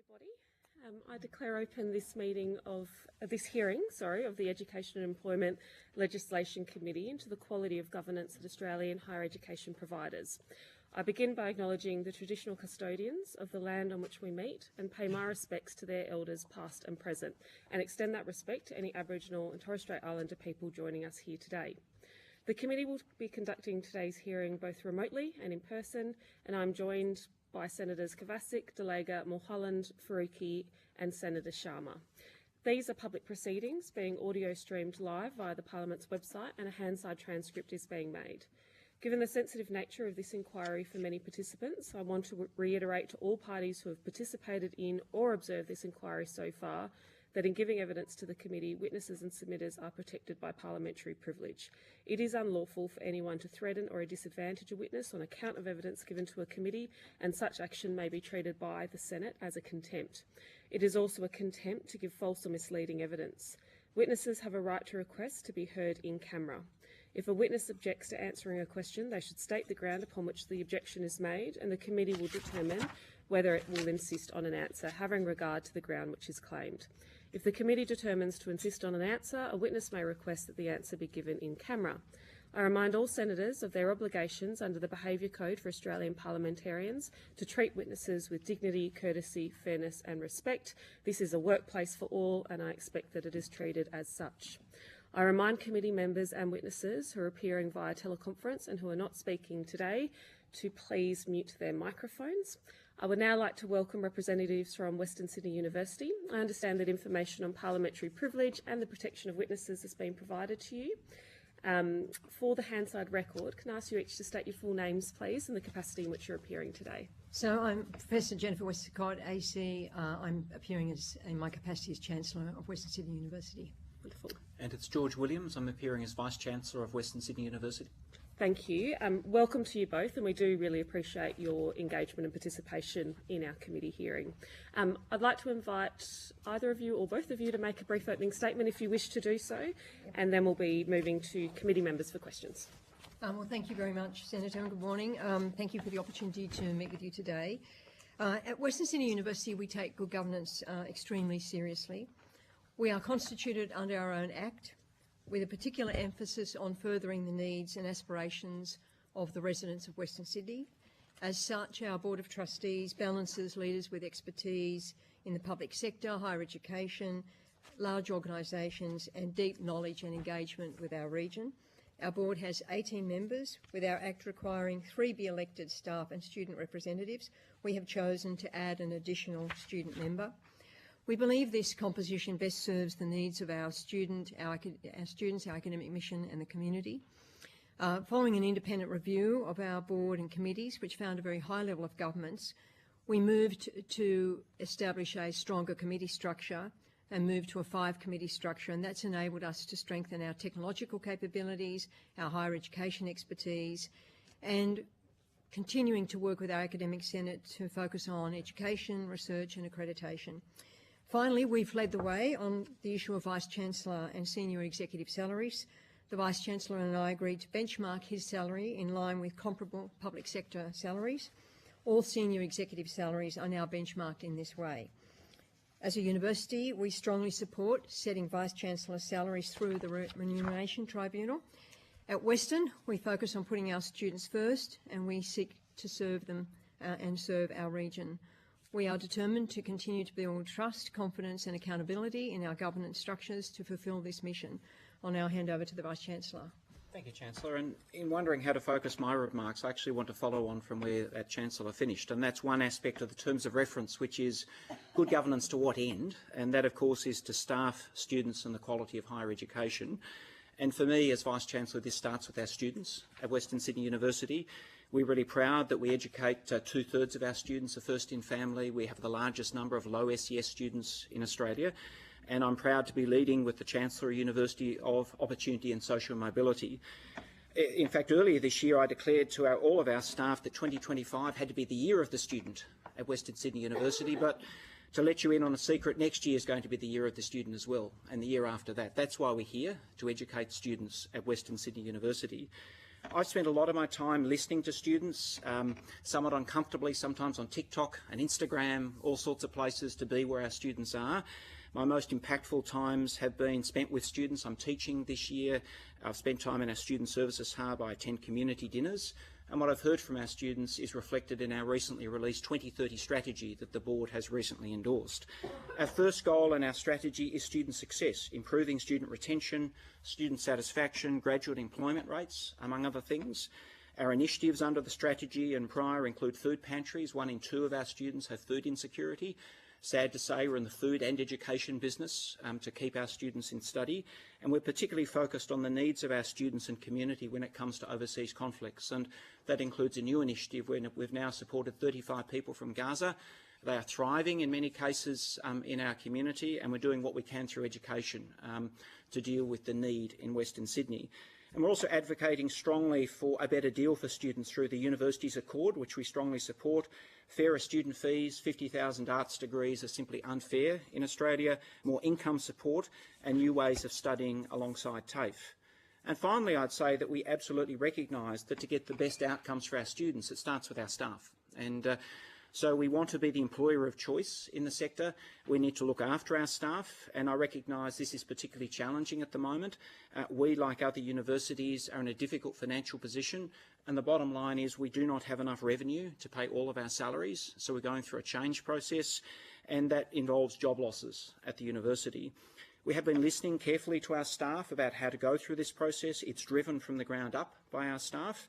everybody. I declare open this meeting of this hearing, of the Education and Employment Legislation Committee into the quality of governance at Australian higher education providers. I begin by acknowledging the traditional custodians of the land on which we meet and pay my respects to their elders past and present, and extend that respect to any Aboriginal and Torres Strait Islander people joining us here today. The committee will be conducting today's hearing both remotely and in person, and I'm joined by Senators Kovacic, Delega, Mulholland, Faruqi and Senator Sharma. These are public proceedings being audio streamed live via the Parliament's website, and a Hansard transcript is being made. Given the sensitive nature of this inquiry for many participants, I want to reiterate to all parties who have participated in or observed this inquiry so far that in giving evidence to the committee, witnesses and submitters are protected by parliamentary privilege. It is unlawful for anyone to threaten or disadvantage a witness on account of evidence given to a committee, and such action may be treated by the Senate as a contempt. It is also a contempt to give false or misleading evidence. Witnesses have a right to request to be heard in camera. If a witness objects to answering a question, they should state the ground upon which the objection is made, and the committee will determine whether it will insist on an answer, having regard to the ground which is claimed. If the committee determines to insist on an answer, a witness may request that the answer be given in camera. I remind all senators of their obligations under the Behaviour Code for Australian parliamentarians to treat witnesses with dignity, courtesy, fairness and respect. This is a workplace for all, and I expect that it is treated as such. I remind committee members and witnesses who are appearing via teleconference and who are not speaking today to please mute their microphones. I would now like to welcome representatives from Western Sydney University. I understand that information on parliamentary privilege and the protection of witnesses has been provided to you. For the Hansard record, can I ask you each to state your full names, please, and the capacity in which you're appearing today? So I'm Professor Jennifer Westcott, AC. I'm appearing in my capacity as Chancellor of Western Sydney University. Wonderful. And it's George Williams. I'm appearing as Vice-Chancellor of Western Sydney University. Thank you. Welcome to you both, and we do really appreciate your engagement and participation in our committee hearing. I'd like to invite either of you or both of you to make a brief opening statement if you wish to do so, and then we'll be moving to committee members for questions. Well, thank you very much, Senator, and good morning. Thank you for the opportunity to meet with you today. At Western Sydney University, we take good governance extremely seriously. We are constituted under our own Act, with a particular emphasis on furthering the needs and aspirations of the residents of Western Sydney. As such, our Board of Trustees balances leaders with expertise in the public sector, higher education, large organisations and deep knowledge and engagement with our region. Our board has 18 members, with our Act requiring 3 be elected staff and student representatives. We have chosen to add an additional student member. We believe this composition best serves the needs of our students, our academic mission and the community. Following an independent review of our board and committees, which found a very high level of governance, we moved to establish a stronger committee structure and moved to a 5-committee structure, and that's enabled us to strengthen our technological capabilities, our higher education expertise, and continuing to work with our academic senate to focus on education, research and accreditation. Finally, we've led the way on the issue of Vice-Chancellor and Senior Executive salaries. The Vice-Chancellor and I agreed to benchmark his salary in line with comparable public sector salaries. All Senior Executive salaries are now benchmarked in this way. As a university, we strongly support setting Vice-Chancellor salaries through the Remuneration Tribunal. At Western, we focus on putting our students first, and we seek to serve them and serve our region. We are determined to continue to build trust, confidence and accountability in our governance structures to fulfil this mission. I'll now hand over to the Vice-Chancellor. Thank you, Chancellor. And in wondering how to focus my remarks, I actually want to follow on from where that Chancellor finished, and that's one aspect of the terms of reference, which is good governance to what end, and that, of course, is to staff, students and the quality of higher education. And for me, as Vice-Chancellor, this starts with our students at Western Sydney University. We're really proud that we educate 2/3 of our students are first in family. We have the largest number of low SES students in Australia, and I'm proud to be leading with the Chancellor University of Opportunity and Social Mobility. In fact, earlier this year I declared to all of our staff that 2025 had to be the year of the student at Western Sydney University, but to let you in on a secret, next year is going to be the year of the student as well, and the year after that. That's why we're here, to educate students at Western Sydney University. I've spent a lot of my time listening to students, somewhat uncomfortably, sometimes on TikTok and Instagram, all sorts of places to be where our students are. My most impactful times have been spent with students. I'm teaching this year. I've spent time in our Student Services Hub. I attend community dinners. And what I've heard from our students is reflected in our recently released 2030 strategy that the board has recently endorsed. Our first goal in our strategy is student success, improving student retention, student satisfaction, graduate employment rates, among other things. Our initiatives under the strategy and prior include food pantries. 1 in 2 of our students have food insecurity. Sad to say, we're in the food and education business to keep our students in study, and we're particularly focused on the needs of our students and community when it comes to overseas conflicts, and that includes a new initiative where we've now supported 35 people from Gaza. They are thriving in many cases in our community, and we're doing what we can through education to deal with the need in Western Sydney. And we're also advocating strongly for a better deal for students through the Universities Accord, which we strongly support. Fairer student fees, 50,000 arts degrees are simply unfair in Australia, more income support and new ways of studying alongside TAFE. And finally, I'd say that we absolutely recognise that to get the best outcomes for our students, it starts with our staff. And so we want to be the employer of choice in the sector. We need to look after our staff, and I recognise this is particularly challenging at the moment. We, like other universities, are in a difficult financial position, and the bottom line is we do not have enough revenue to pay all of our salaries, so we're going through a change process, and that involves job losses at the university. We have been listening carefully to our staff about how to go through this process. It's driven from the ground up by our staff.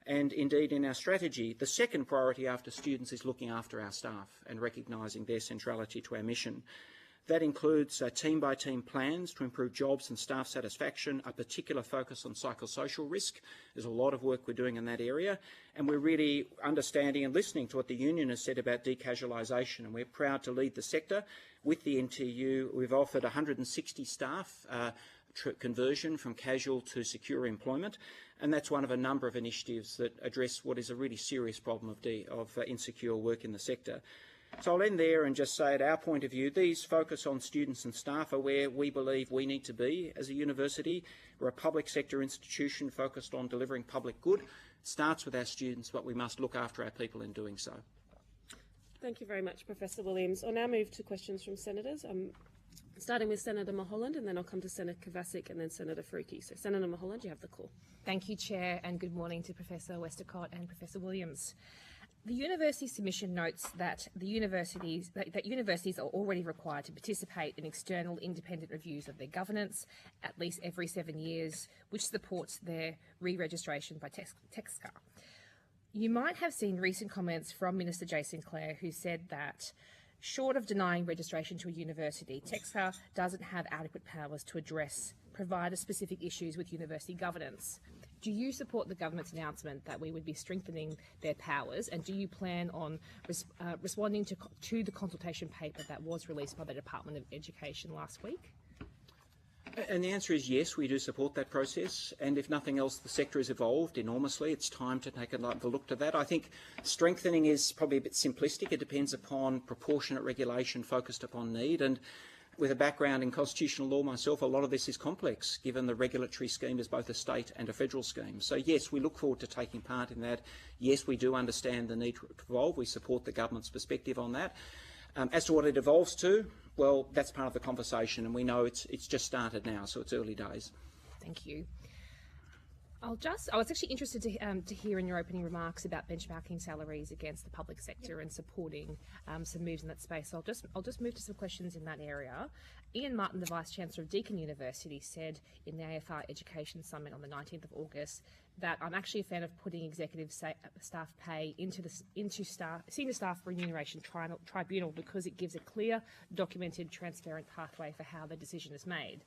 And indeed, in our strategy, the second priority after students is looking after our staff and recognising their centrality to our mission. That includes team-by-team plans to improve jobs and staff satisfaction, a particular focus on psychosocial risk. There's a lot of work we're doing in that area, and we're really understanding and listening to what the union has said about decasualisation, and we're proud to lead the sector. With the NTU, we've offered 160 staff conversion from casual to secure employment, and that's one of a number of initiatives that address what is a really serious problem of insecure work in the sector. So I'll end there and just say, at our point of view, these focus on students and staff are where we believe we need to be as a university. We're a public sector institution focused on delivering public good. It starts with our students, but we must look after our people in doing so. Thank you very much, Professor Williams. I'll now move to questions from senators. Starting with Senator Mulholland, and then I'll come to Senator Kovacic and then Senator Faruqi. So, Senator Mulholland, you have the call. Thank you, Chair, and good morning to Professor Westacott and Professor Williams. The University Submission notes that universities are already required to participate in external independent reviews of their governance at least every 7 years, which supports their re-registration by TEXCA. You might have seen recent comments from Minister Jason Clare, who said that short of denying registration to a university, TEXCA doesn't have adequate powers to address provider-specific issues with university governance. Do you support the government's announcement that we would be strengthening their powers, and do you plan on responding to the consultation paper that was released by the Department of Education last week? And the answer is yes, we do support that process, and if nothing else, the sector has evolved enormously. It's time to take a look to that. I think strengthening is probably a bit simplistic. It depends upon proportionate regulation focused upon need, and with a background in constitutional law myself, a lot of this is complex, given the regulatory scheme is both a state and a federal scheme. So yes, we look forward to taking part in that. Yes, we do understand the need to evolve. We support the government's perspective on that. As to what it evolves to, well, that's part of the conversation, and we know it's just started now, so it's early days. Thank you. I was actually interested to hear in your opening remarks about benchmarking salaries against the public sector and supporting some moves in that space. So I'll just move to some questions in that area. Ian Martin, the Vice Chancellor of Deakin University, said in the AFR Education Summit on the 19th of August that I'm actually a fan of putting executive staff pay into senior staff remuneration tribunal because it gives a clear, documented, transparent pathway for how the decision is made.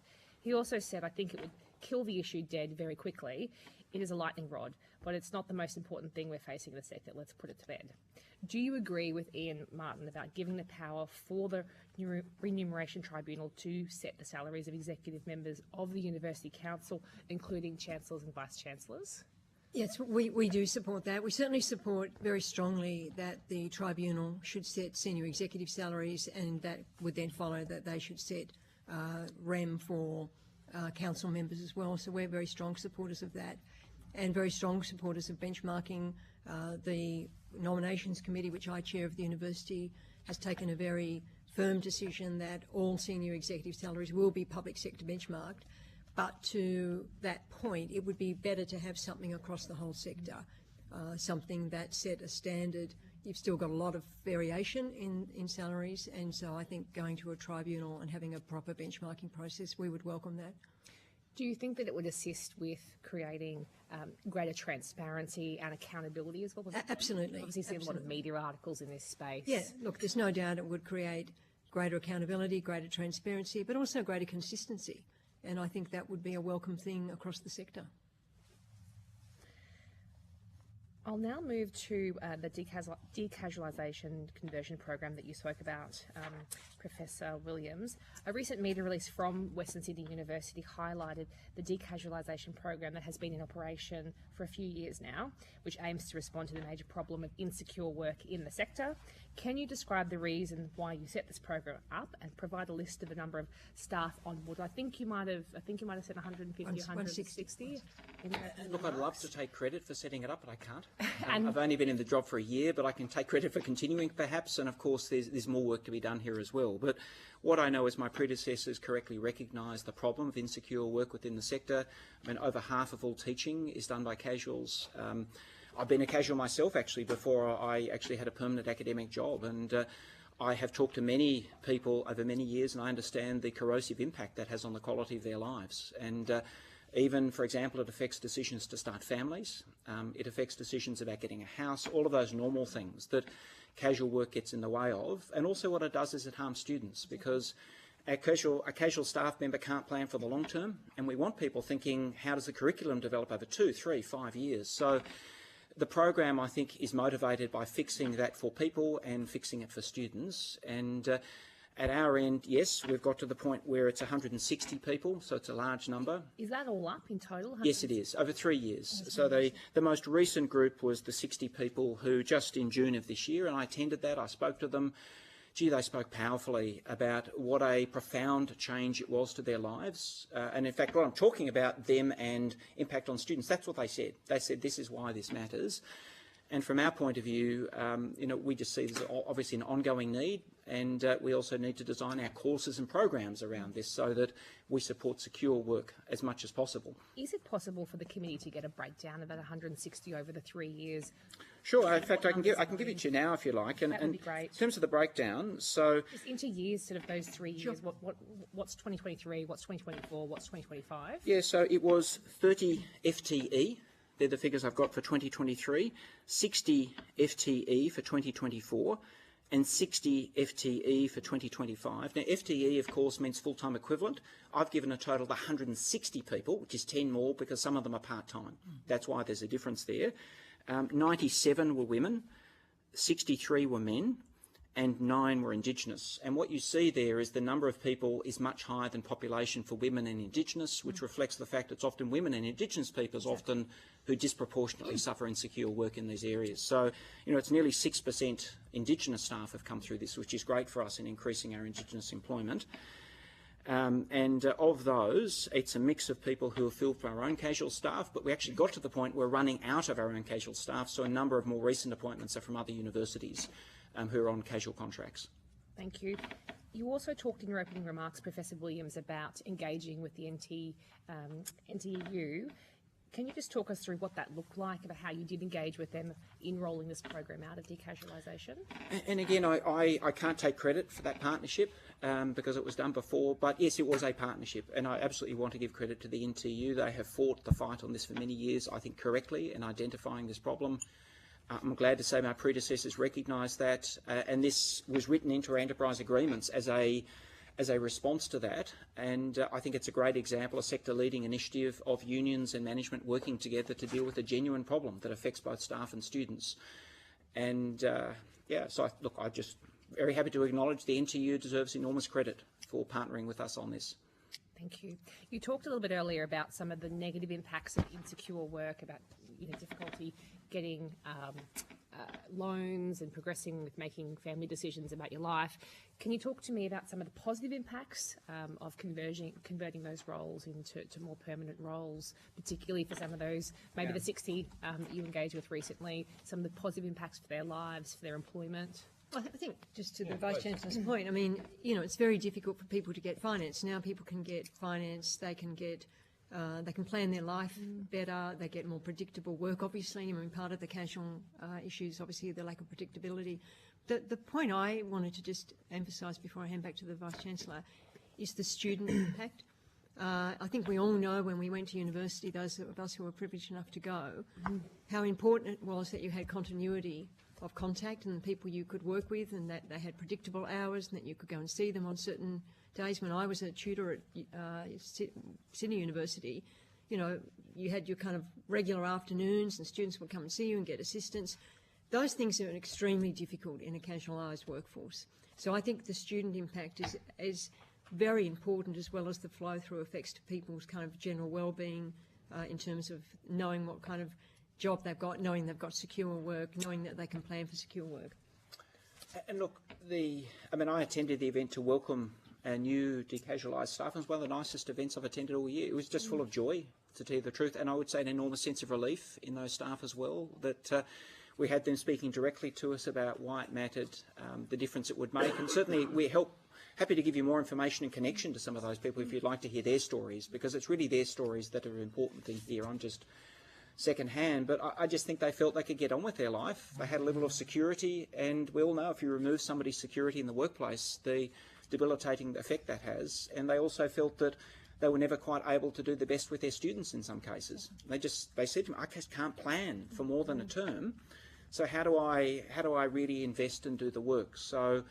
He also said, I think it would kill the issue dead very quickly. It is a lightning rod, but it's not the most important thing we're facing in the sector. Let's put it to bed. Do you agree with Ian Martin about giving the power for the Remuneration Tribunal to set the salaries of executive members of the University Council, including Chancellors and Vice-Chancellors? Yes, we do support that. We certainly support very strongly that the tribunal should set senior executive salaries, and that would then follow that they should set REM for council members as well. So we're very strong supporters of that. and very strong supporters of benchmarking. The nominations committee, which I chair of the university, has taken a very firm decision that all senior executive salaries will be public sector benchmarked. But to that point, it would be better to have something across the whole sector, something that set a standard. You've still got a lot of variation in salaries, and so I think going to a tribunal and having a proper benchmarking process, we would welcome that. Do you think that it would assist with creating greater transparency and accountability as well? Absolutely. Obviously, seen a lot of media articles in this space. Yeah, look, there's no doubt it would create greater accountability, greater transparency, but also greater consistency. And I think that would be a welcome thing across the sector. I'll now move to the decasualisation conversion program that you spoke about, Professor Williams. A recent media release from Western Sydney University highlighted the decasualisation program that has been in operation for a few years now, which aims to respond to the major problem of insecure work in the sector. Can you describe the reason why you set this program up and provide a list of a number of staff on board? I think you might have said 150, 160. Look, I'd love to take credit for setting it up, but I can't. I've only been in the job for a year, but I can take credit for continuing perhaps, and of course there's more work to be done here as well. But what I know is my predecessors correctly recognised the problem of insecure work within the sector. I mean, over half of all teaching is done by casuals. I've been a casual myself, actually, before I actually had a permanent academic job, and I have talked to many people over many years, and I understand the corrosive impact that has on the quality of their lives. And even, for example, it affects decisions to start families. It affects decisions about getting a house, all of those normal things that casual work gets in the way of. And also what it does is it harms students, because a casual staff member can't plan for the long term, and we want people thinking, how does the curriculum develop over 2, 3, 5 years? So the program, I think, is motivated by fixing that for people and fixing it for students. And at our end, yes, we've got to the point where it's 160 people, so it's a large number. Is that all up in total? Yes, it is, over 3 years. So the most recent group was the 60 people who just in June of this year, and I attended that, I spoke to them. Gee, they spoke powerfully about what a profound change it was to their lives. And in fact, what I'm talking about, them and impact on students, that's what they said. They said, this is why this matters. And from our point of view, we just see this obviously an ongoing need, and we also need to design our courses and programs around this so that we support secure work as much as possible. Is it possible for the committee to get a breakdown of that 160 over the 3 years? Sure. In fact, I can give it to you now if you like. And, that would be great. In terms of the breakdown, so just into years, sort of those 3 years. Sure. What's 2023? What's 2024? What's 2025? Yeah. So it was 30 FTE. They're the figures I've got for 2023, 60 FTE for 2024, and 60 FTE for 2025. Now, FTE, of course, means full-time equivalent. I've given a total of 160 people, which is 10 more because some of them are part-time. That's why there's a difference there. 97 were women, 63 were men, and 9 were Indigenous. And what you see there is the number of people is much higher than population for women and Indigenous, which reflects the fact it's often women and Indigenous peoples often who disproportionately suffer insecure work in these areas. So, it's nearly 6% Indigenous staff have come through this, which is great for us in increasing our Indigenous employment. And of those, it's a mix of people who are filled from our own casual staff, but we actually got to the point where we're running out of our own casual staff, so a number of more recent appointments are from other universities who are on casual contracts. Thank you. You also talked in your opening remarks, Professor Williams, about engaging with the NTEU. Can you just talk us through what that looked like, about how you did engage with them in rolling this program out of decasualisation? And again, I can't take credit for that partnership because it was done before, but yes, it was a partnership, and I absolutely want to give credit to the NTU. They have fought the fight on this for many years, I think correctly, in identifying this problem. I'm glad to say my predecessors recognised that, and this was written into our enterprise agreements as a response to that, and I think it's a great example, a sector-leading initiative of unions and management working together to deal with a genuine problem that affects both staff and students. And so I'm just very happy to acknowledge the NTU deserves enormous credit for partnering with us on this. Thank you. You talked a little bit earlier about some of the negative impacts of insecure work, about difficulty getting loans and progressing with making family decisions about your life. Can you talk to me about some of the positive impacts of converting those roles into more permanent roles, particularly for some of those, maybe the 60 that you engaged with recently, some of the positive impacts for their lives, for their employment? I think just to the Vice-Chancellor's point, I mean, it's very difficult for people to get finance. Now people can get finance, they can plan their life better, they get more predictable work, obviously. I mean, part of the casual issues, obviously, the lack of predictability. The point I wanted to just emphasise before I hand back to the Vice-Chancellor is the student impact. I think we all know when we went to university, those of us who were privileged enough to go, how important it was that you had continuity of contact and the people you could work with, and that they had predictable hours and that you could go and see them on certain days. When I was a tutor at Sydney University, you had your kind of regular afternoons and students would come and see you and get assistance. Those things are extremely difficult in a casualised workforce. So I think the student impact is very important, as well as the flow-through effects to people's kind of general well-being in terms of knowing what kind of job they've got, knowing they've got secure work, knowing that they can plan for secure work. And look, I attended the event to welcome our new decasualised staff. It was one of the nicest events I've attended all year. It was just full of joy, to tell you the truth, and I would say an enormous sense of relief in those staff as well, that we had them speaking directly to us about why it mattered, the difference it would make, and certainly we're happy to give you more information in connection to some of those people if you'd like to hear their stories, because it's really their stories that are important thing here. I'm just second-hand, but I just think they felt they could get on with their life. They had a level of security, and we all know if you remove somebody's security in the workplace, the debilitating effect that has. And they also felt that they were never quite able to do the best with their students in some cases. They said to me, I just can't plan for more than a term, so how do I really invest and do the work? So,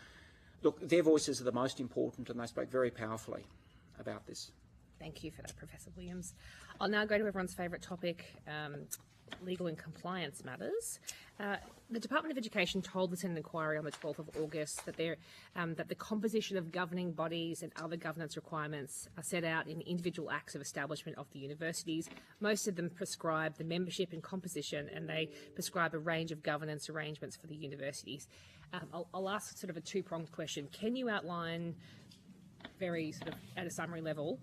look, their voices are the most important, and they spoke very powerfully about this. Thank you for that, Professor Williams. I'll now go to everyone's favourite topic, legal and compliance matters. The Department of Education told the Senate inquiry on the 12th of August that the composition of governing bodies and other governance requirements are set out in individual acts of establishment of the universities. Most of them prescribe the membership and composition, and they prescribe a range of governance arrangements for the universities. I'll ask sort of a two-pronged question. Can you outline, very sort of at a summary level,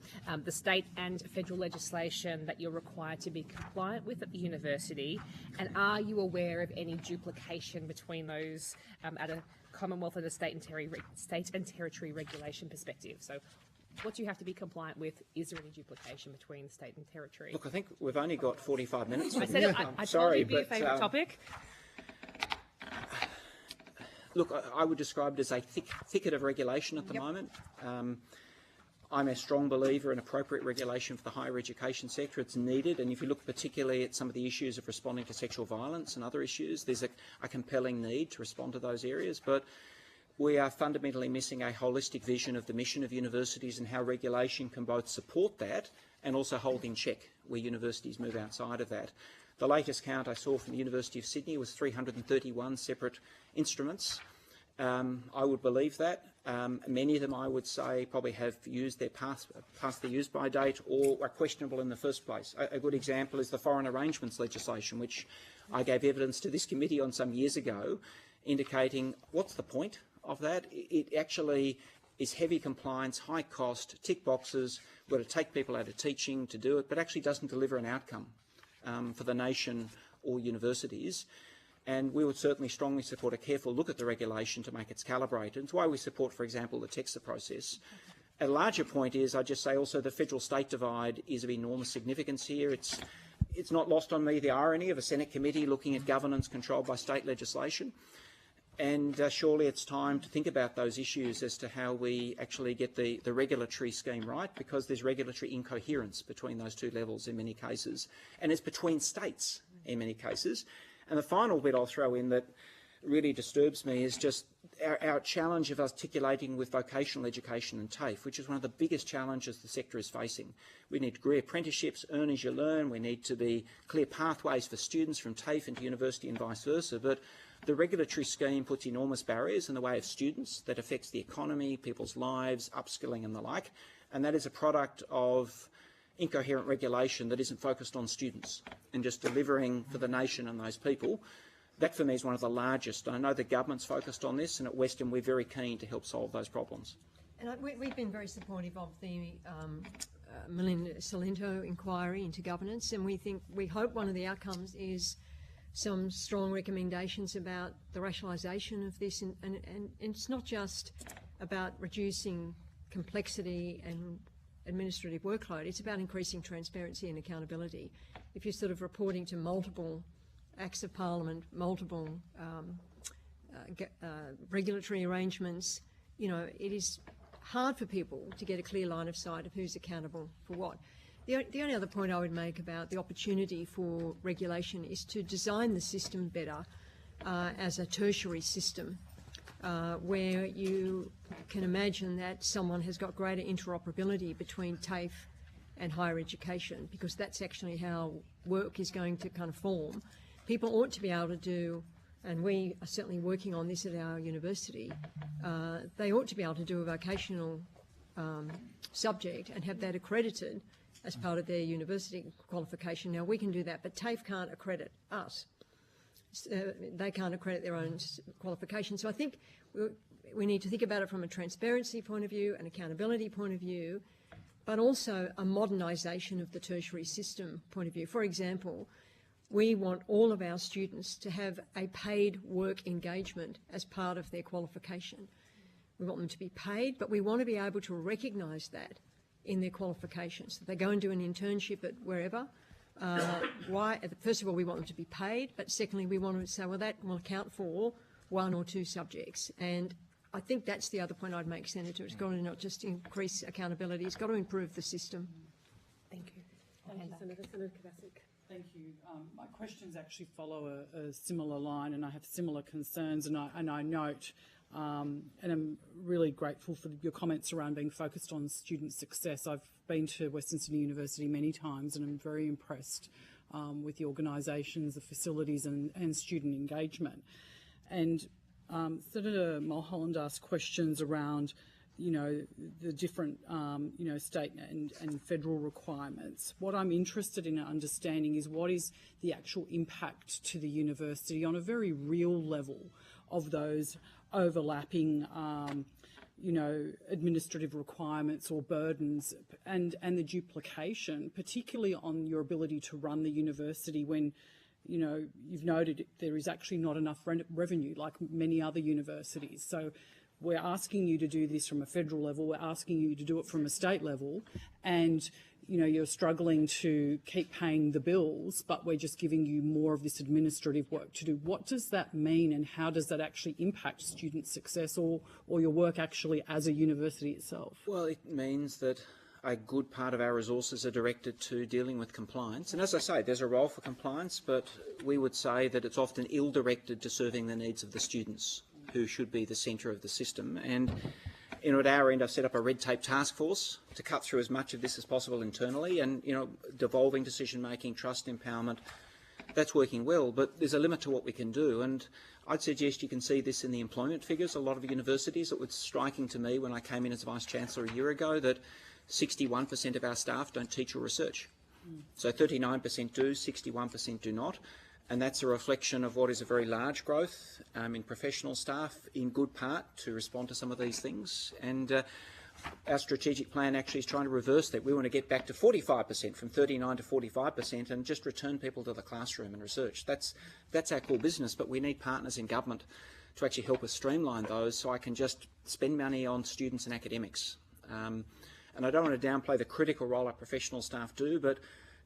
the state and federal legislation that you're required to be compliant with at the university, and are you aware of any duplication between those at a Commonwealth and a state and territory regulation perspective? So what do you have to be compliant with? Is there any duplication between state and territory? Look, I think we've only got 45 minutes. I said I told you it'd be a favourite topic. Look, I would describe it as a thicket of regulation at the moment. I'm a strong believer in appropriate regulation for the higher education sector. It's needed, and if you look particularly at some of the issues of responding to sexual violence and other issues, there's a compelling need to respond to those areas. But we are fundamentally missing a holistic vision of the mission of universities and how regulation can both support that and also hold in check where universities move outside of that. The latest count I saw from the University of Sydney was 331 separate instruments. I would believe that. Many of them, I would say, probably have used their past their use-by date or are questionable in the first place. A good example is the foreign arrangements legislation, which I gave evidence to this committee on some years ago, indicating what's the point of that. It actually is heavy compliance, high cost, tick boxes, got to take people out of teaching to do it, but actually doesn't deliver an outcome for the nation or universities. And we would certainly strongly support a careful look at the regulation to make it calibrated. It's why we support, for example, the TEXA process. A larger point is, I just say also the federal-state divide is of enormous significance here. It's not lost on me the irony of a Senate committee looking at governance controlled by state legislation. And surely it's time to think about those issues as to how we actually get the regulatory scheme right, because there's regulatory incoherence between those two levels in many cases, and it's between states in many cases. And the final bit I'll throw in that really disturbs me is just our challenge of articulating with vocational education and TAFE, which is one of the biggest challenges the sector is facing. We need degree apprenticeships, earn as you learn. We need to be clear pathways for students from TAFE into university and vice versa. But the regulatory scheme puts enormous barriers in the way of students that affects the economy, people's lives, upskilling and the like. and that is a product of incoherent regulation that isn't focused on students and just delivering for the nation and those people. That for me is one of the largest. I know the government's focused on this, and at Western we're very keen to help solve those problems. And we've been very supportive of the Melinda Salento inquiry into governance, and we hope one of the outcomes is some strong recommendations about the rationalisation of this, and it's not just about reducing complexity and administrative workload, it's about increasing transparency and accountability. If you're sort of reporting to multiple acts of parliament, multiple regulatory arrangements, you know, it is hard for people to get a clear line of sight of who's accountable for what. The only other point I would make about the opportunity for regulation is to design the system better as a tertiary system, where you can imagine that someone has got greater interoperability between TAFE and higher education, because that's actually how work is going to kind of form. People ought to be able to do, and we are certainly working on this at our university, they ought to be able to do a vocational subject and have that accredited as part of their university qualification. Now, we can do that, but TAFE can't accredit us. They can't accredit their own qualification. So I think we need to think about it from a transparency point of view, an accountability point of view, but also a modernisation of the tertiary system point of view. For example, we want all of our students to have a paid work engagement as part of their qualification. We want them to be paid, but we want to be able to recognise that in their qualifications. So they go and do an internship at wherever. First of all, we want them to be paid, but secondly, we want to say, well, that will account for one or two subjects. And I think that's the other point I'd make, Senator. It's got to not just increase accountability, it's got to improve the system. Thank you. Thank you, Senator. Senator Kovacic. Thank you. My questions actually follow a similar line, and I have similar concerns, and I note, and I'm really grateful for your comments around being focused on student success. I've been to Western Sydney University many times, and I'm very impressed with the organisations, the facilities, and student engagement. And Senator Mulholland asked questions around, you know, the different, you know, state and federal requirements. What I'm interested in understanding is what is the actual impact to the university on a very real level of those overlapping, you know, administrative requirements or burdens, and the duplication, particularly on your ability to run the university when, you know, you've noted there is actually not enough revenue like many other universities. So we're asking you to do this from a federal level, we're asking you to do it from a state level, and you know, you're struggling to keep paying the bills, but we're just giving you more of this administrative work to do. What does that mean, and how does that actually impact student success or your work actually as a university itself? Well, it means that a good part of our resources are directed to dealing with compliance. And as I say, there's a role for compliance, but we would say that it's often ill-directed to serving the needs of the students, who should be the centre of the system. And you know, at our end, I've set up a red tape task force to cut through as much of this as possible internally, and you know, devolving decision-making, trust, empowerment, that's working well, but there's a limit to what we can do. And I'd suggest you can see this in the employment figures. A lot of universities, it was striking to me when I came in as Vice-Chancellor a year ago that 61% of our staff don't teach or research. So 39% do, 61% do not. And that's a reflection of what is a very large growth in professional staff, in good part to respond to some of these things. And our strategic plan actually is trying to reverse that. We want to get back to 45%, from 39 to 45%, and just return people to the classroom and research. That's our core business, but we need partners in government to actually help us streamline those so I can just spend money on students and academics. And I don't want to downplay the critical role our professional staff do, but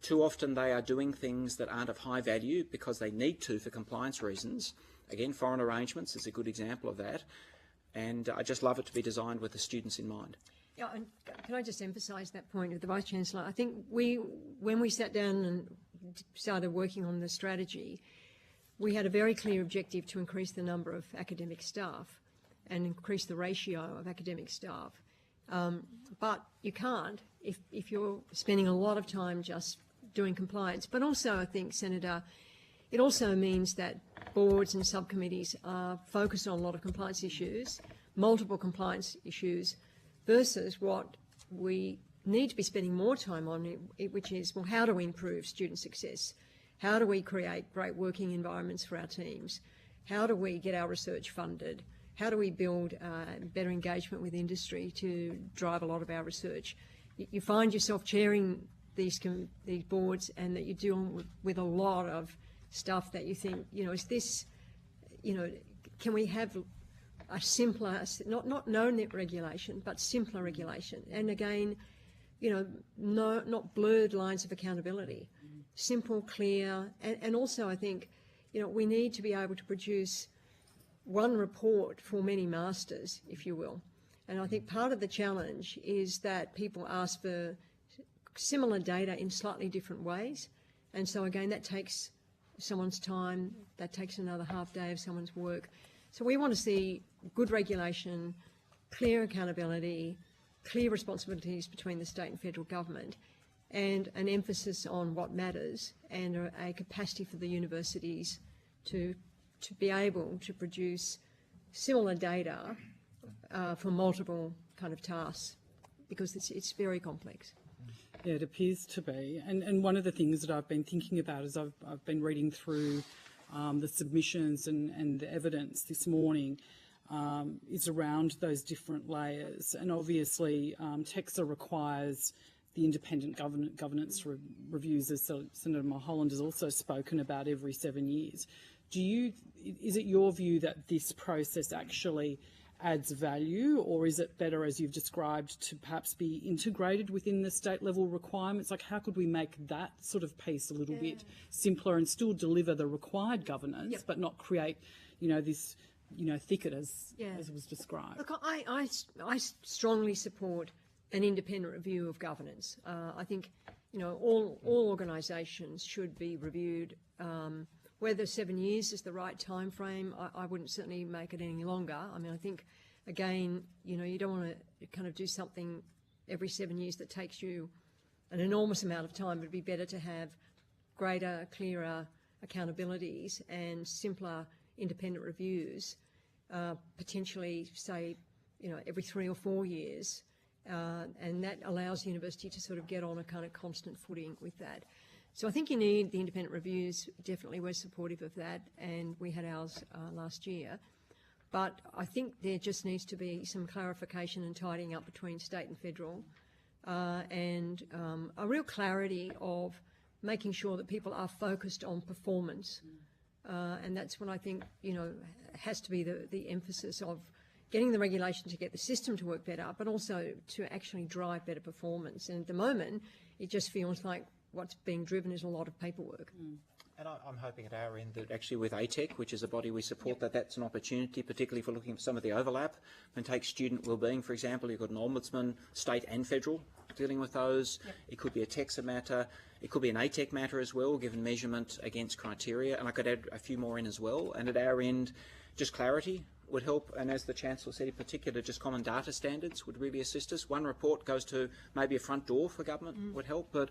too often they are doing things that aren't of high value because they need to for compliance reasons. Again, foreign arrangements is a good example of that. And I just love it to be designed with the students in mind. Yeah, and can I just emphasise that point of the Vice-Chancellor? I think when we sat down and started working on the strategy, we had a very clear objective to increase the number of academic staff and increase the ratio of academic staff. But you can't if you're spending a lot of time just doing compliance. But also, I think, Senator, it also means that boards and subcommittees are focused on a lot of compliance issues, multiple compliance issues, versus what we need to be spending more time on, which is, well, how do we improve student success? How do we create great working environments for our teams? How do we get our research funded? How do we build better engagement with industry to drive a lot of our research? You find yourself chairing these boards, and that you're dealing with a lot of stuff that you think, is this, can we have a simpler, not no net regulation, but simpler regulation? And again, not blurred lines of accountability, simple, clear, and also I think, we need to be able to produce one report for many masters, if you will. And I think part of the challenge is that people ask for similar data in slightly different ways. And so again, that takes someone's time, that takes another half day of someone's work. So we want to see good regulation, clear accountability, clear responsibilities between the state and federal government, and an emphasis on what matters, and a capacity for the universities to be able to produce similar data for multiple kind of tasks, because it's very complex. Yeah, it appears to be. And one of the things that I've been thinking about as I've been reading through the submissions and the evidence this morning is around those different layers. And obviously TEXA requires the independent governance reviews, as Senator Mulholland has also spoken about, every 7 years. Is it your view that this process actually adds value, or is it better, as you've described, to perhaps be integrated within the state level requirements? Like, how could we make that sort of piece a little bit simpler and still deliver the required governance, but not create, this, thicket as was described? Look, I strongly support an independent review of governance. I think, all organisations should be reviewed. Whether 7 years is the right time frame, I wouldn't certainly make it any longer. I mean, I think, again, you don't want to kind of do something every 7 years that takes you an enormous amount of time. It'd be better to have greater, clearer accountabilities and simpler independent reviews, potentially, say, every 3 or 4 years. And that allows the university to sort of get on a kind of constant footing with that. So I think you need the independent reviews. Definitely we're supportive of that, and we had ours last year. But I think there just needs to be some clarification and tidying up between state and federal, and a real clarity of making sure that people are focused on performance. And that's what I think, has to be the emphasis of getting the regulation to get the system to work better, but also to actually drive better performance. And at the moment, it just feels like what's being driven is a lot of paperwork. And I'm hoping at our end that actually with ATEC, which is a body we support, that's an opportunity, particularly for looking at some of the overlap. And take student wellbeing, for example, you've got an ombudsman, state and federal, dealing with those. It could be a TEXA matter. It could be an ATEC matter as well, given measurement against criteria. And I could add a few more in as well. And at our end, just clarity would help, and as the Chancellor said in particular, just common data standards would really assist us. One report goes to maybe a front door for government would help, but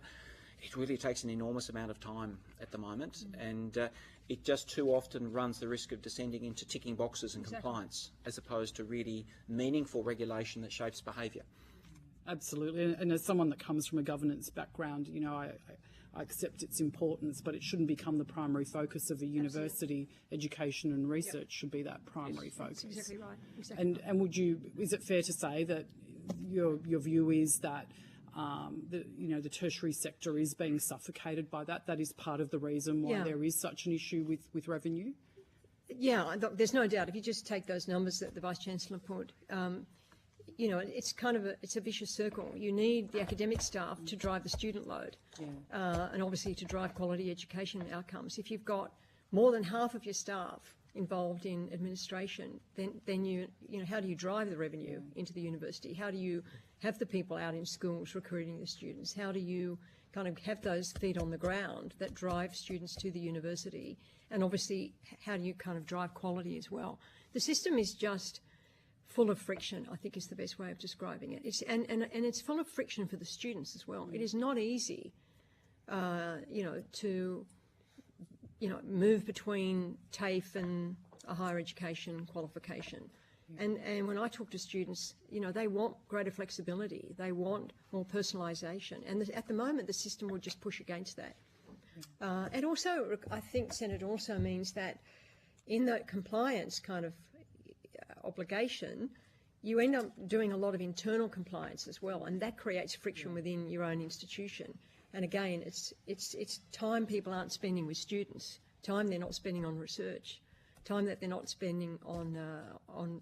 it really takes an enormous amount of time at the moment, and it just too often runs the risk of descending into ticking boxes and compliance, as opposed to really meaningful regulation that shapes behaviour. Absolutely, and as someone that comes from a governance background, I accept its importance, but it shouldn't become the primary focus of a university. Education and research should be that primary focus. That's exactly right. Exactly. And is it fair to say that your view is that the tertiary sector is being suffocated by that? That is part of the reason why there is such an issue with revenue? Yeah, there's no doubt. If you just take those numbers that the Vice-Chancellor put, it's kind of it's a vicious circle. You need the academic staff to drive the student load, and obviously to drive quality education outcomes. If you've got more than half of your staff involved in administration, then you how do you drive the revenue into the university? How do you have the people out in schools recruiting the students? How do you kind of have those feet on the ground that drive students to the university? And obviously, how do you kind of drive quality as well? The system is just full of friction, I think is the best way of describing it. And it's full of friction for the students as well. It is not easy, to move between TAFE and a higher education qualification. And when I talk to students, you know, they want greater flexibility, they want more personalisation, and at the moment the system will just push against that. And also, I think, Senator, also means that in the compliance kind of obligation, you end up doing a lot of internal compliance as well, and that creates friction within your own institution. And again, it's time people aren't spending with students, time they're not spending on research, time that they're not spending on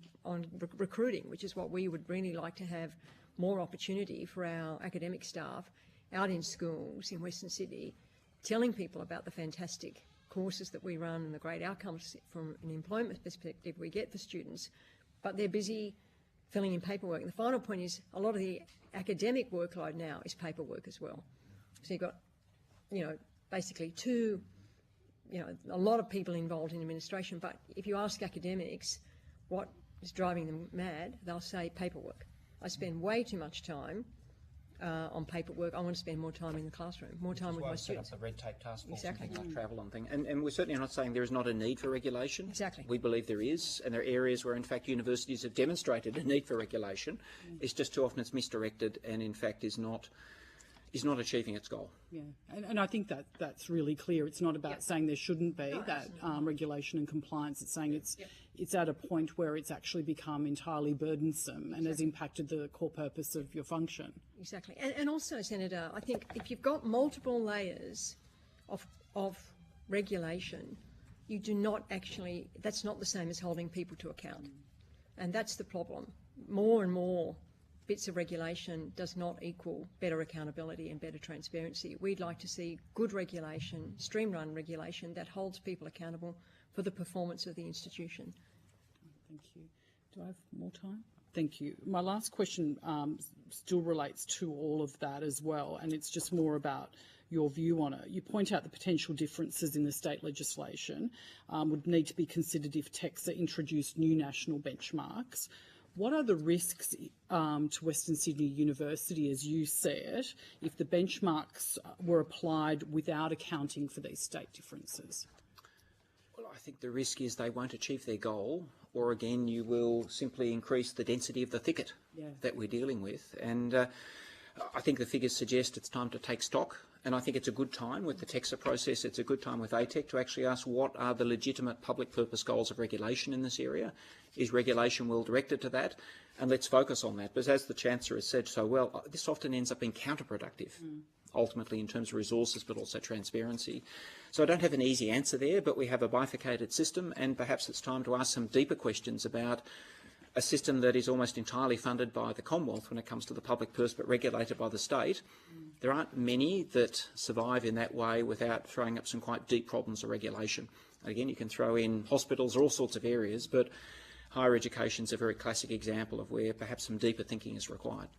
recruiting, which is what we would really like to have more opportunity for our academic staff out in schools in Western Sydney, telling people about the fantastic courses that we run and the great outcomes from an employment perspective we get for students, but they're busy filling in paperwork. And the final point is a lot of the academic workload now is paperwork as well. So you've got, you know, basically a lot of people involved in administration, but if you ask academics what is driving them mad, they'll say paperwork. I spend way too much time on paperwork. I want to spend more time in the classroom, more time with my students. Set up the red tape task force Exactly. and things like travel and things. And we're certainly not saying there is not a need for regulation. Exactly. We believe there is, and there are areas where, in fact, universities have demonstrated a need for regulation. It's just too often it's misdirected and, in fact, is not achieving its goal. Yeah, and I think that's really clear. It's not about saying there shouldn't be that regulation and compliance. It's saying it's at a point where it's actually become entirely burdensome and has impacted the core purpose of your function. Exactly. And also, Senator, I think if you've got multiple layers of regulation, you do not actually, that's not the same as holding people to account. And that's the problem. More and more bits of regulation does not equal better accountability and better transparency. We'd like to see good regulation, streamlined regulation that holds people accountable for the performance of the institution. Thank you. Do I have more time? Thank you. My last question still relates to all of that as well, and it's just more about your view on it. You point out the potential differences in the state legislation would need to be considered if TEXA introduced new national benchmarks. What are the risks to Western Sydney University, as you see it, if the benchmarks were applied without accounting for these state differences? Well, I think the risk is they won't achieve their goal, or again, you will simply increase the density of the thicket that we're dealing with. And I think the figures suggest it's time to take stock, and I think it's a good time with the TEXA process, it's a good time with ATEC to actually ask what are the legitimate public purpose goals of regulation in this area. Is regulation well directed to that? And let's focus on that. But as the Chancellor has said so well, this often ends up being counterproductive, ultimately in terms of resources, but also transparency. So I don't have an easy answer there, but we have a bifurcated system, and perhaps it's time to ask some deeper questions about a system that is almost entirely funded by the Commonwealth when it comes to the public purse, but regulated by the state. There aren't many that survive in that way without throwing up some quite deep problems of regulation. Again, you can throw in hospitals or all sorts of areas, but higher education is a very classic example of where perhaps some deeper thinking is required.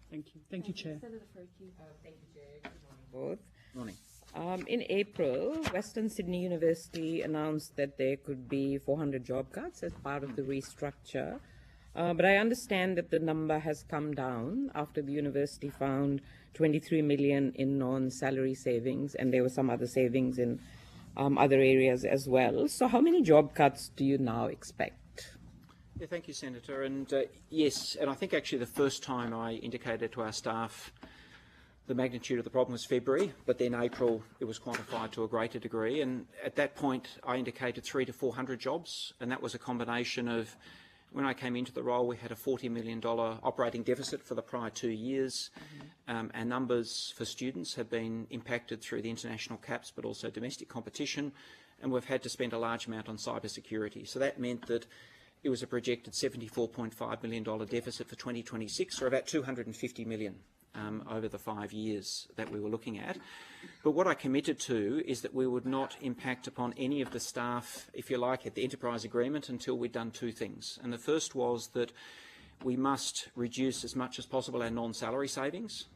Thank you. Thank you, Chair. Senator Faruqi. Thank you, Chair. Good morning, both. Morning. In April, Western Sydney University announced that there could be 400 job cuts as part of the restructure. But I understand that the number has come down after the university found 23 million in non-salary savings, and there were some other savings in other areas as well. So how many job cuts do you now expect? Yeah, thank you, Senator. And yes, and I think actually the first time I indicated to our staff the magnitude of the problem was February, but then April it was quantified to a greater degree. And at that point I indicated 300 to 400 jobs, and that was a combination of, when I came into the role, we had a $40 million operating deficit for the prior 2 years. Our numbers for students have been impacted through the international caps, but also domestic competition, and we've had to spend a large amount on cyber security. So that meant that it was a projected $74.5 million deficit for 2026, or about $250 million over the 5 years that we were looking at. But what I committed to is that we would not impact upon any of the staff, if you like, at the enterprise agreement until we'd done two things. And the first was that we must reduce as much as possible our non-salary savings,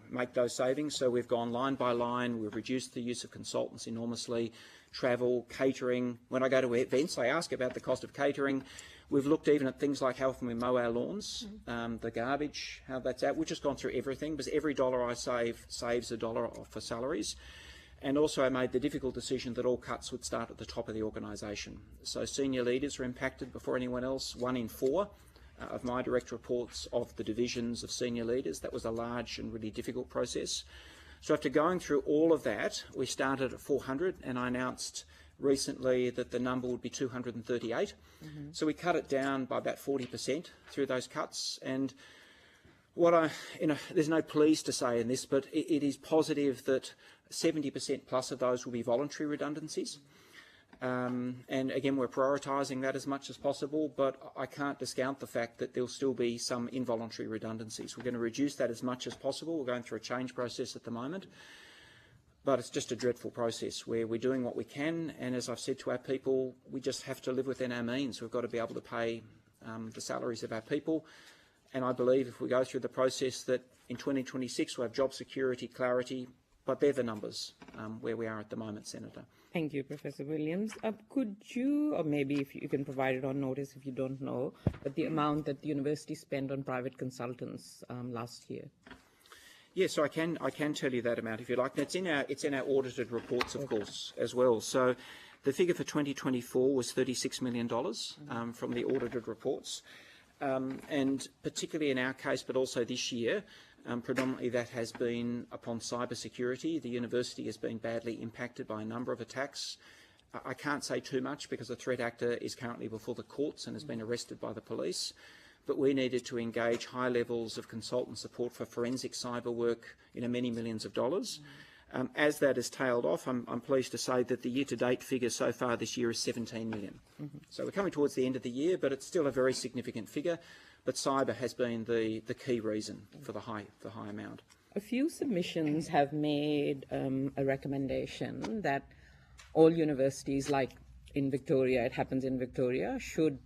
make those savings. So we've gone line by line, we've reduced the use of consultants enormously, travel, catering. When I go to events, I ask about the cost of catering. We've looked even at things like how often we mow our lawns, the garbage, how that's out. We've just gone through everything, because every dollar I save saves a dollar for salaries. and also made the difficult decision that all cuts would start at the top of the organisation. So senior leaders are impacted before anyone else, 1 in 4 of my direct reports of the divisions of senior leaders. That was a large and really difficult process. So after going through all of that, we started at 400, and I announced recently that the number would be 238. So we cut it down by about 40% through those cuts. And what there's no pleas to say in this, but it is positive that 70% plus of those will be voluntary redundancies. And again, we're prioritising that as much as possible, but I can't discount the fact that there'll still be some involuntary redundancies. We're going to reduce that as much as possible. We're going through a change process at the moment, but it's just a dreadful process where we're doing what we can, and as I've said to our people, we just have to live within our means. We've got to be able to pay the salaries of our people, and I believe if we go through the process that in 2026 we'll have job security, clarity, but they're the numbers where we are at the moment, Senator. Thank you, Professor Williams. Could you, or maybe if you can provide it on notice if you don't know, but the amount that the university spent on private consultants last year? Yes, so I can tell you that amount if you like. It's in our audited reports, of course, as well. So the figure for 2024 was $36 million from the audited reports, and particularly in our case, but also this year, predominantly that has been upon cyber security. The university has been badly impacted by a number of attacks. I can't say too much because the threat actor is currently before the courts and has been arrested by the police. But we needed to engage high levels of consultant support for forensic cyber work, many millions of dollars. As that has tailed off, I'm pleased to say that the year-to-date figure so far this year is 17 million. So we're coming towards the end of the year, but it's still a very significant figure. But cyber has been the key reason for the high amount. A few submissions have made a recommendation that all universities, like in Victoria, it happens in Victoria, should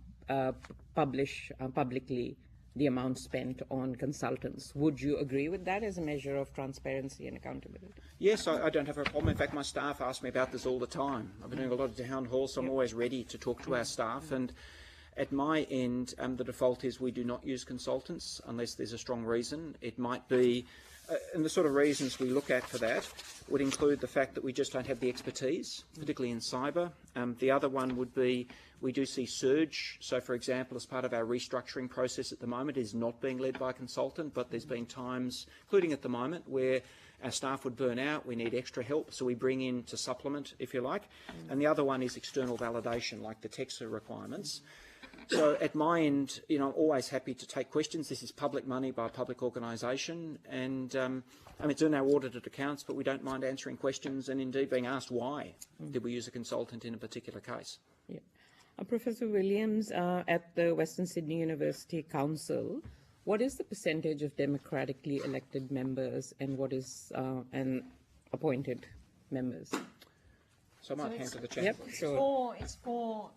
publish publicly the amount spent on consultants. Would you agree with that as a measure of transparency and accountability? Yes, I don't have a problem. In fact, my staff ask me about this all the time. I've been doing a lot of town halls, so I'm always ready to talk to our staff. And at my end, the default is we do not use consultants unless there's a strong reason. It might be, and the sort of reasons we look at for that would include the fact that we just don't have the expertise, particularly in cyber. The other one would be we do see surge. So, for example, as part of our restructuring process at the moment, it is not being led by a consultant, but there's been times, including at the moment, where our staff would burn out, we need extra help, so we bring in to supplement, if you like. And the other one is external validation, like the TEXA requirements. So at my end, I'm always happy to take questions. This is public money by a public organisation, and it's in our audited accounts, but we don't mind answering questions and indeed being asked why did we use a consultant in a particular case. Yeah. Professor Williams, at the Western Sydney University Council, what is the percentage of democratically elected members and what is appointed members? So I might hand to the Chancellor. Yep, sure. It's for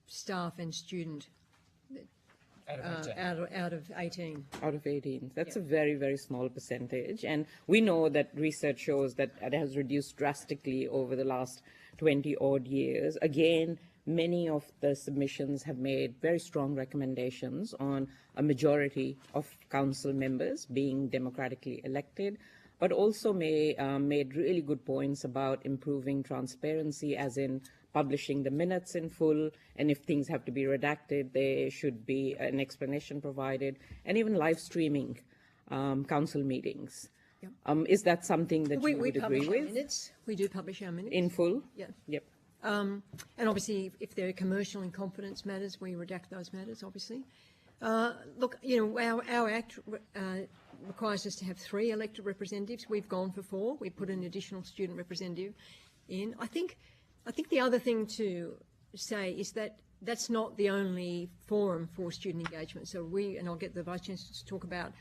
staff and student out of 18. Out of 18. That's a very, very small percentage. And we know that research shows that it has reduced drastically over the last 20-odd years. Again, many of the submissions have made very strong recommendations on a majority of council members being democratically elected, but also made really good points about improving transparency, as in publishing the minutes in full, and if things have to be redacted, there should be an explanation provided, and even live streaming council meetings. Yep. Is that something that you would agree with? Minutes. We do publish our minutes. In full? Yeah. Yep. And obviously, if there are commercial in confidence matters, we redact those matters, obviously. Look, our Act requires us to have 3 elected representatives. We've gone for 4. We put an additional student representative in. I think the other thing to say is that that's not the only forum for student engagement. So and I'll get the Vice-Chancellor to talk about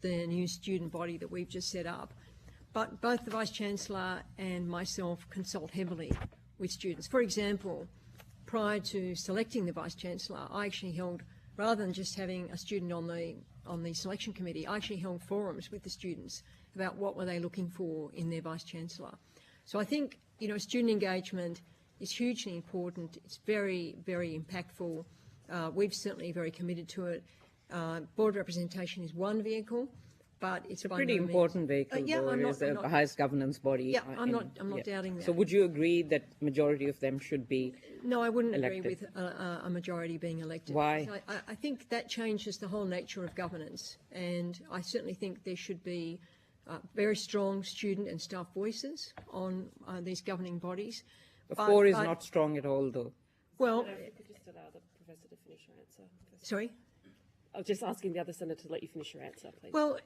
the new student body that we've just set up, but both the Vice-Chancellor and myself consult heavily with students. For example, prior to selecting the Vice-Chancellor, I actually held, rather than just having a student on the selection committee, I actually held forums with the students about what were they looking for in their Vice-Chancellor. So I think, student engagement is hugely important. It's very, very impactful. We've certainly very committed to it. Board representation is one vehicle, but it's a by pretty no means- important vehicle, yeah, though. I'm It not- is the I'm not- highest governance body. Yeah, I'm not doubting that. So would you agree that majority of them should be? No, I wouldn't agree elected? with a majority being elected. Why? So I think that changes the whole nature of governance, and I certainly think there should be very strong student and staff voices on these governing bodies. The But- 4 is but- not strong at all, though. Well, If you could just allow the Professor to finish her answer. sorry. I was just asking the other senator to let you finish your answer, please. Well,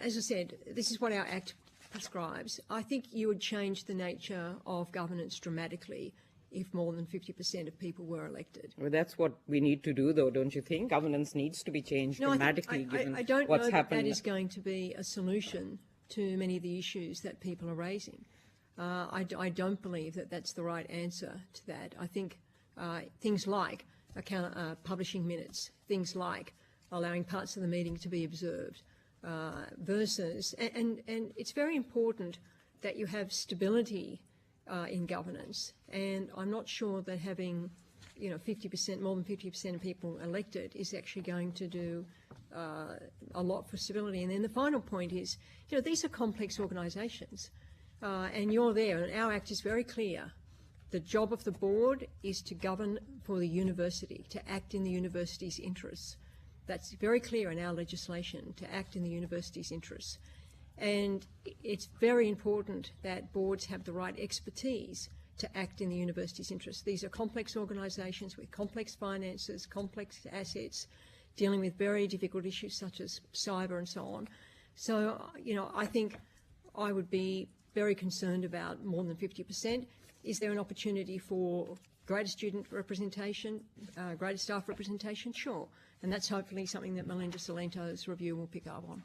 as I said, this is what our Act prescribes. I think you would change the nature of governance dramatically if more than 50% of people were elected. Well, that's what we need to do, though, don't you think? Governance needs to be changed No, dramatically, given I don't what's know that happened. that is going to be a solution to many of the issues that people are raising. I don't believe that that's the right answer to that. I think things like publishing minutes, things like allowing parts of the meeting to be observed, versus, and it's very important that you have stability in governance, and I'm not sure that having 50%, more than 50% of people elected is actually going to do a lot for stability. And then the final point is, these are complex organisations, and you're there, and our Act is very clear. The job of the board is to govern for the university, to act in the university's interests. That's very clear in our legislation, to act in the university's interests. And it's very important that boards have the right expertise to act in the university's interests. These are complex organisations with complex finances, complex assets, dealing with very difficult issues such as cyber and so on. So, I think I would be very concerned about more than 50%. Is there an opportunity for greater student representation, greater staff representation? Sure. And that's hopefully something that Melinda Salento's review will pick up on.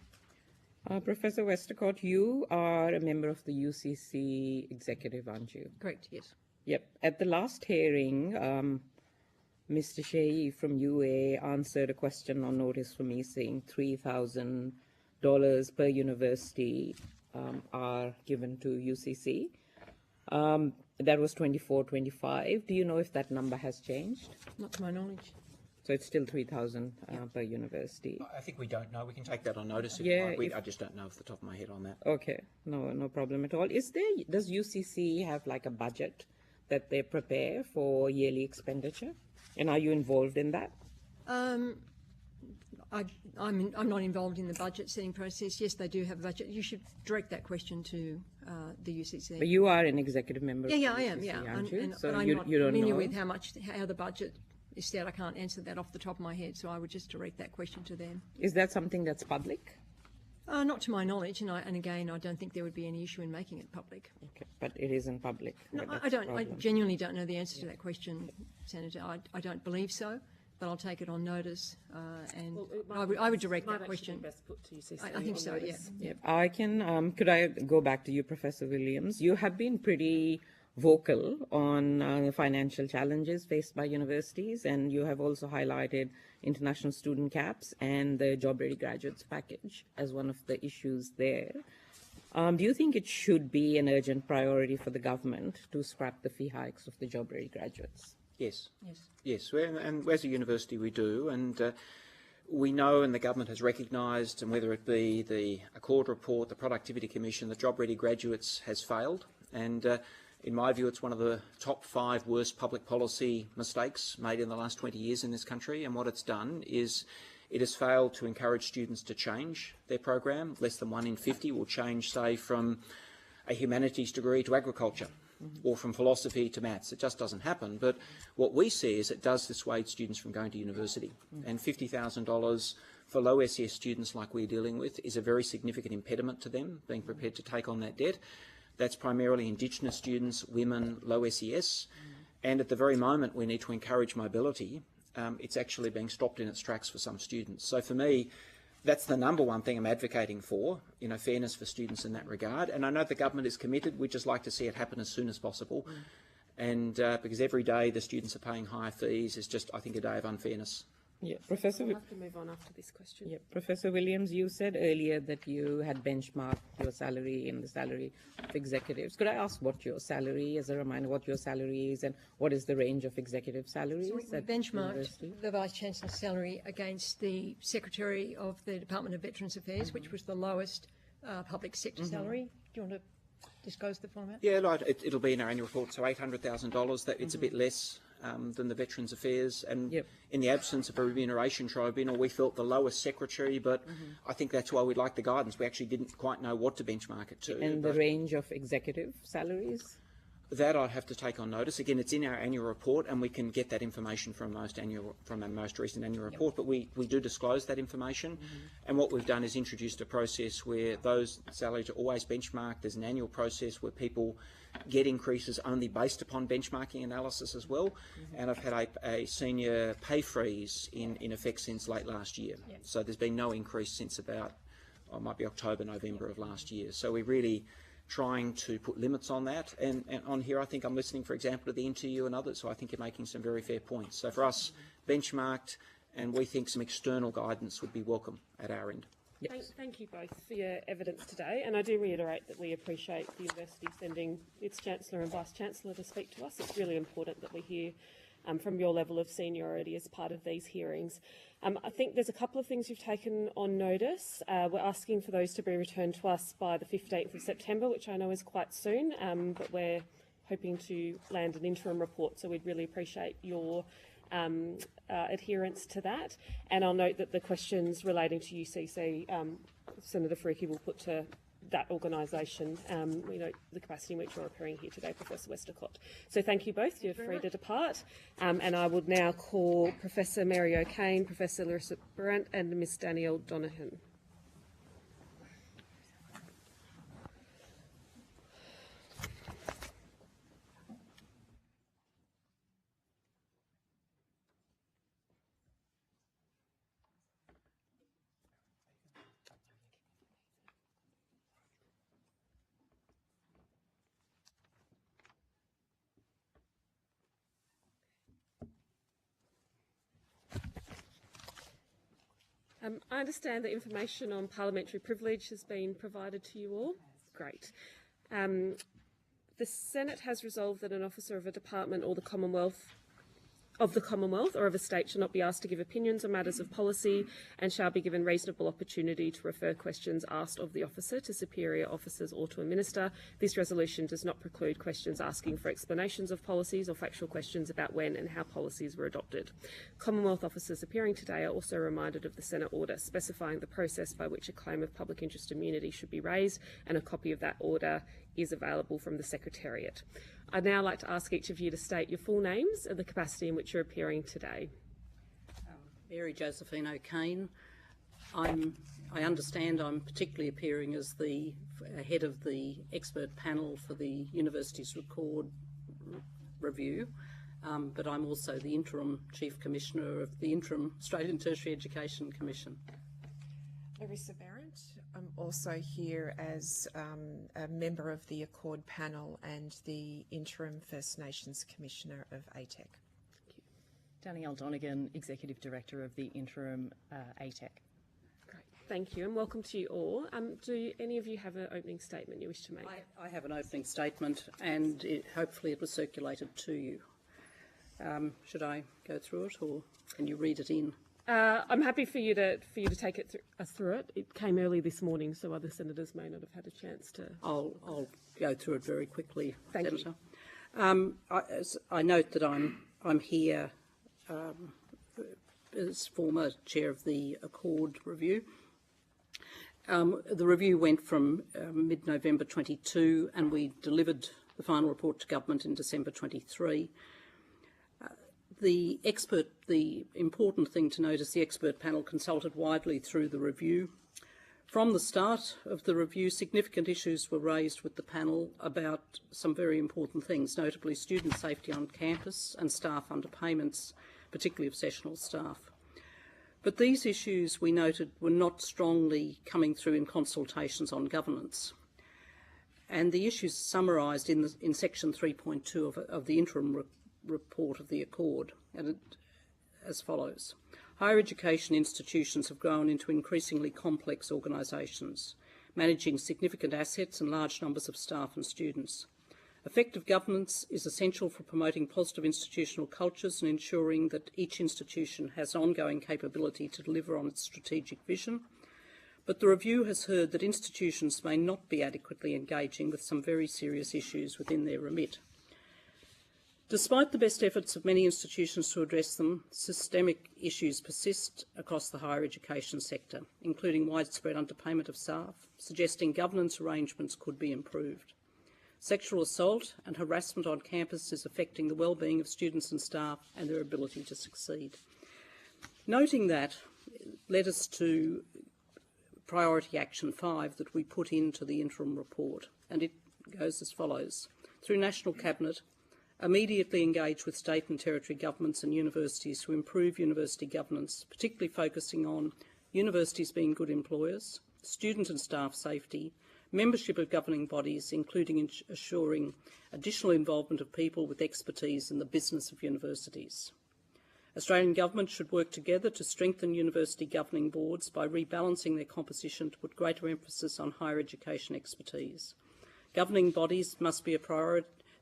Professor Westercott, you are a member of the UCC executive, aren't you? Correct, yes. Yep. At the last hearing, Mr. Shea from UA answered a question on notice for me saying $3,000 per university are given to UCC. That was 24-25. Do you know if that number has changed? Not to my knowledge. So it's still 3,000 per university. I think we don't know. We can take that on notice. If Yeah, you like. if- I just don't know off the top of my head on that. Okay, no problem at all. Does UCC have like a budget that they prepare for yearly expenditure? And are you involved in that? I'm not involved in the budget setting process. Yes, they do have a budget. You should direct that question to the UCC. But you are an executive member. Yeah, of I the am. UCC, Yeah, aren't you? So but I'm you not don't familiar know. with how the budget is set. I can't answer that off the top of my head, so I would just direct that question to them. Is that something that's public? Not to my knowledge, and again, I don't think there would be any issue in making it public. Okay, but it isn't public. No, but I that's a don't. I problem. genuinely don't know the answer to that question, Senator. I don't believe so, but I'll take it on notice, and I would direct Might that actually question. be best put to UCC I think on so. Yeah. notice. Yep. I can. Could I go back to you, Professor Williams? You have been pretty vocal on the financial challenges faced by universities, and you have also highlighted international student caps and the Job Ready Graduates package as one of the issues there. Do you think it should be an urgent priority for the government to scrap the fee hikes of the Job Ready graduates? Yes. Yes. Yes, and as a university we do, and we know, and the government has recognised, and whether it be the Accord report, the Productivity Commission, the Job Ready Graduates has failed, and in my view it's one of the top 5 worst public policy mistakes made in the last 20 years in this country, and what it's done is it has failed to encourage students to change their program. Less than 1 in 50 will change, say, from a humanities degree to agriculture, or from philosophy to maths. It just doesn't happen. But what we see is it does dissuade students from going to university. And $50,000 for low SES students like we're dealing with is a very significant impediment to them being prepared to take on that debt. That's primarily Indigenous students, women, low SES. And at the very moment we need to encourage mobility, it's actually being stopped in its tracks for some students. So for me, that's the number one thing I'm advocating for, fairness for students in that regard. And I know the government is committed. We'd just like to see it happen as soon as possible. And because every day the students are paying higher fees is just, I think, a day of unfairness. Yeah, Professor. We'll have to move on after this question. Yeah, Professor Williams, you said earlier that you had benchmarked your salary and the salary of executives. Could I ask what your salary, as a reminder, what your salary is and what is the range of executive salaries? So we at benchmarked university? the Vice-Chancellor's salary against the Secretary of the Department of Veterans Affairs, which was the lowest public sector salary. Do you want to disclose the format? Yeah, it'll be in our annual report, so $800,000. That it's a bit less than the Veterans Affairs, and Yep. in the absence of a remuneration tribunal, we felt the lowest secretary, but I think that's why we like the guidance. We actually didn't quite know what to benchmark it to. And the but range of executive salaries? that I'd have to take on notice. Again, it's in our annual report, and we can get that information from our most recent annual report, but we do disclose that information. And what we've done is introduced a process where those salaries are always benchmarked. There's an annual process where people get increases only based upon benchmarking analysis as well. And I've had a senior pay freeze in effect since late last year. So there's been no increase since about, it might be October, November of last year. So we're really trying to put limits on that. And on here, I think I'm listening, for example, to the interview and others, so I think you're making some very fair points. So for us, benchmarked, and we think some external guidance would be welcome at our end. Thank you both for your evidence today, and I do reiterate that we appreciate the university sending its Chancellor and Vice-Chancellor to speak to us. It's really important that we hear from your level of seniority as part of these hearings. I think there's a couple of things you've taken on notice. We're asking for those to be returned to us by the 15th of September, which I know is quite soon, but we're hoping to land an interim report, so we'd really appreciate your adherence to that. And I'll note that the questions relating to UCC, Senator Faruqi will put to that organisation, we know the capacity in which you're appearing here today, Professor Westacott. So thank you both. You're free to depart. And I would now call Professor Mary O'Kane, Professor Larissa Brandt and Ms Danielle Donohan. I understand that information on parliamentary privilege has been provided to you all. Great. The Senate has resolved that an officer of a department or the Commonwealth or of a state shall not be asked to give opinions on matters of policy and shall be given reasonable opportunity to refer questions asked of the officer to superior officers or to a minister. This resolution does not preclude questions asking for explanations of policies or factual questions about when and how policies were adopted. Commonwealth officers appearing today are also reminded of the Senate order specifying the process by which a claim of public interest immunity should be raised, and a copy of that order is available from the Secretariat. I'd now like to ask each of you to state your full names and the capacity in which you're appearing today. Mary Josephine O'Kane. I understand I'm particularly appearing as the head of the expert panel for the university's record review, but I'm also the interim Chief Commissioner of the interim Australian Tertiary Education Commission. Larissa Brandt. I'm also here as a member of the Accord panel and the interim First Nations Commissioner of ATEC. Danielle Donegan, Executive Director of the interim ATEC. Great, thank you, and welcome to you all. Do any of you have an opening statement you wish to make? I have an opening statement, and hopefully it was circulated to you. Should I go through it, or can you read it in? I'm happy for you to take it through it. It came early this morning, so other senators may not have had a chance to. I'll go through it very quickly, Thank Senator. I note that I'm here as former chair of the Accord review. The review went from mid-November 22, and we delivered the final report to government in December 23. The important thing to note is the expert panel consulted widely through the review. From the start of the review, significant issues were raised with the panel about some very important things, notably student safety on campus and staff underpayments, particularly of sessional staff. But these issues, we noted, were not strongly coming through in consultations on governance. And the issues summarised in section 3.2 of the interim report of the Accord, and as follows. Higher education institutions have grown into increasingly complex organisations, managing significant assets and large numbers of staff and students. Effective governance is essential for promoting positive institutional cultures and ensuring that each institution has ongoing capability to deliver on its strategic vision. But the review has heard that institutions may not be adequately engaging with some very serious issues within their remit. Despite the best efforts of many institutions to address them, systemic issues persist across the higher education sector, including widespread underpayment of staff, suggesting governance arrangements could be improved. Sexual assault and harassment on campus is affecting the well-being of students and staff and their ability to succeed. Noting that led us to Priority Action 5 that we put into the interim report, and it goes as follows. Through National Cabinet, immediately engage with state and territory governments and universities to improve university governance, particularly focusing on universities being good employers, student and staff safety, membership of governing bodies, including assuring additional involvement of people with expertise in the business of universities. Australian government should work together to strengthen university governing boards by rebalancing their composition to put greater emphasis on higher education expertise. Governing bodies must be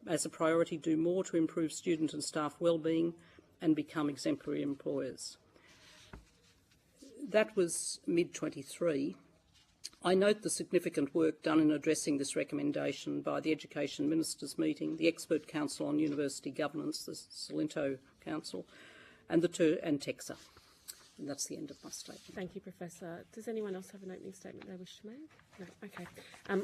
as a priority do more to improve student and staff well-being and become exemplary employers. That was mid-23. I note the significant work done in addressing this recommendation by the Education Ministers' meeting, the Expert Council on University Governance, the Salinto Council, and TEXA. And that's the end of my statement. Thank you, Professor. Does anyone else have an opening statement they wish to make? No? Okay.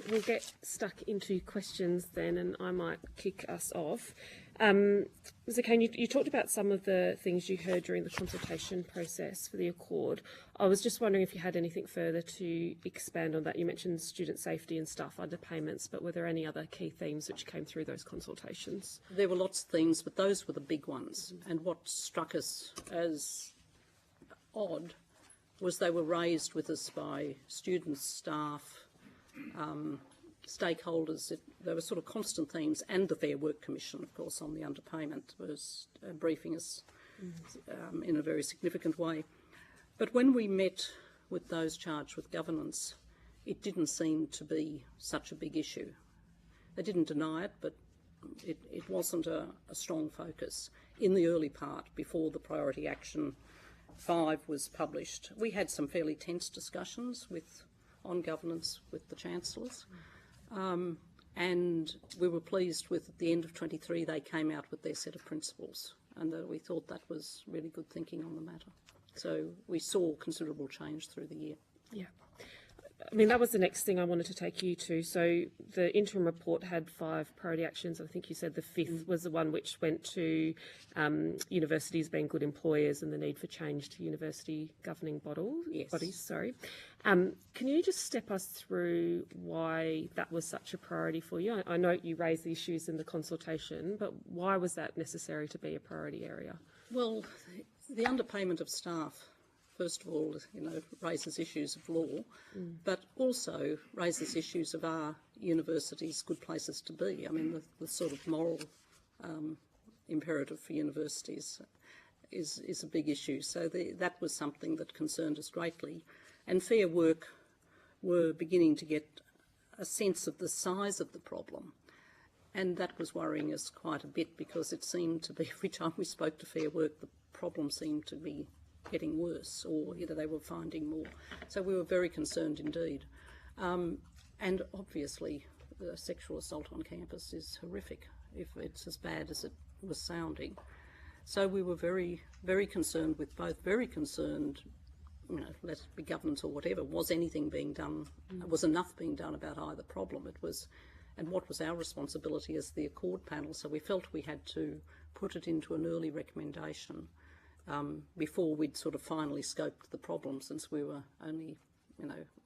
We'll get stuck into questions then, and I might kick us off. Mr. Kane, you talked about some of the things you heard during the consultation process for the Accord. I was just wondering if you had anything further to expand on that. You mentioned student safety and staff underpayments, but were there any other key themes which came through those consultations? There were lots of themes, but those were the big ones. And what struck us as odd was they were raised with us by students, staff, stakeholders. They were sort of constant themes, and the Fair Work Commission, of course, on the underpayment was briefing us in a very significant way. But when we met with those charged with governance, it didn't seem to be such a big issue. They didn't deny it, but it wasn't a strong focus. In the early part, before the Priority Action 5 was published, we had some fairly tense discussions on governance with the Chancellors. And we were pleased with, at the end of 23, they came out with their set of principles, and we thought that was really good thinking on the matter. So we saw considerable change through the year. Yeah. I mean, that was the next thing I wanted to take you to. So the interim report had 5 priority actions. I think you said the 5th was the one which went to universities being good employers and the need for change to university governing bodies. Sorry. Can you just step us through why that was such a priority for you? I know you raised the issues in the consultation, but why was that necessary to be a priority area? Well, the underpayment of staff, first of all, raises issues of law, but also raises issues of our universities good places to be. I mean, the sort of moral imperative for universities is a big issue. So that was something that concerned us greatly. And Fair Work were beginning to get a sense of the size of the problem. And that was worrying us quite a bit, because it seemed to be, every time we spoke to Fair Work, the problem seemed to be getting worse, or they were finding more. So we were very concerned indeed. And obviously, the sexual assault on campus is horrific, if it's as bad as it was sounding. So we were very, very concerned with both. Very concerned, let it be governance or whatever, was anything being done, was enough being done about either problem? It was, and what was our responsibility as the Accord panel? So we felt we had to put it into an early recommendation before we'd sort of finally scoped the problem, since we were only,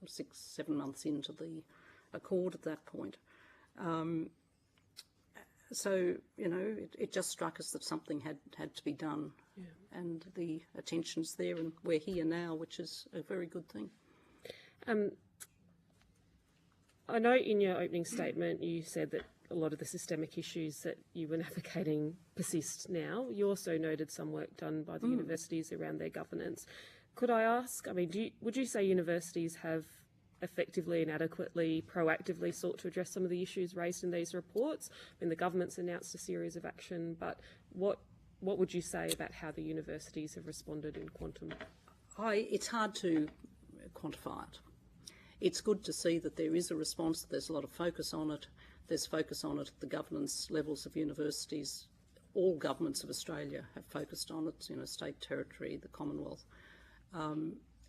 6-7 months into the Accord at that point. So, it just struck us that something had to be done. Yeah. And the attention's there, and we're here now, which is a very good thing. I know in your opening statement you said that a lot of the systemic issues that you were navigating persist now. You also noted some work done by the universities around their governance. Could I ask, I mean, would you say universities have effectively and adequately, proactively sought to address some of the issues raised in these reports? I mean, the government's announced a series of action, but what would you say about how the universities have responded in quantum? It's hard to quantify it. It's good to see that there is a response, there's a lot of focus on it. There's focus on it at the governance levels of universities. All governments of Australia have focused on it, state, territory, the Commonwealth.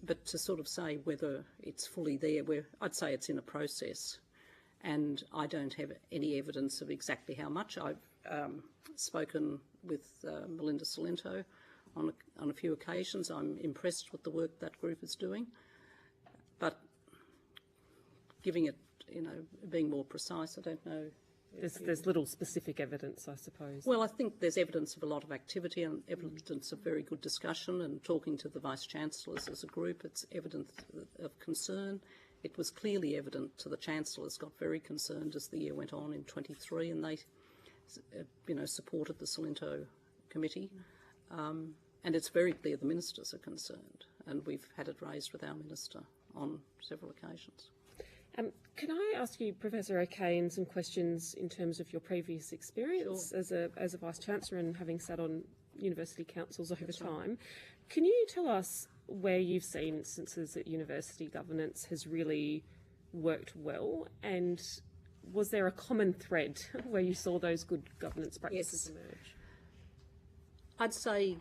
But to sort of say whether it's fully there, I'd say it's in a process, and I don't have any evidence of exactly how much. I've spoken with Melinda Salento on a few occasions. I'm impressed with the work that group is doing, but giving it, being more precise, I don't know. There's little specific evidence, I suppose. Well, I think there's evidence of a lot of activity and evidence of very good discussion, and talking to the Vice-Chancellors as a group, it's evidence of concern. It was clearly evident to the Chancellors, got very concerned as the year went on in 23, and they, supported the Salento committee. And it's very clear the ministers are concerned, and we've had it raised with our minister on several occasions. Can I ask you, Professor O'Kane, some questions in terms of your previous experience as a Vice-Chancellor and having sat on university councils over time? Can you tell us where you've seen instances that university governance has really worked well, and was there a common thread where you saw those good governance practices emerge? I'd say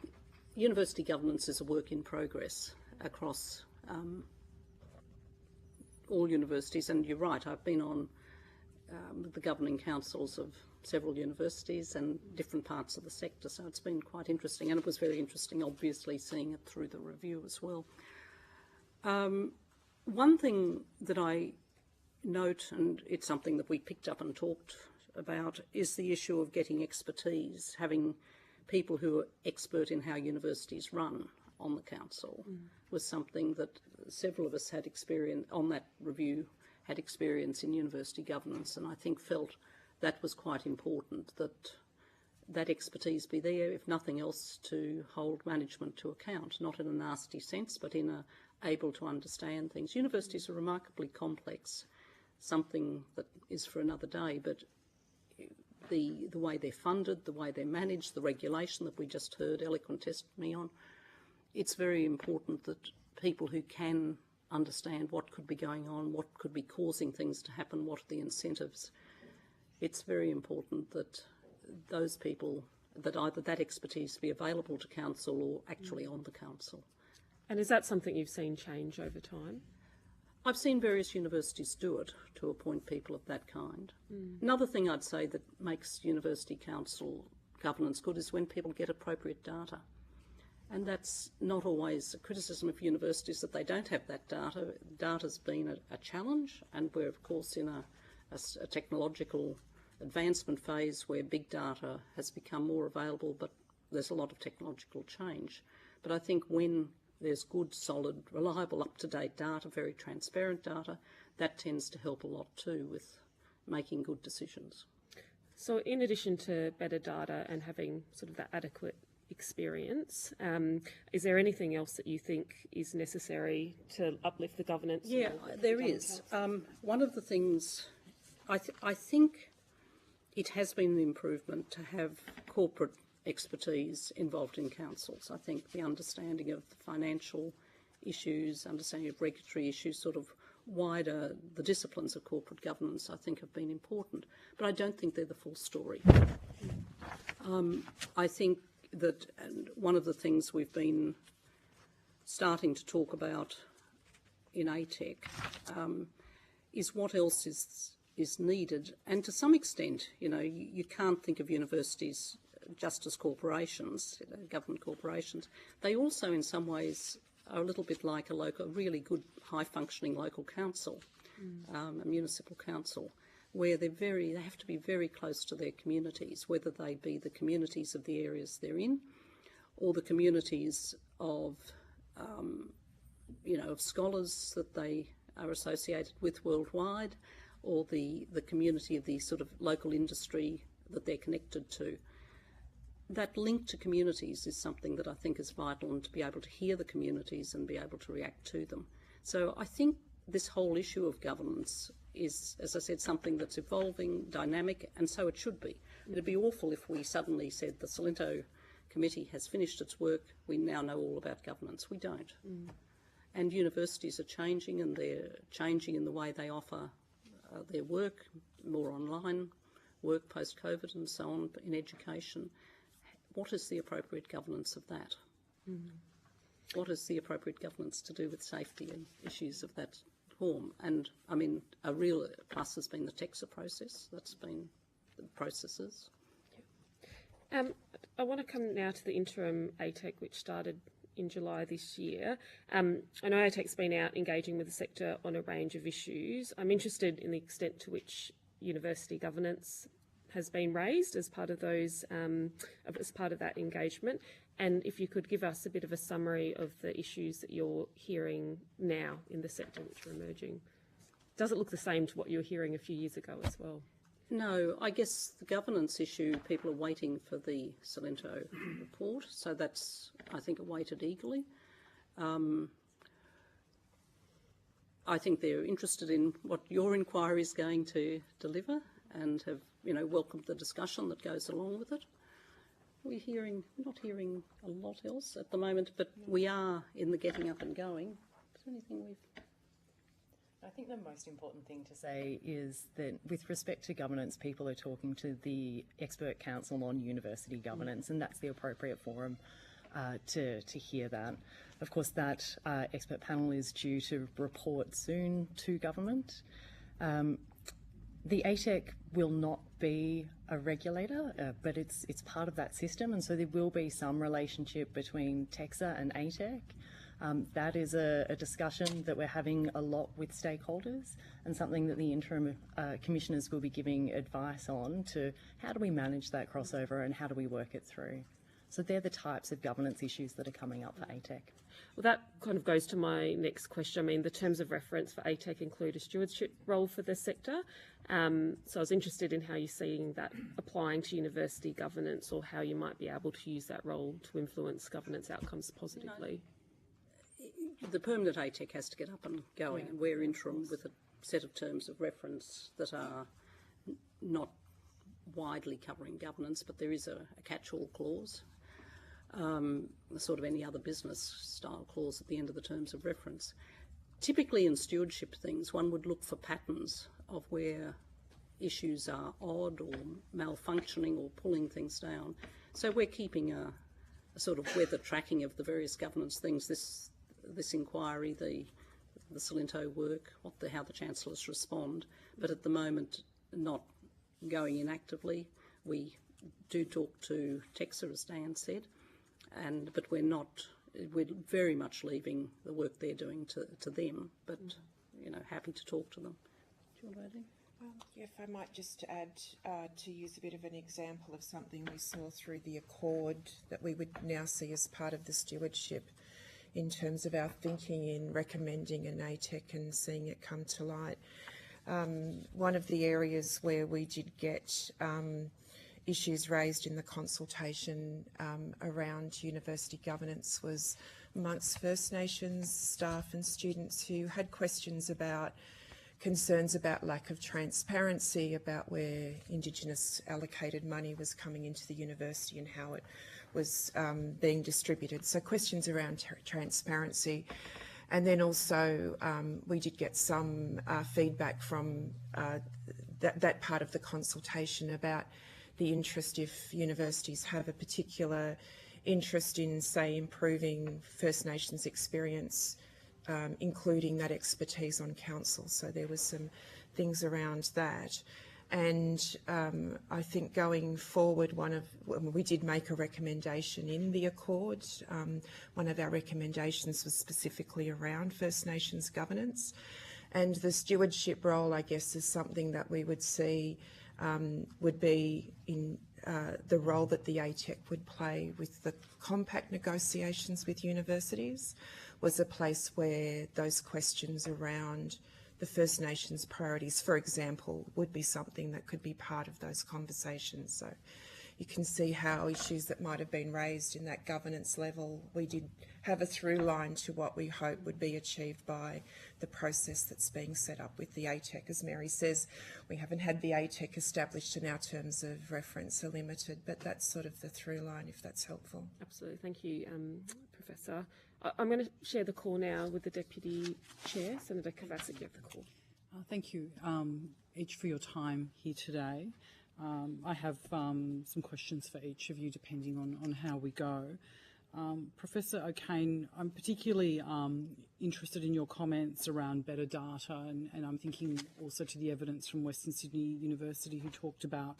university governance is a work in progress across all universities, and you're right, I've been on the governing councils of several universities and different parts of the sector, so it's been quite interesting, and it was very interesting obviously seeing it through the review as well. One thing that I note, and it's something that we picked up and talked about, is the issue of getting expertise, having people who are expert in how universities run on the council was something that several of us had experience on that review, had experience in university governance, and I think felt that was quite important, that expertise be there, if nothing else, to hold management to account, not in a nasty sense, but in a able to understand things. Universities are remarkably complex, something that is for another day, but the way they're funded, the way they're managed, the regulation that we just heard eloquent testimony on, it's very important that people who can understand what could be going on, what could be causing things to happen, what are the incentives. It's very important that those people, that either that expertise be available to council or actually on the council. And is that something you've seen change over time? I've seen various universities do it, to appoint people of that kind. Another thing I'd say that makes university council governance good is when people get appropriate data. And that's not always a criticism of universities that they don't have that data. Data's been a challenge, and we're of course in a technological advancement phase where big data has become more available, but there's a lot of technological change. But I think when there's good, solid, reliable, up-to-date data, very transparent data, that tends to help a lot too with making good decisions. So in addition to better data and having sort of that adequate experience, is there anything else that you think is necessary to uplift the governance? Yeah, there is. One of the things, I think it has been an improvement to have corporate expertise involved in councils. I think the understanding of the financial issues, understanding of regulatory issues, sort of wider, the disciplines of corporate governance, I think have been important. But I don't think they're the full story. I think that, and one of the things we've been starting to talk about in ATEC is what else is needed. And to some extent, you can't think of universities just as corporations, government corporations. They also, in some ways, are a little bit like a really good, high-functioning local council, a municipal council, where they have to be very close to their communities, whether they be the communities of the areas they're in, or the communities of, of scholars that they are associated with worldwide, or the community of the sort of local industry that they're connected to. That link to communities is something that I think is vital, and to be able to hear the communities and be able to react to them. So I think this whole issue of governance is, as I said, something that's evolving, dynamic, and so it should be. It'd be awful if we suddenly said the Salento Committee has finished its work, we now know all about governance. We don't. And universities are changing, and they're changing in the way they offer their work, more online work post-COVID and so on in education. What is the appropriate governance of that? What is the appropriate governance to do with safety and issues of that form? And, I mean, a real plus has been the TEXA process. That's been the processes. I want to come now to the interim ATEC, which started in July this year. I know ATEC's been out engaging with the sector on a range of issues. I'm interested in the extent to which university governance has been raised as part of those, as part of that engagement, and if you could give us a bit of a summary of the issues that you're hearing now in the sector which are emerging. Does it look the same to what you were hearing a few years ago as well? No, I guess the governance issue, people are waiting for the Salento report, so that's, I think, awaited eagerly. I think they're interested in what your inquiry is going to deliver, and have, you know, welcomed the discussion that goes along with it. We're not hearing a lot else at the moment, but we are in the getting up and going. Is there anything we've... I think the most important thing to say is that with respect to governance, people are talking to the Expert Council on University Governance, and that's the appropriate forum to hear that. Of course, that expert panel is due to report soon to government. The ATEC will not be a regulator, but it's part of that system, and so there will be some relationship between TEXA and ATEC. That is a discussion that we're having a lot with stakeholders, and something that the interim commissioners will be giving advice on to how do we manage that crossover and how do we work it through. So they're the types of governance issues that are coming up for ATEC. Well, that kind of goes to my next question. I mean, the terms of reference for ATEC include a stewardship role for the sector. So I was interested in how you're seeing that applying to university governance, or how you might be able to use that role to influence governance outcomes positively. The permanent ATEC has to get up and going, and we're interim with a set of terms of reference that are not widely covering governance, but there is a catch-all clause, sort of any other business style clause at the end of the terms of reference. Typically in stewardship things, one would look for patterns of where issues are odd or malfunctioning or pulling things down. So we're keeping a sort of weather tracking of the various governance things, this inquiry, the Salento work, how the Chancellors respond, but at the moment not going in actively. We do talk to TEXA, as Dan said, but we're very much leaving the work they're doing to them, but, you know, happy to talk to them. Do you want to add in? Well, if I might just add, to use a bit of an example of something we saw through the Accord that we would now see as part of the stewardship in terms of our thinking in recommending an ATEC and seeing it come to light. One of the areas where we did get issues raised in the consultation around university governance was amongst First Nations staff and students who had concerns about lack of transparency about where Indigenous allocated money was coming into the university and how it was being distributed. So questions around transparency. And then also we did get some feedback from that part of the consultation about the interest, if universities have a particular interest in, say, improving First Nations experience, including that expertise on council. So there was some things around that. And I think going forward, we did make a recommendation in the Accord. One of our recommendations was specifically around First Nations governance. And the stewardship role, I guess, is something that we would see would be in the role that the ATEC would play with the compact negotiations with universities, was a place where those questions around the First Nations priorities, for example, would be something that could be part of those conversations. So you can see how issues that might have been raised in that governance level, we did have a through line to what we hope would be achieved by the process that's being set up with the ATEC. As Mary says, we haven't had the ATEC established and our terms of reference are limited, but that's sort of the through line, if that's helpful. Absolutely. Thank you, Professor. I'm going to share the call now with the Deputy Chair, Senator Kovacic. You have the call. Thank you each for your time here today. I have some questions for each of you depending on how we go. Professor O'Kane, I'm particularly interested in your comments around better data, and I'm thinking also to the evidence from Western Sydney University, who talked about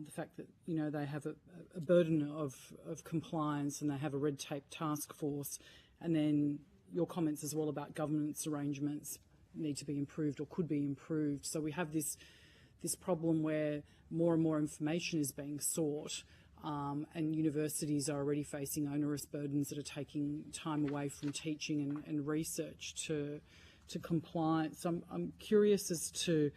the fact that, you know, they have a burden of compliance and they have a red tape task force, and then your comments as well about governance arrangements need to be improved or could be improved. So we have this problem where more and more information is being sought, and universities are already facing onerous burdens that are taking time away from teaching and research to compliance. So I'm curious as to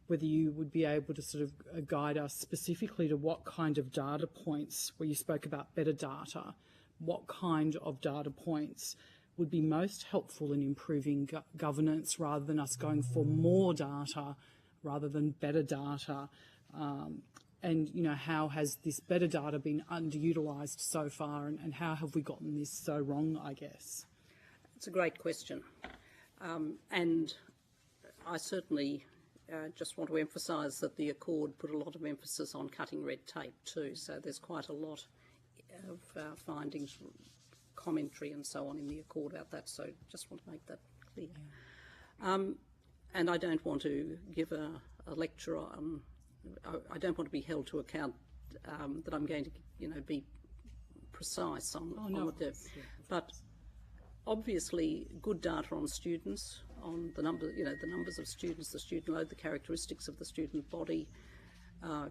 whether you would be able to sort of guide us specifically to what kind of data points, where you spoke about better data, what kind of data points would be most helpful in improving governance, rather than us going for more data rather than better data. And, you know, how has this better data been underutilised so far, and how have we gotten this so wrong, I guess? It's a great question. And I certainly just want to emphasise that the Accord put a lot of emphasis on cutting red tape too, so there's quite a lot of findings, commentary and so on in the Accord about that, so just want to make that clear. And I don't want to give a lecture on, I don't want to be held to account that I'm going to, you know, be precise on what they're, but obviously good data on students, on the number, you know, the numbers of students, the student load, the characteristics of the student body,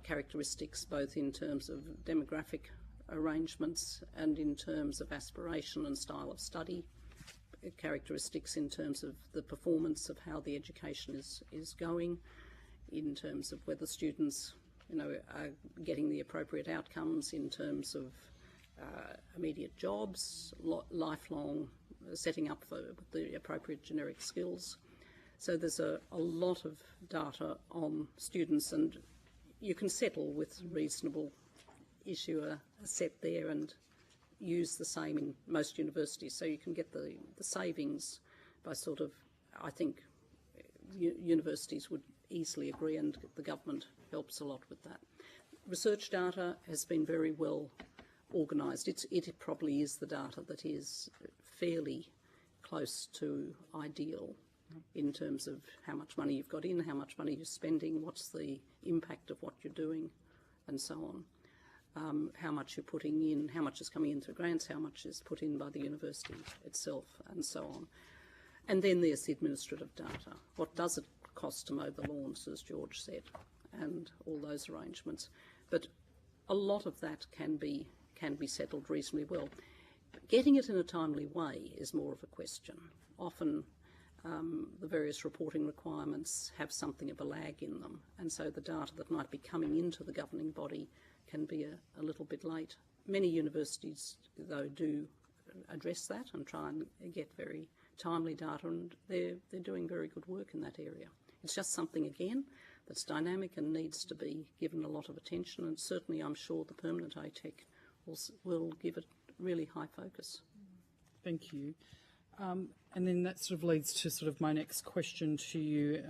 characteristics both in terms of demographic arrangements and in terms of aspiration and style of study, characteristics in terms of the performance of how the education is going, in terms of whether students, you know, are getting the appropriate outcomes in terms of immediate jobs, lifelong setting up for the appropriate generic skills. So there's a lot of data on students, and you can settle with reasonable, issue a set there and use the same in most universities. So you can get the savings by sort of, I think universities would easily agree, and the government helps a lot with that. Research data has been very well organised. It probably is the data that is fairly close to ideal in terms of how much money you've got in, how much money you're spending, what's the impact of what you're doing, and so on. How much you're putting in, how much is coming in through grants, how much is put in by the university itself, and so on. And then there's the administrative data. What does it cost to mow the lawns, as George said, and all those arrangements. But a lot of that can be settled reasonably well. Getting it in a timely way is more of a question. Often the various reporting requirements have something of a lag in them, and so the data that might be coming into the governing body can be a little bit late. Many universities, though, do address that and try and get very timely data, and they're doing very good work in that area. It's just something, again, that's dynamic and needs to be given a lot of attention, and certainly I'm sure the permanent ATEC will give it really high focus. Thank you. And then that sort of leads to sort of my next question to you.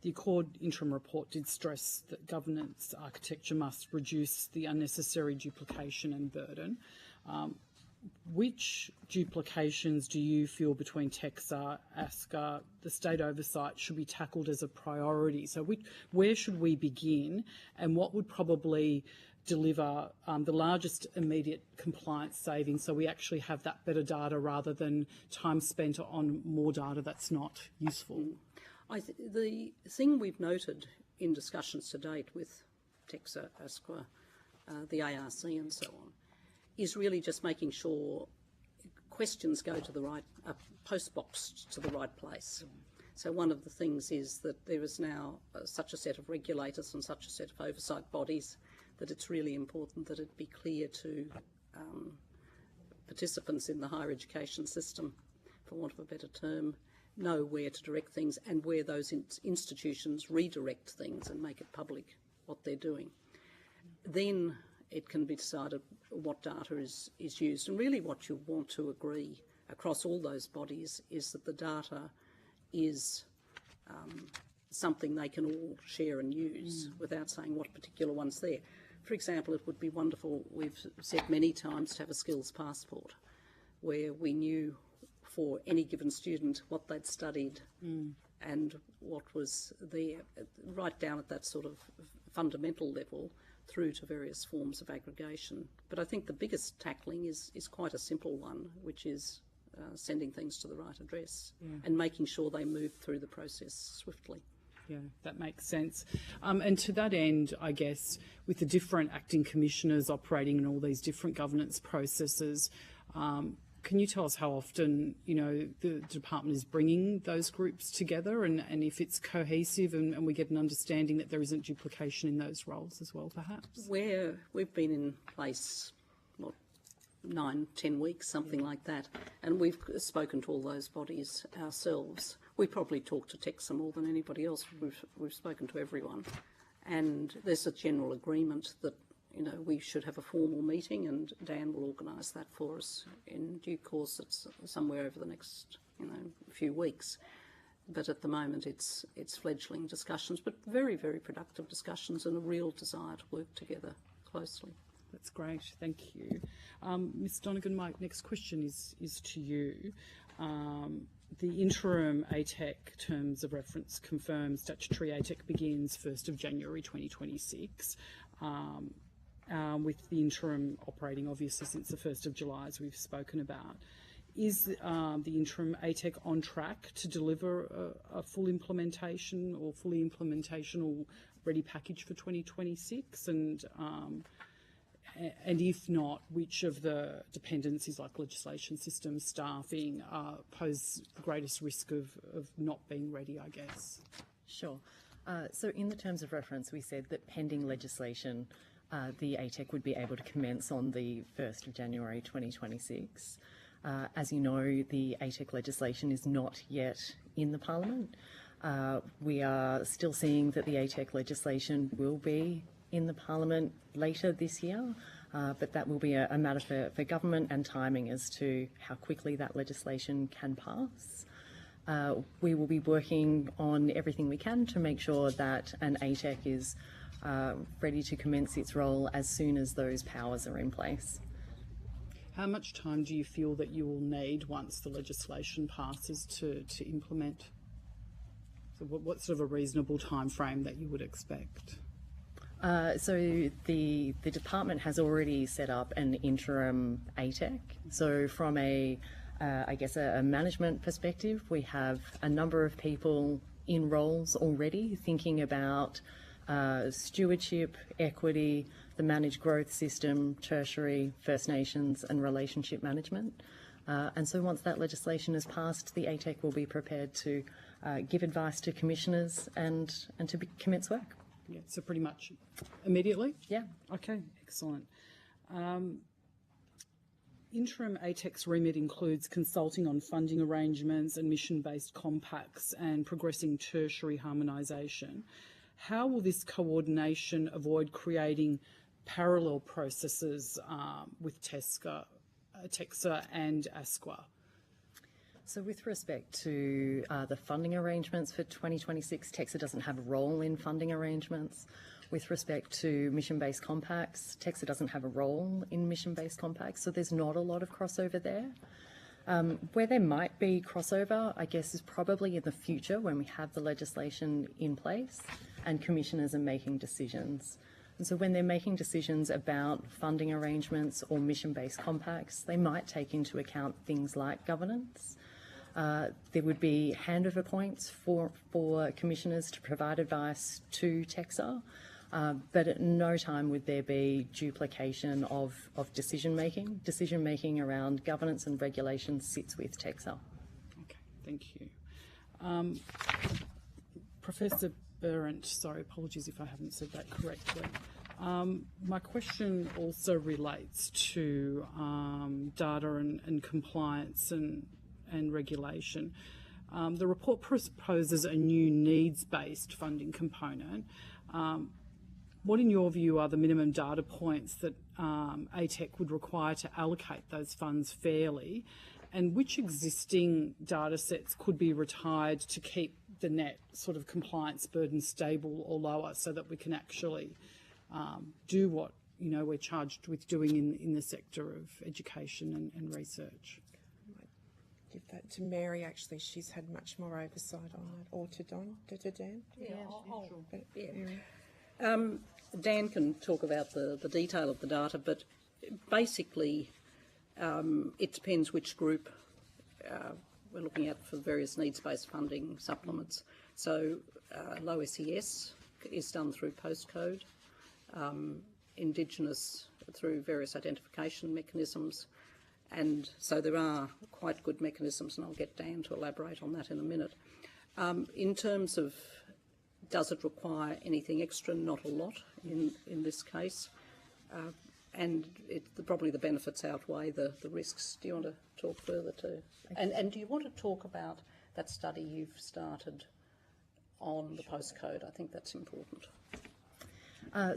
The Accord interim report did stress that governance architecture must reduce the unnecessary duplication and burden. Which duplications do you feel between TEXA, ASCA, the state oversight should be tackled as a priority? So where should we begin, and what would probably deliver the largest immediate compliance savings, so we actually have that better data rather than time spent on more data that's not useful? The thing we've noted in discussions to date with TEXA, ASCA, the ARC and so on, is really just making sure questions go to the right, postboxed to the right place. So one of the things is that there is now such a set of regulators and such a set of oversight bodies that it's really important that it be clear to participants in the higher education system, for want of a better term, know where to direct things and where those institutions redirect things and make it public what they're doing. Then it can be decided what data is used. And really what you want to agree across all those bodies is that the data is something they can all share and use without saying what particular one's there. For example, it would be wonderful, we've said many times, to have a skills passport where we knew for any given student what they'd studied and what was there, right down at that sort of fundamental level through to various forms of aggregation. But I think the biggest tackling is quite a simple one, which is sending things to the right address and making sure they move through the process swiftly. Yeah, that makes sense. And to that end, I guess, with the different acting commissioners operating in all these different governance processes, can you tell us how often, you know, the department is bringing those groups together and if it's cohesive and we get an understanding that there isn't duplication in those roles as well, perhaps? We've been in place, 9-10 weeks, something like that, and we've spoken to all those bodies ourselves. We probably talk to TEXA more than anybody else. We've spoken to everyone, and there's a general agreement that, you know, we should have a formal meeting, and Dan will organise that for us in due course. It's somewhere over the next, you know, few weeks. But at the moment, it's fledgling discussions, but very, very productive discussions, and a real desire to work together closely. That's great, thank you. Ms Donegan, my next question is to you. The interim ATEC terms of reference confirms statutory ATEC begins 1st of January 2026, with the interim operating obviously since the 1st of July, as we've spoken about. Is the interim ATEC on track to deliver a full implementation or fully implementational ready package for 2026? And if not, which of the dependencies like legislation systems, staffing, pose the greatest risk of not being ready, I guess? Sure. So in the terms of reference, we said that pending legislation, the ATEC would be able to commence on the 1st of January 2026. As you know, the ATEC legislation is not yet in the Parliament. We are still seeing that the ATEC legislation will be in the Parliament later this year, but that will be a matter for government and timing as to how quickly that legislation can pass. We will be working on everything we can to make sure that an ATEC is ready to commence its role as soon as those powers are in place. How much time do you feel that you will need once the legislation passes to implement? So what's sort of a reasonable time frame that you would expect? So the department has already set up an interim ATEC. So from I guess a management perspective, we have a number of people in roles already thinking about stewardship, equity, the managed growth system, tertiary, First Nations and relationship management. And so once that legislation is passed, the ATEC will be prepared to give advice to commissioners and to commence work. Yeah, so pretty much immediately? Yeah. Okay, excellent. Interim ATEC's remit includes consulting on funding arrangements and mission-based compacts and progressing tertiary harmonisation. How will this coordination avoid creating parallel processes with TEXA and ASQA? So with respect to the funding arrangements for 2026, TEXA doesn't have a role in funding arrangements. With respect to mission-based compacts, TEXA doesn't have a role in mission-based compacts, so there's not a lot of crossover there. Where there might be crossover, I guess, is probably in the future when we have the legislation in place and commissioners are making decisions. And so when they're making decisions about funding arrangements or mission-based compacts, they might take into account things like governance. There would be handover points for commissioners to provide advice to TEXA, but at no time would there be duplication of decision-making. Decision-making around governance and regulation sits with TEXA. Okay, thank you. Professor Berendt, sorry, apologies if I haven't said that correctly. My question also relates to data and compliance and regulation. The report proposes a new needs-based funding component. What, in your view, are the minimum data points that ATEC would require to allocate those funds fairly? And which existing data sets could be retired to keep the net sort of compliance burden stable or lower so that we can actually do what, you know, we're charged with doing in the sector of education and research? Give that to Mary. Actually, she's had much more oversight on that. Or to Dan? Dan can talk about the detail of the data, but basically it depends which group we're looking at for various needs-based funding supplements. So low SES is done through postcode, Indigenous through various identification mechanisms, and so there are quite good mechanisms, and I'll get Dan to elaborate on that in a minute. In terms of does it require anything extra? Not a lot in this case. And probably the benefits outweigh the risks. Do you want to talk further too? And do you want to talk about that study you've started on the postcode? I think that's important.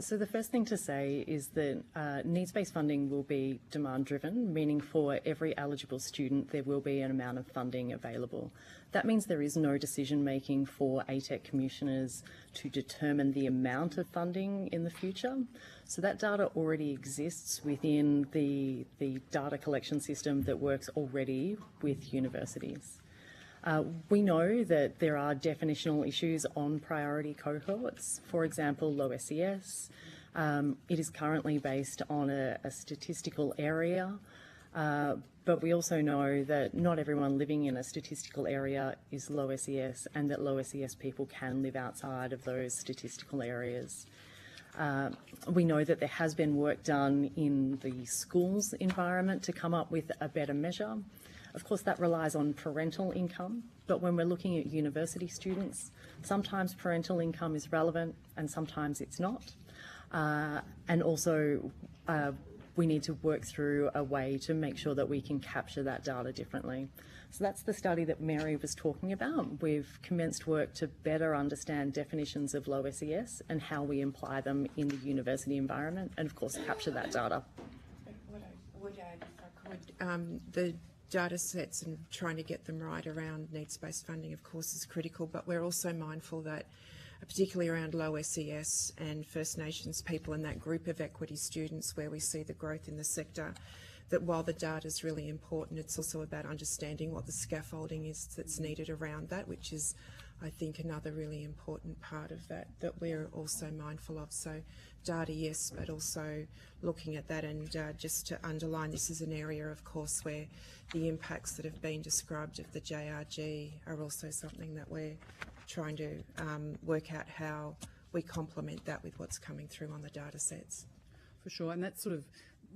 So the first thing to say is that needs-based funding will be demand-driven, meaning for every eligible student there will be an amount of funding available. That means there is no decision-making for ATEC commissioners to determine the amount of funding in the future. So that data already exists within the data collection system that works already with universities. We know that there are definitional issues on priority cohorts, for example, low SES. It is currently based on a statistical area, but we also know that not everyone living in a statistical area is low SES, and that low SES people can live outside of those statistical areas. We know that there has been work done in the schools environment to come up with a better measure. Of course, that relies on parental income, but when we're looking at university students, sometimes parental income is relevant and sometimes it's not. And also, we need to work through a way to make sure that we can capture that data differently. So that's the study that Mary was talking about. We've commenced work to better understand definitions of low SES and how we apply them in the university environment, and of course capture that data. What I would add, if I could, the data sets and trying to get them right around needs-based funding, of course, is critical, but we're also mindful that, particularly around low SES and First Nations people and that group of equity students where we see the growth in the sector, that while the data is really important, it's also about understanding what the scaffolding is that's needed around that, which is, I think, another really important part of that we're also mindful of. So data, yes, but also looking at that, and just to underline, this is an area, of course, where the impacts that have been described of the JRG are also something that we're trying to work out how we complement that with what's coming through on the data sets. For sure, and that sort of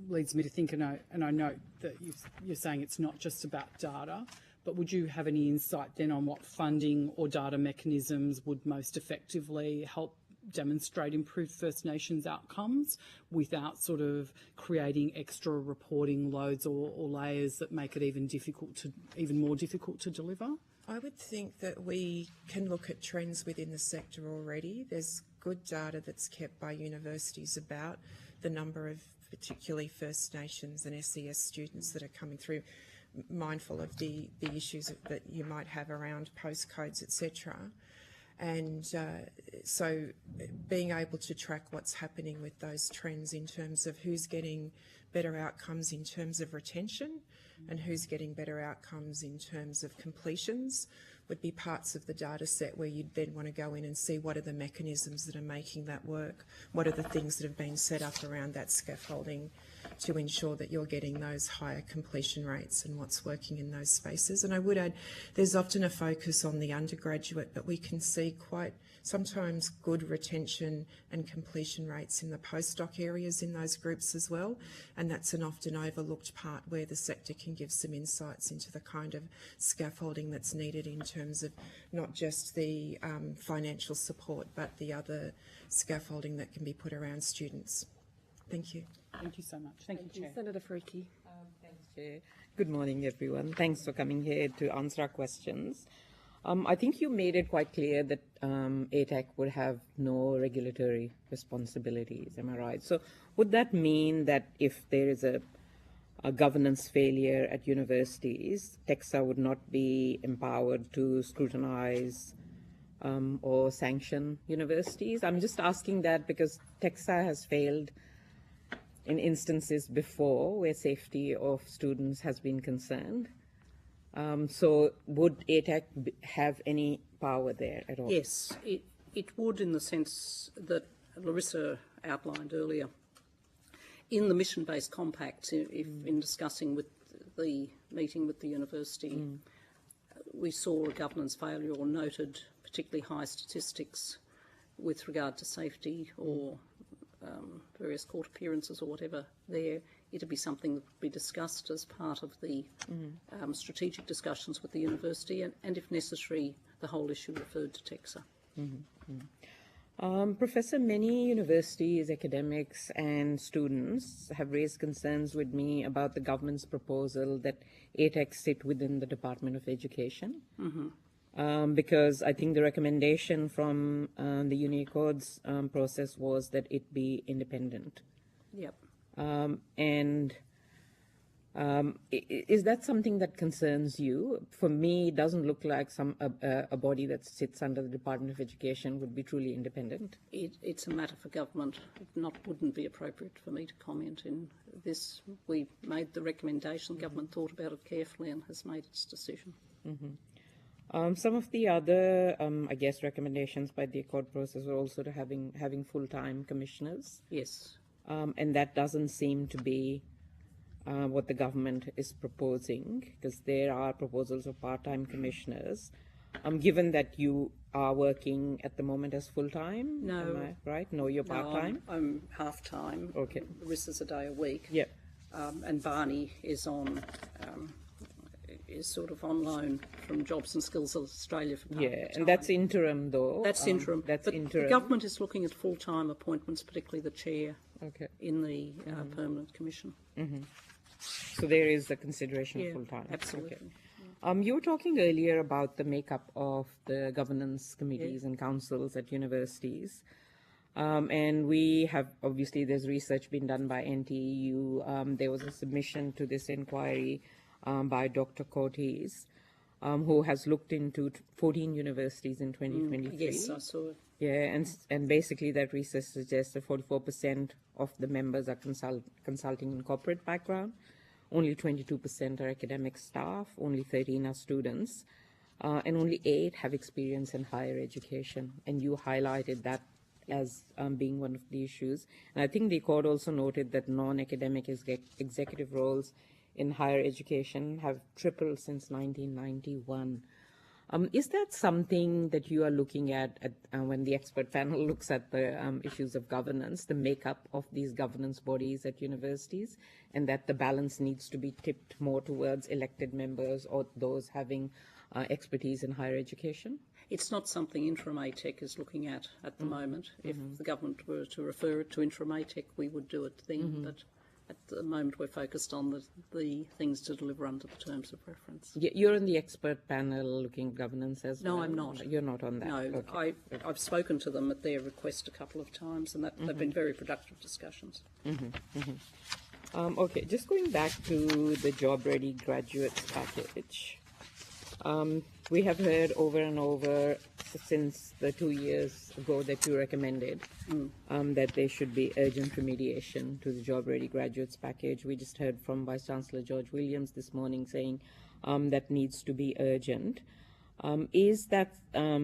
leads me to think, and I note that you're saying it's not just about data, but would you have any insight then on what funding or data mechanisms would most effectively help demonstrate improved First Nations outcomes without sort of creating extra reporting loads or layers that make it even more difficult to deliver? I would think that we can look at trends within the sector already. There's good data that's kept by universities about the number of particularly First Nations and SES students that are coming through, mindful of the issues that you might have around postcodes, etc. And so being able to track what's happening with those trends in terms of who's getting better outcomes in terms of retention and who's getting better outcomes in terms of completions would be parts of the data set where you'd then want to go in and see what are the mechanisms that are making that work, what are the things that have been set up around that scaffolding to ensure that you're getting those higher completion rates and what's working in those spaces. And I would add, there's often a focus on the undergraduate, but we can see quite sometimes good retention and completion rates in the postdoc areas in those groups as well. And that's an often overlooked part where the sector can give some insights into the kind of scaffolding that's needed in terms of not just the financial support, but the other scaffolding that can be put around students. Thank you. Thank you so much. Thank you, Chair. Senator Freaky. Thanks, Chair. Good morning, everyone. Thanks for coming here to answer our questions. I think you made it quite clear that ATAC would have no regulatory responsibilities, am I right? So would that mean that if there is a governance failure at universities, TEXA would not be empowered to scrutinise or sanction universities? I'm just asking that because TEXA has failed in instances before where safety of students has been concerned. So would ATAC have any power there at all? Yes, it would, in the sense that Larissa outlined earlier. In the mission-based compact, if in discussing with the meeting with the university, we saw a governance failure or noted particularly high statistics with regard to safety or various court appearances or whatever there, it'd be something that would be discussed as part of the strategic discussions with the university and if necessary, the whole issue referred to TEXA. Professor, many universities, academics and students have raised concerns with me about the government's proposal that ATAC sit within the Department of Education. Because I think the recommendation from the Unicode's process was that it be independent. Yep. Is that something that concerns you? For me, it doesn't look like a body that sits under the Department of Education would be truly independent. It's a matter for government. It wouldn't be appropriate for me to comment in this. We made the recommendation. Government thought about it carefully and has made its decision. Some of the other, I guess, recommendations by the Accord process were also to having full-time commissioners. Yes. And that doesn't seem to be what the government is proposing, because there are proposals of part-time commissioners. Given that you are working at the moment as full-time, No. am I right? No, you're part-time? No, I'm half-time. Okay. Larissa's a day a week. Yeah. And Barney is is sort of on loan from Jobs and Skills Australia for part-time. Yeah, and that's interim, though. That's interim. That's but interim. The government is looking at full-time appointments, particularly the chair Okay. in the permanent commission. So there is a consideration Yeah, of full-time. absolutely. Okay. You were talking earlier about the makeup of the governance committees and councils at universities. And we have, obviously, there's research been done by NTEU. There was a submission to this inquiry by Dr. Cortes, who has looked into 14 universities in 2023. Yes, I saw it. Yeah, and basically that research suggests that 44% of the members are consulting in corporate background, only 22% are academic staff, only 13 are students, and only 8 have experience in higher education. And you highlighted that as being one of the issues. And I think the Accord also noted that non-academic executive roles in higher education have tripled since 1991. Is that something that you are looking at when the expert panel looks at the issues of governance, the makeup of these governance bodies at universities, and that the balance needs to be tipped more towards elected members or those having expertise in higher education? It's not something Interim ATEC is looking at the moment. If the government were to refer it to Interim ATEC, we would do it then, but at the moment we're focused on the things to deliver under the terms of reference. You're in the expert panel looking at governance as well? No, I'm not. You're not on that? No, Okay. I've spoken to them at their request a couple of times, and they've been very productive discussions. Okay, just going back to the job-ready graduates package. We have heard over and over since the 2 years ago that you recommended that there should be urgent remediation to the job-ready graduates package. We just heard from Vice-Chancellor George Williams this morning saying that needs to be urgent. Is that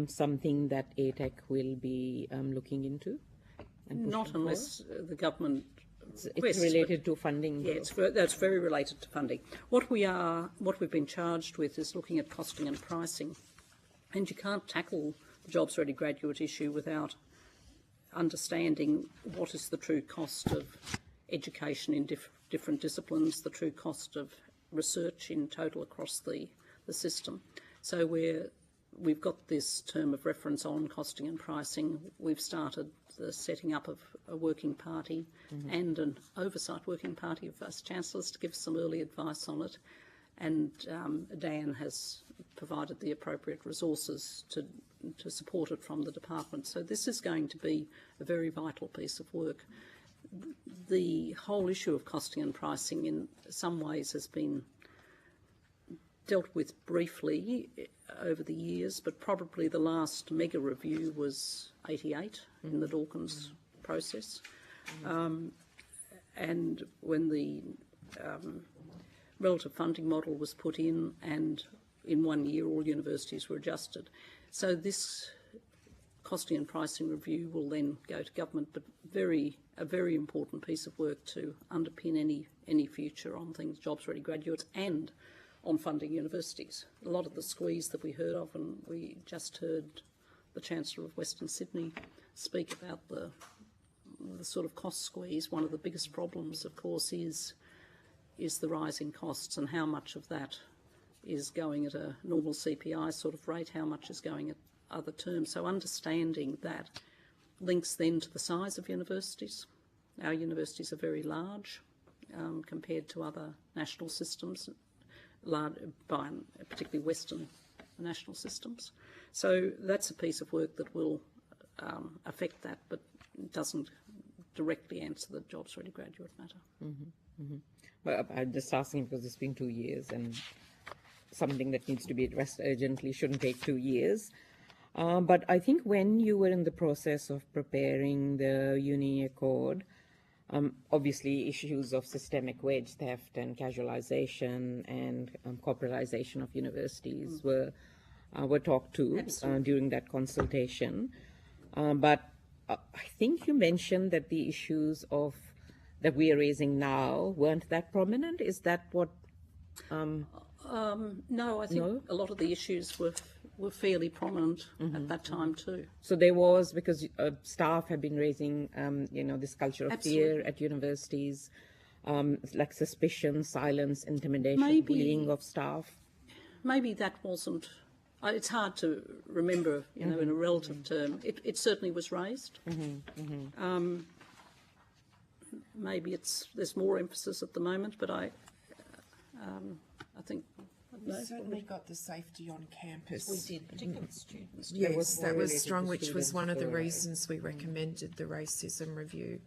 something that ATEC will be looking into? Not unless the government It's related to funding. Yeah, that's very related to funding. What we've been charged with is looking at costing and pricing, and you can't tackle the jobs ready graduate issue without understanding what is the true cost of education in different disciplines, the true cost of research in total across the system. So we've got this term of reference on costing and pricing. We've started the setting up of a working party and an oversight working party of Vice-Chancellors to give some early advice on it. And Dan has provided the appropriate resources to support it from the department. So this is going to be a very vital piece of work. The whole issue of costing and pricing in some ways has been dealt with briefly over the years, but probably the last mega review was 88 in the Dawkins process. And when the relative funding model was put in, and in 1 year all universities were adjusted. So this costing and pricing review will then go to government, but a very important piece of work to underpin any future on things, jobs ready graduates and on funding universities. A lot of the squeeze that we heard of, and we just heard the Chancellor of Western Sydney speak about the sort of cost squeeze. One of the biggest problems, of course, is the rising costs, and how much of that is going at a normal CPI sort of rate, how much is going at other terms. So understanding that links then to the size of universities. Our universities are very large compared to other national systems, particularly Western national systems. So that's a piece of work that will affect that, but doesn't directly answer the jobs ready graduate matter. Well, I'm just asking because it's been 2 years, and something that needs to be addressed urgently shouldn't take 2 years. But I think when you were in the process of preparing the uni accord, obviously issues of systemic wage theft and casualization and corporatization of universities were talked to during that consultation. But I think you mentioned that the issues that we are raising now weren't that prominent. Is that what? No, I think a lot of the issues were fairly prominent at that time too. So there was, because staff have been raising, this culture of fear at universities, like suspicion, silence, intimidation, bullying of staff. Maybe that wasn't. It's hard to remember, in a relative term. It certainly was raised. Maybe there's more emphasis at the moment, but I think. We certainly got the safety on campus. We did, particularly with students. Yes, that was strong, which was one of the reasons we recommended the racism review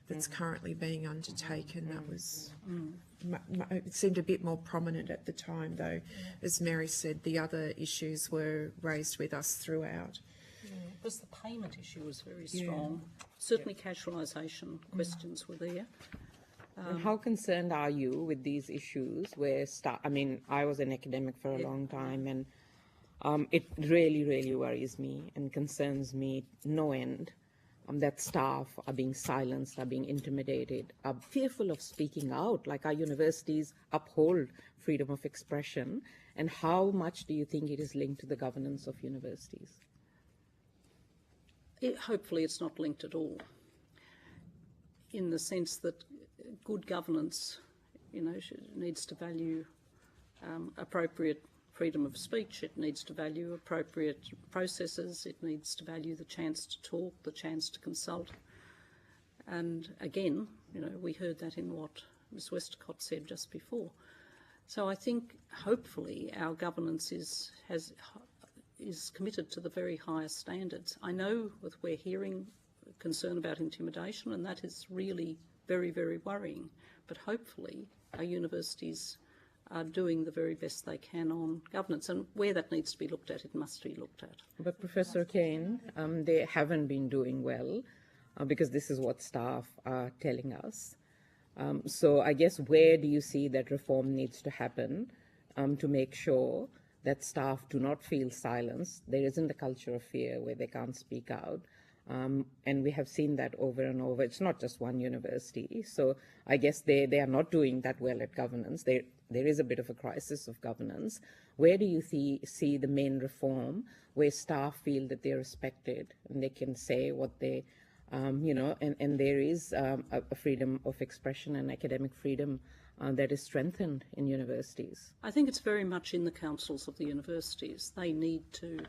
that's currently being undertaken. That was, it seemed a bit more prominent at the time, though. As Mary said, the other issues were raised with us throughout. Because the payment issue was very strong. Certainly casualisation questions were there. And how concerned are you with these issues where I was an academic for a long time, and it really, really worries me and concerns me no end that staff are being silenced, are being intimidated, are fearful of speaking out, like our universities uphold freedom of expression. And how much do you think it is linked to the governance of universities? Hopefully it's not linked at all, in the sense that good governance, needs to value appropriate freedom of speech. It needs to value appropriate processes. It needs to value the chance to talk, the chance to consult. And again, we heard that in what Ms Westacott said just before. So I think hopefully our governance is committed to the very highest standards. I know that we're hearing concern about intimidation, and that is really very, very worrying. But hopefully our universities are doing the very best they can on governance, and where that needs to be looked at, it must be looked at. But Professor Kane, they haven't been doing well because this is what staff are telling us. So I guess where do you see that reform needs to happen to make sure that staff do not feel silenced? There isn't a culture of fear where they can't speak out. And we have seen that over and over. It's not just one university. So I guess they are not doing that well at governance. There is a bit of a crisis of governance. Where do you see the main reform where staff feel that they're respected and they can say what they, and there is a freedom of expression and academic freedom that is strengthened in universities? I think it's very much in the councils of the universities. They need to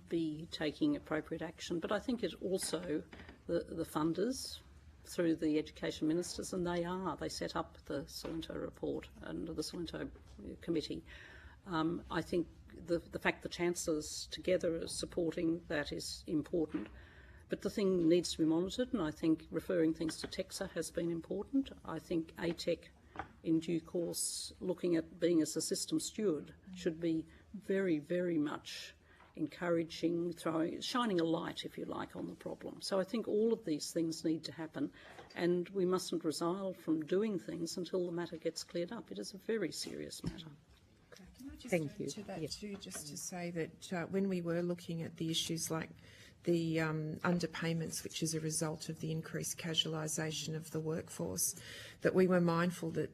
be taking appropriate action, but I think it's also the funders through the education ministers, and they set up the Salento report and the Salento committee. I think the fact the chancellors together are supporting that is important, but the thing needs to be monitored, and I think referring things to TEXA has been important. I think ATEC in due course, looking at being as a system steward, should be very, very much encouraging, shining a light, if you like, on the problem. So I think all of these things need to happen, and we mustn't resile from doing things until the matter gets cleared up. It is a very serious matter. Can I just Thank add you. to that Yes. too, just to say that when we were looking at the issues like the underpayments, which is a result of the increased casualisation of the workforce, that we were mindful that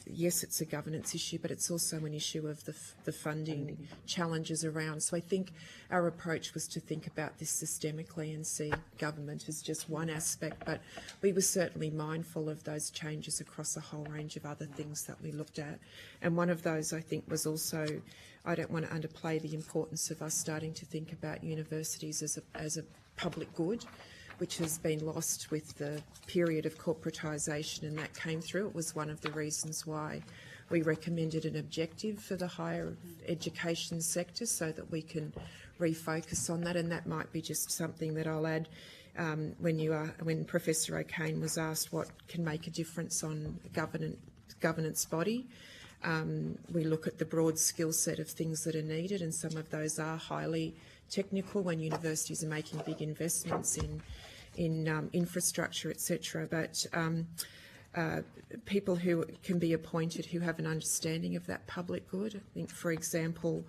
yes, it's a governance issue, but it's also an issue of the funding challenges around. So I think our approach was to think about this systemically and see government as just one aspect, but we were certainly mindful of those changes across a whole range of other things that we looked at. And one of those, I think, was also, I don't want to underplay the importance of us starting to think about universities as a public good, which has been lost with the period of corporatisation, and that came through. It was one of the reasons why we recommended an objective for the higher education sector so that we can refocus on that, and that might be just something that I'll add when Professor O'Kane was asked what can make a difference on governance body. We look at the broad skill set of things that are needed, and some of those are highly technical when universities are making big investments in infrastructure, etc. But people who can be appointed who have an understanding of that public good. I think, for example,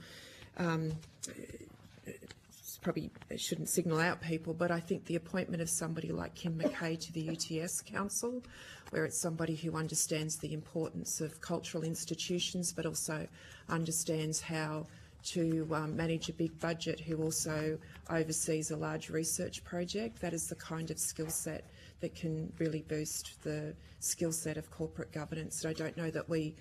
probably shouldn't signal out people, but I think the appointment of somebody like Kim McKay to the UTS Council, where it's somebody who understands the importance of cultural institutions but also understands how to manage a big budget, who also oversees a large research project. That is the kind of skill set that can really boost the skill set of corporate governance. I don't know that we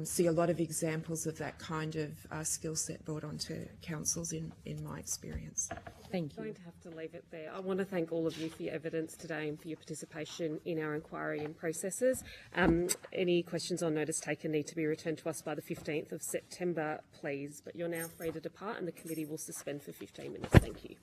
see a lot of examples of that kind of skill set brought onto councils in my experience. Thank I'm you. going to have to leave it there. I want to thank all of you for your evidence today and for your participation in our inquiry and processes. Any questions on notice taken need to be returned to us by the 15th of September, please. But you're now free to depart, and the committee will suspend for 15 minutes. Thank you.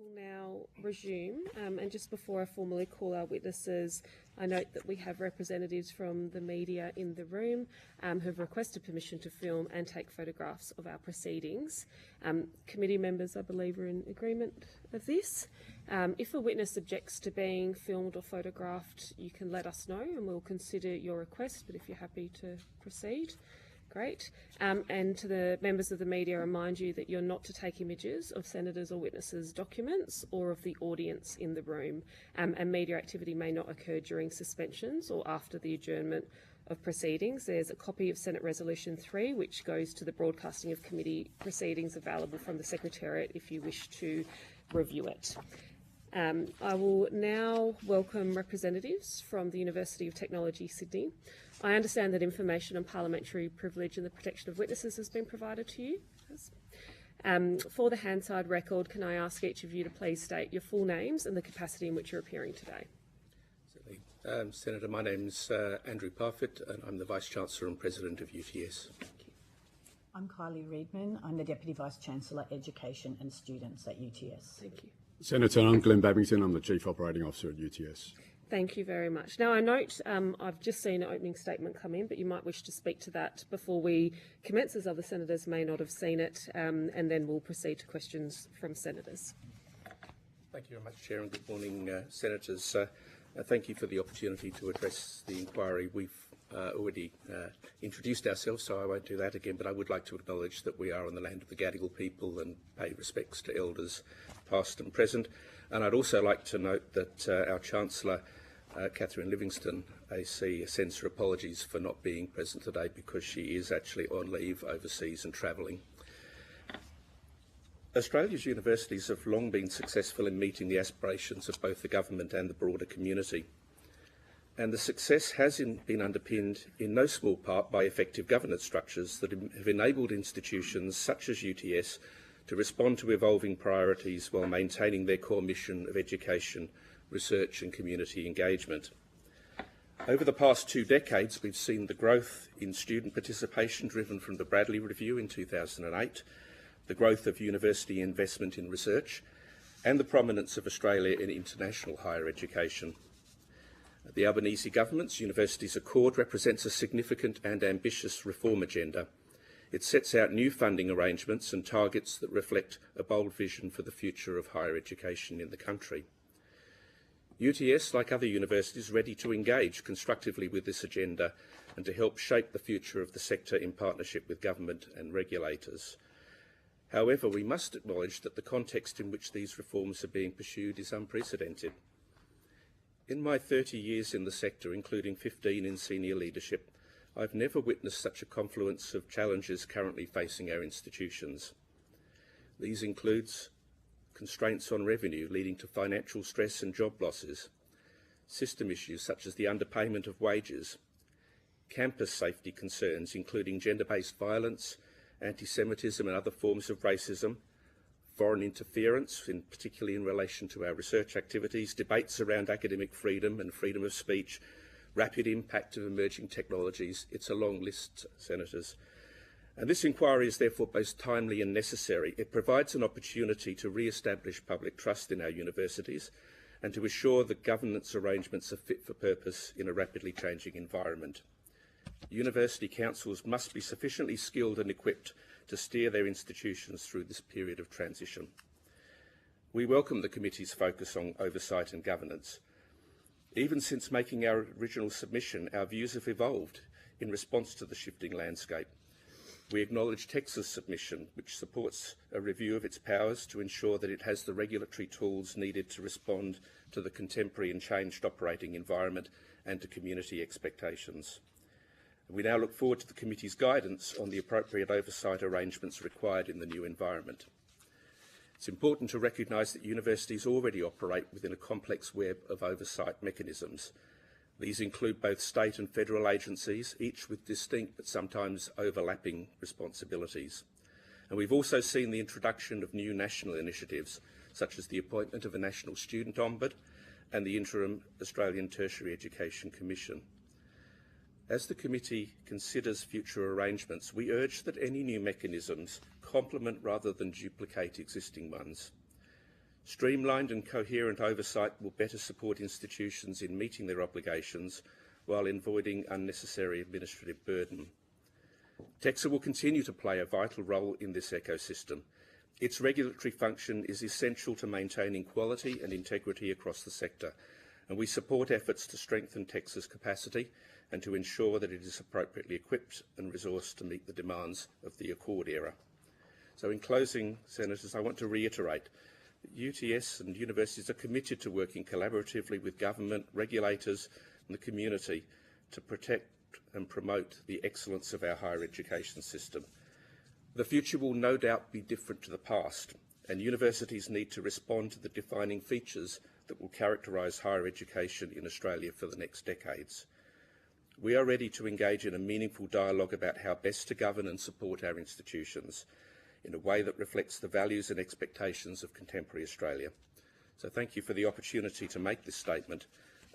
will now resume, and just before I formally call our witnesses, I note that we have representatives from the media in the room who have requested permission to film and take photographs of our proceedings. Committee members, I believe, are in agreement of this. If a witness objects to being filmed or photographed, you can let us know and we'll consider your request, but if you're happy to proceed, great. And to the members of the media, I remind you that you're not to take images of senators or witnesses' documents or of the audience in the room, and media activity may not occur during suspensions or after the adjournment of proceedings. There's a copy of Senate Resolution 3, which goes to the broadcasting of committee proceedings, available from the Secretariat if you wish to review it. I will now welcome representatives from the University of Technology, Sydney. I understand that information on parliamentary privilege and the protection of witnesses has been provided to you. For the Hansard record, can I ask each of you to please state your full names and the capacity in which you're appearing today? Certainly. Senator, my name's Andrew Parfitt, and I'm the Vice-Chancellor and President of UTS. I'm Kylie Reedman. I'm the Deputy Vice-Chancellor, Education and Students at UTS. Thank you. Senator, I'm Glenn Babington. I'm the Chief Operating Officer at UTS. Thank you very much. Now, I note I've just seen an opening statement come in, but you might wish to speak to that before we commence, as other senators may not have seen it, and then we'll proceed to questions from senators. Thank you very much, Chair, and good morning, Senators. Thank you for the opportunity to address the inquiry. We've already introduced ourselves, so I won't do that again, but I would like to acknowledge that we are on the land of the Gadigal people and pay respects to elders past and present. And I'd also like to note that our Chancellor, Catherine Livingstone, AC, sends her apologies for not being present today because she is actually on leave overseas and travelling. Australia's universities have long been successful in meeting the aspirations of both the government and the broader community. And the success has been underpinned in no small part by effective governance structures that have enabled institutions such as UTS to respond to evolving priorities while maintaining their core mission of education, research and community engagement. Over the past 2 decades, we've seen the growth in student participation driven from the Bradley Review in 2008, the growth of university investment in research, and the prominence of Australia in international higher education. The Albanese government's Universities Accord represents a significant and ambitious reform agenda. It sets out new funding arrangements and targets that reflect a bold vision for the future of higher education in the country. UTS, like other universities, is ready to engage constructively with this agenda and to help shape the future of the sector in partnership with government and regulators. However, we must acknowledge that the context in which these reforms are being pursued is unprecedented. In my 30 years in the sector, including 15 in senior leadership, I've never witnessed such a confluence of challenges currently facing our institutions. These include constraints on revenue leading to financial stress and job losses, system issues such as the underpayment of wages, campus safety concerns including gender-based violence, anti-Semitism and other forms of racism, foreign interference, particularly in relation to our research activities, debates around academic freedom and freedom of speech, rapid impact of emerging technologies. It's a long list, Senators. And this inquiry is therefore both timely and necessary. It provides an opportunity to re-establish public trust in our universities and to assure that governance arrangements are fit for purpose in a rapidly changing environment. University councils must be sufficiently skilled and equipped to steer their institutions through this period of transition. We welcome the committee's focus on oversight and governance. Even since making our original submission, our views have evolved in response to the shifting landscape. We acknowledge Texas' submission, which supports a review of its powers to ensure that it has the regulatory tools needed to respond to the contemporary and changed operating environment and to community expectations. We now look forward to the committee's guidance on the appropriate oversight arrangements required in the new environment. It's important to recognise that universities already operate within a complex web of oversight mechanisms. These include both state and federal agencies, each with distinct but sometimes overlapping responsibilities. And we've also seen the introduction of new national initiatives, such as the appointment of a National Student Ombudsman and the interim Australian Tertiary Education Commission. As the committee considers future arrangements, we urge that any new mechanisms complement rather than duplicate existing ones. Streamlined and coherent oversight will better support institutions in meeting their obligations while avoiding unnecessary administrative burden. TEXA will continue to play a vital role in this ecosystem. Its regulatory function is essential to maintaining quality and integrity across the sector, and we support efforts to strengthen TEXA's capacity and to ensure that it is appropriately equipped and resourced to meet the demands of the Accord era. So in closing, Senators, I want to reiterate that UTS and universities are committed to working collaboratively with government, regulators and the community to protect and promote the excellence of our higher education system. The future will no doubt be different to the past, and universities need to respond to the defining features that will characterise higher education in Australia for the next decades. We are ready to engage in a meaningful dialogue about how best to govern and support our institutions in a way that reflects the values and expectations of contemporary Australia. So thank you for the opportunity to make this statement,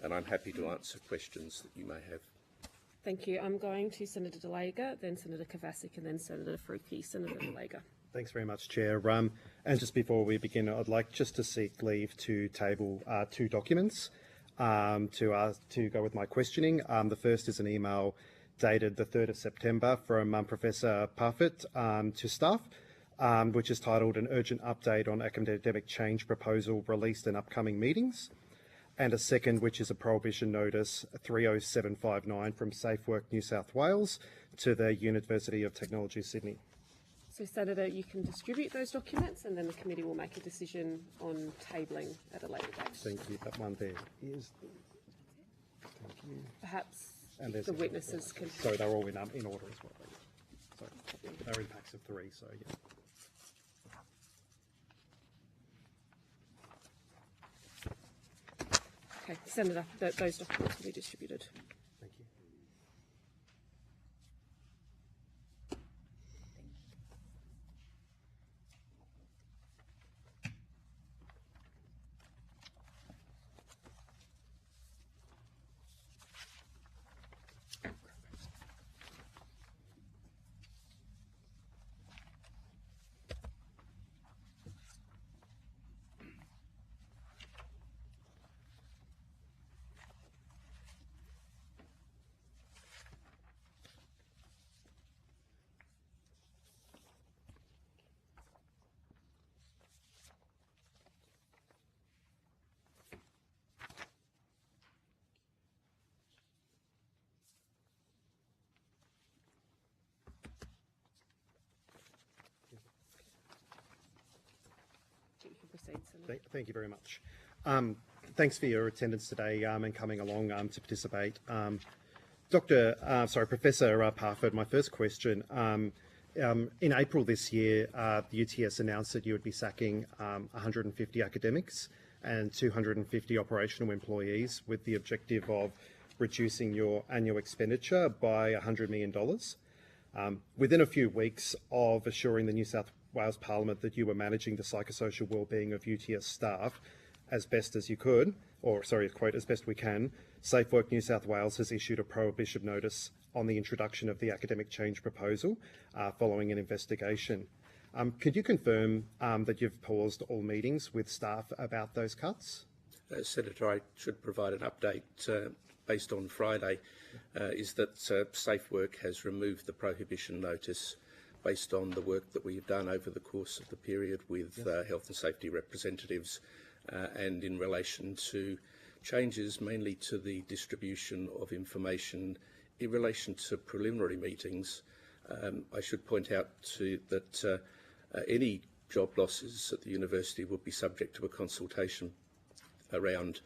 and I'm happy to answer questions that you may have. Thank you. I'm going to Senator Delega, then Senator Kovacic, and then Senator Faruqi. Senator Delega. Thanks very much, Chair. And just before we begin, I'd like just to seek leave to table two documents to go with my questioning. The first is an email dated the 3rd of September from Professor Parfitt to staff, which is titled An Urgent Update on Academic Change Proposal Released in Upcoming Meetings. And a second, which is a prohibition notice 30759 from Safe Work New South Wales to the University of Technology Sydney. So, Senator, you can distribute those documents and then the committee will make a decision on tabling at a later date. Thank you. That one there is. Thank you. Perhaps And the witnesses can... Sorry, they're all in order as well. Sorry, they're in packs of 3, so yeah. Okay, Senator, those documents will be distributed. Thank you. Thank you very much. Thanks for your attendance today and coming along to participate. Professor Parfitt, my first question. In April this year, the UTS announced that you would be sacking 150 academics and 250 operational employees with the objective of reducing your annual expenditure by $100 million. Within a few weeks of assuring the New South Wales Parliament that you were managing the psychosocial wellbeing of UTS staff as best as you could, or sorry, quote, as best we can, Safe Work New South Wales has issued a prohibition notice on the introduction of the academic change proposal following an investigation. Could you confirm that you've paused all meetings with staff about those cuts? Senator, I should provide an update based on Friday, is that Safe Work has removed the prohibition notice based on the work that we've done over the course of the period with health and safety representatives and in relation to changes mainly to the distribution of information in relation to preliminary meetings. I should point out that any job losses at the university will be subject to a consultation around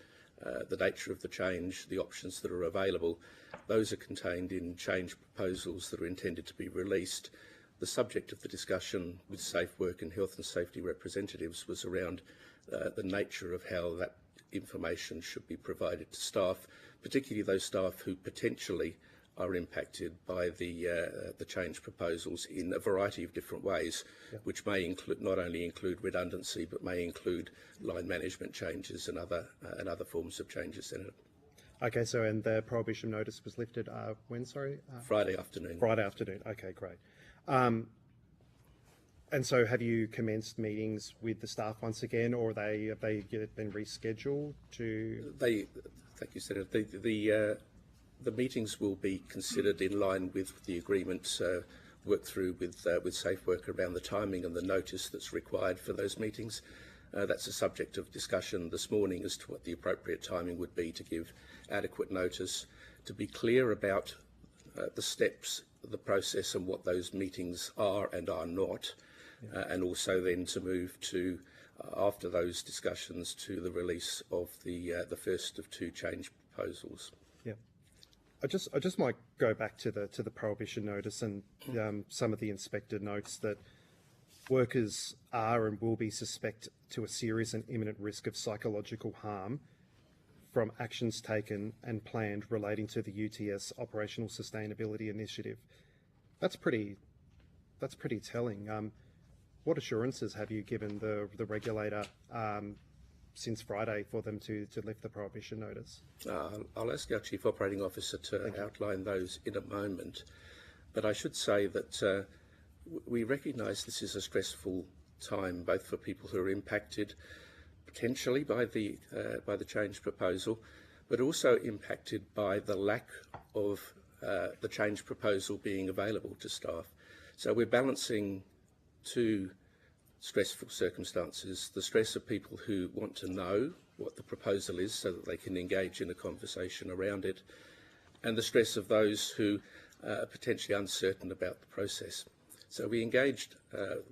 the nature of the change, the options that are available. Those are contained in change proposals that are intended to be released. The subject of the discussion with Safe Work and health and safety representatives was around the nature of how that information should be provided to staff, particularly those staff who potentially are impacted by the change proposals in a variety of different ways, which may include not only include redundancy but may include line management changes and other forms of changes, Senator. Okay, so and the prohibition notice was lifted when, sorry? Friday afternoon. Friday afternoon, okay, great. And so have you commenced meetings with the staff once again, or have they been rescheduled to? Thank you, Senator. The meetings will be considered in line with the agreement worked through with Safe Work around the timing and the notice that's required for those meetings. That's a subject of discussion this morning as to what the appropriate timing would be to give adequate notice, to be clear about the steps, the process and what those meetings are and are not, and also then to move to, after those discussions, to the release of the first of two change proposals. Yeah. I just might go back to the prohibition notice and some of the inspector notes that workers are and will be suspect to a serious and imminent risk of psychological harm from actions taken and planned relating to the UTS Operational Sustainability Initiative. That's pretty telling. What assurances have you given the regulator since Friday for them to lift the prohibition notice? I'll ask our Chief Operating Officer to outline those in a moment, but I should say that we recognise this is a stressful time, both for people who are impacted potentially by the change proposal, but also impacted by the lack of the change proposal being available to staff. So we're balancing two stressful circumstances: the stress of people who want to know what the proposal is so that they can engage in a conversation around it, and the stress of those who are potentially uncertain about the process. So we engaged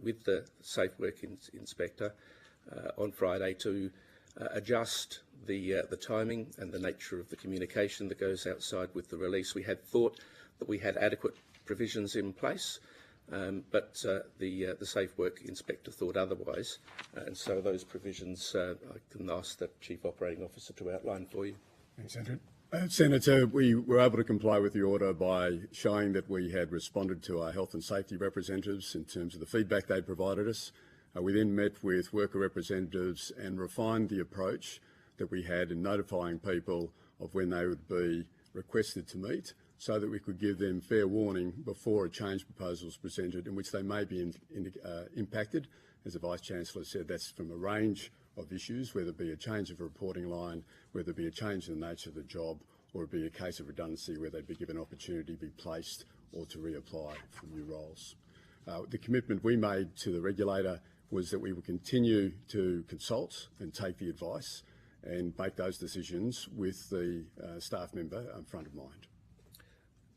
with the Safe Work Inspector on Friday to adjust the timing and the nature of the communication that goes outside with the release. We had thought that we had adequate provisions in place, but the Safe Work Inspector thought otherwise, and so those provisions I can ask the Chief Operating Officer to outline for you. Thanks, Andrew. Senator, we were able to comply with the order by showing that we had responded to our health and safety representatives in terms of the feedback they provided us. We then met with worker representatives and refined the approach that we had in notifying people of when they would be requested to meet, so that we could give them fair warning before a change proposal is presented in which they may be impacted. As the Vice-Chancellor said, that's from a range of issues, whether it be a change of a reporting line, whether it be a change in the nature of the job, or it be a case of redundancy where they'd be given an opportunity to be placed or to reapply for new roles. The commitment we made to the regulator was that we would continue to consult and take the advice and make those decisions with the staff member front of mind.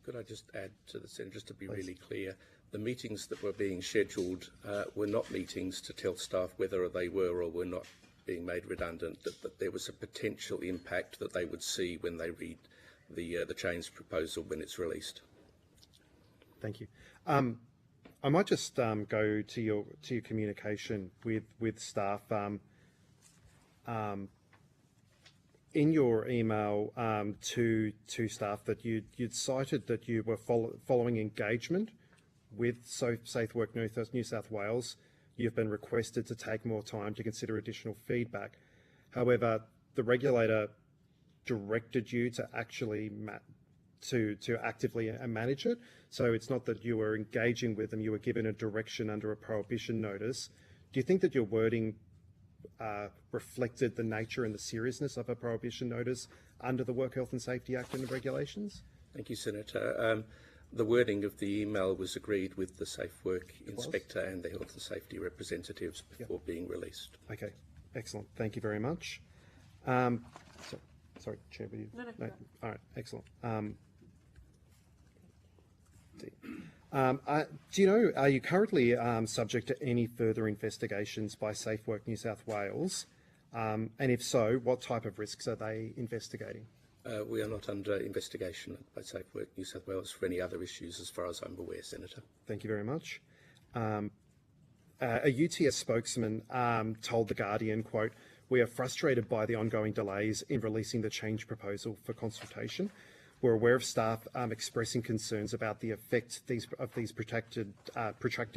Could I just add to the Senator, just to be really clear, the meetings that were being scheduled were not meetings to tell staff whether they were or were not being made redundant, that there was a potential impact that they would see when they read the change proposal when it's released. Thank you. I might just go to your communication with staff. In your email to staff, that you'd cited that you were following engagement with Safe Work New South Wales. You've been requested to take more time to consider additional feedback. However, the regulator directed you to actually to actively manage it. So it's not that you were engaging with them, you were given a direction under a prohibition notice. Do you think that your wording reflected the nature and the seriousness of a prohibition notice under the Work Health and Safety Act and the regulations? Thank you, Senator. The wording of the email was agreed with the Safe Work Inspector and the Health and Safety representatives before being released. Okay, excellent. Thank you very much. Sorry, Chair, were you? No. All right, excellent. Do you know, are you currently subject to any further investigations by Safe Work New South Wales? And if so, what type of risks are they investigating? We are not under investigation by Safe Work New South Wales for any other issues as far as I'm aware, Senator. Thank you very much. A UTS spokesman told The Guardian, quote, "We are frustrated by the ongoing delays in releasing the change proposal for consultation. We're aware of staff expressing concerns about the effect these protracted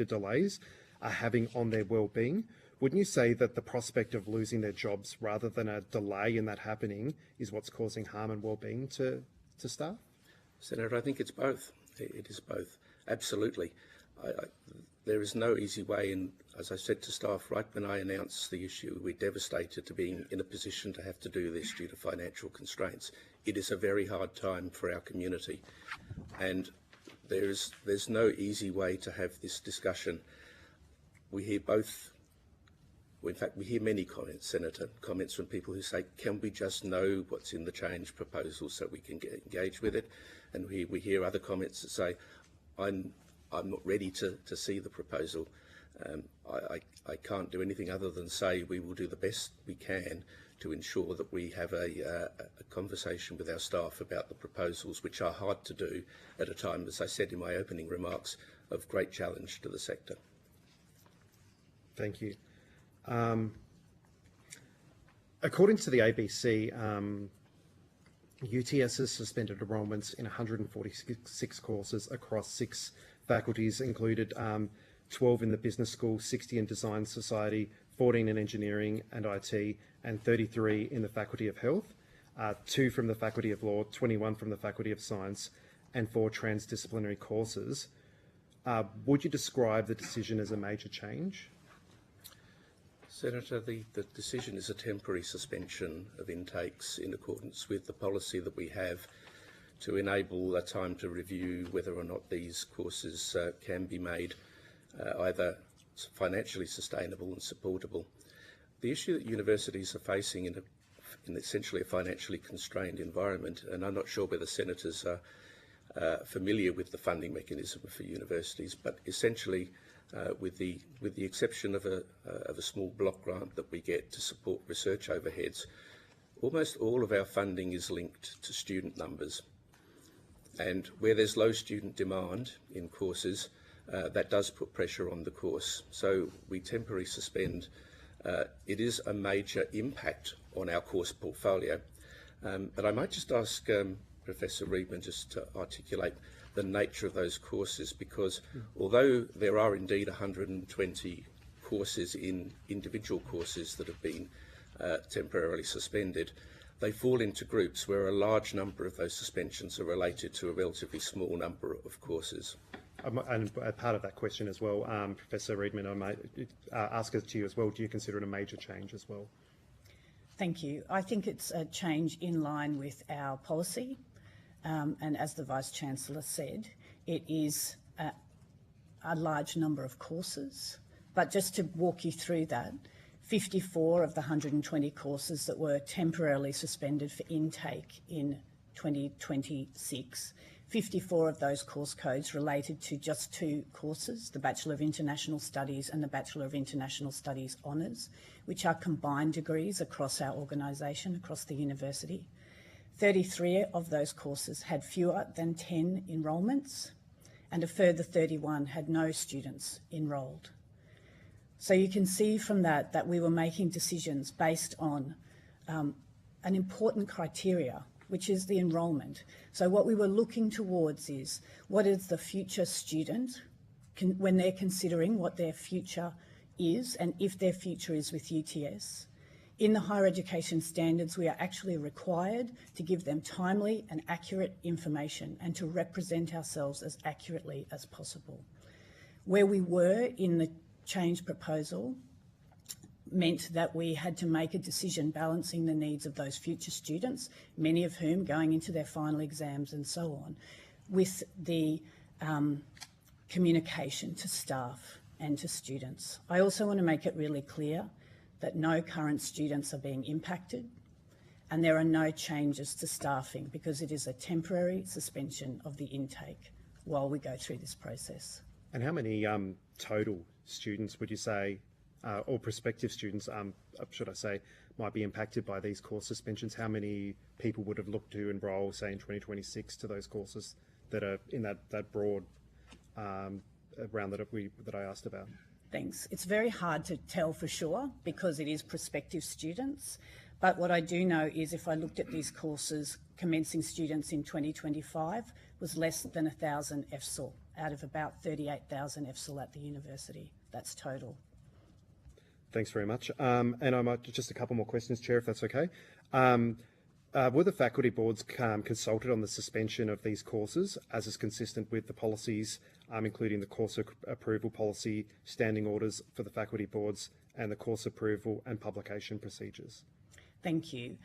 delays are having on their well-being. Wouldn't you say that the prospect of losing their jobs rather than a delay in that happening is what's causing harm and well-being to staff?" Senator, I think it's both. It is both, absolutely. there is no easy way, and as I said to staff right when I announced the issue, we're devastated to being in a position to have to do this due to financial constraints. It is a very hard time for our community, and there's no easy way to have this discussion. We hear both. Well, in fact, we hear many comments, Senator, comments from people who say, can we just know what's in the change proposal so we can get engaged with it? And we hear other comments that say, I'm not ready to see the proposal. I can't do anything other than say we will do the best we can to ensure that we have a conversation with our staff about the proposals, which are hard to do at a time, as I said in my opening remarks, of great challenge to the sector. Thank you. According to the ABC, UTS has suspended enrolments in 146 courses across 6 faculties, included 12 in the business school, 60 in design society, 14 in engineering and IT, and 33 in the faculty of health, 2 from the faculty of law, 21 from the faculty of science, and 4 transdisciplinary courses. Would you describe the decision as a major change? Senator, the decision is a temporary suspension of intakes in accordance with the policy that we have to enable a time to review whether or not these courses can be made either financially sustainable and supportable. The issue that universities are facing in essentially a financially constrained environment, and I'm not sure whether senators are familiar with the funding mechanism for universities, but essentially with the exception of a small block grant that we get to support research overheads, almost all of our funding is linked to student numbers. And where there's low student demand in courses, that does put pressure on the course. So we temporarily suspend. It is a major impact on our course portfolio. But I might just ask Professor Reedman just to articulate the nature of those courses, because although there are indeed 120 courses in individual courses that have been temporarily suspended, they fall into groups where a large number of those suspensions are related to a relatively small number of courses. And part of that question as well, Professor Reedman, I might ask it to you as well. Do you consider it a major change as well? Thank you. I think it's a change in line with our policy. And as the Vice-Chancellor said, it is a large number of courses. But just to walk you through that, 54 of the 120 courses that were temporarily suspended for intake in 2026, 54 of those course codes related to just 2 courses, the Bachelor of International Studies and the Bachelor of International Studies Honours, which are combined degrees across our organisation, across the university. 33 of those courses had fewer than 10 enrolments, and a further 31 had no students enrolled. So you can see from that we were making decisions based on an important criteria, which is the enrolment. So what we were looking towards is, what is the future student when they're considering what their future is and if their future is with UTS. In the higher education standards, we are actually required to give them timely and accurate information and to represent ourselves as accurately as possible. Where we were in the change proposal meant that we had to make a decision balancing the needs of those future students, many of whom going into their final exams and so on, with the communication to staff and to students. I also want to make it really clear that no current students are being impacted and there are no changes to staffing because it is a temporary suspension of the intake while we go through this process. And how many total students would you say, or prospective students, should I say, might be impacted by these course suspensions? How many people would have looked to enrol, say, in 2026 to those courses that are in that broad round that I asked about? Thanks. It's very hard to tell for sure because it is prospective students. But what I do know is if I looked at these courses, commencing students in 2025 was less than 1,000 FSOL out of about 38,000 FSOL at the university. That's total. Thanks very much. And I might just a couple more questions, Chair, if that's okay. Were the faculty boards consulted on the suspension of these courses, as is consistent with the policies including the course approval policy, standing orders for the faculty boards, and the course approval and publication procedures? Thank you.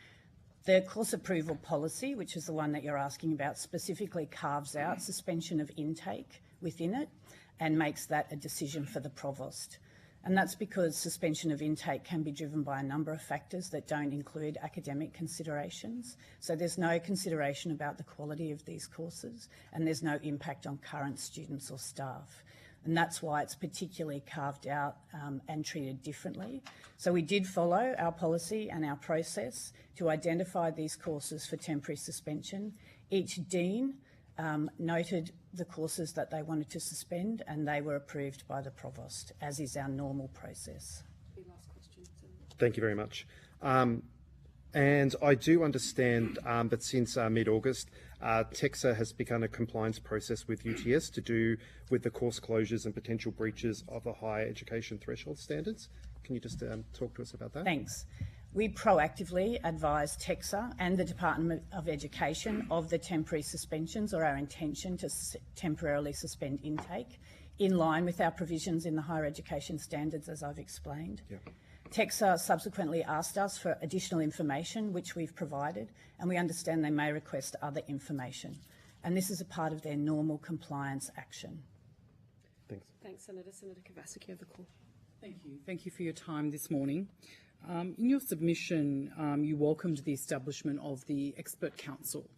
The course approval policy, which is the one that you're asking about, specifically carves out suspension of intake within it and makes that a decision for the provost. And that's because suspension of intake can be driven by a number of factors that don't include academic considerations. So there's no consideration about the quality of these courses, and there's no impact on current students or staff. And that's why it's particularly carved out and treated differently. So we did follow our policy and our process to identify these courses for temporary suspension. Each dean noted the courses that they wanted to suspend, and they were approved by the provost, as is our normal process. Thank you very much. And I do understand that since mid-August, TEXA has begun a compliance process with UTS to do with the course closures and potential breaches of the higher education threshold standards. Can you just talk to us about that? Thanks. We proactively advised TEXA and the Department of Education of the temporary suspensions, or our intention to temporarily suspend intake, in line with our provisions in the higher education standards, as I've explained. Yeah. TEXA subsequently asked us for additional information, which we've provided, and we understand they may request other information. And this is a part of their normal compliance action. Thanks. Thanks, Senator. Senator Kovacic, you have the call. Thank you. Thank you for your time this morning. In your submission, you welcomed the establishment of the Expert Council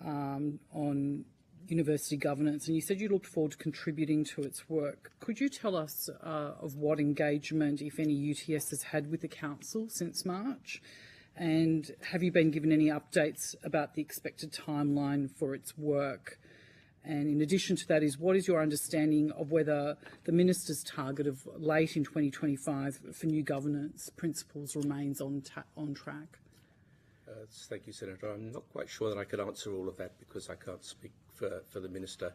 on university governance, and you said you looked forward to contributing to its work. Could you tell us of what engagement, if any, UTS has had with the council since March? And have you been given any updates about the expected timeline for its work? And in addition to that, what is your understanding of whether the Minister's target of late in 2025 for new governance principles remains on track? Thank you, Senator. I'm not quite sure that I could answer all of that because I can't speak for the Minister.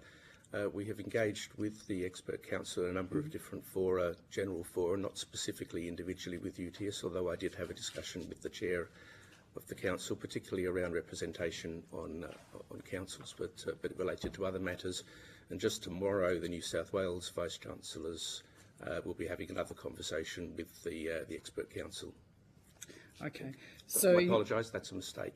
We have engaged with the Expert Council in a number of different fora, general fora, not specifically individually with UTS, although I did have a discussion with the Chair of the Council, particularly around representation on councils, but related to other matters. And just tomorrow, the New South Wales Vice-Chancellors will be having another conversation with the Expert Council. Okay. So I apologise, that's a mistake.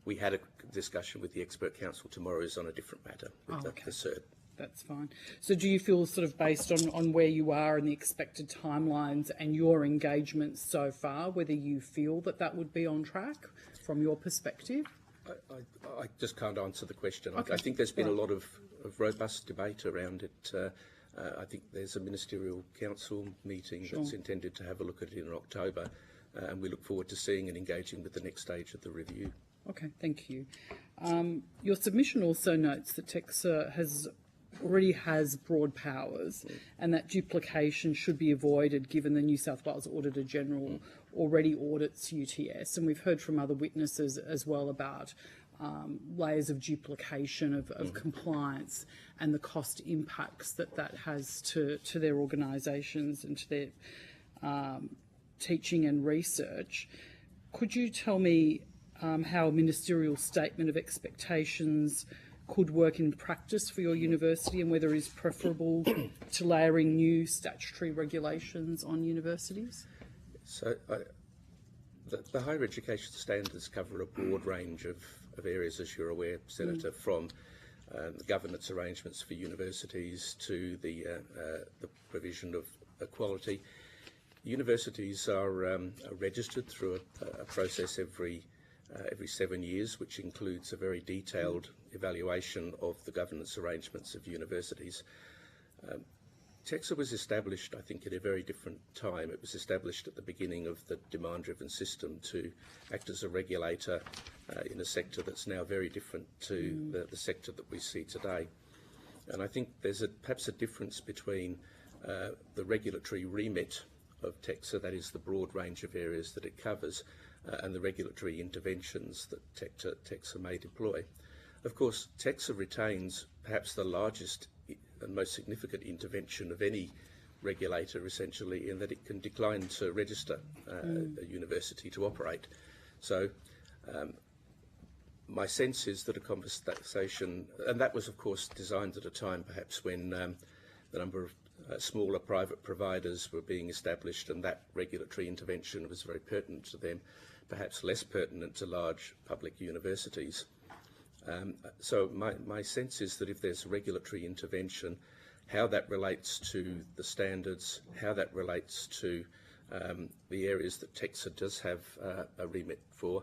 We had a discussion with the Expert Council. Tomorrow is on a different matter with the CERT. That's fine. So do you feel, sort of based on where you are and the expected timelines and your engagement so far, whether you feel that would be on track from your perspective? I just can't answer the question. Okay. I think there's been a lot of robust debate around it. I think there's a ministerial council meeting that's intended to have a look at it in October, and we look forward to seeing and engaging with the next stage of the review. Okay, thank you. Your submission also notes that TEXA already has broad powers and that duplication should be avoided given the New South Wales Auditor General already audits UTS, and we've heard from other witnesses as well about layers of duplication of compliance and the cost impacts that has to their organisations and to their teaching and research. Could you tell me how a ministerial statement of expectations could work in practice for your university, and whether it is preferable to layering new statutory regulations on universities? So the higher education standards cover a broad range of areas, as you're aware, Senator, from the governance arrangements for universities to the provision of equality. Universities are registered through a process every 7 years, which includes a very detailed evaluation of the governance arrangements of universities. TEXA was established, I think, at a very different time. It was established at the beginning of the demand-driven system to act as a regulator in a sector that's now very different to the sector that we see today. And I think there's perhaps a difference between the regulatory remit of TEXA, that is the broad range of areas that it covers, and the regulatory interventions that TEXA may deploy. Of course, TEXA retains perhaps the largest and most significant intervention of any regulator, essentially, in that it can decline to register a university to operate. So my sense is that a conversation, and that was of course designed at a time perhaps when the number of smaller private providers were being established, and that regulatory intervention was very pertinent to them, perhaps less pertinent to large public universities. So my sense is that if there's regulatory intervention, how that relates to the standards, how that relates to the areas that TEXA does have a remit for,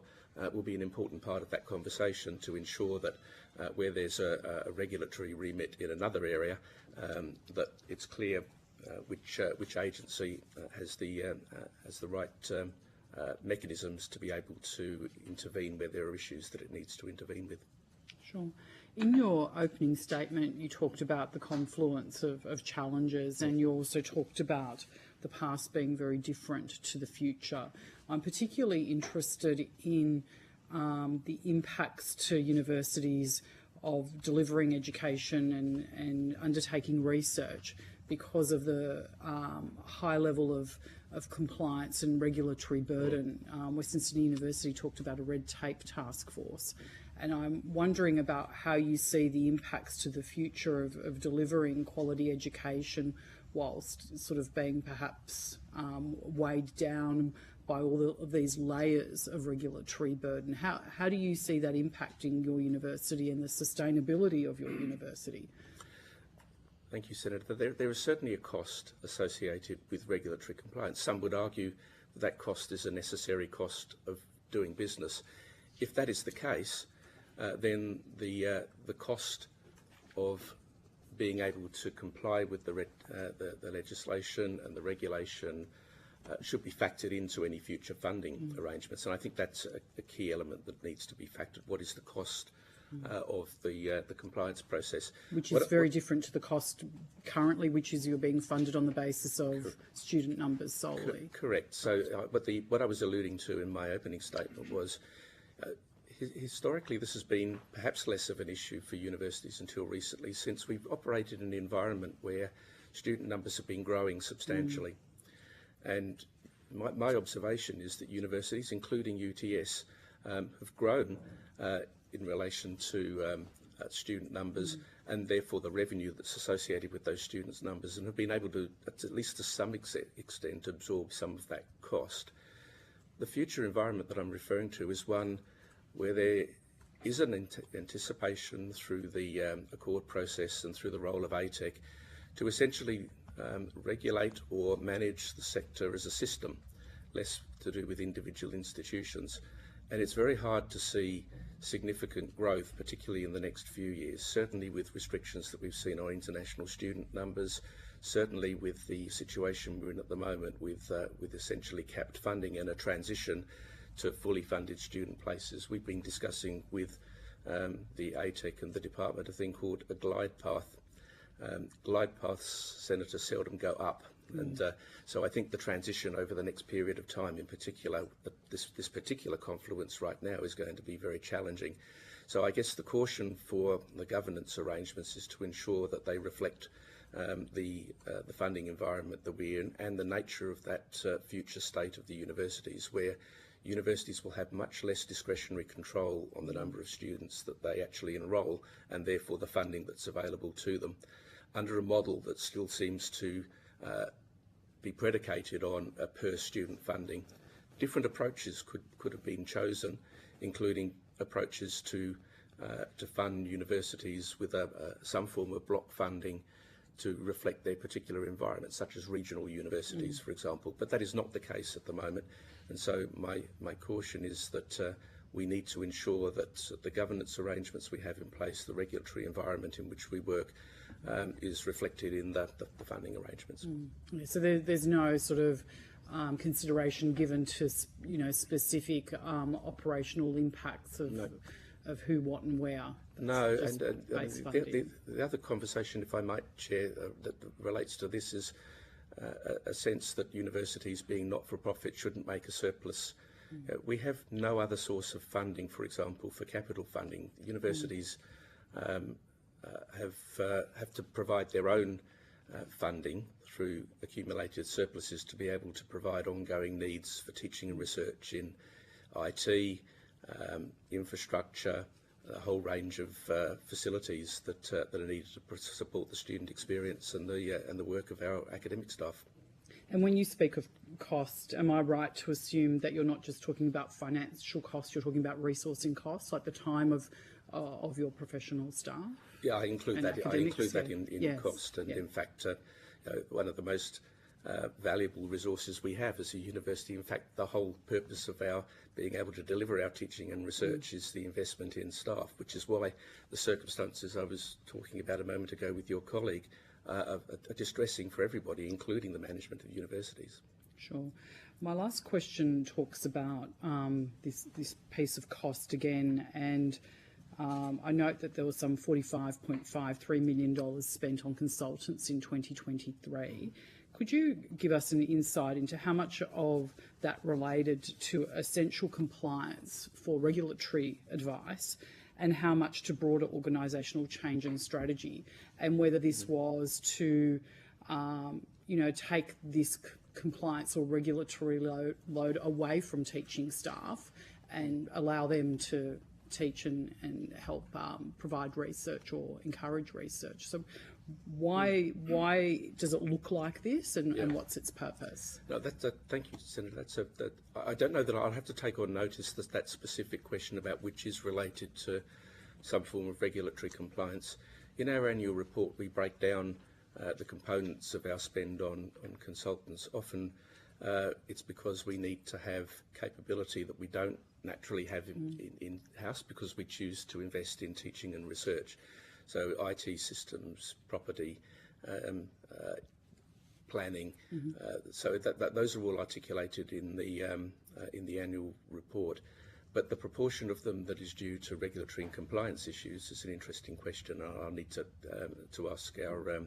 will be an important part of that conversation to ensure that where there's a regulatory remit in another area, that it's clear which agency has the right mechanisms to be able to intervene where there are issues that it needs to intervene with. Sure. In your opening statement, you talked about the confluence of challenges, and you also talked about the past being very different to the future. I'm particularly interested in the impacts to universities of delivering education and undertaking research because of the high level of compliance and regulatory burden. Western Sydney University talked about a red tape task force. And I'm wondering about how you see the impacts to the future of delivering quality education whilst sort of being perhaps weighed down by all of these layers of regulatory burden. How do you see that impacting your university and the sustainability of your university? Thank you, Senator. There is certainly a cost associated with regulatory compliance. Some would argue that cost is a necessary cost of doing business. If that is the case, then the cost of being able to comply with the legislation and the regulation should be factored into any future funding arrangements. And I think that's a key element that needs to be factored. What is the cost of the compliance process? Which is very different to the cost currently, which is you're being funded on the basis of student numbers solely. Correct. So what I was alluding to in my opening statement was historically this has been perhaps less of an issue for universities until recently, since we've operated in an environment where student numbers have been growing substantially. And my observation is that universities, including UTS, have grown in relation to student numbers and therefore the revenue that's associated with those students' numbers, and have been able to, at least to some extent, absorb some of that cost. The future environment that I'm referring to is one where there is an anticipation through the accord process and through the role of ATEC to essentially regulate or manage the sector as a system, less to do with individual institutions. And it's very hard to see significant growth, particularly in the next few years, certainly with restrictions that we've seen on international student numbers, certainly with the situation we're in at the moment with essentially capped funding and a transition to fully funded student places. We've been discussing with the ATEC and the department a thing called a glide path. Glide paths, Senator, seldom go up. And so I think the transition over the next period of time, in particular, this particular confluence right now is going to be very challenging. So I guess the caution for the governance arrangements is to ensure that they reflect the funding environment that we're in and the nature of that future state of the universities, where universities will have much less discretionary control on the number of students that they actually enrol and therefore the funding that's available to them, under a model that still seems to be predicated on per student funding. Different approaches could have been chosen, including approaches to fund universities with some form of block funding to reflect their particular environment, such as regional universities, for example. But that is not the case at the moment. And so my caution is that we need to ensure that the governance arrangements we have in place, the regulatory environment in which we work, is reflected in the funding arrangements. Yeah, so there's no sort of consideration given to specific operational impacts of who, what and where. No, and the other conversation, if I might, Chair, that relates to this is a sense that universities being not-for-profit shouldn't make a surplus. We have no other source of funding, for example, for capital funding. Universities have to provide their own funding through accumulated surpluses to be able to provide ongoing needs for teaching and research in IT, infrastructure, a whole range of facilities that are needed to support the student experience and the work of our academic staff. And when you speak of cost, am I right to assume that you're not just talking about financial costs, you're talking about resourcing costs, like the time of your professional staff? Yeah, I include that. I include that in Yes. cost, and in fact, one of the most valuable resources we have as a university. In fact, the whole purpose of our being able to deliver our teaching and research is the investment in staff, which is why the circumstances I was talking about a moment ago with your colleague are distressing for everybody, including the management of universities. Sure. My last question talks about this piece of cost again, and I note that there was some $45.53 million spent on consultants in 2023. Could you give us an insight into how much of that related to essential compliance for regulatory advice and how much to broader organisational change and strategy, and whether this was to, take this compliance or regulatory load away from teaching staff and allow them to teach and help provide research or encourage research? So why does it look like this, and what's its purpose? No, thank you, Senator. I don't know that I'll have to take on notice that specific question about which is related to some form of regulatory compliance. In our annual report, we break down the components of our spend on consultants. Often it's because we need to have capability that we don't naturally have in-house because we choose to invest in teaching and research. So IT systems, property, planning. So those are all articulated in the annual report. But the proportion of them that is due to regulatory and compliance issues is an interesting question. I'll need to ask our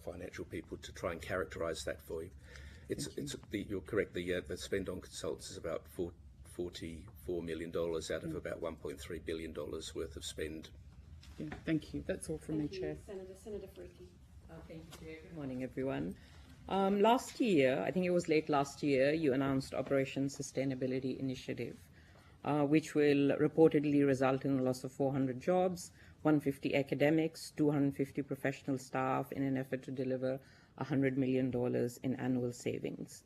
financial people to try and characterise that for you. You're correct. The spend on consultants is about $44 million out of about $1.3 billion worth of spend. Yeah, thank you. That's all from me, Chair. Senator Faruqi. Thank you, Chair. Good morning, everyone. Last year, I think it was late last year, you announced Operation Sustainability Initiative, which will reportedly result in the loss of 400 jobs, 150 academics, 250 professional staff in an effort to deliver $100 million in annual savings.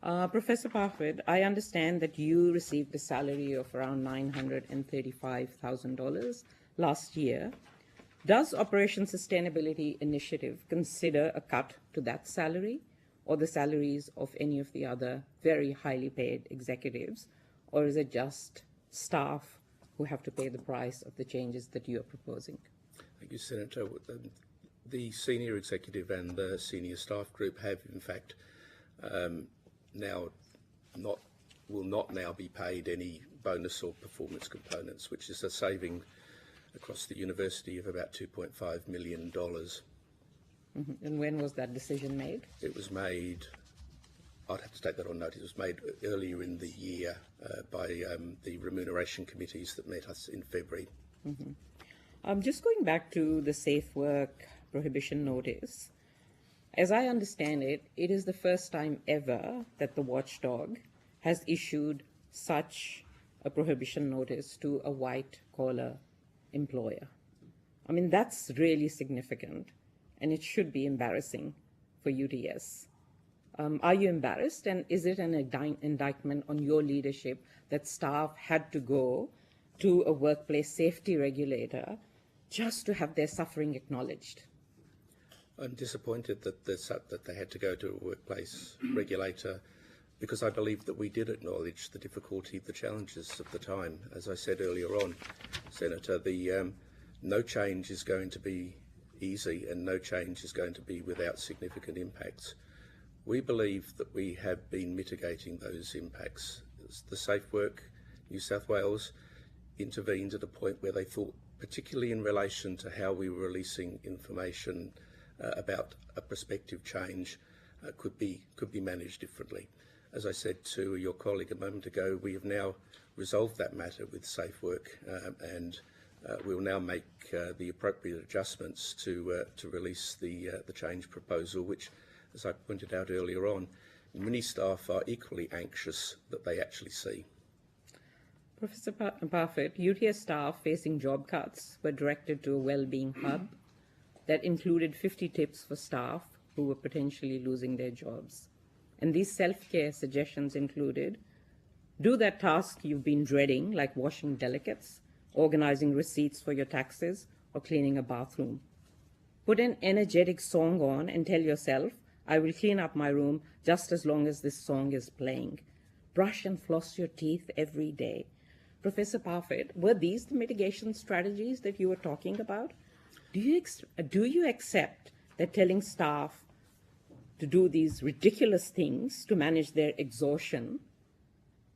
Professor Parford, I understand that you received a salary of around $935,000 last year. Does Operation Sustainability Initiative consider a cut to that salary or the salaries of any of the other very highly paid executives, or is it just staff who have to pay the price of the changes that you are proposing? Thank you, Senator. The senior executive and the senior staff group have, in fact, will not now be paid any bonus or performance components, which is a saving across the university of about $2.5 million. And when was that decision made? It was made, I'd have to take that on notice, it was made earlier in the year by the remuneration committees that met us in February. Just going back to the safe work prohibition notice, as I understand it, it is the first time ever that the watchdog has issued such a prohibition notice to a white-collar employer. I mean, that's really significant, and it should be embarrassing for UTS. Are you embarrassed, and is it an indictment on your leadership that staff had to go to a workplace safety regulator just to have their suffering acknowledged? I'm disappointed that they had to go to a workplace regulator, because I believe that we did acknowledge the difficulty, the challenges of the time. As I said earlier on, Senator, no change is going to be easy, and no change is going to be without significant impacts. We believe that we have been mitigating those impacts. The Safe Work New South Wales intervened at a point where they thought, particularly in relation to how we were releasing information about a prospective change, could be managed differently. As I said to your colleague a moment ago, we have now resolved that matter with Safe Work, and we'll now make the appropriate adjustments to release the change proposal, which, as I pointed out earlier on, many staff are equally anxious that they actually see. Professor Parfitt, UTS staff facing job cuts were directed to a wellbeing hub that included 50 tips for staff who were potentially losing their jobs. And these self-care suggestions included: do that task you've been dreading, like washing delicates, organizing receipts for your taxes, or cleaning a bathroom. Put an energetic song on and tell yourself, I will clean up my room just as long as this song is playing. Brush and floss your teeth every day. Professor Parfitt, were these the mitigation strategies that you were talking about? Do you accept that telling staff to do these ridiculous things to manage their exhaustion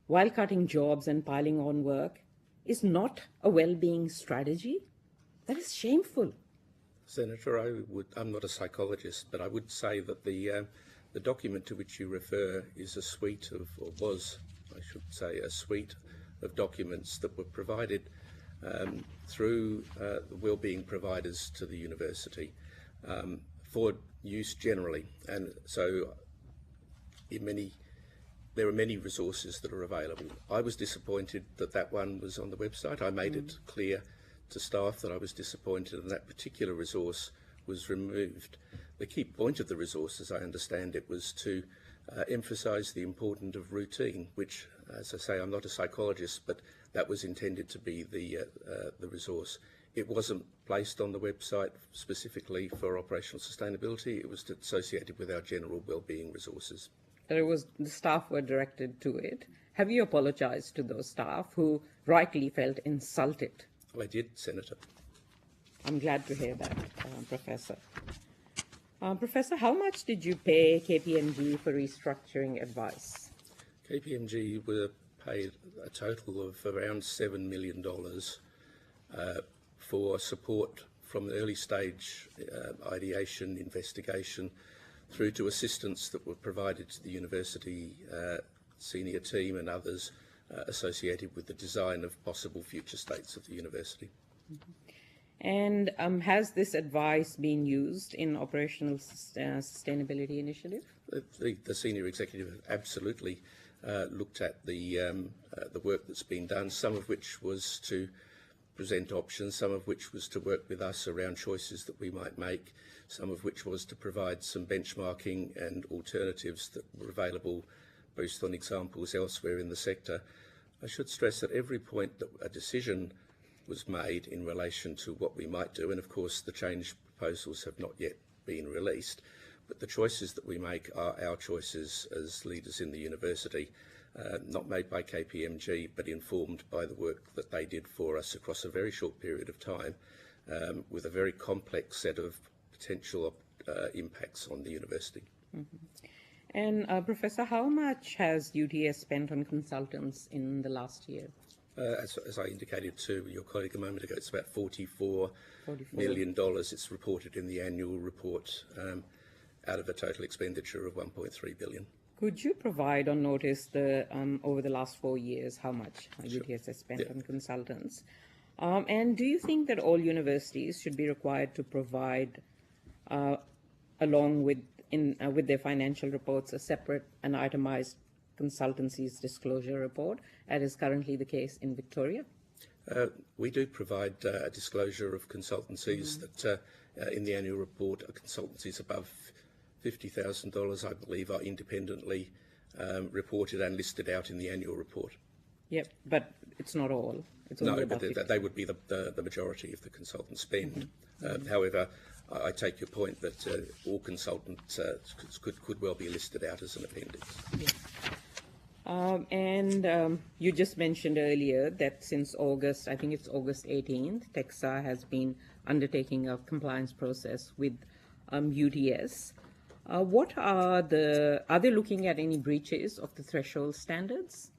while cutting jobs and piling on work is not a well-being strategy? That is shameful. Senator, I'm not a psychologist, but I would say that the document to which you refer is a suite of, or was, I should say, a suite of documents that were provided through the wellbeing providers to the university for use generally. And so there are many resources that are available. I was disappointed that that one was on the website. I made it clear to staff that I was disappointed and that particular resource was removed. The key point of the resource, as I understand it, was to emphasise the importance of routine, which, as I say, I'm not a psychologist, but that was intended to be the resource. It wasn't placed on the website specifically for operational sustainability. It was associated with our general wellbeing resources. The staff were directed to it. Have you apologised to those staff who rightly felt insulted? I did, Senator. I'm glad to hear that, Professor. Professor, how much did you pay KPMG for restructuring advice? KPMG were paid a total of around $7 million for support from the early stage ideation, investigation, through to assistance that were provided to the university senior team and others associated with the design of possible future states of the university. And has this advice been used in operational sustainability initiative? The senior executive absolutely looked at the work that's been done, some of which was to present options, some of which was to work with us around choices that we might make, some of which was to provide some benchmarking and alternatives that were available based on examples elsewhere in the sector. I should stress that every point that a decision was made in relation to what we might do, and of course the change proposals have not yet been released, but the choices that we make are our choices as leaders in the university, not made by KPMG, but informed by the work that they did for us across a very short period of time, with a very complex set of potential impacts on the university. Mm-hmm. And Professor, how much has UTS spent on consultants in the last year? As I indicated to your colleague a moment ago, it's about $44 million. It's reported in the annual report out of a total expenditure of $1.3 billion. Could you provide on notice the over the last 4 years how much UTS has spent on consultants? And do you think that all universities should be required to provide, along with their financial reports, a separate and itemised consultancies disclosure report, as is currently the case in Victoria? We do provide a disclosure of consultancies that in the annual report, consultancies above $50,000, I believe, are independently reported and listed out in the annual report. Yep, but it's not all. It's no, but they would be the majority of the consultant spend. However, I take your point that all consultants could well be listed out as an appendix. Yes. You just mentioned earlier that since August, I think it's August 18th, TEXA has been undertaking a compliance process with UTS. Are they looking at any breaches of the threshold standards?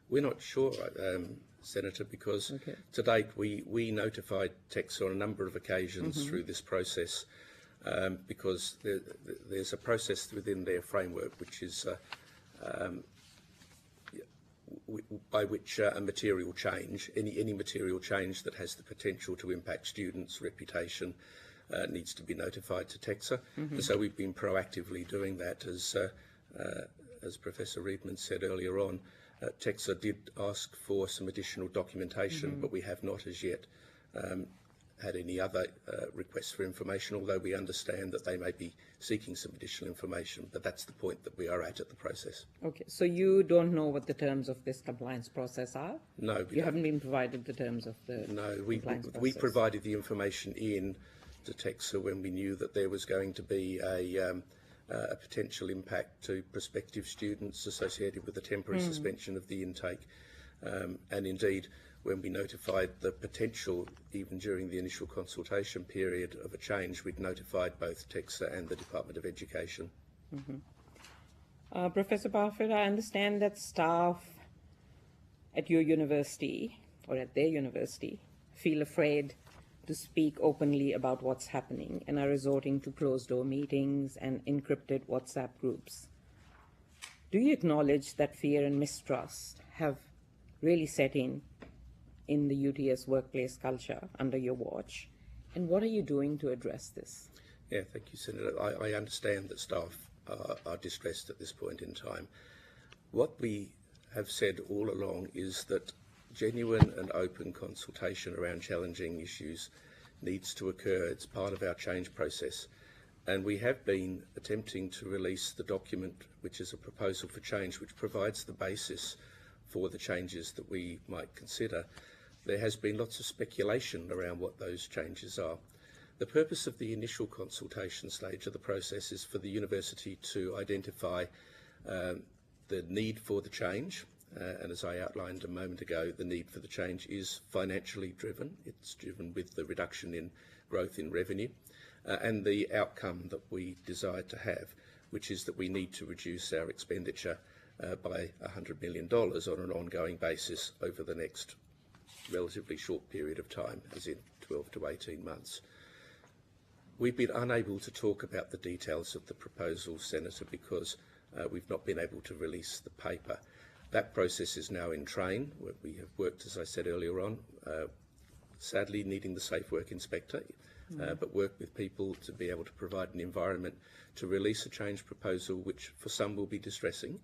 We're not sure, Senator, because to date we notified TEXA on a number of occasions through this process because there's a process within their framework which is by which a material change, any material change that has the potential to impact students' reputation needs to be notified to TEXA. And so we've been proactively doing that, as Professor Reedman said earlier on. TEXA did ask for some additional documentation, but we have not as yet had any other requests for information, although we understand that they may be seeking some additional information, but that's the point that we are at the process. Okay, so you don't know what the terms of this compliance process are? No. You haven't been provided the terms of the compliance process? We provided the information in to TEXA when we knew that there was going to be a potential impact to prospective students associated with the temporary suspension of the intake. And indeed, when we notified the potential, even during the initial consultation period, of a change, we'd notified both TEXA and the Department of Education. Professor Barfoot, I understand that staff at your university, or at their university, feel afraid to speak openly about what's happening and are resorting to closed-door meetings and encrypted WhatsApp groups. Do you acknowledge that fear and mistrust have really set in the UTS workplace culture under your watch? And what are you doing to address this? Yeah, thank you, Senator. I understand that staff are distressed at this point in time. What we have said all along is that genuine and open consultation around challenging issues needs to occur. It's part of our change process. And we have been attempting to release the document, which is a proposal for change, which provides the basis for the changes that we might consider. There has been lots of speculation around what those changes are. The purpose of the initial consultation stage of the process is for the university to identify the need for the change. And as I outlined a moment ago, the need for the change is financially driven. It's driven with the reduction in growth in revenue and the outcome that we desire to have, which is that we need to reduce our expenditure by $100 million on an ongoing basis over the next relatively short period of time, as in 12 to 18 months. We've been unable to talk about the details of the proposal, Senator, because we've not been able to release the paper. That process is now in train. We have worked, as I said earlier on, sadly needing the Safe Work Inspector, but work with people to be able to provide an environment to release a change proposal, which for some will be distressing,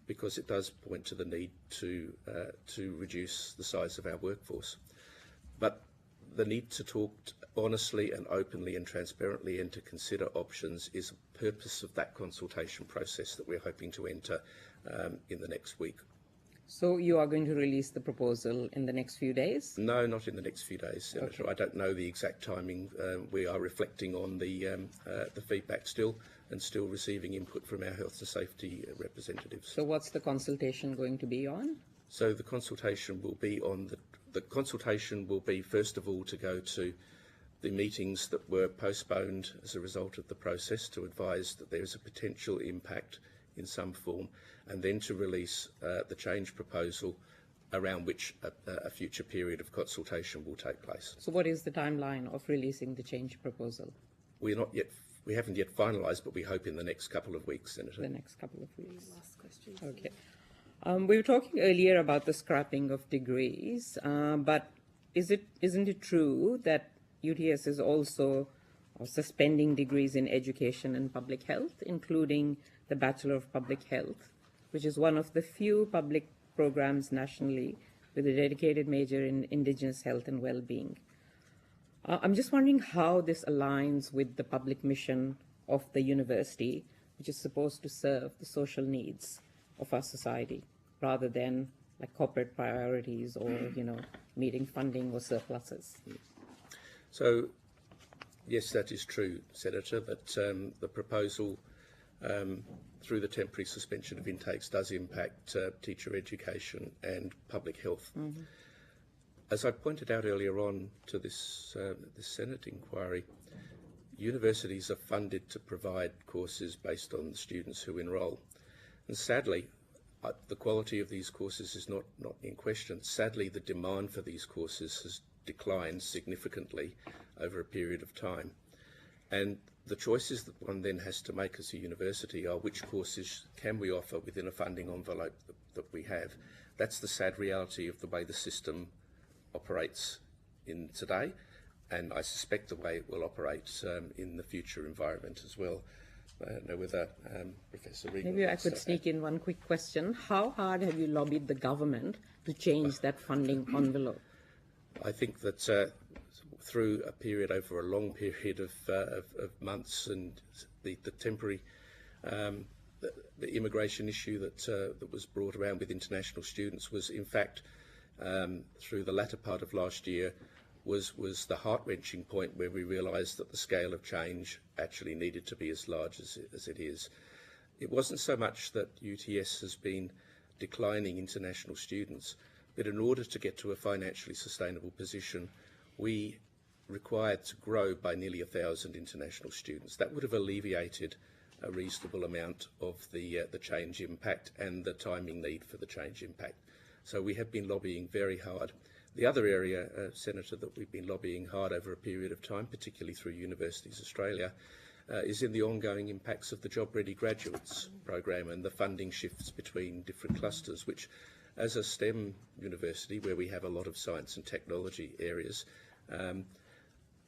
because it does point to the need to reduce the size of our workforce. But the need to talk honestly and openly and transparently and to consider options is a purpose of that consultation process that we're hoping to enter in the next week. So you are going to release the proposal in the next few days? No, not in the next few days, Senator. Okay. I don't know the exact timing. We are reflecting on the feedback still and still receiving input from our health and safety representatives. So what's the consultation going to be on? So the consultation will be on the consultation will be, first of all, to go to the meetings that were postponed as a result of the process to advise that there is a potential impact in some form, and then to release the change proposal around which a future period of consultation will take place. So what is the timeline of releasing the change proposal? We haven't yet finalised, but we hope in the next couple of weeks, Senator. The next couple of weeks. Last question. Okay. We were talking earlier about the scrapping of degrees, but isn't it true that UTS is also suspending degrees in education and public health, including the Bachelor of Public Health, which is one of the few public programs nationally with a dedicated major in Indigenous health and well-being? I'm just wondering how this aligns with the public mission of the university, which is supposed to serve the social needs of our society, rather than like corporate priorities or, meeting funding or surpluses. So, yes, that is true, Senator, that the proposal through the temporary suspension of intakes does impact teacher education and public health. Mm-hmm. As I pointed out earlier on to this Senate inquiry, universities are funded to provide courses based on the students who enrol. And sadly, the quality of these courses is not in question. Sadly, the demand for these courses has declined significantly over a period of time. And the choices that one then has to make as a university are which courses can we offer within a funding envelope that we have. That's the sad reality of the way the system operates in today, and I suspect the way it will operate in the future environment as well. I don't know whether Professor Regan Maybe I wants could to sneak in one quick question. How hard have you lobbied the government to change that funding envelope? I think that through a period over a long period of months, and the temporary the immigration issue that was brought around with international students was, in fact, through the latter part of last year, was the heart-wrenching point where we realised that the scale of change actually needed to be as large as it is. It wasn't so much that UTS has been declining international students, but in order to get to a financially sustainable position, we required to grow by nearly 1,000 international students. That would have alleviated a reasonable amount of the change impact and the timing need for the change impact. So we have been lobbying very hard. The other area, Senator, that we've been lobbying hard over a period of time, particularly through Universities Australia, is in the ongoing impacts of the Job Ready Graduates program and the funding shifts between different clusters, which, as a STEM university where we have a lot of science and technology areas,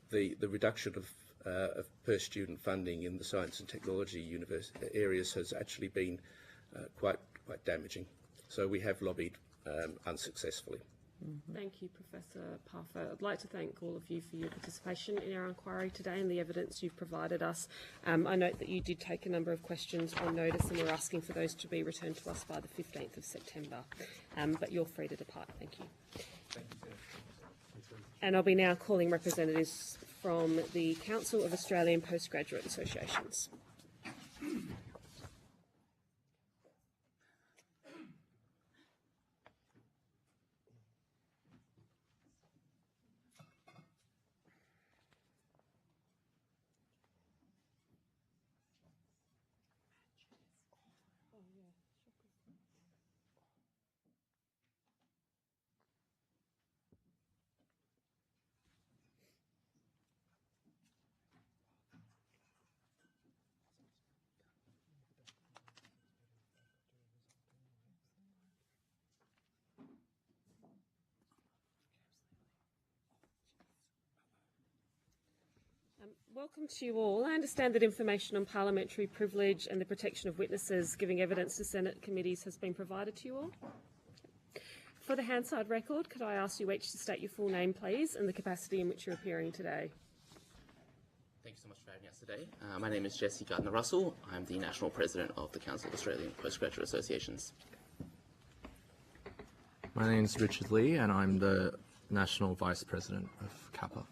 the reduction of per student funding in the science and technology areas has actually been quite damaging. So we have lobbied unsuccessfully. Thank you, Professor Parfer. I'd like to thank all of you for your participation in our inquiry today and the evidence you've provided us. I note that you did take a number of questions on notice, and we're asking for those to be returned to us by the 15th of September. But you're free to depart. Thank you. And I'll be now calling representatives from the Council of Australian Postgraduate Associations. Welcome to you all. I understand that information on parliamentary privilege and the protection of witnesses giving evidence to Senate committees has been provided to you all. For the Hansard record, could I ask you each to state your full name, please, and the capacity in which you're appearing today? Thank you so much for having us today. My name is Jesse Gardner-Russell. I'm the National President of the Council of Australian Postgraduate Associations. My name is Richard Lee, and I'm the National Vice President of Kappa.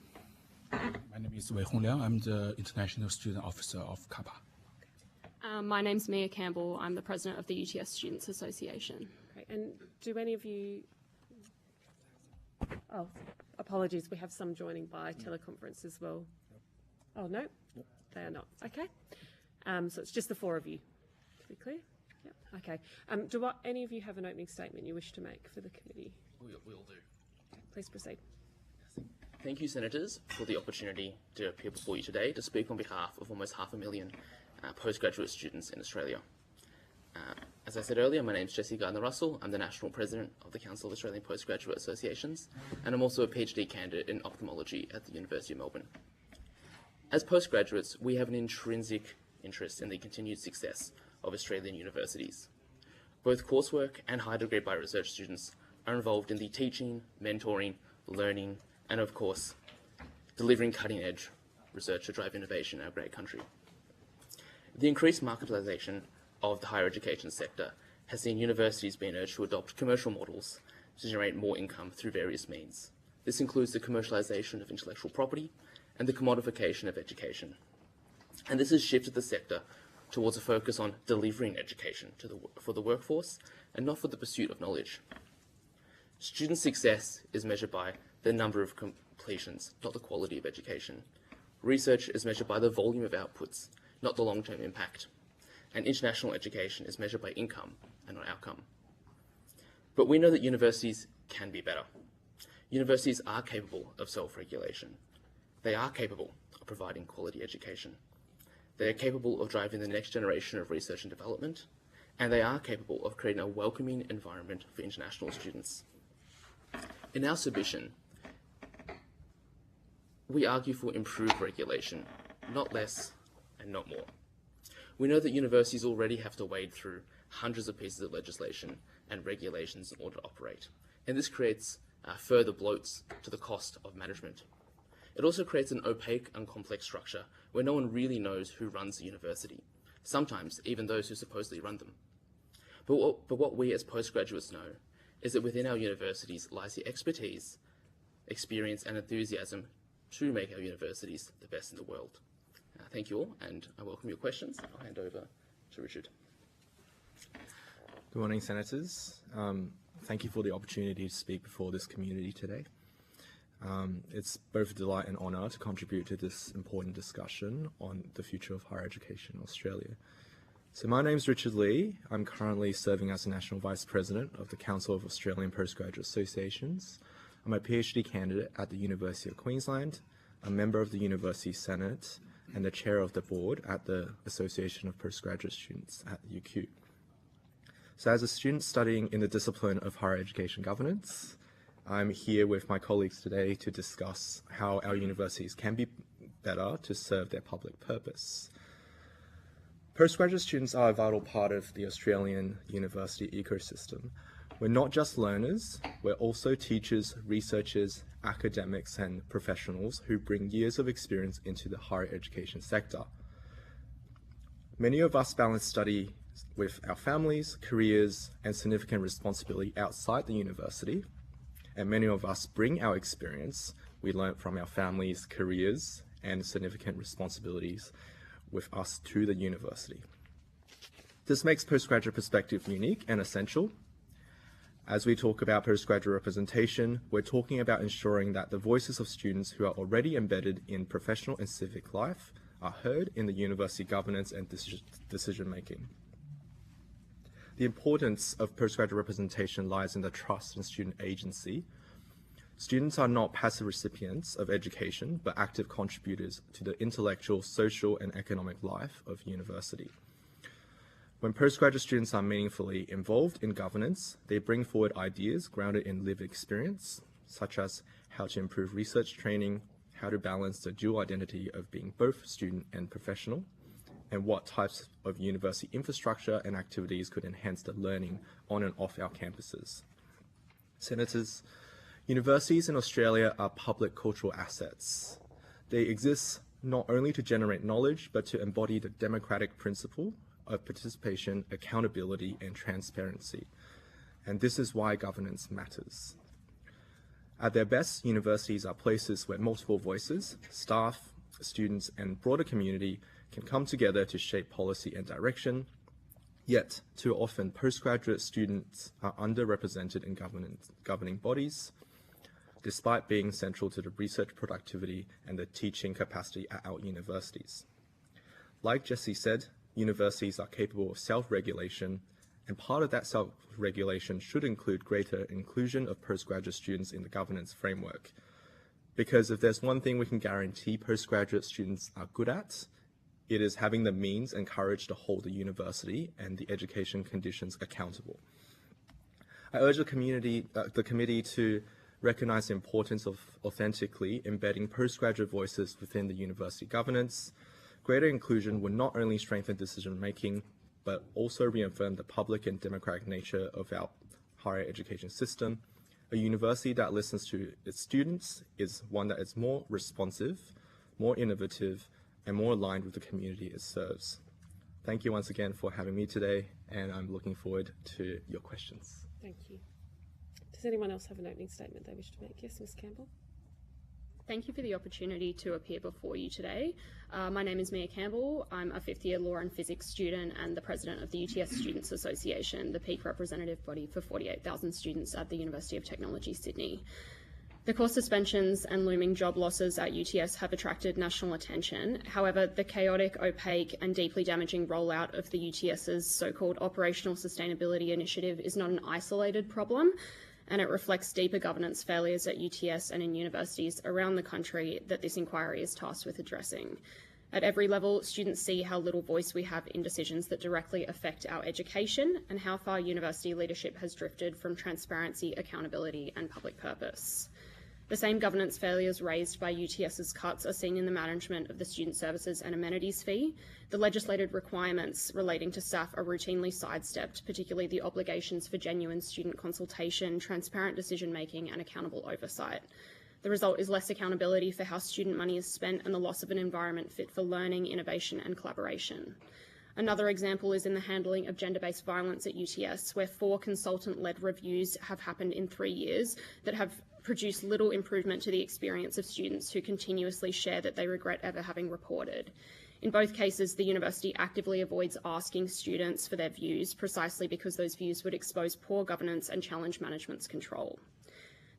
My name is Wei Hong Liang. I'm the International Student Officer of Kappa. My name's Mia Campbell. I'm the President of the UTS Students Association. Great. And do any of you... Oh, apologies. We have some joining by teleconference as well. Oh, no? They are not. Okay. So it's just the four of you, to be clear? Yep. Okay. Do any of you have an opening statement you wish to make for the committee? We'll do. Please proceed. Thank you, Senators, for the opportunity to appear before you today to speak on behalf of almost 500,000 postgraduate students in Australia. As I said earlier, my name is Jesse Gardner-Russell. I'm the National President of the Council of Australian Postgraduate Associations, and I'm also a PhD candidate in ophthalmology at the University of Melbourne. As postgraduates, we have an intrinsic interest in the continued success of Australian universities. Both coursework and high degree bioresearch students are involved in the teaching, mentoring, learning, and of course, delivering cutting-edge research to drive innovation in our great country. The increased marketization of the higher education sector has seen universities being urged to adopt commercial models to generate more income through various means. This includes the commercialization of intellectual property and the commodification of education. And this has shifted the sector towards a focus on delivering education for the workforce and not for the pursuit of knowledge. Student success is measured by the number of completions, not the quality of education. Research is measured by the volume of outputs, not the long-term impact. And international education is measured by income and not outcome. But we know that universities can be better. Universities are capable of self-regulation. They are capable of providing quality education. They are capable of driving the next generation of research and development, and they are capable of creating a welcoming environment for international students. In our submission, we argue for improved regulation, not less and not more. we know that universities already have to wade through hundreds of pieces of legislation and regulations in order to operate. And this creates further bloats to the cost of management. It also creates an opaque and complex structure where no one really knows who runs the university, sometimes even those who supposedly run them. But what we as postgraduates know is that within our universities lies the expertise, experience and enthusiasm to make our universities the best in the world. Thank you all, and I welcome your questions. I'll hand over to Richard. Good morning, Senators. Thank you for the opportunity to speak before this community today. It's both a delight and honour to contribute to this important discussion on the future of higher education in Australia. So my name's Richard Lee. I'm currently serving as the National Vice President of the Council of Australian Postgraduate Associations. I'm a PhD candidate at the University of Queensland, a member of the University Senate, and the chair of the board at the Association of Postgraduate Students at UQ. So as a student studying in the discipline of higher education governance, I'm here with my colleagues today to discuss how our universities can be better to serve their public purpose. Postgraduate students are a vital part of the Australian university ecosystem. We're not just learners, we're also teachers, researchers, academics and professionals who bring years of experience into the higher education sector. Many of us balance study with our families, careers and significant responsibility outside the university, and many of us bring our experience we learnt from our families, careers and significant responsibilities with us to the university. This makes postgraduate perspective unique and essential. As we talk about postgraduate representation, we're talking about ensuring that the voices of students who are already embedded in professional and civic life are heard in the university governance and decision making. The importance of postgraduate representation lies in the trust in student agency. Students are not passive recipients of education, but active contributors to the intellectual, social, and economic life of university. When postgraduate students are meaningfully involved in governance, they bring forward ideas grounded in lived experience, such as how to improve research training, how to balance the dual identity of being both student and professional, and what types of university infrastructure and activities could enhance the learning on and off our campuses. Senators, universities in Australia are public cultural assets. They exist not only to generate knowledge, but to embody the democratic principle of participation, accountability, and transparency. And this is why governance matters. At their best, universities are places where multiple voices, staff, students, and broader community can come together to shape policy and direction. Yet, too often, postgraduate students are underrepresented in governing bodies, despite being central to the research productivity and the teaching capacity at our universities. Like Jesse said, universities are capable of self-regulation, and part of that self-regulation should include greater inclusion of postgraduate students in the governance framework. Because if there's one thing we can guarantee postgraduate students are good at, it is having the means and courage to hold the university and the education conditions accountable. I urge the committee to recognise the importance of authentically embedding postgraduate voices within the university governance. Greater inclusion will not only strengthen decision-making, but also reaffirm the public and democratic nature of our higher education system. A university that listens to its students is one that is more responsive, more innovative, and more aligned with the community it serves. Thank you once again for having me today, and I'm looking forward to your questions. Thank you. Does anyone else have an opening statement they wish to make? Yes, Ms. Campbell. Thank you for the opportunity to appear before you today. My name is Mia Campbell. I'm a fifth-year law and physics student and the president of the UTS Students Association, the peak representative body for 48,000 students at the University of Technology, Sydney. The course suspensions and looming job losses at UTS have attracted national attention. However, the chaotic, opaque and deeply damaging rollout of the UTS's so-called Operational Sustainability Initiative is not an isolated problem, and it reflects deeper governance failures at UTS and in universities around the country that this inquiry is tasked with addressing. At every level, students see how little voice we have in decisions that directly affect our education and how far university leadership has drifted from transparency, accountability and public purpose. The same governance failures raised by UTS's cuts are seen in the management of the student services and amenities fee. The legislated requirements relating to staff are routinely sidestepped, particularly the obligations for genuine student consultation, transparent decision-making and accountable oversight. The result is less accountability for how student money is spent and the loss of an environment fit for learning, innovation and collaboration. Another example is in the handling of gender-based violence at UTS, where 4 consultant-led reviews have happened in 3 years that have produced little improvement to the experience of students who continuously share that they regret ever having reported. In both cases, the university actively avoids asking students for their views precisely because those views would expose poor governance and challenge management's control.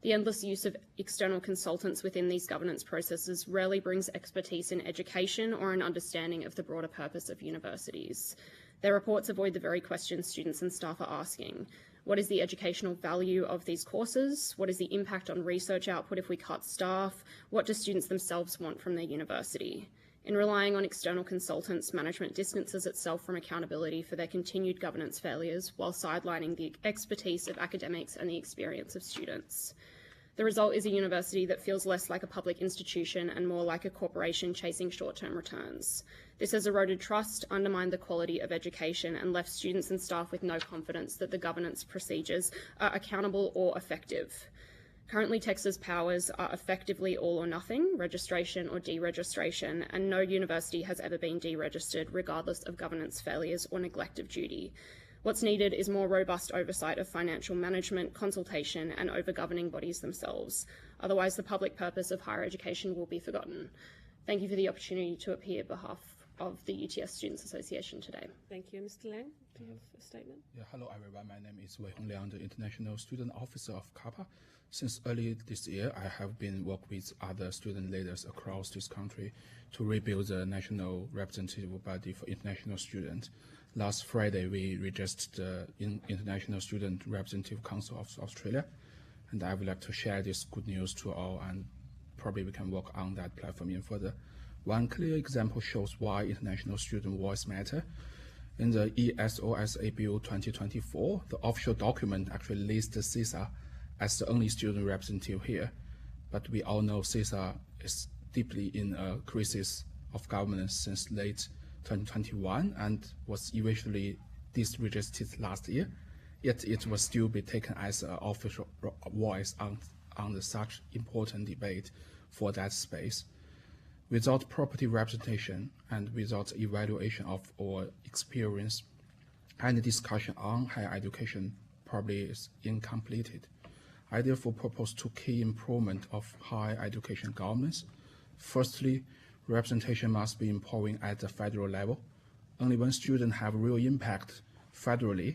The endless use of external consultants within these governance processes rarely brings expertise in education or an understanding of the broader purpose of universities. Their reports avoid the very questions students and staff are asking. What is the educational value of these courses? What is the impact on research output if we cut staff? What do students themselves want from their university? In relying on external consultants, management distances itself from accountability for their continued governance failures while sidelining the expertise of academics and the experience of students. The result is a university that feels less like a public institution and more like a corporation chasing short-term returns. This has eroded trust, undermined the quality of education, and left students and staff with no confidence that the governance procedures are accountable or effective. Currently, Texas powers are effectively all or nothing, registration or deregistration, and no university has ever been deregistered regardless of governance failures or neglect of duty. What's needed is more robust oversight of financial management, consultation, and over governing bodies themselves. Otherwise, the public purpose of higher education will be forgotten. Thank you for the opportunity to appear on behalf of the UTS Students Association today. Thank you. Mr. Lang, do you have a statement? Yeah, hello everyone. My name is Wei Hong Liang, the International Student Officer of CAPA. Since early this year, I have been working with other student leaders across this country to rebuild the national representative body for international students. Last Friday, we registered the International Student Representative Council of Australia, and I would like to share this good news to all, and probably we can work on that platform even further. One clear example shows why international student voice matter. In the ESOSA Bill 2024, the official document actually lists CISA as the only student representative here, but we all know CISA is deeply in a crisis of governance since late 2021 and was eventually deregistered last year, yet it will still be taken as an official voice on such important debate for that space. Without property representation and without evaluation of our experience, any discussion on higher education probably is incompleted. I therefore propose 2 key improvements of higher education governance. Firstly, representation must be empowering at the federal level. Only when students have real impact federally,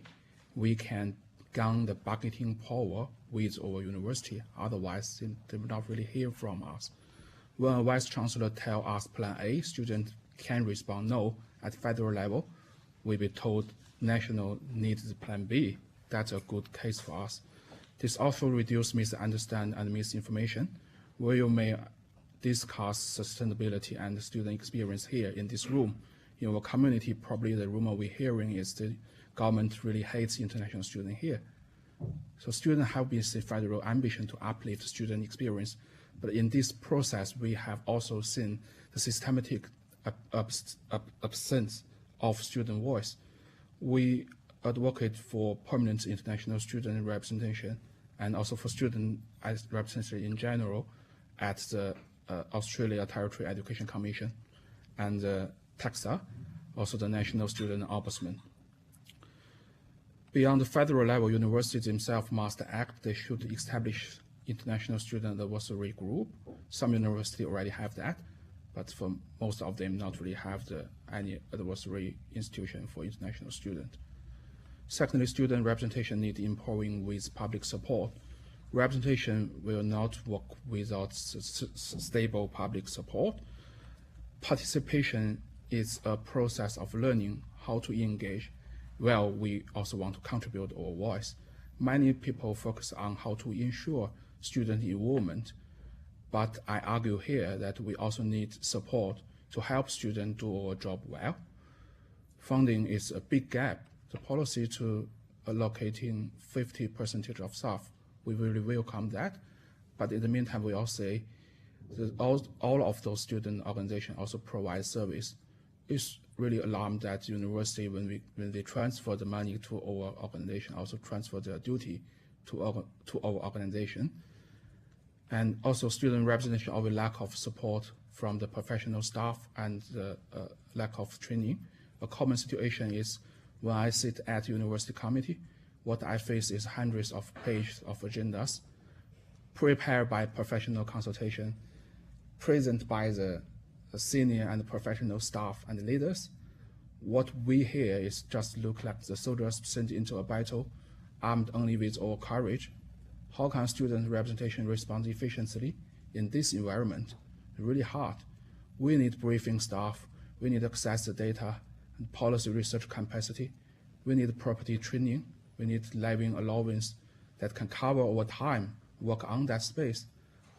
we can gain the bargaining power with our university. Otherwise, they will not really hear from us. When a vice chancellor tells us plan A, students can respond no at federal level. We'll be told national needs plan B. That's a good case for us. This also reduces misunderstanding and misinformation, where you may discuss sustainability and student experience here in this room. In our community, probably the rumor we're hearing is the government really hates international students here. So students have been the federal ambition to uplift student experience, but in this process, we have also seen the systematic absence of student voice. We advocate for permanent international student representation and also for student representation in general at the Australia Territory Education Commission and TAXA, also the National Student Ombudsman. Beyond the federal level, universities themselves must act. They should establish international student advisory group. Some universities already have that, but for most of them not really have any advisory institution for international students. Secondly, student representation needs empowering with public support. Representation will not work without stable public support. Participation is a process of learning how to engage. Well, we also want to contribute our voice. Many people focus on how to ensure student involvement, but I argue here that we also need support to help students do our job well. Funding is a big gap. The policy to allocating 50% of staff, we really welcome that, But in the meantime, we all say that all of those student organizations also provide service. It's really alarmed that university, when they transfer the money to our organization, also transfer their duty to our organization. And also student representation of a lack of support from the professional staff and the lack of training. A common situation is when I sit at university committee, what I face is hundreds of pages of agendas prepared by professional consultation, present by the senior and professional staff and leaders. What we hear is just look like the soldiers sent into a battle, armed only with our courage. How can student representation respond efficiently in this environment? Really hard. We need briefing staff, we need access to data and policy research capacity, we need property training, we need living allowance that can cover over time, work on that space.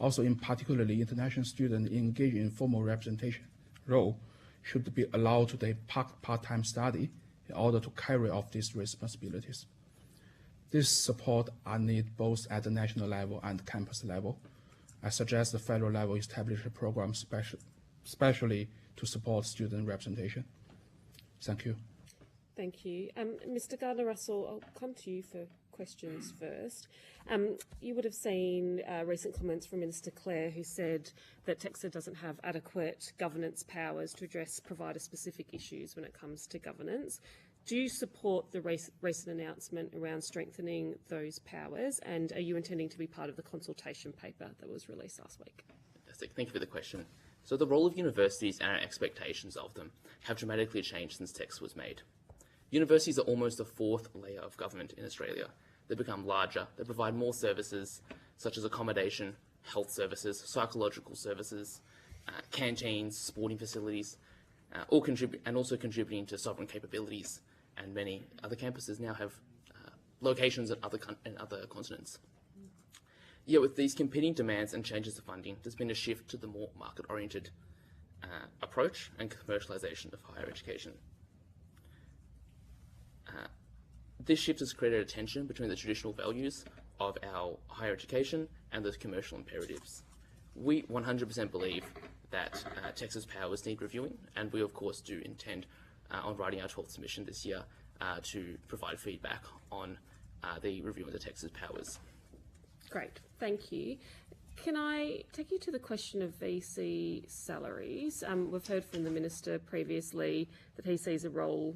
Also, in particularly, international students engaged in formal representation role should be allowed to take part-time study in order to carry out these responsibilities. This support are needed both at the national level and campus level. I suggest the federal level establish a program especially to support student representation. Thank you. Thank you. Mr. Gardner-Russell, I'll come to you for questions first. You would have seen recent comments from Minister Clare, who said that TEXA doesn't have adequate governance powers to address provider-specific issues when it comes to governance. Do you support the recent announcement around strengthening those powers, and are you intending to be part of the consultation paper that was released last week? Fantastic. Thank you for the question. So the role of universities and our expectations of them have dramatically changed since TEXA was made. Universities are almost the fourth layer of government in Australia. They become larger, they provide more services such as accommodation, health services, psychological services, canteens, sporting facilities, also contributing to sovereign capabilities. And many other campuses now have locations in other continents. Yet with these competing demands and changes to funding, there's been a shift to the more market-oriented approach and commercialisation of higher education. This shift has created a tension between the traditional values of our higher education and those commercial imperatives. We 100% believe that TEXA's powers need reviewing, and we of course do intend on writing our 12th submission this year to provide feedback on the review of the TEXA's powers. Great, thank you. Can I take you to the question of VC salaries? We've heard from the Minister previously that he sees a role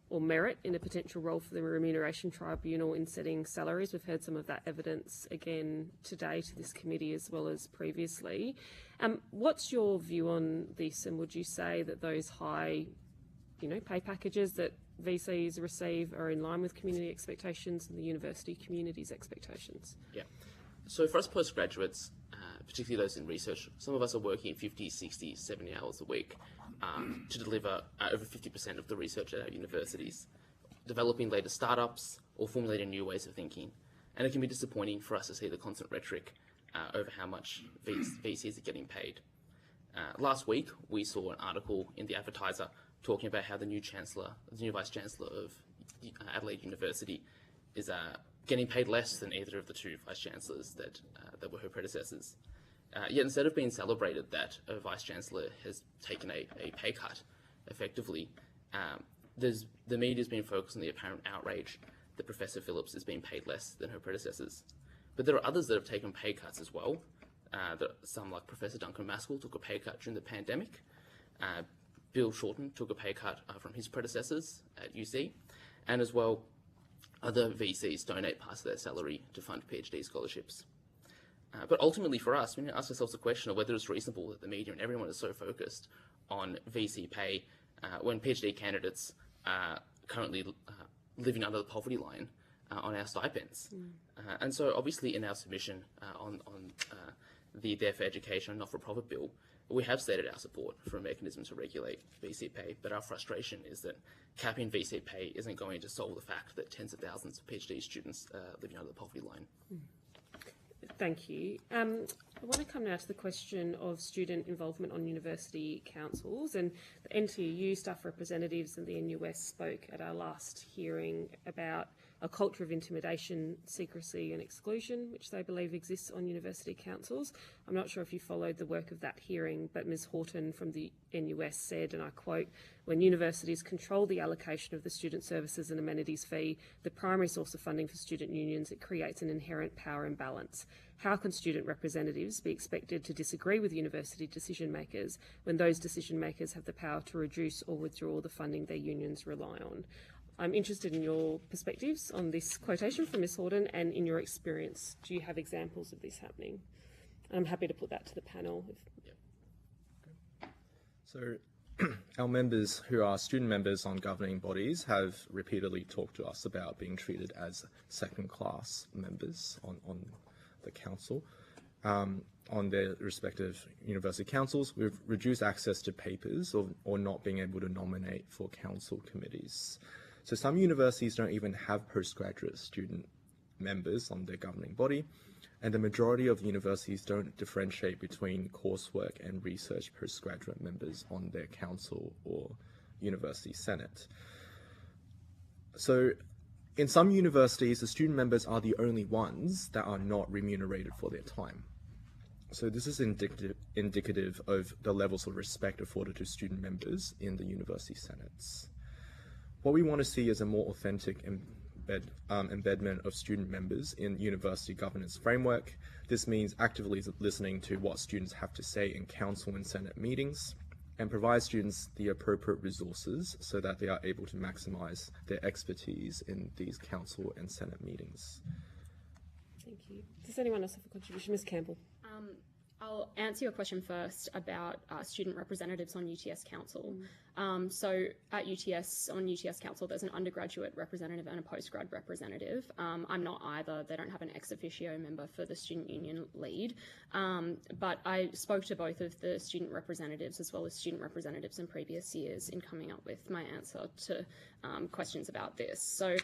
or merit in a potential role for the Remuneration Tribunal in setting salaries. We've heard some of that evidence again today to this committee as well as previously. What's your view on this, and would you say that those high pay packages that VCs receive are in line with community expectations and the university community's expectations? Yeah. So for us postgraduates, particularly those in research, some of us are working 50, 60, 70 hours a week to deliver over 50% of the research at our universities, developing latest startups or formulating new ways of thinking. And it can be disappointing for us to see the constant rhetoric over how much VCs are getting paid. Last week, we saw an article in the Advertiser talking about how the new Vice Chancellor of Adelaide University is getting paid less than either of the two Vice Chancellors that were her predecessors. Yet instead of being celebrated that a Vice Chancellor has taken a pay cut, effectively, the media's been focused on the apparent outrage that Professor Phillips is being paid less than her predecessors. But there are others that have taken pay cuts as well. Some, like Professor Duncan Maskell, took a pay cut during the pandemic. Bill Shorten took a pay cut from his predecessors at UC. And as well, other VCs donate part of their salary to fund PhD scholarships. But ultimately for us, we need to ask ourselves the question of whether it's reasonable that the media and everyone is so focused on VC pay when PhD candidates are currently living under the poverty line on our stipends. And so obviously in our submission on the There for Education not-for-profit bill, we have stated our support for a mechanism to regulate VC pay, but our frustration is that capping VC pay isn't going to solve the fact that tens of thousands of PhD students are living under the poverty line. Thank you. I want to come now to the question of student involvement on university councils, and the NTU staff representatives and the NUS spoke at our last hearing about a culture of intimidation, secrecy and exclusion, which they believe exists on university councils. I'm not sure if you followed the work of that hearing, but Ms Horton from the NUS said, and I quote, "When universities control the allocation of the student services and amenities fee, the primary source of funding for student unions, it creates an inherent power imbalance. How can student representatives be expected to disagree with university decision makers when those decision makers have the power to reduce or withdraw the funding their unions rely on?" I'm interested in your perspectives on this quotation from Ms Horton and in your experience. Do you have examples of this happening? I'm happy to put that to the panel. So our members who are student members on governing bodies have repeatedly talked to us about being treated as second-class members on the council. On their respective university councils, we've reduced access to papers or not being able to nominate for council committees. So some universities don't even have postgraduate student members on their governing body, and the majority of universities don't differentiate between coursework and research postgraduate members on their council or university senate. So in some universities, the student members are the only ones that are not remunerated for their time. So this is indicative of the levels of respect afforded to student members in the university senates. What we want to see is a more authentic embedment of student members in university governance framework. This means actively listening to what students have to say in council and senate meetings, and provide students the appropriate resources so that they are able to maximise their expertise in these council and senate meetings. Thank you. Does anyone else have a contribution? Ms Campbell. I'll answer your question first about student representatives on UTS Council. So at UTS, on UTS Council, there's an undergraduate representative and a postgrad representative. I'm not either. They don't have an ex officio member for the student union lead. But I spoke to both of the student representatives as well as student representatives in previous years in coming up with my answer to questions about this. So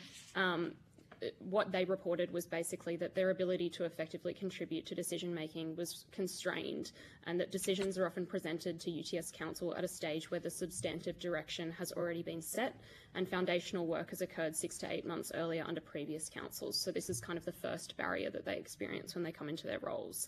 what they reported was basically that their ability to effectively contribute to decision making was constrained, and that decisions are often presented to UTS Council at a stage where the substantive direction has already been set and foundational work has occurred 6 to 8 months earlier under previous councils. So this is kind of the first barrier that they experience when they come into their roles.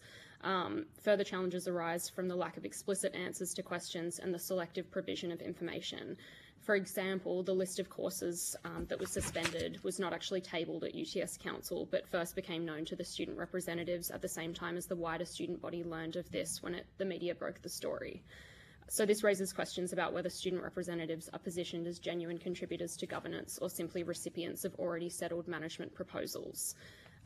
Further challenges arise from the lack of explicit answers to questions and the selective provision of information. For example, the list of courses that was suspended was not actually tabled at UTS Council, but first became known to the student representatives at the same time as the wider student body learned of this when the media broke the story. So this raises questions about whether student representatives are positioned as genuine contributors to governance or simply recipients of already settled management proposals.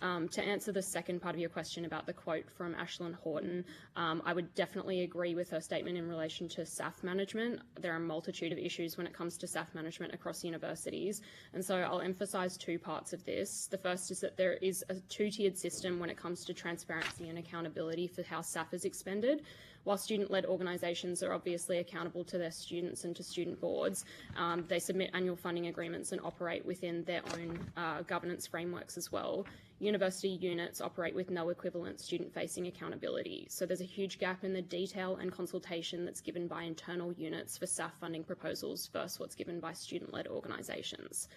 To answer the second part of your question about the quote from Ashlyn Horton, I would definitely agree with her statement in relation to SAF management. There are a multitude of issues when it comes to SAF management across universities, and so I'll emphasise 2 parts of this. The first is that there is a 2-tiered system when it comes to transparency and accountability for how SAF is expended. While student-led organisations are obviously accountable to their students and to student boards, they submit annual funding agreements and operate within their own governance frameworks as well. University units operate with no equivalent student-facing accountability. So there's a huge gap in the detail and consultation that's given by internal units for SAF funding proposals versus what's given by student-led organisations.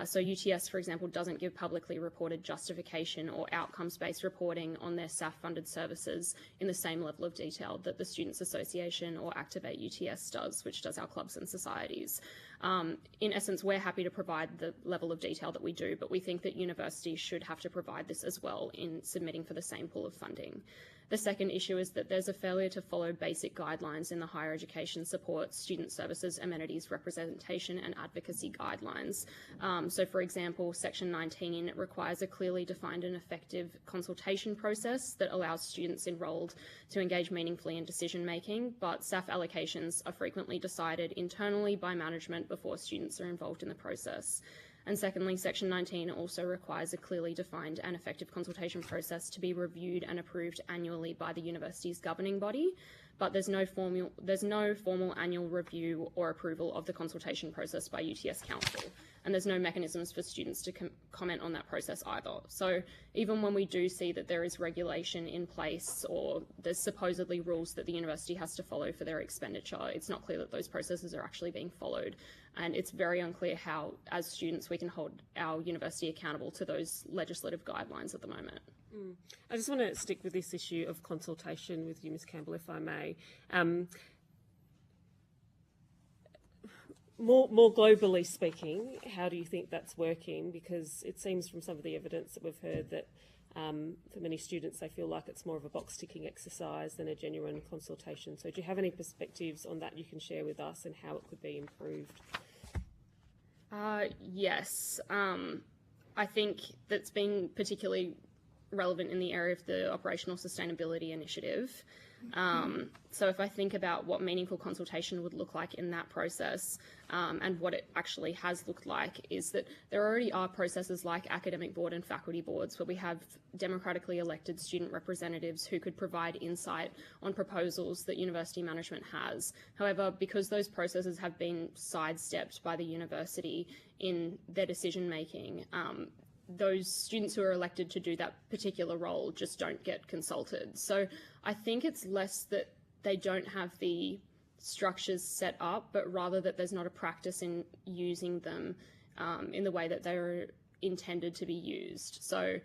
So UTS, for example, doesn't give publicly reported justification or outcomes-based reporting on their SAF-funded services in the same level of detail that the Students Association or Activate UTS does, which does our clubs and societies. In essence, we're happy to provide the level of detail that we do, but we think that universities should have to provide this as well in submitting for the same pool of funding. The second issue is that there's a failure to follow basic guidelines in the higher education support, student services, amenities, representation and advocacy guidelines. So for example, Section 19 requires a clearly defined and effective consultation process that allows students enrolled to engage meaningfully in decision making, but SAF allocations are frequently decided internally by management before students are involved in the process. And secondly, Section 19 also requires a clearly defined and effective consultation process to be reviewed and approved annually by the university's governing body, but there's no formal annual review or approval of the consultation process by UTS Council. and there's no mechanisms for students to comment on that process either. So even when we do see that there is regulation in place or there's supposedly rules that the university has to follow for their expenditure, it's not clear that those processes are actually being followed. And it's very unclear how, as students, we can hold our university accountable to those legislative guidelines at the moment. I just want to stick with this issue of consultation with you, Ms Campbell, if I may. More globally speaking, how do you think that's working? Because it seems from some of the evidence that we've heard that for many students, they feel like it's more of a box-ticking exercise than a genuine consultation. So do you have any perspectives on that you can share with us and how it could be improved? Yes. I think that's been particularly relevant in the area of the operational sustainability initiative. So if I think about what meaningful consultation would look like in that process, and what it actually has looked like, is that there already are processes like academic board and faculty boards where we have democratically elected student representatives who could provide insight on proposals that university management has. However, because those processes have been sidestepped by the university in their decision making, those students who are elected to do that particular role just don't get consulted. So I think it's less that they don't have the structures set up, but rather that there's not a practice in using them in the way that they're intended to be used. So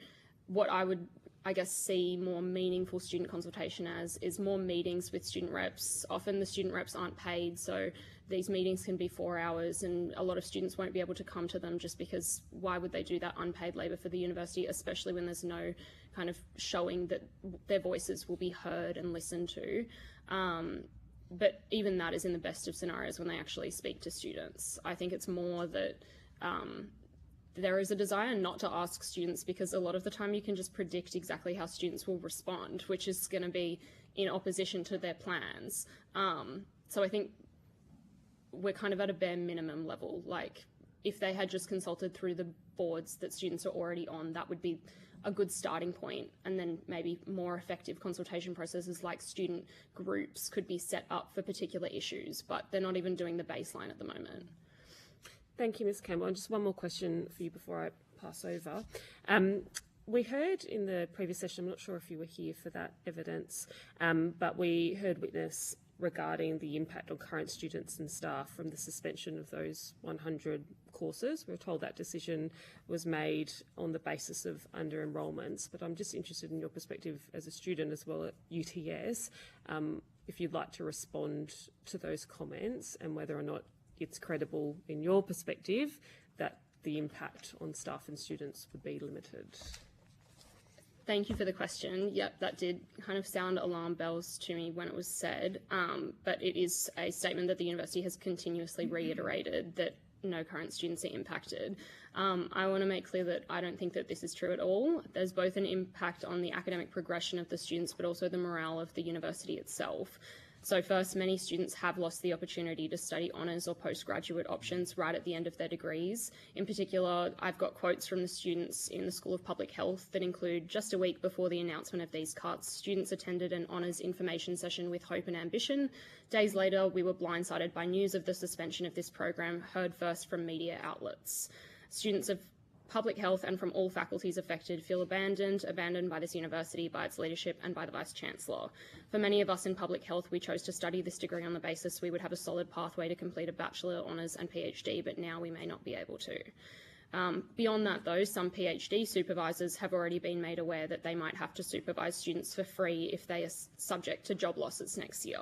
what I would, I guess, see more meaningful student consultation as is more meetings with student reps. Often the student reps aren't paid, so these meetings can be 4 hours and a lot of students won't be able to come to them just because why would they do that unpaid labour for the university, especially when there's no kind of showing that their voices will be heard and listened to. But even that is in the best of scenarios when they actually speak to students. I think it's more that there is a desire not to ask students because a lot of the time you can just predict exactly how students will respond, which is going to be in opposition to their plans. So I think we're kind of at a bare minimum level. Like if they had just consulted through the boards that students are already on, that would be a good starting point. And then maybe more effective consultation processes like student groups could be set up for particular issues, but they're not even doing the baseline at the moment. Thank you, Ms Campbell. And just one more question for you before I pass over. We heard in the previous session, I'm not sure if you were here for that evidence, but we heard witness regarding the impact on current students and staff from the suspension of those 100 courses. We were told that decision was made on the basis of under-enrolments, but I'm just interested in your perspective as a student as well at UTS, if you'd like to respond to those comments and whether or not it's credible in your perspective that the impact on staff and students would be limited. Thank you for the question. Yep, that did kind of sound alarm bells to me when it was said, but it is a statement that the university has continuously reiterated that no current students are impacted. I want to make clear that I don't think that this is true at all. There's both an impact on the academic progression of the students, but also the morale of the university itself. So first, many students have lost the opportunity to study honours or postgraduate options right at the end of their degrees. In particular, I've got quotes from the students in the School of Public Health that include, just a week before the announcement of these cuts, students attended an honours information session with hope and ambition. Days later, we were blindsided by news of the suspension of this program, heard first from media outlets. Students of public health and from all faculties affected feel abandoned by this university, by its leadership and by the Vice-Chancellor. For many of us in public health, we chose to study this degree on the basis we would have a solid pathway to complete a bachelor, honours and PhD, but now we may not be able to. Beyond that though, some PhD supervisors have already been made aware that they might have to supervise students for free if they are subject to job losses next year.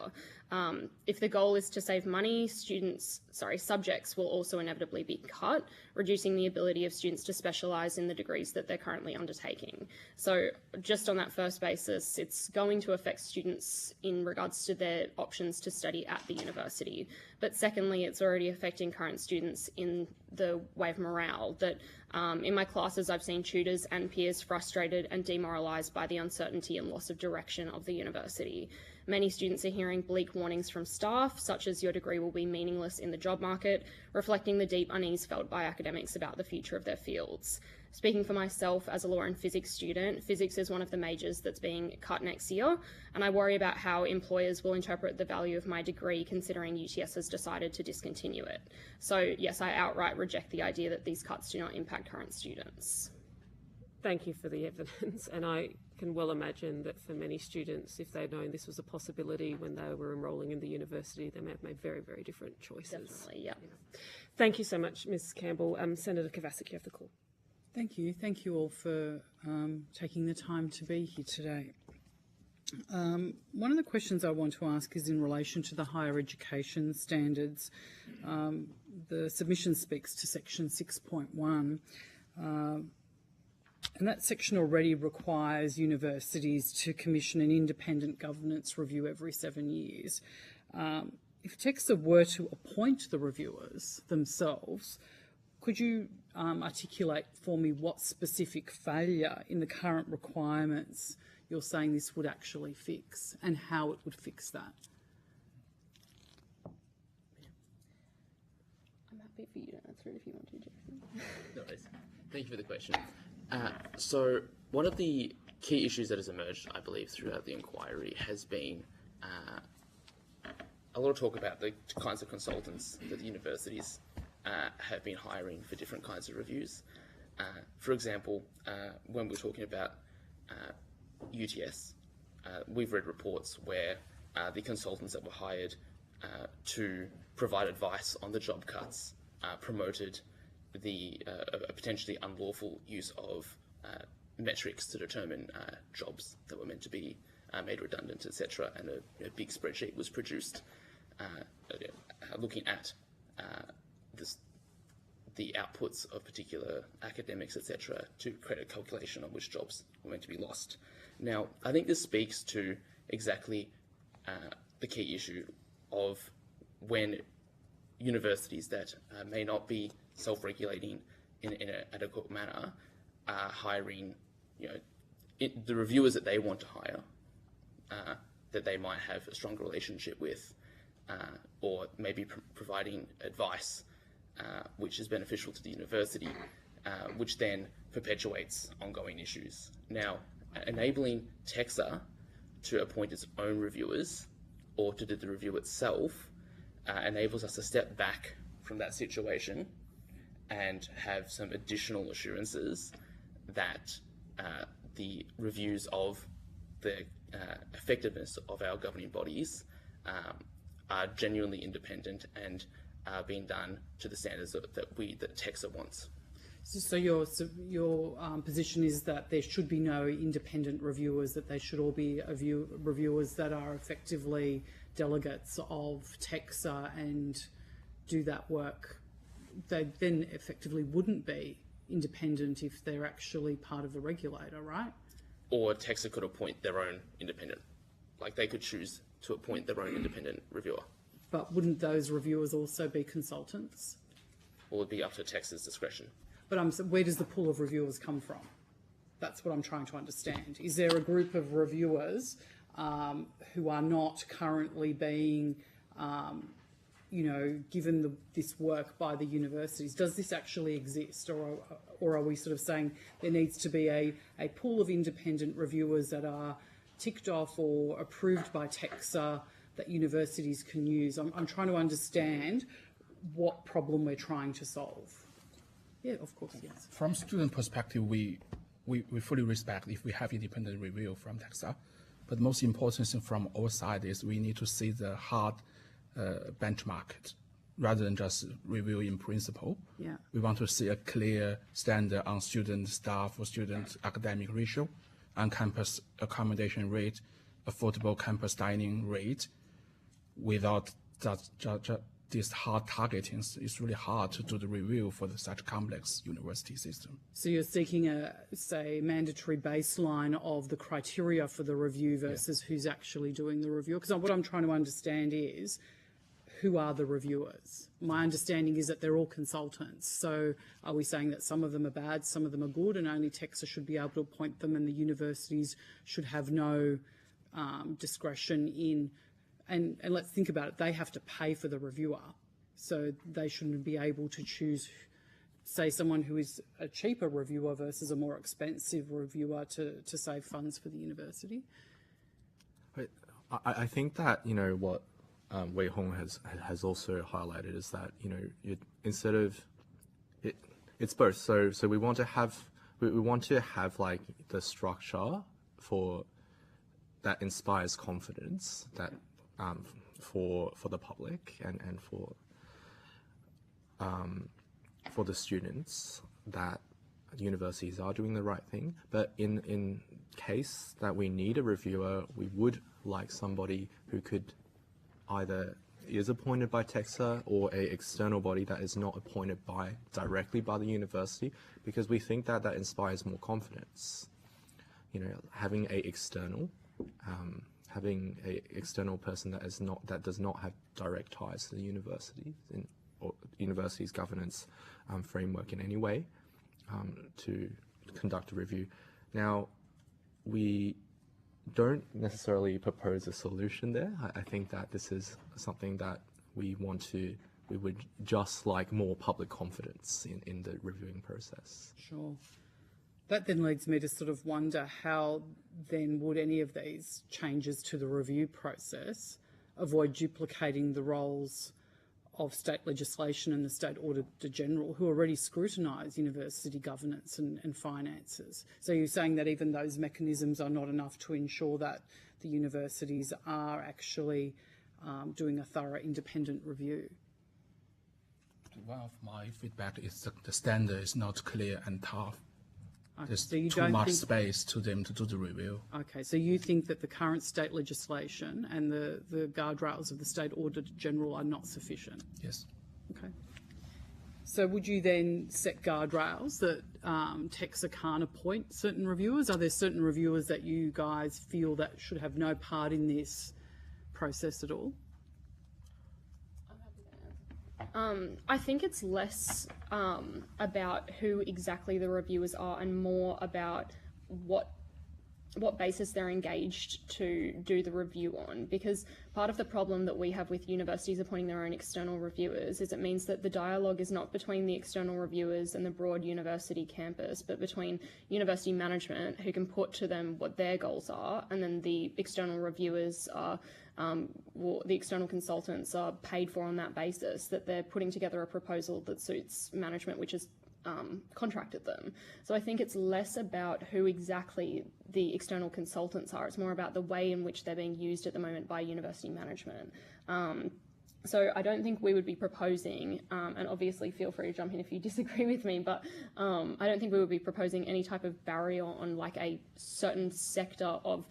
If the goal is to save money, subjects will also inevitably be cut, reducing the ability of students to specialise in the degrees that they're currently undertaking. So just on that first basis, it's going to affect students in regards to their options to study at the university. But secondly, it's already affecting current students in the way of morale. That in my classes, I've seen tutors and peers frustrated and demoralised by the uncertainty and loss of direction of the university. Many students are hearing bleak warnings from staff, such as your degree will be meaningless in the job market, reflecting the deep unease felt by academics about the future of their fields. Speaking for myself as a law and physics student, physics is one of the majors that's being cut next year, and I worry about how employers will interpret the value of my degree considering UTS has decided to discontinue it. So yes, I outright reject the idea that these cuts do not impact current students. Thank you for the evidence, and I can well imagine that for many students, if they'd known this was a possibility when they were enrolling in the university, they may have made very, very different choices. Definitely, yeah. Thank you so much, Ms Campbell. Senator Kovacic, you have the call. Thank you. Thank you all for taking the time to be here today. One of the questions I want to ask is in relation to the higher education standards. The submission speaks to section 6.1. And that section already requires universities to commission an independent governance review every 7 years. If TEXA were to appoint the reviewers themselves, could you articulate for me what specific failure in the current requirements you're saying this would actually fix and how it would fix that? I'm happy for you to answer it if you want to, Jackson. No worries. Thank you for the question. So one of the key issues that has emerged, I believe, throughout the inquiry has been a lot of talk about the kinds of consultants that the universities have been hiring for different kinds of reviews. For example, when we're talking about UTS, we've read reports where the consultants that were hired to provide advice on the job cuts promoted the potentially unlawful use of metrics to determine jobs that were meant to be made redundant, etc. And a big spreadsheet was produced looking at the outputs of particular academics, etc., to create a calculation on which jobs were meant to be lost. Now, I think this speaks to exactly the key issue of when universities that may not be self-regulating in an adequate manner are hiring, the reviewers that they want to hire, that they might have a stronger relationship with, or maybe providing advice which is beneficial to the university, which then perpetuates ongoing issues. Now, enabling TEXA to appoint its own reviewers or to do the review itself enables us to step back from that situation and have some additional assurances that the reviews of the effectiveness of our governing bodies are genuinely independent and are being done to the standards that TEXA wants. So your position is that there should be no independent reviewers, that they should all be reviewers that are effectively delegates of TEXA and do that work. They then effectively wouldn't be independent if they're actually part of the regulator, right? Or TEXA could appoint their own independent, like they could choose to appoint their own independent reviewer. But wouldn't those reviewers also be consultants? Or it would be up to TEXA's discretion. But where does the pool of reviewers come from? That's what I'm trying to understand. Is there a group of reviewers who are not currently being, given this work by the universities? Does this actually exist, or are we sort of saying there needs to be a pool of independent reviewers that are ticked off or approved by TEXA that universities can use? I'm trying to understand what problem we're trying to solve. Yeah, of course, yes. From student perspective, we fully respect if we have independent review from TEXA, but most important thing from our side is we need to see the hard benchmark rather than just review in principle. Yeah. We want to see a clear standard on student staff or student academic ratio, on-campus accommodation rate, affordable campus dining rate. Without this hard targeting, it's really hard to do the review for such complex university system. So you're seeking a, say, mandatory baseline of the criteria for the review versus who's actually doing the review? Because what I'm trying to understand is, who are the reviewers? My understanding is that they're all consultants. So are we saying that some of them are bad, some of them are good, and only TEXA should be able to appoint them and the universities should have no discretion in... And let's think about it, they have to pay for the reviewer, so they shouldn't be able to choose say, someone who is a cheaper reviewer versus a more expensive reviewer to save funds for the university? I think that, you know, what Wei Hong has also highlighted is that, you know, instead of it's both. So we want to have like the structure for that inspires confidence that for the public and for the students that universities are doing the right thing. But in case that we need a reviewer, we would like somebody who could either is appointed by TEXA or a external body that is not appointed directly by the university, because we think that inspires more confidence. You know, having a external person that does not have direct ties to the university or university's governance framework in any way to conduct a review. Now, we don't necessarily propose a solution there. I think that this is something that we would just like more public confidence in the reviewing process. Sure. That then leads me to sort of wonder how then would any of these changes to the review process avoid duplicating the roles of state legislation and the State Auditor General, who already scrutinise university governance and finances. So you're saying that even those mechanisms are not enough to ensure that the universities are actually doing a thorough independent review? One of my feedback is that the standard is not clear and tough. There's so too much space to them to do the review. Okay, so you think that the current state legislation and the guardrails of the State Auditor General are not sufficient? Yes. Okay. So would you then set guardrails that TEXA can't appoint certain reviewers? Are there certain reviewers that you guys feel that should have no part in this process at all? I think it's less about who exactly the reviewers are and more about what basis they're engaged to do the review on, because part of the problem that we have with universities appointing their own external reviewers is it means that the dialogue is not between the external reviewers and the broad university campus, but between university management, who can put to them what their goals are, and then the external reviewers are the external consultants are paid for on that basis, that they're putting together a proposal that suits management, which is contracted them. So I think it's less about who exactly the external consultants are. It's more about the way in which they're being used at the moment by university management. So I don't think we would be proposing, and obviously feel free to jump in if you disagree with me, but I don't think we would be proposing any type of barrier on like a certain sector of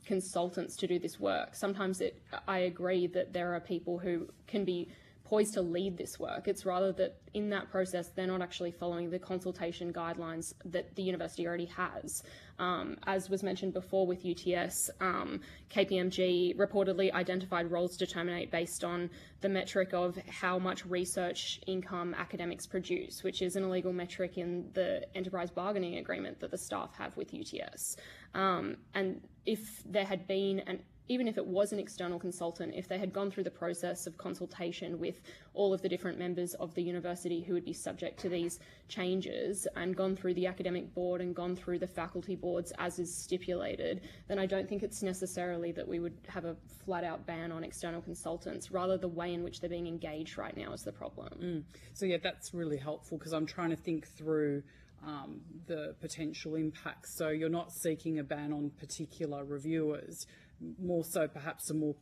consultants to do this work. Sometimes I agree that there are people who can be poised to lead this work. It's rather that in that process they're not actually following the consultation guidelines that the university already has. As was mentioned before with UTS, KPMG reportedly identified roles to terminate based on the metric of how much research income academics produce, which is an illegal metric in the enterprise bargaining agreement that the staff have with UTS. And if there had been even if it was an external consultant, if they had gone through the process of consultation with all of the different members of the university who would be subject to these changes and gone through the academic board and gone through the faculty boards as is stipulated, then I don't think it's necessarily that we would have a flat-out ban on external consultants. Rather, the way in which they're being engaged right now is the problem. So yeah, that's really helpful, because I'm trying to think through the potential impacts. So you're not seeking a ban on particular reviewers, more so perhaps some more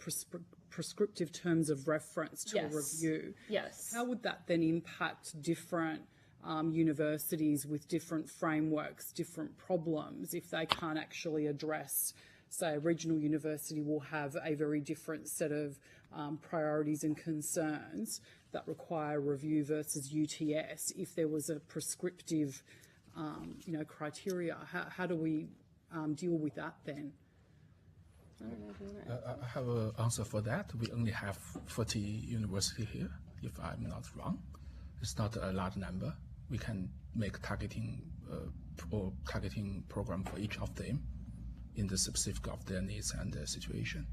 prescriptive terms of reference to a review. Yes. How would that then impact different universities with different frameworks, different problems, if they can't actually address, say, a regional university will have a very different set of priorities and concerns that require review versus UTS? If there was a prescriptive, criteria, how do we deal with that then? I have an answer for that. We only have 40 universities here, if I'm not wrong. It's not a large number. We can make targeting program for each of them in the specific of their needs and their situation.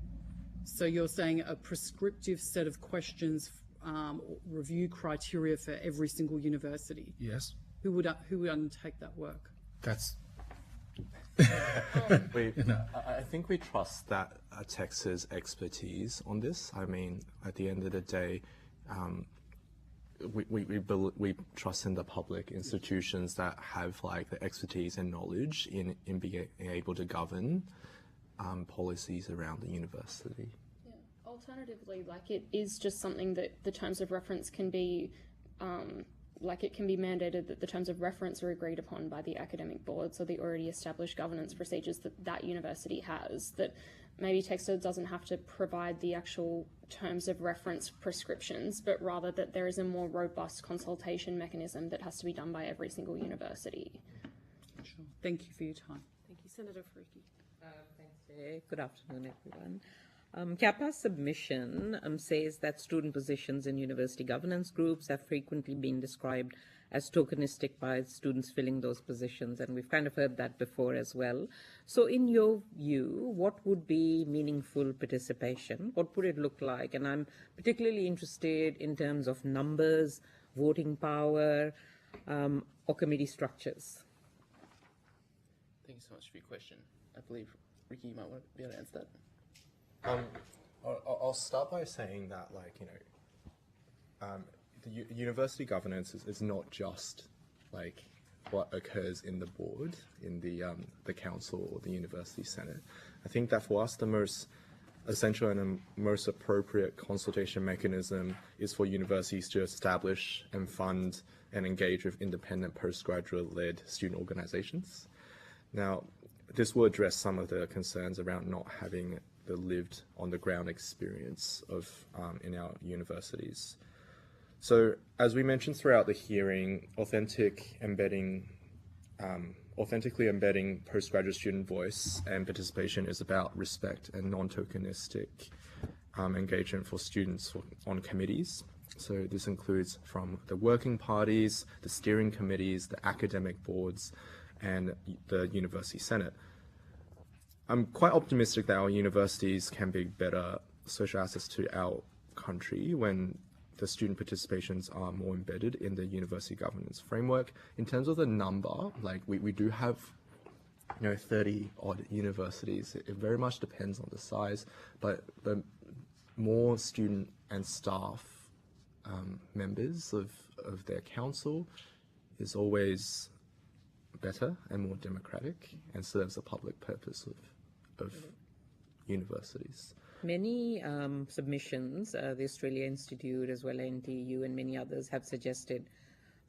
So you're saying a prescriptive set of questions review criteria for every single university? Yes. Who would undertake that work? That's I think we trust that Texas expertise on this. I mean, at the end of the day, we trust in the public institutions that have like the expertise and knowledge in being able to govern policies around the university. Yeah. Alternatively, like it is just something that the terms of reference can be, like it can be mandated that the terms of reference are agreed upon by the academic boards or the already established governance procedures that that university has, that maybe Texas doesn't have to provide the actual terms of reference prescriptions, but rather that there is a more robust consultation mechanism that has to be done by every single university. Sure. Thank you for your time. Thank you, Senator Faruqi. Thanks, Jay. Good afternoon, everyone. CAPA's submission says that student positions in university governance groups have frequently been described as tokenistic by students filling those positions, and we've kind of heard that before as well. So in your view, what would be meaningful participation? What would it look like? And I'm particularly interested in terms of numbers, voting power, or committee structures. Thank you so much for your question. I believe, Ricky, you might want to be able to answer that. I'll start by saying that, like, you know, the university governance is not just like what occurs in the board, in the council or the university senate. I think that for us, the most essential and most appropriate consultation mechanism is for universities to establish and fund and engage with independent postgraduate-led student organizations. Now, this will address some of the concerns around not having the lived on-the-ground experience of in our universities. So, as we mentioned throughout the hearing, authentically embedding postgraduate student voice and participation is about respect and non-tokenistic engagement for students on committees. So this includes from the working parties, the steering committees, the academic boards, and the university senate. I'm quite optimistic that our universities can be better social assets to our country when the student participations are more embedded in the university governance framework. In terms of the number, like we do have, you know, 30 odd universities. It very much depends on the size, but the more student and staff members of their council is always better and more democratic and serves the public purpose of universities. Many submissions, the Australia Institute as well as NTU and many others have suggested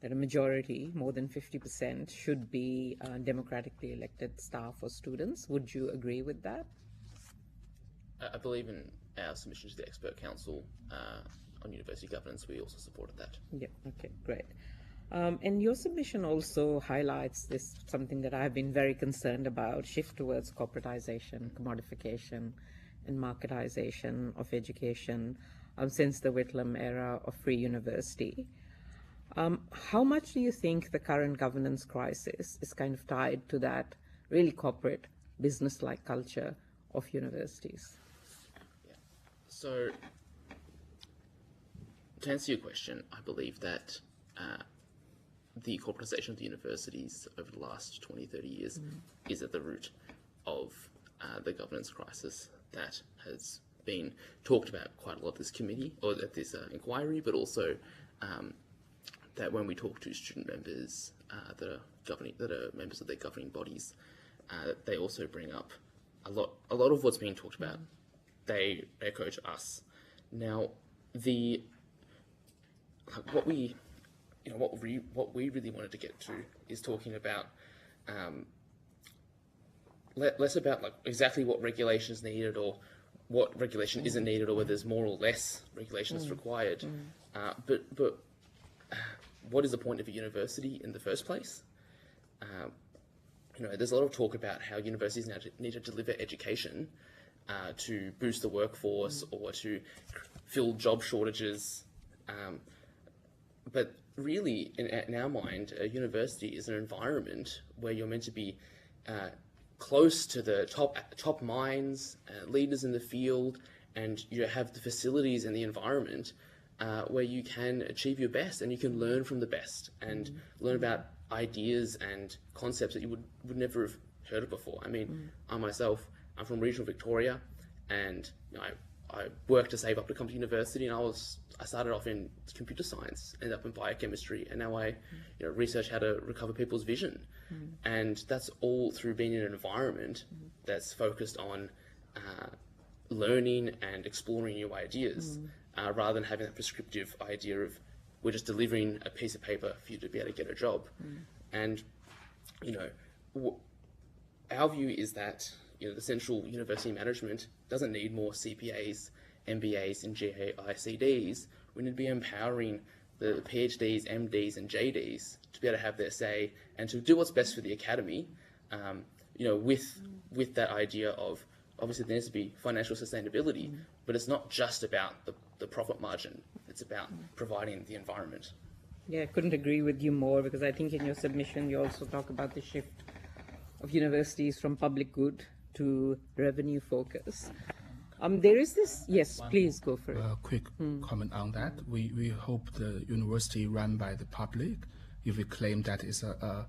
that a majority, more than 50%, should be democratically elected staff or students. Would you agree with that? I believe in our submission to the Expert Council on University Governance, we also supported that. Yeah, okay, great. And your submission also highlights this, something that I've been very concerned about, shift towards corporatization, commodification, and marketization of education since the Whitlam era of free university. How much do you think the current governance crisis is kind of tied to that really corporate, business-like culture of universities? Yeah. So, to answer your question, I believe that the corporatization of the universities over the last 20, 30 years is at the root of the governance crisis that has been talked about quite a lot at this committee, or at this inquiry, but also that when we talk to student members that are members of their governing bodies, they also bring up a lot of what's being talked about. They echo to us. Now, what we really wanted to get to is talking about less about like exactly what regulation is needed or what regulation isn't needed, or whether there's more or less regulation that's required. But what is the point of a university in the first place? There's a lot of talk about how universities now need to deliver education to boost the workforce or to fill job shortages. But really, in our mind, a university is an environment where you're meant to be close to the top minds, leaders in the field, and you have the facilities and the environment where you can achieve your best and you can learn from the best and learn about ideas and concepts that you would never have heard of before. I mean, I myself, I'm from regional Victoria, and I worked to save up to come to university, and I started off in computer science, ended up in biochemistry, and now I research how to recover people's vision. And that's all through being in an environment that's focused on learning and exploring new ideas, rather than having that prescriptive idea of we're just delivering a piece of paper for you to be able to get a job. And our view is that the central university management doesn't need more CPAs, MBAs, and GICDs. We need to be empowering the PhDs, MDs, and JDs to be able to have their say and to do what's best for the academy. With that idea of obviously there needs to be financial sustainability, but it's not just about the profit margin. It's about providing the environment. Yeah, I couldn't agree with you more, because I think in your submission you also talk about the shift of universities from public good to revenue focus. There is this, yes, please go for it. A quick comment on that. We hope the university run by the public, if we claim that it's a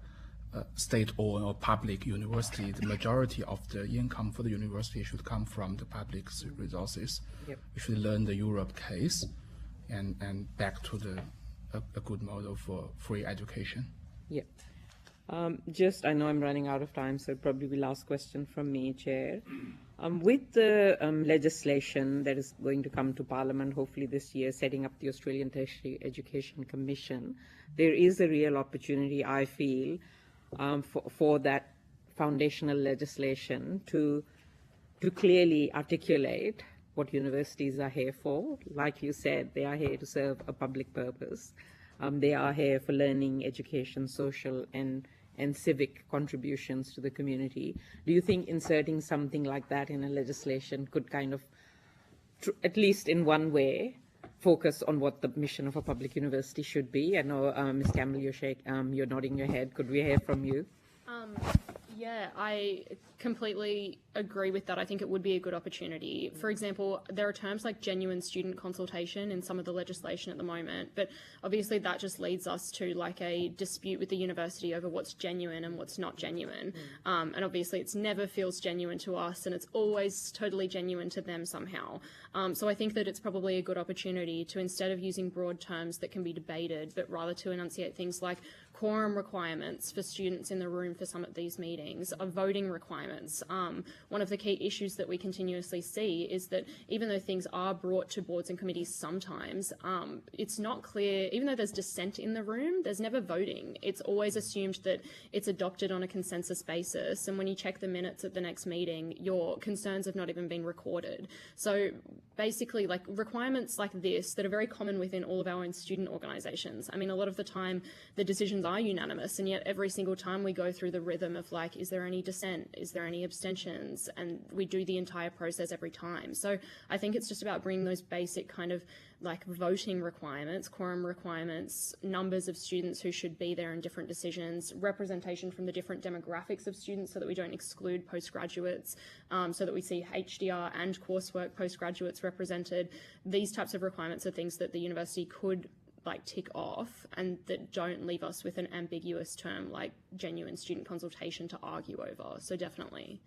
state-owned or public university, the majority of the income for the university should come from the public resources. Yep. We should learn the Europe case and back to a good model for free education. Yep. I know I'm running out of time, so probably the last question from me, Chair. With the legislation that is going to come to Parliament, hopefully this year, setting up the Australian Tertiary Education Commission, there is a real opportunity, I feel, for that foundational legislation to clearly articulate what universities are here for. Like you said, they are here to serve a public purpose. They are here for learning, education, social and civic contributions to the community. Do you think inserting something like that in a legislation could kind of, at least in one way, focus on what the mission of a public university should be? I know, Ms. Campbell, you're nodding your head. Could we hear from you? Yeah, I completely agree with that. I think it would be a good opportunity. For example, there are terms like genuine student consultation in some of the legislation at the moment, but obviously that just leads us to like a dispute with the university over what's genuine and what's not genuine. And obviously it's never feels genuine to us, and it's always totally genuine to them somehow. So I think that it's probably a good opportunity to, instead of using broad terms that can be debated, but rather to enunciate things like quorum requirements for students in the room for some of these meetings, voting requirements. One of the key issues that we continuously see is that even though things are brought to boards and committees sometimes, it's not clear, even though there's dissent in the room, there's never voting. It's always assumed that it's adopted on a consensus basis, and when you check the minutes at the next meeting, your concerns have not even been recorded. So basically, like, requirements like this that are very common within all of our own student organisations. I mean, a lot of the time the decisions are unanimous, and yet every single time we go through the rhythm of like, is there any dissent? Is there any abstentions? And we do the entire process every time. So I think it's just about bringing those basic kind of like voting requirements, quorum requirements, numbers of students who should be there in different decisions, representation from the different demographics of students so that we don't exclude postgraduates, so that we see HDR and coursework postgraduates represented. These types of requirements are things that the university could like tick off and that don't leave us with an ambiguous term like genuine student consultation to argue over. So definitely.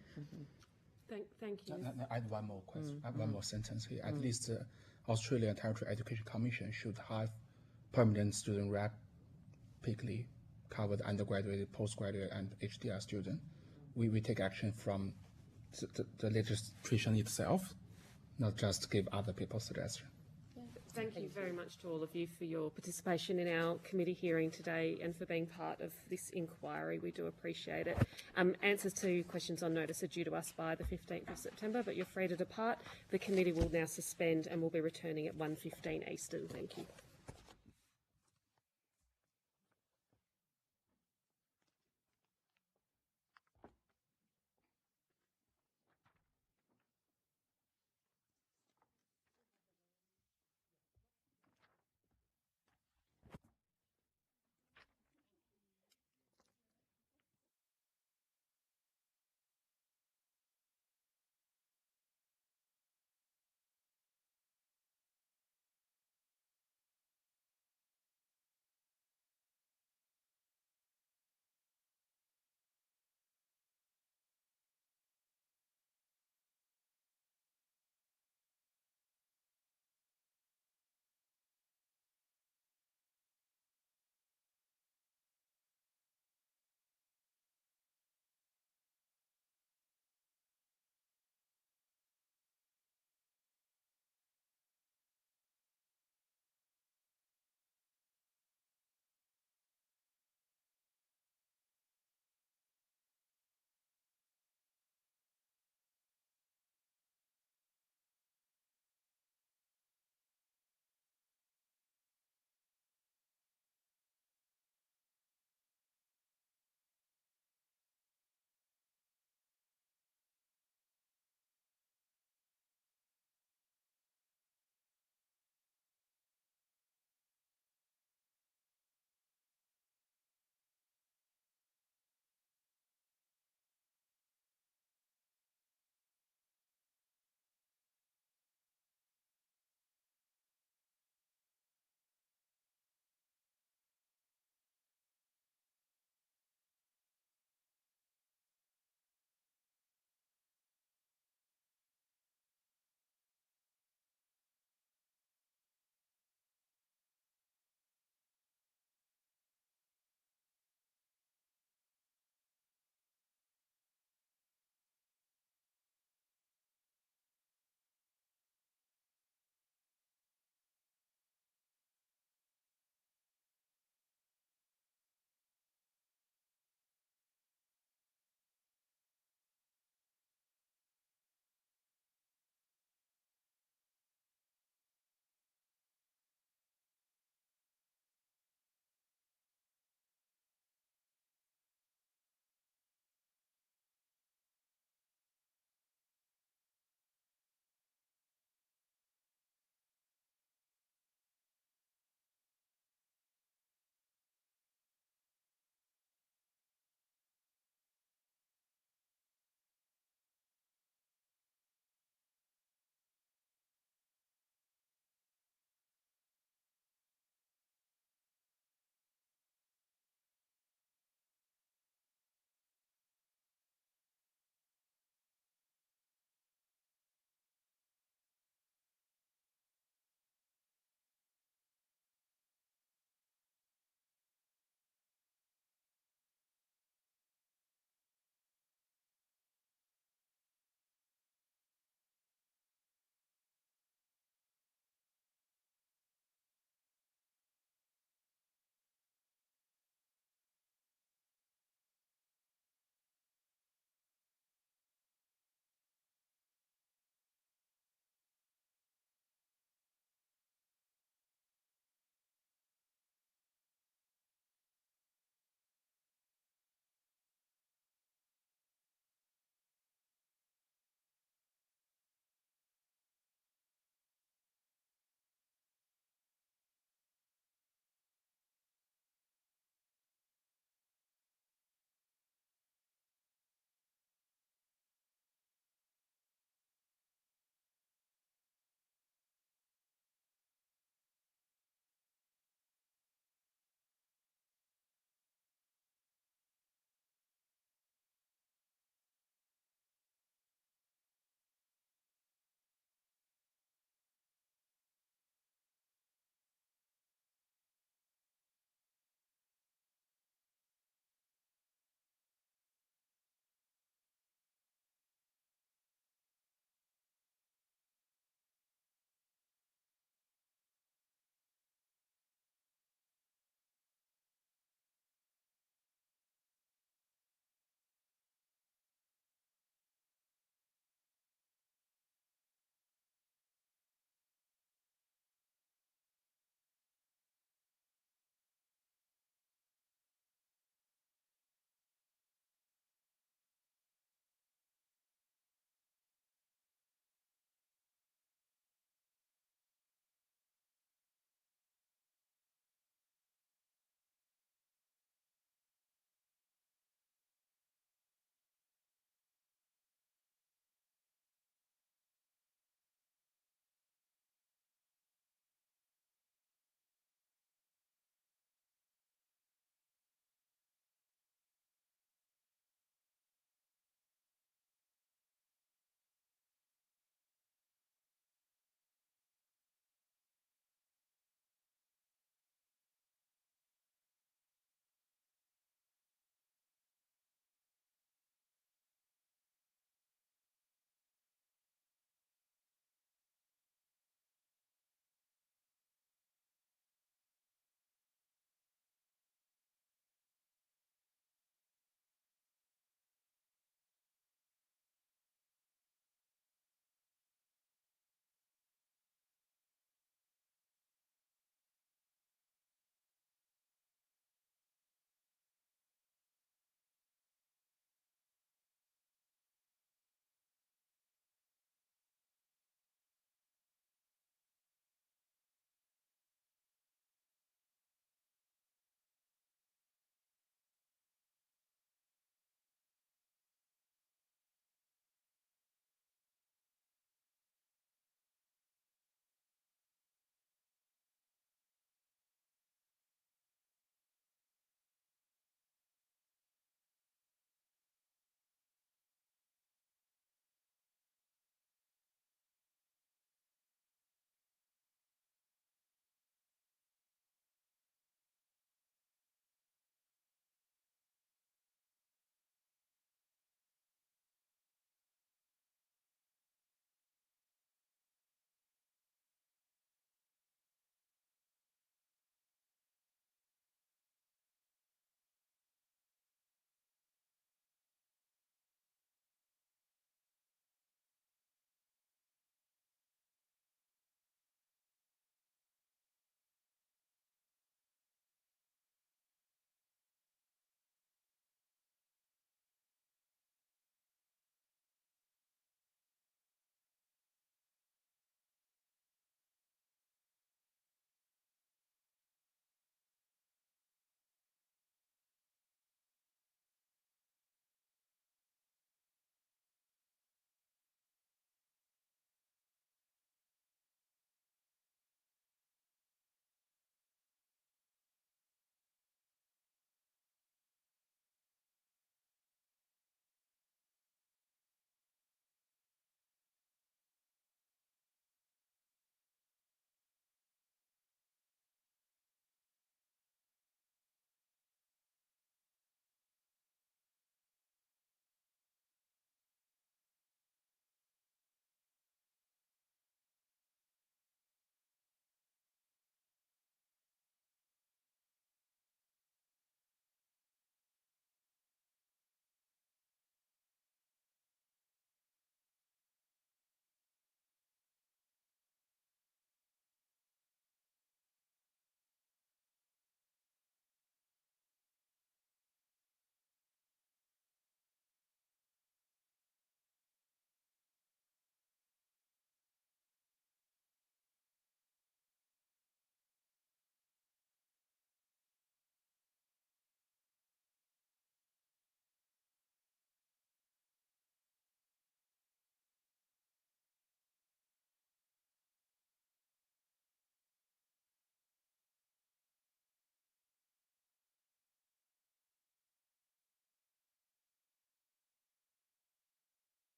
Thank you. I add one more question, one more sentence here. At least the Australian Tertiary Education Commission should have permanent student rep particularly cover the undergraduate, postgraduate, and HDR student. We take action from the legislation itself, not just give other people suggestions. Thank you very much to all of you for your participation in our committee hearing today and for being part of this inquiry. We do appreciate it. Answers to questions on notice are due to us by the 15th of September, but you're free to depart. The committee will now suspend and will be returning at 1:15 Eastern. Thank you.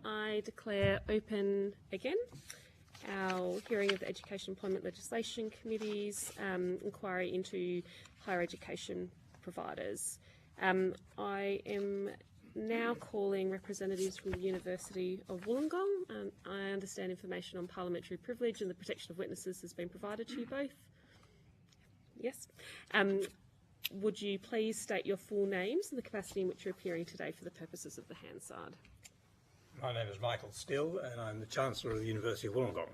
I declare open again our hearing of the Education Employment Legislation Committee's inquiry into higher education providers. I am now calling representatives from the University of Wollongong. I understand information on parliamentary privilege and the protection of witnesses has been provided to you both. Yes. Would you please state your full names and the capacity in which you're appearing today for the purposes of the Hansard? My name is Michael Still and I'm the Chancellor of the University of Wollongong.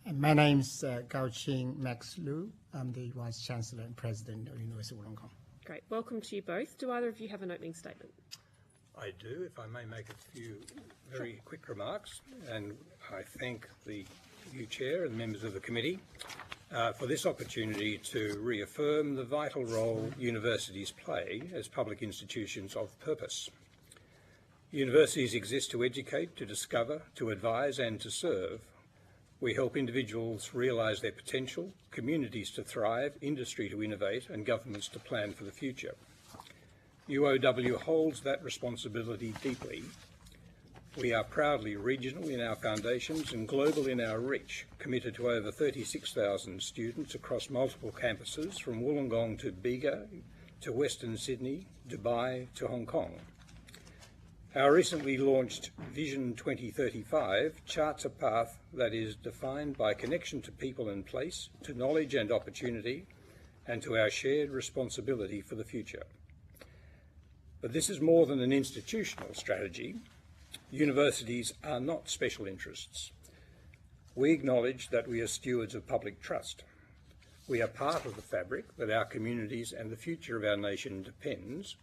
And my name is Gao Ching Max Lu. I'm the Vice Chancellor and President of the University of Wollongong. Great. Welcome to you both. Do either of you have an opening statement? I do, if I may make a few very quick remarks. And I thank the new Chair and members of the committee for this opportunity to reaffirm the vital role universities play as public institutions of purpose. Universities exist to educate, to discover, to advise and to serve. We help individuals realise their potential, communities to thrive, industry to innovate and governments to plan for the future. UOW holds that responsibility deeply. We are proudly regional in our foundations and global in our reach, committed to over 36,000 students across multiple campuses from Wollongong to Bega, to Western Sydney, Dubai to Hong Kong. Our recently launched Vision 2035 charts a path that is defined by connection to people and place, to knowledge and opportunity, and to our shared responsibility for the future. But this is more than an institutional strategy. Universities are not special interests. We acknowledge that we are stewards of public trust. We are part of the fabric that our communities and the future of our nation depends,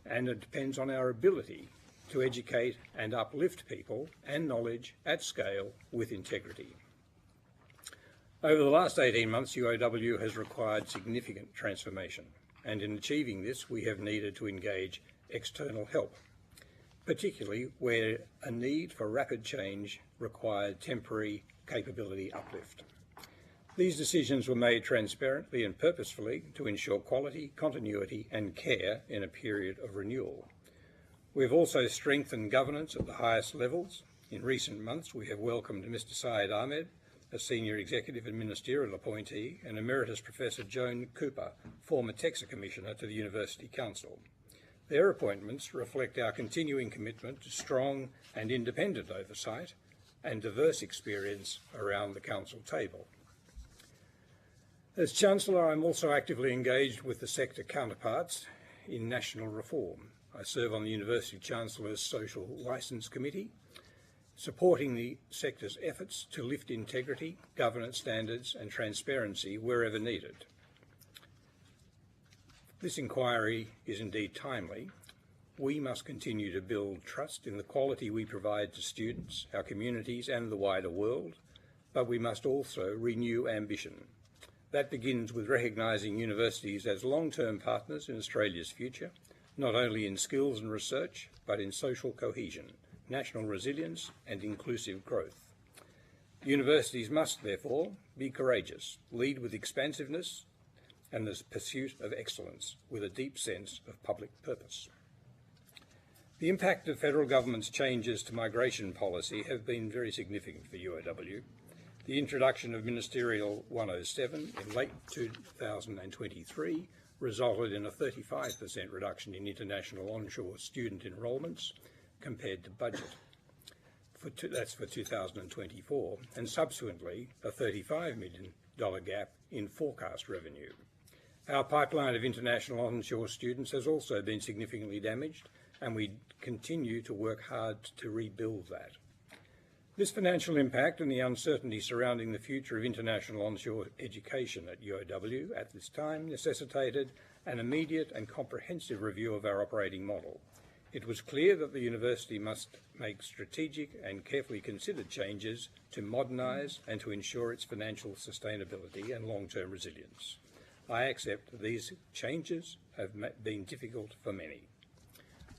and it depends on our ability to educate and uplift people and knowledge at scale with integrity. Over the last 18 months, UOW has required significant transformation, and in achieving this, we have needed to engage external help, particularly where a need for rapid change required temporary capability uplift. These decisions were made transparently and purposefully to ensure quality, continuity and care in a period of renewal. We have also strengthened governance at the highest levels. In recent months, we have welcomed Mr. Syed Ahmed, a Senior Executive and Ministerial appointee, and Emeritus Professor Joan Cooper, former TEXA Commissioner to the University Council. Their appointments reflect our continuing commitment to strong and independent oversight and diverse experience around the Council table. As Chancellor, I'm also actively engaged with the sector counterparts in national reform. I serve on the University Chancellor's Social Licence Committee, supporting the sector's efforts to lift integrity, governance standards and transparency wherever needed. This inquiry is indeed timely. We must continue to build trust in the quality we provide to students, our communities and the wider world, but we must also renew ambition. That begins with recognising universities as long-term partners in Australia's future, not only in skills and research, but in social cohesion, national resilience and inclusive growth. Universities must, therefore, be courageous, lead with expansiveness and the pursuit of excellence with a deep sense of public purpose. The impact of federal government's changes to migration policy have been very significant for UOW. The introduction of Ministerial 107 in late 2023 resulted in a 35% reduction in international onshore student enrolments compared to budget. That's for 2024, and subsequently a $35 million gap in forecast revenue. Our pipeline of international onshore students has also been significantly damaged, and we continue to work hard to rebuild that. This financial impact and the uncertainty surrounding the future of international onshore education at UOW at this time necessitated an immediate and comprehensive review of our operating model. It was clear that the university must make strategic and carefully considered changes to modernise and to ensure its financial sustainability and long-term resilience. I accept that these changes have been difficult for many.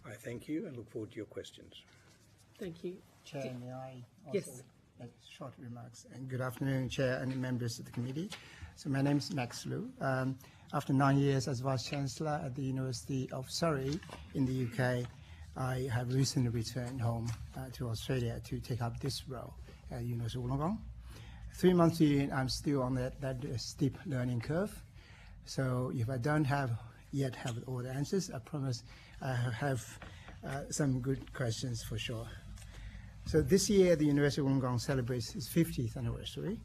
I thank you and look forward to your questions. Thank you. Chair, may I also Yes. make short remarks? And good afternoon, Chair and members of the committee. So my name is Max Lu. After 9 years as Vice Chancellor at the University of Surrey in the UK, I have recently returned home to Australia to take up this role at University of Wollongong. 3 months in, I'm still on that steep learning curve. So if I don't yet have all the answers, I promise I have some good questions for sure. So this year, the University of Wollongong celebrates its 50th anniversary.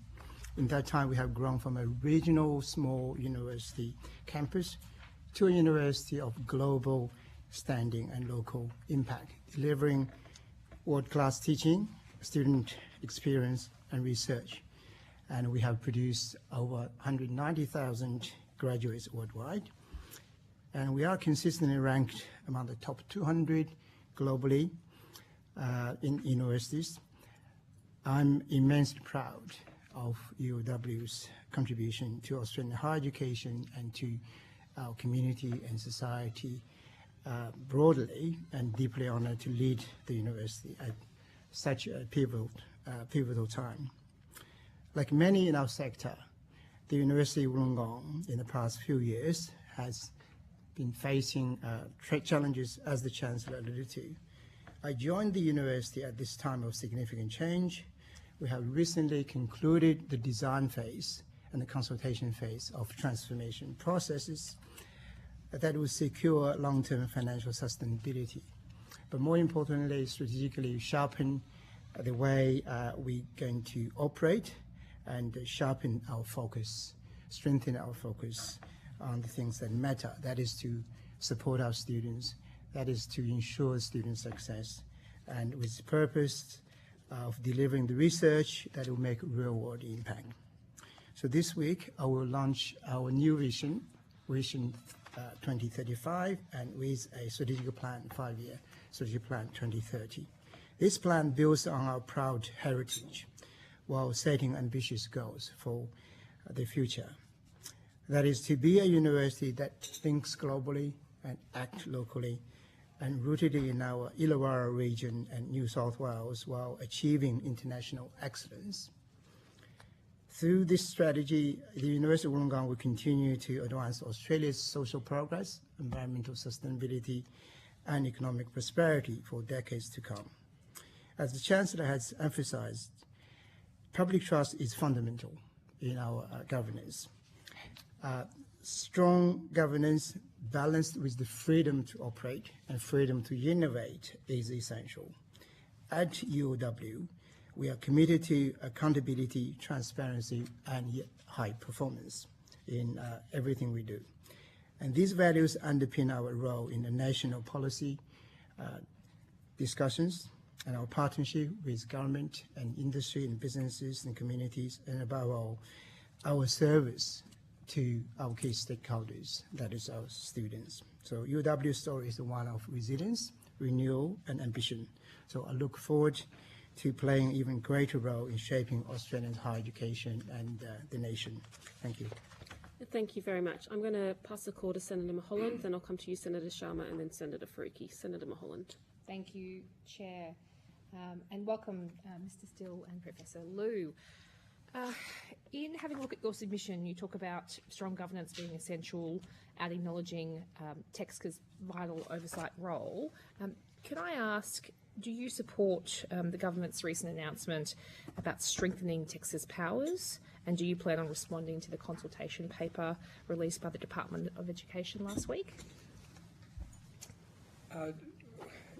In that time, we have grown from a regional small university campus to a university of global standing and local impact, delivering world-class teaching, student experience, and research. And we have produced over 190,000 graduates worldwide. And we are consistently ranked among the top 200 globally in universities. I'm immensely proud of UOW's contribution to Australian higher education and to our community and society broadly, and deeply honoured to lead the university at such a pivotal time. Like many in our sector, the University of Wollongong in the past few years has been facing challenges, as the Chancellor alluded to. I joined the university at this time of significant change. We have recently concluded the design phase and the consultation phase of transformation processes that will secure long-term financial sustainability. But more importantly, strategically sharpen the way we're going to operate and sharpen our focus, strengthen our focus on the things that matter. That is to support our students, that is to ensure student success, and with the purpose of delivering the research that will make real-world impact. So this week, I will launch our new Vision 2035, and with a strategic plan, 5-year strategic plan 2030. This plan builds on our proud heritage while setting ambitious goals for the future. That is to be a university that thinks globally and acts locally, and rooted in our Illawarra region and New South Wales while achieving international excellence. Through this strategy, the University of Wollongong will continue to advance Australia's social progress, environmental sustainability, and economic prosperity for decades to come. As the Chancellor has emphasised, public trust is fundamental in our governance. Strong governance balanced with the freedom to operate and freedom to innovate is essential. At UOW, we are committed to accountability, transparency, and high performance in everything we do. And these values underpin our role in the national policy discussions and our partnership with government and industry and businesses and communities, and above all, our service to our key stakeholders, that is our students. So UOW's story is one of resilience, renewal, and ambition. So I look forward to playing an even greater role in shaping Australian higher education and the nation. Thank you. Thank you very much. I'm going to pass the call to Senator Mulholland, then I'll come to you, Senator Sharma, and then Senator Faruqi. Senator Mulholland. Thank you, Chair. And welcome, Mr. Still and Professor Liu. In having a look at your submission, you talk about strong governance being essential and acknowledging TEXCA's vital oversight role. Can I ask, do you support the government's recent announcement about strengthening TEXCA's powers, and do you plan on responding to the consultation paper released by the Department of Education last week?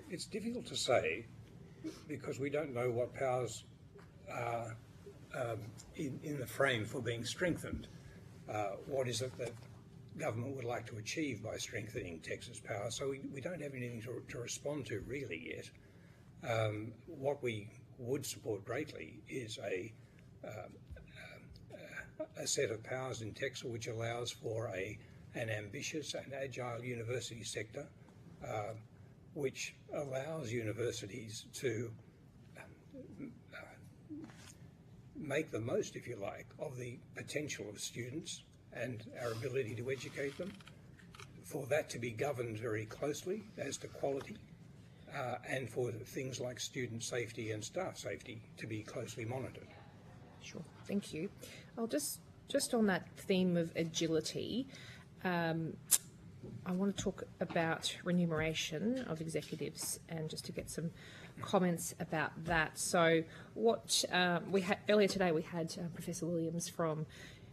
It's difficult to say because we don't know what powers are in the frame for being strengthened. What is it that government would like to achieve by strengthening TEXCA's power? So we don't have anything to respond to really yet. What we would support greatly is a set of powers in TEXCA which allows for an ambitious and agile university sector, which allows universities to make the most, if you like, of the potential of students and our ability to educate them, for that to be governed very closely as to quality, and for things like student safety and staff safety to be closely monitored. Sure, thank you. I'll just on that theme of agility, I want to talk about remuneration of executives and just to get some comments about that. So what we had earlier today, we had Professor Williams from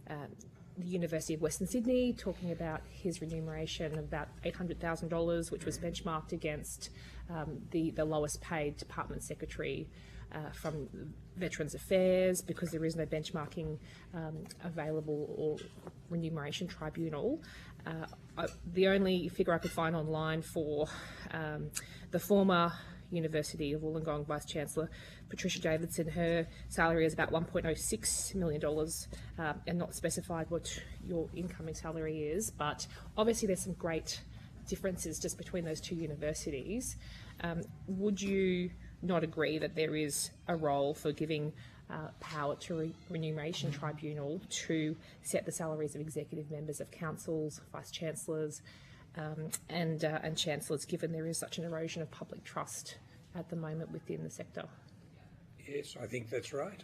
the University of Western Sydney talking about his remuneration of about $800,000, which was benchmarked against the lowest paid department secretary from Veterans Affairs, because there is no benchmarking available or remuneration tribunal. The only figure I could find online for the former University of Wollongong Vice-Chancellor Patricia Davidson, her salary is about $1.06 million, and not specified what your incoming salary is, but obviously there's some great differences just between those two universities. Would you not agree that there is a role for giving power to Remuneration Tribunal to set the salaries of executive members of councils, vice-chancellors and chancellors, given there is such an erosion of public trust at the moment within the sector? Yes, I think that's right.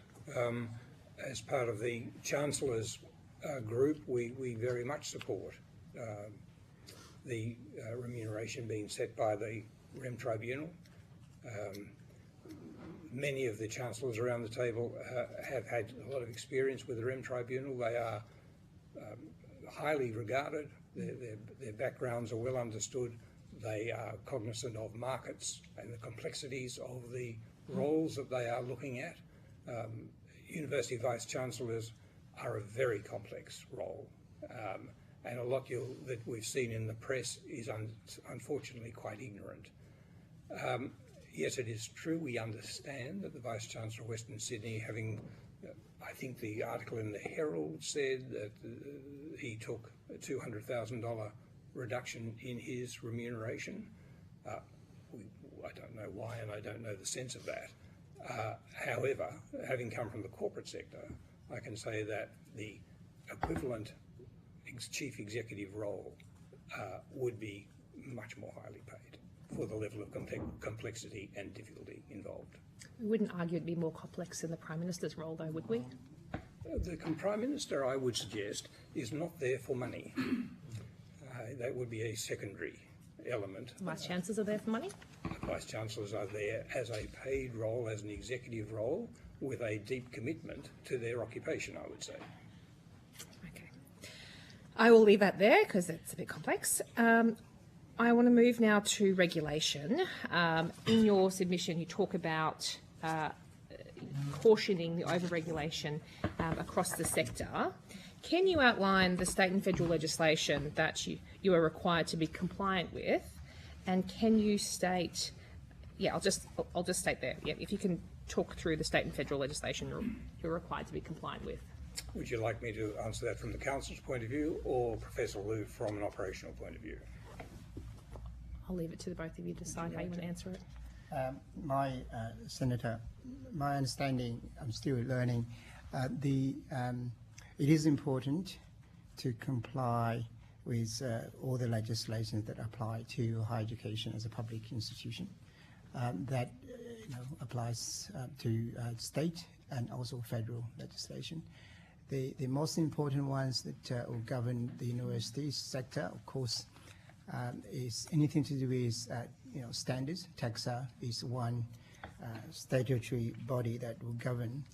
As part of the Chancellors group, we very much support the remuneration being set by the Rem Tribunal. Many of the Chancellors around the table have had a lot of experience with the Rem Tribunal. They are highly regarded. Their backgrounds are well understood. They are cognizant of markets and the complexities of the roles that they are looking at. University Vice-Chancellors are a very complex role, and a lot that we've seen in the press is unfortunately quite ignorant. Yes, it is true, we understand that the Vice-Chancellor of Western Sydney, having, I think the article in the Herald said that he took a $200,000 reduction in his remuneration. I don't know why, and I don't know the sense of that. However, having come from the corporate sector, I can say that the equivalent chief executive role would be much more highly paid for the level of complexity and difficulty involved. We wouldn't argue it'd be more complex than the Prime Minister's role, though, would we? The Prime Minister, I would suggest, is not there for money. That would be a secondary element. Vice-Chancellors are there for money? Vice-Chancellors are there as a paid role, as an executive role, with a deep commitment to their occupation, I would say. Okay. I will leave that there because it's a bit complex. I want to move now to regulation. In your submission, you talk about cautioning the over-regulation across the sector. Can you outline the state and federal legislation that you are required to be compliant with? And can you state, I'll just state there, if you can talk through the state and federal legislation you're required to be compliant with. Would you like me to answer that from the Council's point of view or Professor Liu from an operational point of view? I'll leave it to the both of you to decide how you want to answer it. Senator, my understanding, I'm still learning, it is important to comply with all the legislation that apply to higher education as a public institution. That applies to state and also federal legislation. The most important ones that will govern the university sector, of course, is anything to do with standards. TAXA is one statutory body that will govern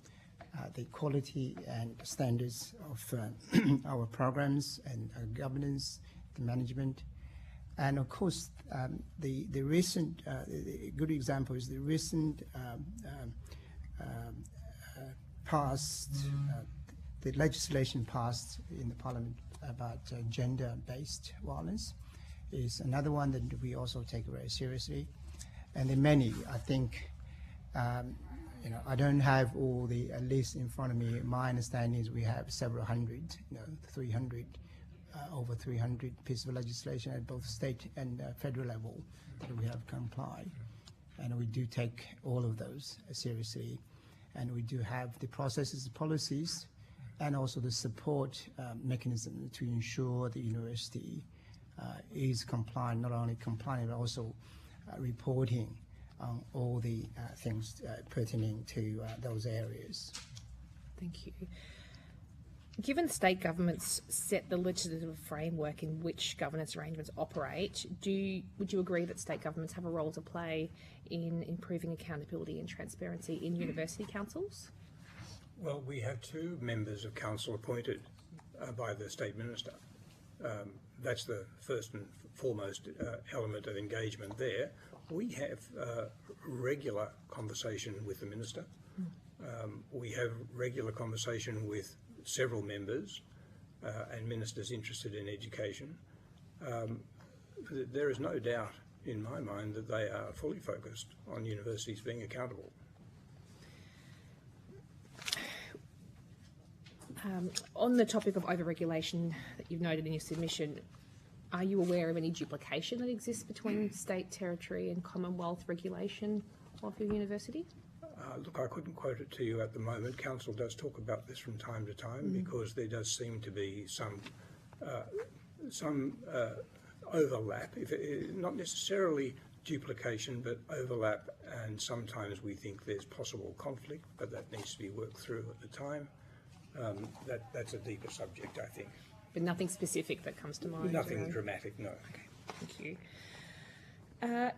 the quality and standards of our programs and our governance, the management. And of course, the recent, good example is the recent the legislation passed in the Parliament about gender-based violence is another one that we also take very seriously. And there are many, I think, I don't have all the lists in front of me. My understanding is we have several hundred, 300, over 300 pieces of legislation at both state and federal level that we have complied. And we do take all of those seriously. And we do have the processes, policies, and also the support mechanism to ensure the university is compliant, not only compliant, but also reporting on all the things pertaining to those areas. Thank you. Given state governments set the legislative framework in which governance arrangements operate, would you agree that state governments have a role to play in improving accountability and transparency in university councils? Well, we have 2 members of council appointed by the State Minister. That's the first and foremost element of engagement there. We have regular conversation with the Minister. We have regular conversation with several members and ministers interested in education. There is no doubt in my mind that they are fully focused on universities being accountable. On the topic of over-regulation that you've noted in your submission, are you aware of any duplication that exists between state, territory and Commonwealth regulation of your university? Look, I couldn't quote it to you at the moment. Council does talk about this from time to time because there does seem to be some overlap, not necessarily duplication, but overlap, and sometimes we think there's possible conflict, but that needs to be worked through at the time. That's a deeper subject, I think. But nothing specific that comes to mind? Nothing dramatic, no. Okay, thank you.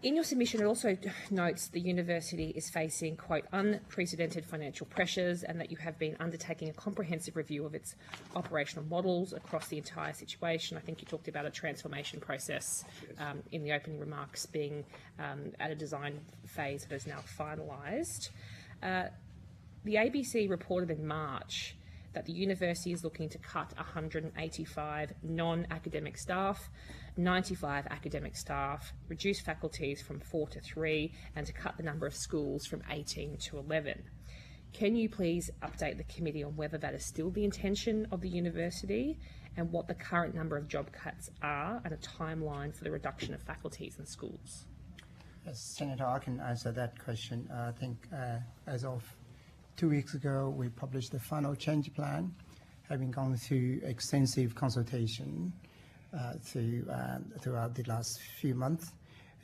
In your submission, it also notes the university is facing, quote, unprecedented financial pressures and that you have been undertaking a comprehensive review of its operational models across the entire situation. I think you talked about a transformation process in the opening remarks being at a design phase that is now finalised. The ABC reported in March that the university is looking to cut 185 non-academic staff, 95 academic staff, reduce faculties from 4 to 3, and to cut the number of schools from 18 to 11. Can you please update the committee on whether that is still the intention of the university and what the current number of job cuts are and a timeline for the reduction of faculties and schools? Yes, Senator, I can answer that question. I think as of 2 weeks ago, we published the final change plan, having gone through extensive consultation throughout the last few months.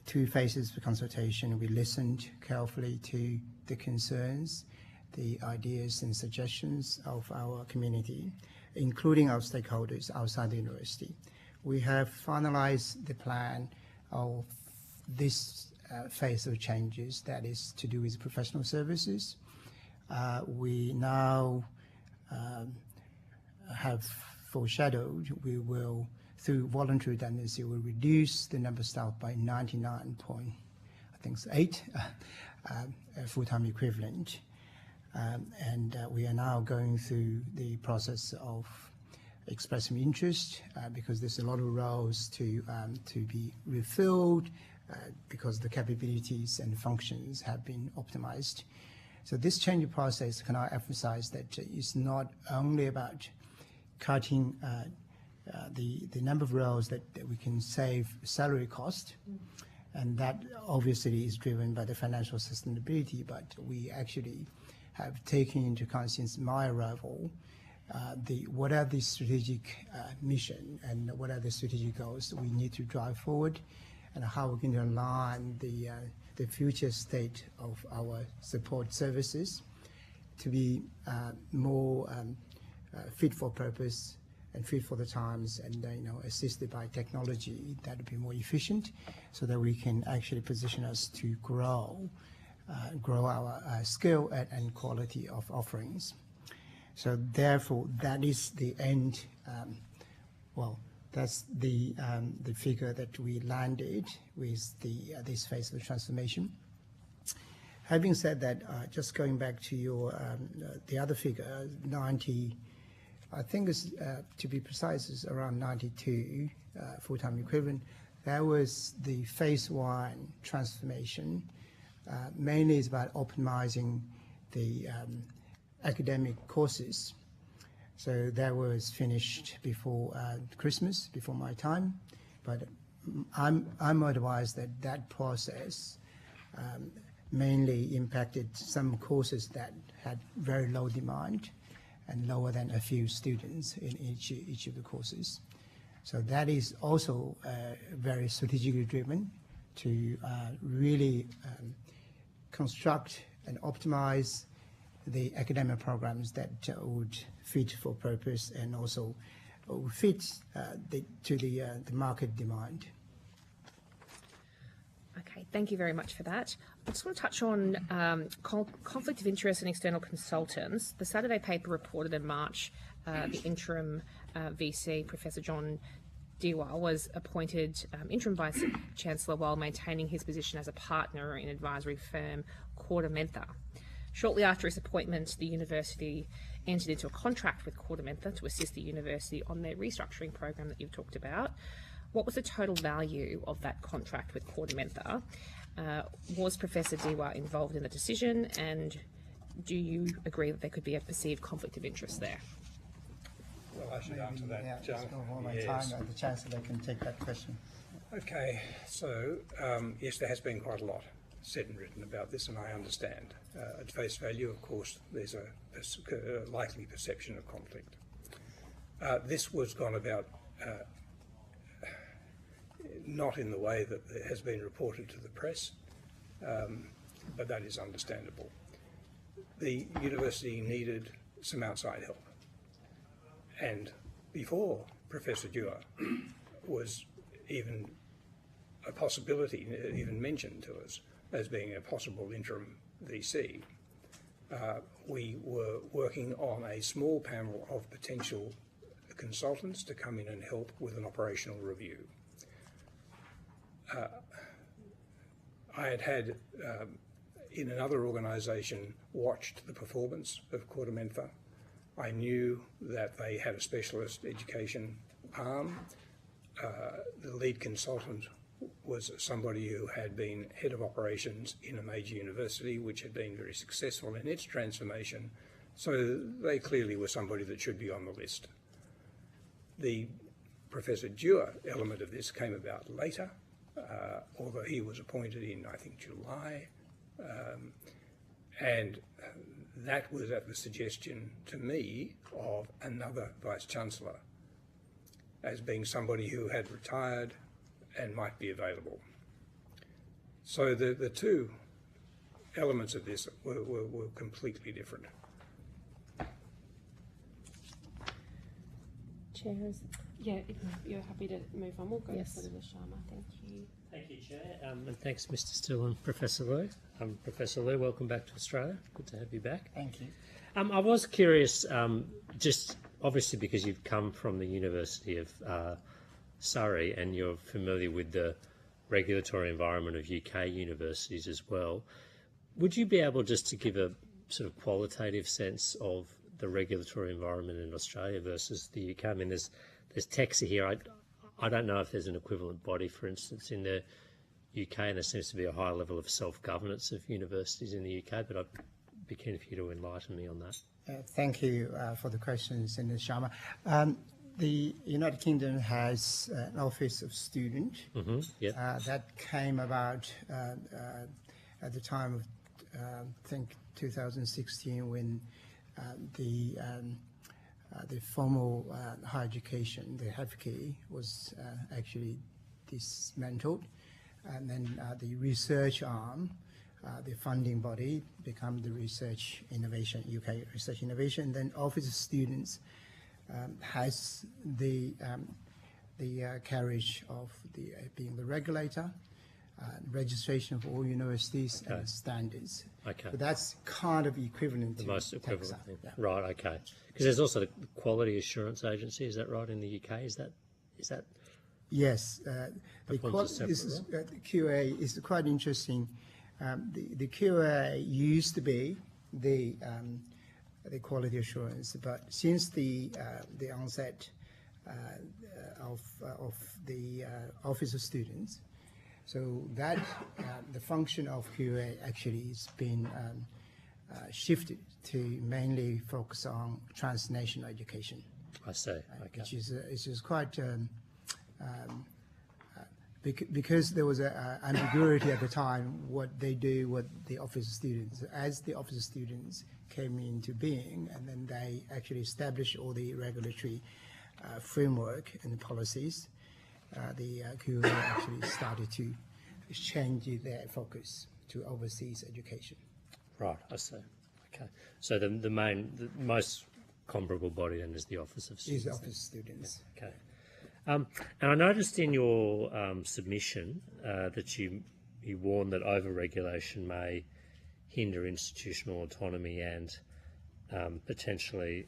2 phases of consultation. We listened carefully to the concerns, the ideas and suggestions of our community, including our stakeholders outside the university. We have finalized the plan of this phase of changes that is to do with professional services. We now have foreshadowed we will, through voluntary redundancy, will reduce the number of staff by 99.8 full-time equivalent. And we are now going through the process of expressing interest because there's a lot of roles to be refilled because the capabilities and functions have been optimized. So this change process, can I emphasize that it's not only about cutting the number of roles that we can save salary cost, and that obviously is driven by the financial sustainability, but we actually have taken into account since my arrival what are the strategic mission and what are the strategic goals we need to drive forward, and how we're going to align the future state of our support services to be more fit for purpose and fit for the times, and assisted by technology that will be more efficient, so that we can actually position us to grow our skill and quality of offerings. So therefore, that is the end. That's the figure that we landed with this phase of transformation. Having said that, just going back to your the other figure, 90, I think is to be precise, is around 92 full-time equivalent. That was the phase 1 transformation. Mainly is about optimizing the academic courses. So that was finished before Christmas, before my time. But I'm advised that that process mainly impacted some courses that had very low demand and lower than a few students in each of the courses. So that is also very strategically driven to really construct and optimize the academic programs that would fit for purpose and also fit to the market demand. Okay, thank you very much for that. I just want to touch on conflict of interest in external consultants. The Saturday paper reported in March the interim VC, Professor John Dewar, was appointed interim Vice-Chancellor while maintaining his position as a partner in advisory firm Quartermentha. Shortly after his appointment, the university entered into a contract with Quartermentha to assist the university on their restructuring program that you've talked about. What was the total value of that contract with Quartermentha? Was Professor Dewar involved in the decision, and do you agree that there could be a perceived conflict of interest there? Well, I should answer that, Yeah, John. just before my Yes. time, the Chancellor can take that question. Okay, so yes, there has been quite a lot said and written about this, and I understand. At face value, of course, there's a likely perception of conflict. This was gone about not in the way that has been reported to the press, but that is understandable. The university needed some outside help, and before Professor Dewar was even a possibility, even mentioned to us as being a possible interim VC, we were working on a small panel of potential consultants to come in and help with an operational review. I had in another organisation watched the performance of Quartermentha. I knew that they had a specialist education arm. The lead consultant was somebody who had been head of operations in a major university which had been very successful in its transformation, so they clearly were somebody that should be on the list. The Professor Dewar element of this came about later, although he was appointed in, I think, July, and that was at the suggestion to me of another Vice-Chancellor as being somebody who had retired and might be available. So the two elements of this were completely different. Chairs, yeah, if you're happy to move on, we'll go to Senator Sharma. Thank you. Thank you, Chair, and thanks, Mr. Still and Professor Liu. Professor Liu, welcome back to Australia. Good to have you back. Thank you. I was curious, just obviously because you've come from the University of Surrey and you're familiar with the regulatory environment of UK universities as well, would you be able just to give a sort of qualitative sense of the regulatory environment in Australia versus the UK? I mean, there's TEXA here. I don't know if there's an equivalent body, for instance, in the UK, and there seems to be a high level of self-governance of universities in the UK, but I'd be keen for you to enlighten me on that. Thank you for the question, Senator Sharma. The United Kingdom has an Office of Student that came about at the time of, I think, 2016, when the formal higher education, the HEFCE, was actually dismantled, and then the research arm, the funding body, become the Research Innovation, UK Research Innovation, and then Office of Students has the carriage of being the regulator, registration of all universities, and standards. Okay. So that's kind of equivalent to the most equivalent TEXA. thing. Yeah. Right, okay. Because there's also the Quality Assurance Agency, is that right, in the UK? Is that Yes. The QA is quite interesting. The QA used to be the quality assurance, but since the onset of the Office of Students, so that the function of QA actually has been shifted to mainly focus on transnational education. I see. Okay. Which is quite because there was an ambiguity at the time what they do, what the Office of Students. As the Office of Students came into being, and then they actually established all the regulatory framework and policies, the QA actually started to change their focus to overseas education. Right, I see. Okay. So the most comparable body then is the Office of Students. Is Office of Students. Yeah. Okay. And I noticed in your submission that you warn that over-regulation may hinder institutional autonomy and potentially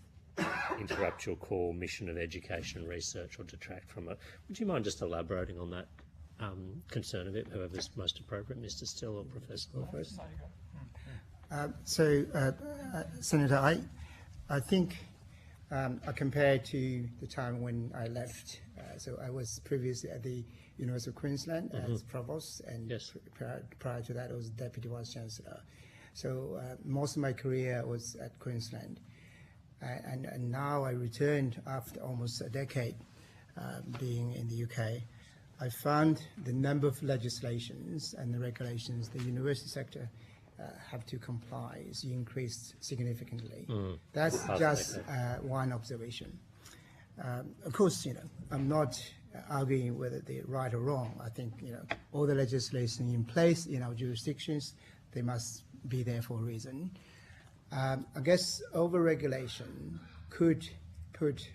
interrupt your core mission of education and research or detract from it. Would you mind just elaborating on that concern a bit, whoever's most appropriate, Mr. Still or Professor Law? Senator, I think I compare to the time when I left. So I was previously at the University of Queensland as Provost, and prior to that I was Deputy Vice Chancellor. So most of my career was at Queensland. And now I returned after almost a decade being in the UK. I found the number of legislations and the regulations the university sector have to comply is increased significantly. That's just one observation. Of course, I'm not arguing whether they're right or wrong. I think, all the legislation in place in our jurisdictions, they must be there for a reason. I guess over-regulation could put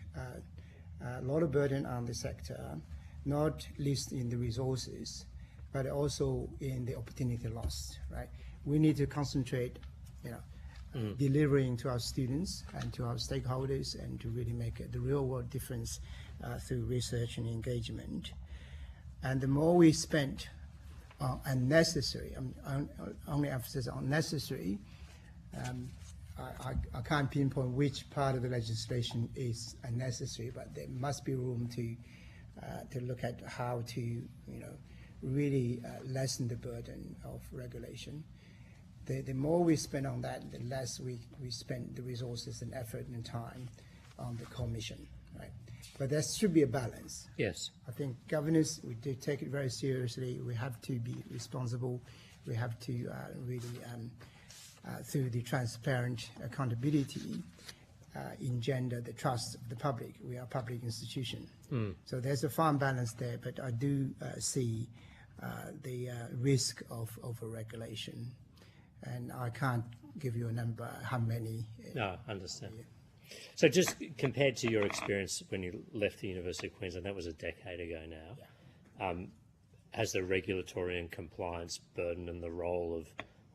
a lot of burden on the sector, not least in the resources, but also in the opportunity lost, right? We need to concentrate, delivering to our students and to our stakeholders and to really make the real-world difference through research and engagement. And the more we spend on unnecessary, only emphasis on necessary, I can't pinpoint which part of the legislation is unnecessary, but there must be room to look at how to, really lessen the burden of regulation. The more we spend on that, the less we spend the resources and effort and time on the core mission, right? But there should be a balance. Yes. I think governors, we do take it very seriously. We have to be responsible. We have to really, through the transparent accountability, engender the trust of the public. We are a public institution. So there's a fine balance there, but I do see the risk of over-regulation. And I can't give you a number, how many. No, I understand. Yeah. So just compared to your experience when you left the University of Queensland, that was a decade ago now, has the regulatory and compliance burden and the role of,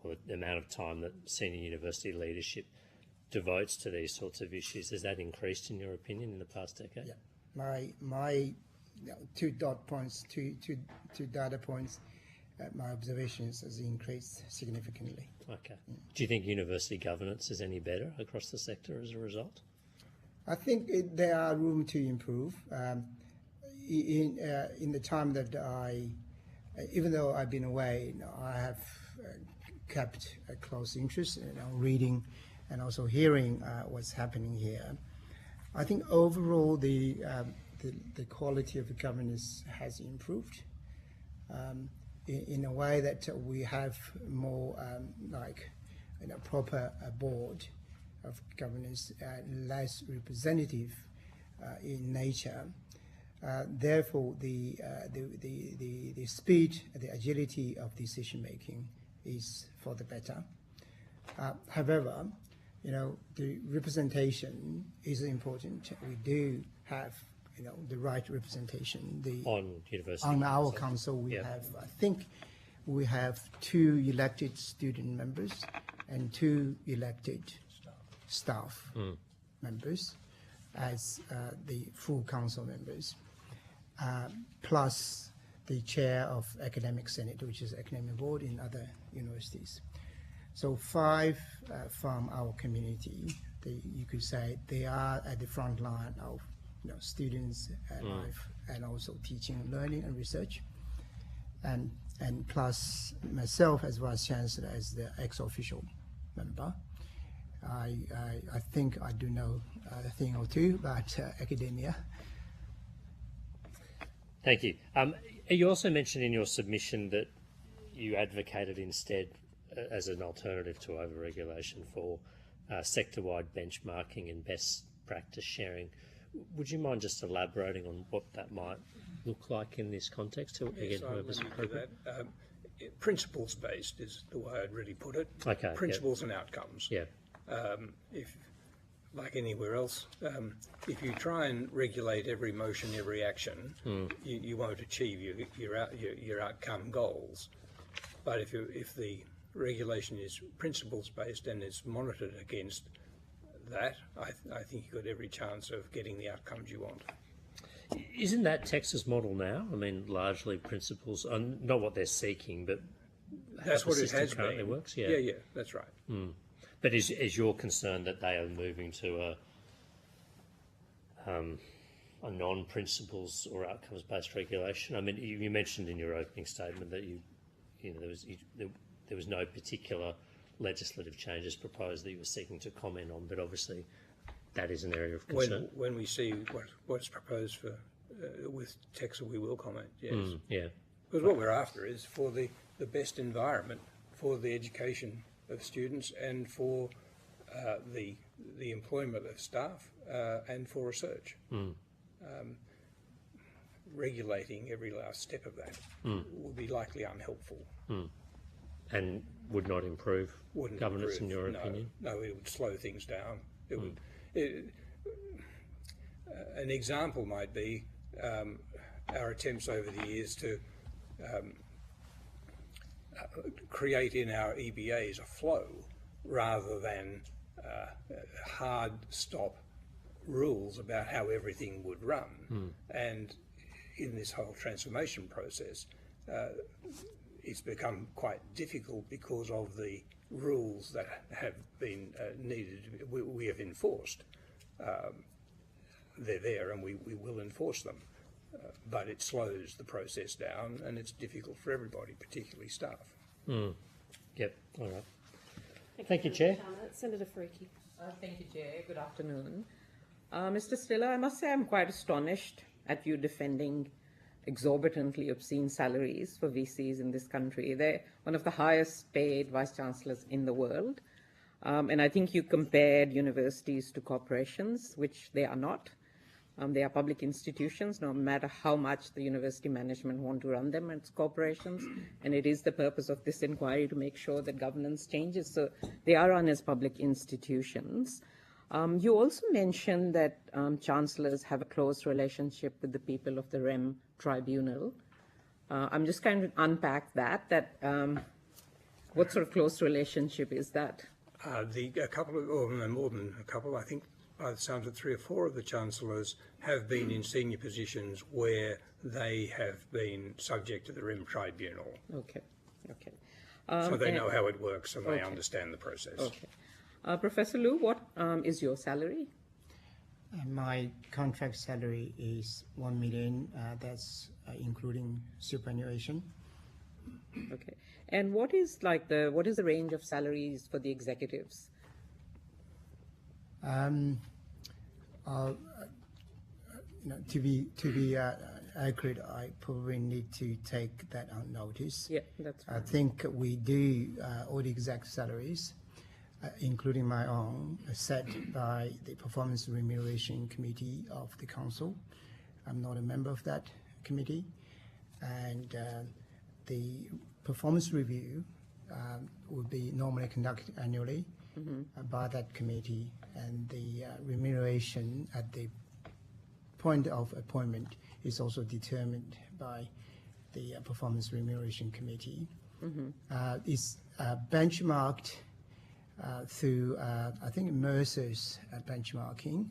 or the amount of time that senior university leadership devotes to these sorts of issues, has that increased in your opinion in the past decade? Yeah. My 2 data points, my observations has increased significantly. Okay. Do you think university governance is any better across the sector as a result? I think there are room to improve. In the time that even though I've been away, I have kept a close interest in reading and also hearing what's happening here. I think overall the quality of the governance has improved. In a way that we have more proper board of governance, less representative in nature. Therefore, the speed, the agility of decision making is for the better. However, the representation is important. We do have the right representation. On university. On our council, we have, I think, we have 2 elected student members and 2 elected staff members as the full council members, plus the chair of academic senate, which is academic board in other universities. So 5 from our community. You could say they are at the front line of students' life and also teaching and learning and research, and plus myself as Vice Chancellor as the ex-official member. I think I do know a thing or two about academia. Thank you. You also mentioned in your submission that you advocated instead, as an alternative to over-regulation, for sector-wide benchmarking and best practice sharing. Would you mind just elaborating on what that might look like in this context? Yes, whoever's appropriate. Principles-based is the way I'd really put it. Okay. Principles and outcomes. Yeah. if, like anywhere else, if you try and regulate every motion, every action, you won't achieve your outcome goals. But if the regulation is principles based and is monitored against that, I think you've got every chance of getting the outcomes you want. Isn't that Texas model now? I mean, largely principles, not what they're seeking, but that's what the it system has currently been. works. Yeah, yeah, that's right. But is your concern that they are moving to a non-principles or outcomes-based regulation? I mean, you mentioned in your opening statement that there was no particular legislative changes proposed that you were seeking to comment on, but obviously that is an area of concern. When we see what's proposed for with Texas, we will comment. Yes. Yeah. Because what we're after is for the best environment for the education of students and for the employment of staff and for research. Regulating every last step of that would be likely unhelpful. And would not improve governance, in your opinion? No, it would slow things down. It would. An example might be our attempts over the years to create in our EBAs a flow rather than hard stop rules about how everything would run. And in this whole transformation process, it's become quite difficult because of the rules that have been needed, we have enforced. They're there and we will enforce them. But it slows the process down and it's difficult for everybody, particularly staff. Yep, all right. Thank you, Chair. Senator Freaky. Thank you, Chair. Good afternoon. Mr. Stiller, I must say I'm quite astonished at you defending exorbitantly obscene salaries for VCs in this country. They're one of the highest paid vice-chancellors in the world. And I think you compared universities to corporations, which they are not. They are public institutions, no matter how much the university management want to run them as corporations. And it is the purpose of this inquiry to make sure that governance changes. So they are run as public institutions. You also mentioned that chancellors have a close relationship with the people of the REM tribunal. I'm just kind of unpack that what sort of close relationship is that? A couple of, or more than a couple, I think by the sounds of 3 or 4 of the chancellors have been in senior positions where they have been subject to the REM tribunal. Okay, okay. So they know how it works and they understand the process. Okay. Professor Liu, what is your salary? My contract salary is $1 million. That's including superannuation. Okay. And what is the range of salaries for the executives? To be accurate, I probably need to take that on notice. Yeah, that's fine. I think we do all the exact salaries, including my own, set by the Performance Remuneration Committee of the Council. I'm not a member of that committee, and the performance review will be normally conducted annually by that committee, and the remuneration at the point of appointment is also determined by the Performance Remuneration Committee. It's benchmarked through, I think, Mercer's benchmarking.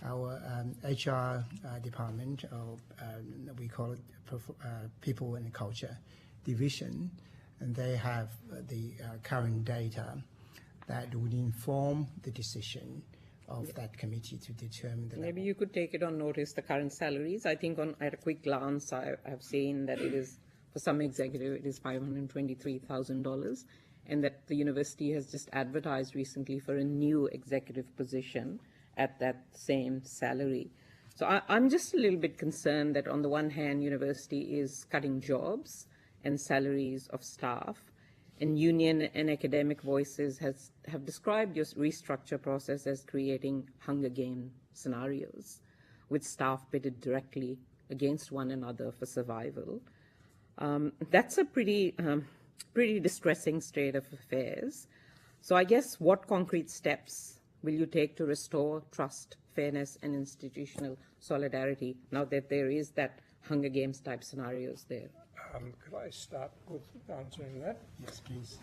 Our HR department, or we call it People and Culture Division, and they have the current data that would inform the decision of that committee to determine the Maybe you could take it on notice, the current salaries. I think at a quick glance, I have seen that it is, for some executive, it is $523,000, and that the university has just advertised recently for a new executive position at that same salary. So I'm just a little bit concerned that on the one hand, university is cutting jobs and salaries of staff, and union and academic voices have described your restructure process as creating Hunger Game scenarios, with staff pitted directly against one another for survival. That's a pretty distressing state of affairs. So I guess what concrete steps will you take to restore trust, fairness and institutional solidarity now that there is that Hunger Games type scenarios there? Could I start with answering that? Yes, please.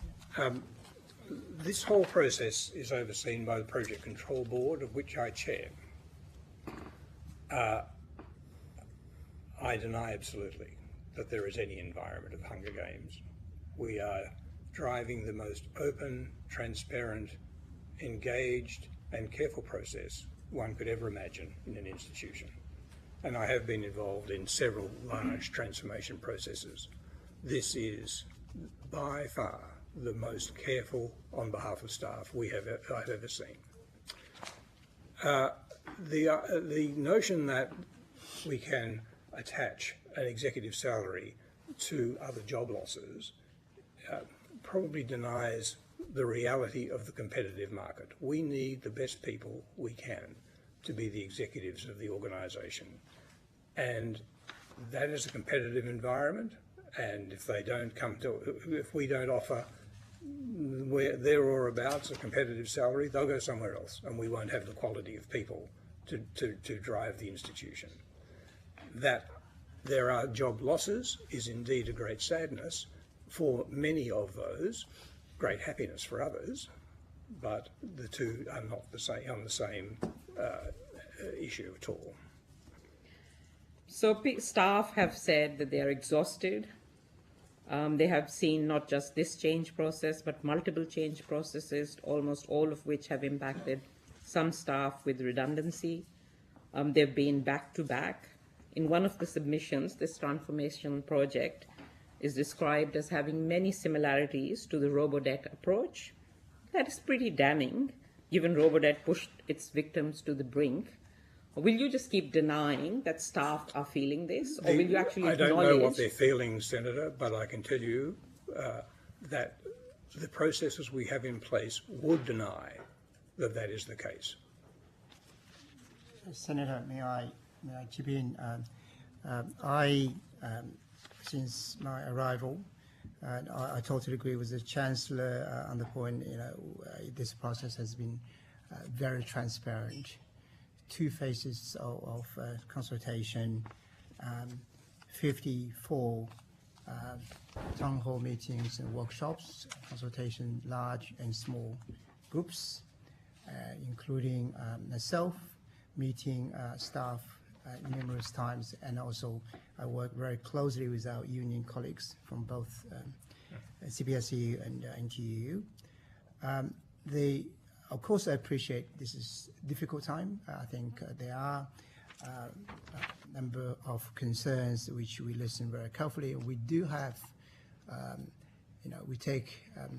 This whole process is overseen by the Project Control Board, of which I chair. I deny absolutely that there is any environment of Hunger Games. We are driving the most open, transparent, engaged and careful process one could ever imagine in an institution. And I have been involved in several large transformation processes. This is by far the most careful on behalf of staff I've ever seen. The notion that we can attach an executive salary to other job losses probably denies the reality of the competitive market. We need the best people we can to be the executives of the organisation. And that is a competitive environment, and if we don't offer there or abouts a competitive salary, they'll go somewhere else, and we won't have the quality of people to drive the institution. That there are job losses is indeed a great sadness for many of those, great happiness for others, but the two are not on the same issue at all. So staff have said that they are exhausted. They have seen not just this change process, but multiple change processes, almost all of which have impacted some staff with redundancy. They've been back to back. In one of the submissions, this transformation project is described as having many similarities to the Robodebt approach. That is pretty damning, given Robodebt pushed its victims to the brink. Will you just keep denying that staff are feeling this, or will you actually acknowledge? I don't know what they're feeling, Senator, but I can tell you that the processes we have in place would deny that that is the case. Senator, may I chip in? Since my arrival, I totally agree with the Chancellor on the point. This process has been very transparent. 2 phases of consultation, 54 town hall meetings and workshops, consultation large and small groups, including myself, meeting staff numerous times, and also I work very closely with our union colleagues from both CPSU and NTU. Of course, I appreciate this is a difficult time. I think there are a number of concerns which we listen very carefully. We do have, we take a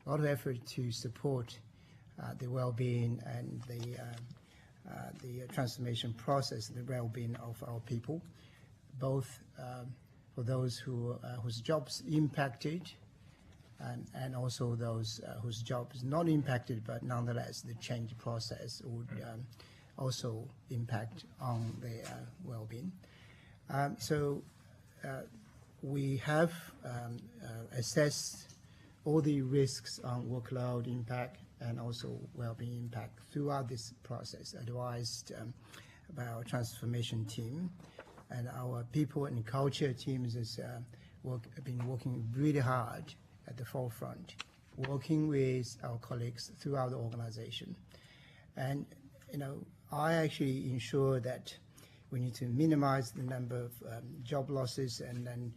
lot of effort to support the well-being and the transformation process, the well-being of our people, both for those whose jobs impacted, and also those whose job is not impacted, but nonetheless the change process would also impact on their well-being. So we have assessed all the risks on workload impact and also well-being impact throughout this process, advised by our transformation team, and our people and culture teams has been working really hard at the forefront, working with our colleagues throughout the organization. And, I actually ensure that we need to minimize the number of job losses and then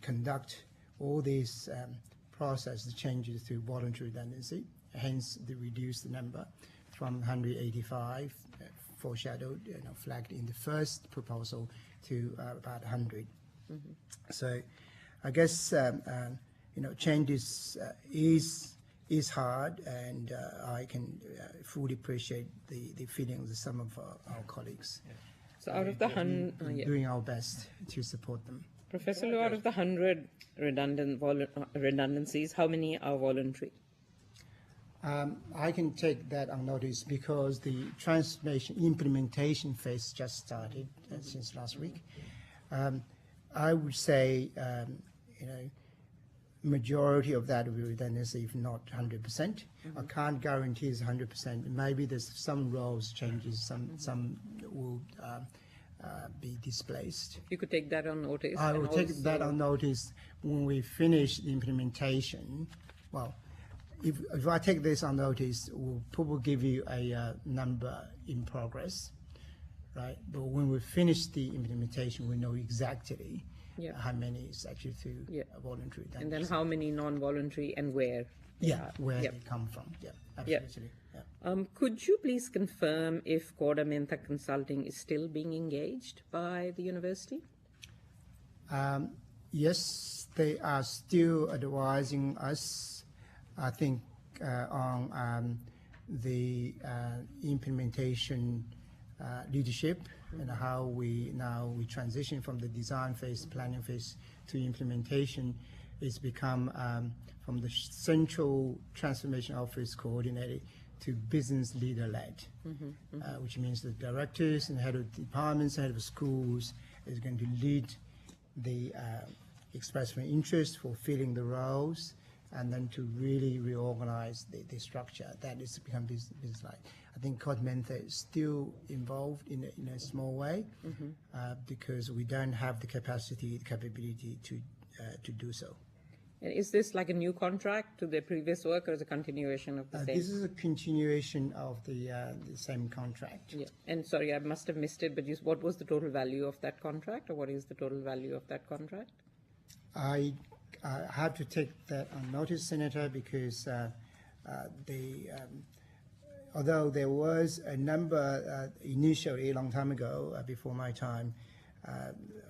conduct all these process changes through voluntary redundancy, hence the reduced number from 185 foreshadowed, flagged in the first proposal to about 100. Mm-hmm. So I guess changes is hard, and I can fully appreciate the feelings of some of our colleagues. Yeah. So out of the 100, doing our best to support them. Professor Liu, out of the 100 redundancies, how many are voluntary? I can take that on notice because the transformation implementation phase just started since last week. I would say, majority of that will be redundancy, if not 100%. I can't guarantee it's 100%. Maybe there's some roles changes, some will be displaced. You could take that on notice. I and will take also- that on notice when we finish the implementation. Well, if I take this on notice, we'll probably give you a number in progress, right? But when we finish the implementation, we know exactly how many is actually through voluntary. And then how many non-voluntary and where? Where they come from. Yeah, absolutely. Yeah. Could you please confirm if Corda Menta Consulting is still being engaged by the university? Yes, they are still advising us, I think, on the implementation leadership and how we transition from the design phase, planning phase to implementation. It's become from the central transformation office coordinated to business leader led, which means the directors and head of departments, head of schools is going to lead the expression of interest for filling the roles, and then to really reorganize the structure. That is become business like. I think Corda Menta is still involved in a small way because we don't have the capacity, the capability to do so. And is this like a new contract to the previous work, or is it a continuation of the same? This is a continuation of the same contract. Yeah. And sorry, I must have missed it, but what was the total value of that contract, or what is the total value of that contract? I have to take that on notice, Senator, because although there was a number initially a long time ago, before my time,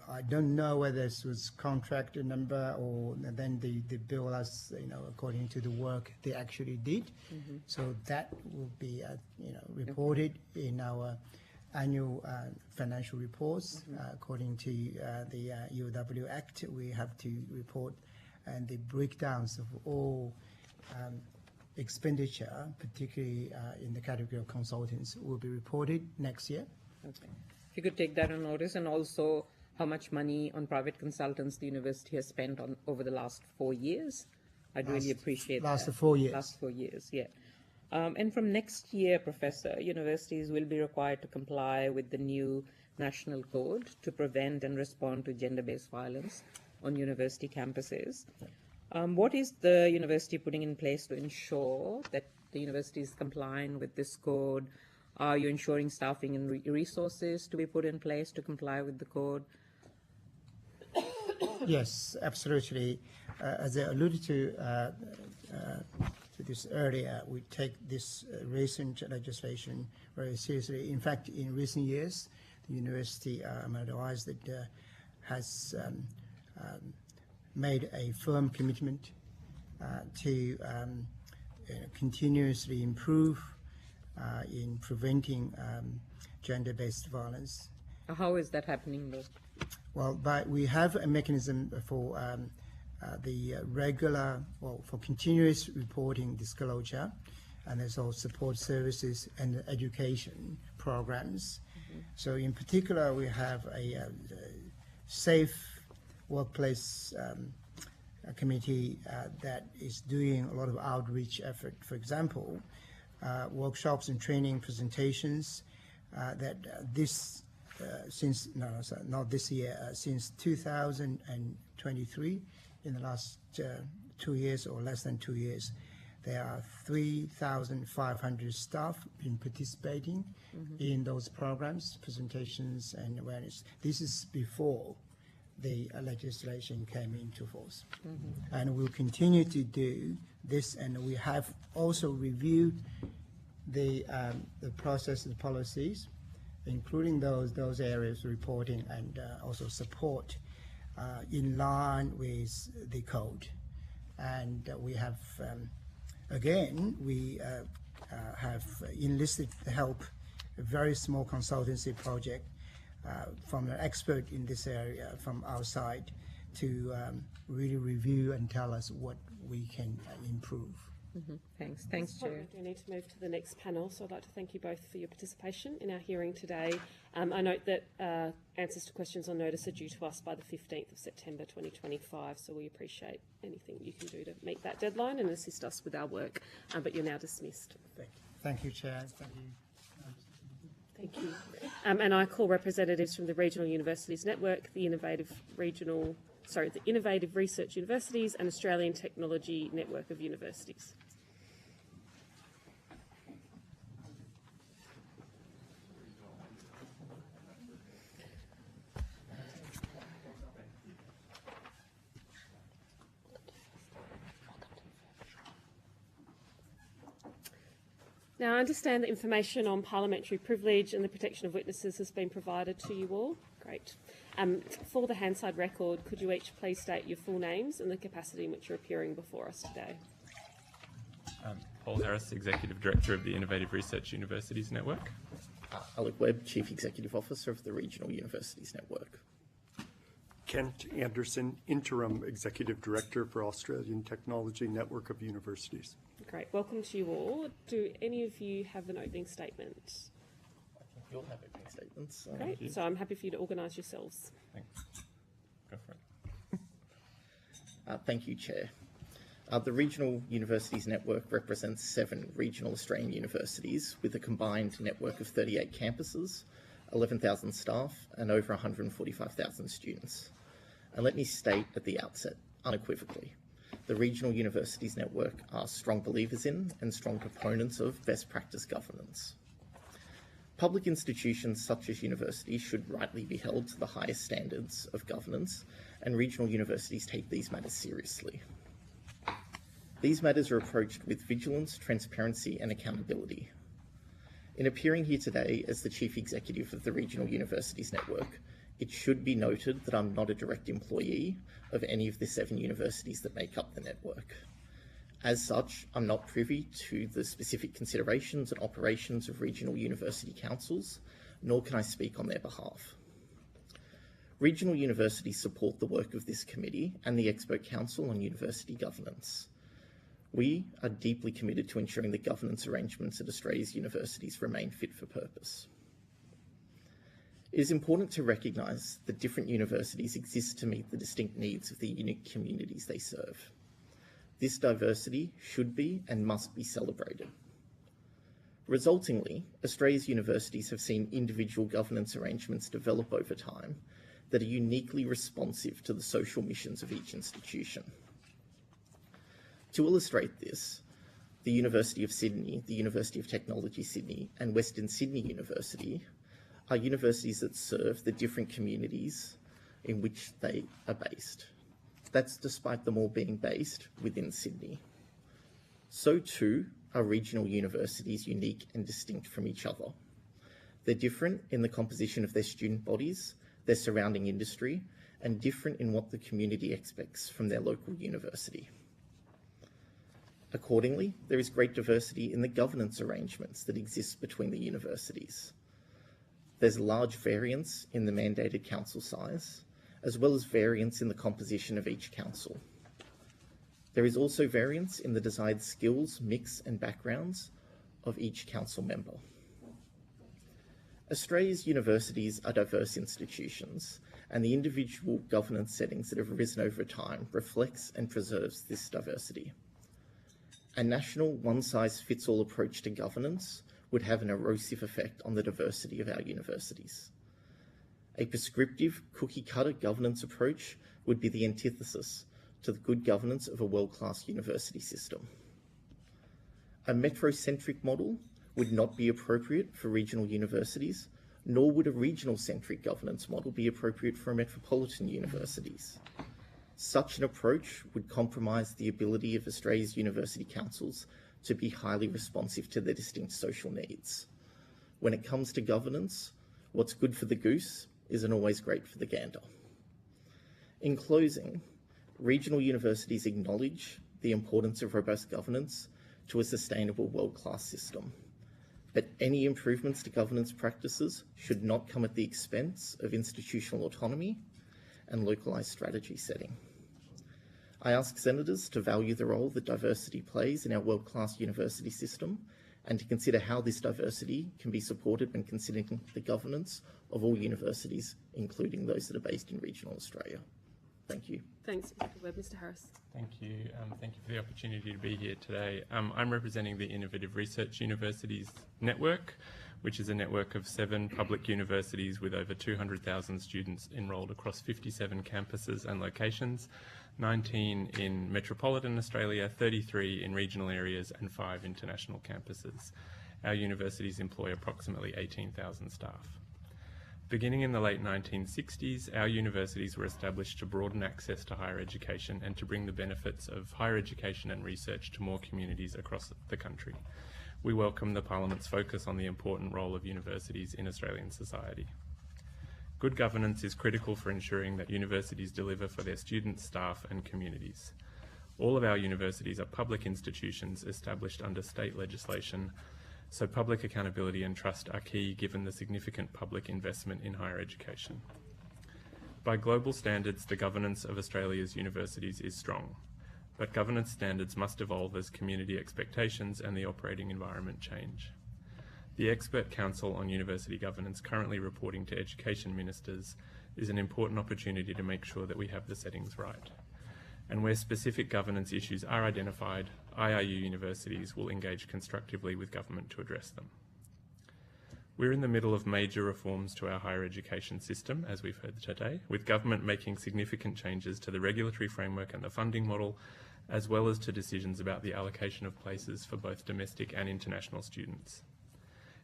I don't know whether this was contract number or then they bill us, according to the work they actually did. So that will be, reported in our annual financial reports. According to the UW Act, we have to report and the breakdowns of all expenditure, particularly in the category of consultants, will be reported next year. Okay. If you could take that on notice, and also how much money on private consultants the university has spent on over the last 4 years. I'd really appreciate that. Last 4 years. Last 4 years, yeah. And from next year, Professor, universities will be required to comply with the new national code to prevent and respond to gender-based violence on university campuses. What is the university putting in place to ensure that the university is complying with this code? Are you ensuring staffing and resources to be put in place to comply with the code? Yes, absolutely. As I alluded to this earlier, we take this recent legislation very seriously. In fact, in recent years, the university, I'm advised that has made a firm commitment to continuously improve in preventing gender-based violence. How is that happening, though? Well, we have a mechanism for the regular, for continuous reporting disclosure, and there's also support services and education programs. So in particular, we have a safe workplace committee that is doing a lot of outreach effort. For example, workshops and training presentations that since 2023, in the last 2 years or less than 2 years, there are 3,500 staff been participating in those programs, presentations and awareness. This is before the legislation came into force. And we'll continue to do this, and we have also reviewed the process and policies, including those areas reporting and also support in line with the code. And we have, again, we have enlisted the help, a very small consultancy project from an expert in this area from our side to really review and tell us what we can improve. Thanks, Chair. We do need to move to the next panel, so I'd like to thank you both for your participation in our hearing today. I note that answers to questions on notice are due to us by the 15th of September 2025, so we appreciate anything you can do to meet that deadline and assist us with our work, but you're now dismissed. Thank you, Chair. Thank you. Thank you. And I call representatives from the Regional Universities Network, the Innovative Research Universities and Australian Technology Network of Universities. Now, I understand that information on parliamentary privilege and the protection of witnesses has been provided to you all. Great. For the Hansard record, could you each please state your full names and the capacity in which you're appearing before us today? Paul Harris, Executive Director of the Innovative Research Universities Network. Alec Webb, Chief Executive Officer of the Regional Universities Network. Kent Anderson, Interim Executive Director for Australian Technology Network of Universities. Great. Welcome to you all. Do any of you have an opening statement? I think you'll have opening statements. Great. So I'm happy for you to organise yourselves. Thanks. Go for it. Thank you, Chair. The Regional Universities Network represents 7 regional Australian universities with a combined network of 38 campuses, 11,000 staff and over 145,000 students. And let me state at the outset, unequivocally, the Regional Universities Network are strong believers in and strong proponents of best practice governance. Public institutions such as universities should rightly be held to the highest standards of governance, and regional universities take these matters seriously. These matters are approached with vigilance, transparency and accountability. In appearing here today as the Chief Executive of the Regional Universities Network, it should be noted that I'm not a direct employee of any of the 7 universities that make up the network. As such, I'm not privy to the specific considerations and operations of regional university councils, nor can I speak on their behalf. Regional universities support the work of this committee and the Expert Council on University Governance. We are deeply committed to ensuring the governance arrangements at Australia's universities remain fit for purpose. It is important to recognise that different universities exist to meet the distinct needs of the unique communities they serve. This diversity should be and must be celebrated. Resultingly, Australia's universities have seen individual governance arrangements develop over time that are uniquely responsive to the social missions of each institution. To illustrate this, the University of Sydney, the University of Technology Sydney and Western Sydney University are universities that serve the different communities in which they are based. That's despite them all being based within Sydney. So too are regional universities unique and distinct from each other. They're different in the composition of their student bodies, their surrounding industry, and different in what the community expects from their local university. Accordingly, there is great diversity in the governance arrangements that exist between the universities. There's large variance in the mandated council size, as well as variance in the composition of each council. There is also variance in the desired skills, mix and backgrounds of each council member. Australia's universities are diverse institutions, and the individual governance settings that have arisen over time reflects and preserves this diversity. A national one-size-fits-all approach to governance would have an erosive effect on the diversity of our universities. A prescriptive, cookie-cutter governance approach would be the antithesis to the good governance of a world-class university system. A metro-centric model would not be appropriate for regional universities, nor would a regional-centric governance model be appropriate for metropolitan universities. Such an approach would compromise the ability of Australia's university councils to be highly responsive to their distinct social needs. When it comes to governance, what's good for the goose isn't always great for the gander. In closing, regional universities acknowledge the importance of robust governance to a sustainable world-class system. But any improvements to governance practices should not come at the expense of institutional autonomy and localised strategy setting. I ask senators to value the role that diversity plays in our world-class university system and to consider how this diversity can be supported when considering the governance of all universities, including those that are based in regional Australia. Thank you. Thanks, Mr. Webb. Mr. Harris. Thank you. Thank you for the opportunity to be here today. I'm representing the Innovative Research Universities Network, which is a network of 7 public universities with over 200,000 students enrolled across 57 campuses and locations, 19 in metropolitan Australia, 33 in regional areas, and 5 international campuses. Our universities employ approximately 18,000 staff. Beginning in the late 1960s, our universities were established to broaden access to higher education and to bring the benefits of higher education and research to more communities across the country. We welcome the Parliament's focus on the important role of universities in Australian society. Good governance is critical for ensuring that universities deliver for their students, staff, and communities. All of our universities are public institutions established under state legislation, so public accountability and trust are key given the significant public investment in higher education. By global standards, the governance of Australia's universities is strong, but governance standards must evolve as community expectations and the operating environment change. The Expert Council on University Governance, currently reporting to education ministers, is an important opportunity to make sure that we have the settings right. And where specific governance issues are identified, IRU universities will engage constructively with government to address them. We're in the middle of major reforms to our higher education system, as we've heard today, with government making significant changes to the regulatory framework and the funding model, as well as to decisions about the allocation of places for both domestic and international students.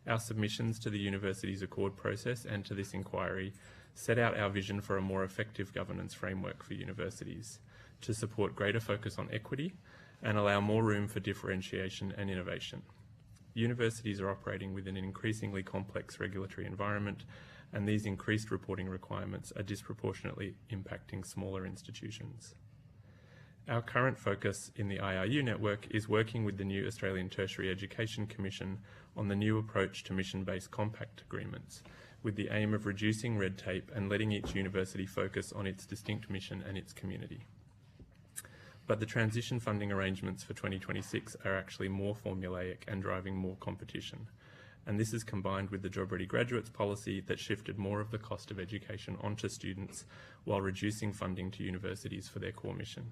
Our submissions to the Universities Accord process and to this inquiry set out our vision for a more effective governance framework for universities to support greater focus on equity and allow more room for differentiation and innovation. Universities are operating within an increasingly complex regulatory environment, and these increased reporting requirements are disproportionately impacting smaller institutions. Our current focus in the IRU network is working with the new Australian Tertiary Education Commission on the new approach to mission-based compact agreements, with the aim of reducing red tape and letting each university focus on its distinct mission and its community. But the transition funding arrangements for 2026 are actually more formulaic and driving more competition. And this is combined with the Job Ready Graduates policy that shifted more of the cost of education onto students while reducing funding to universities for their core mission.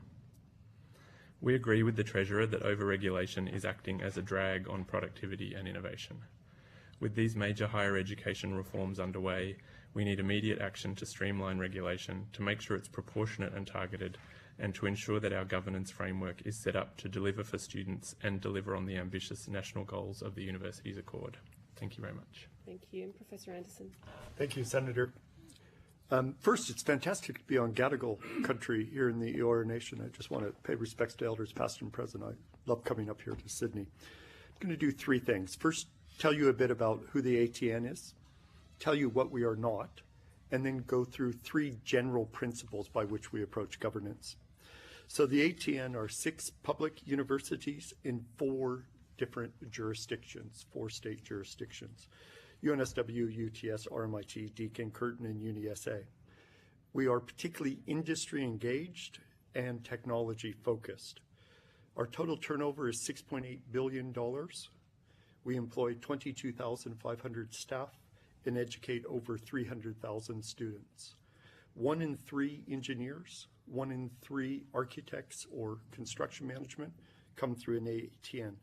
We agree with the Treasurer that over-regulation is acting as a drag on productivity and innovation. With these major higher education reforms underway, we need immediate action to streamline regulation, to make sure it's proportionate and targeted, and to ensure that our governance framework is set up to deliver for students and deliver on the ambitious national goals of the Universities Accord. Thank you very much. Thank you. And Professor Anderson. Thank you, Senator. First, it's fantastic to be on Gadigal country here in the Eora Nation. I just want to pay respects to elders past and present. I love coming up here to Sydney. I'm going to do 3 things. First, tell you a bit about who the ATN is, tell you what we are not, and then go through 3 general principles by which we approach governance. So the ATN are 6 public universities in 4 different jurisdictions, 4 state jurisdictions: UNSW, UTS, RMIT, Deakin, Curtin, and UniSA. We are particularly industry engaged and technology focused. Our total turnover is $6.8 billion. We employ 22,500 staff and educate over 300,000 students. 1 in 3 engineers, 1 in 3 architects or construction management come through an ATN.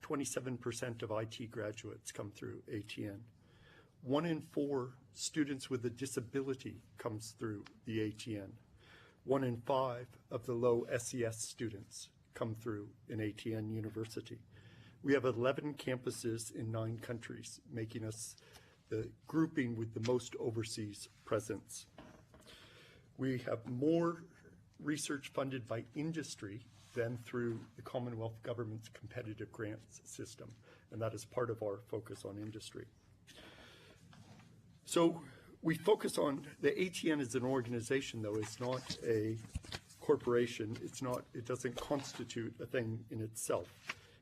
27% of IT graduates come through ATN. 1 in 4 students with a disability comes through the ATN. 1 in 5 of the low SES students come through an ATN university. We have 11 campuses in 9 countries, making us the grouping with the most overseas presence. We have more research funded by industry than through the Commonwealth Government's competitive grants system, and that is part of our focus on industry. So we focus on the ATN as an organization, though. It's not a corporation. It doesn't constitute a thing in itself.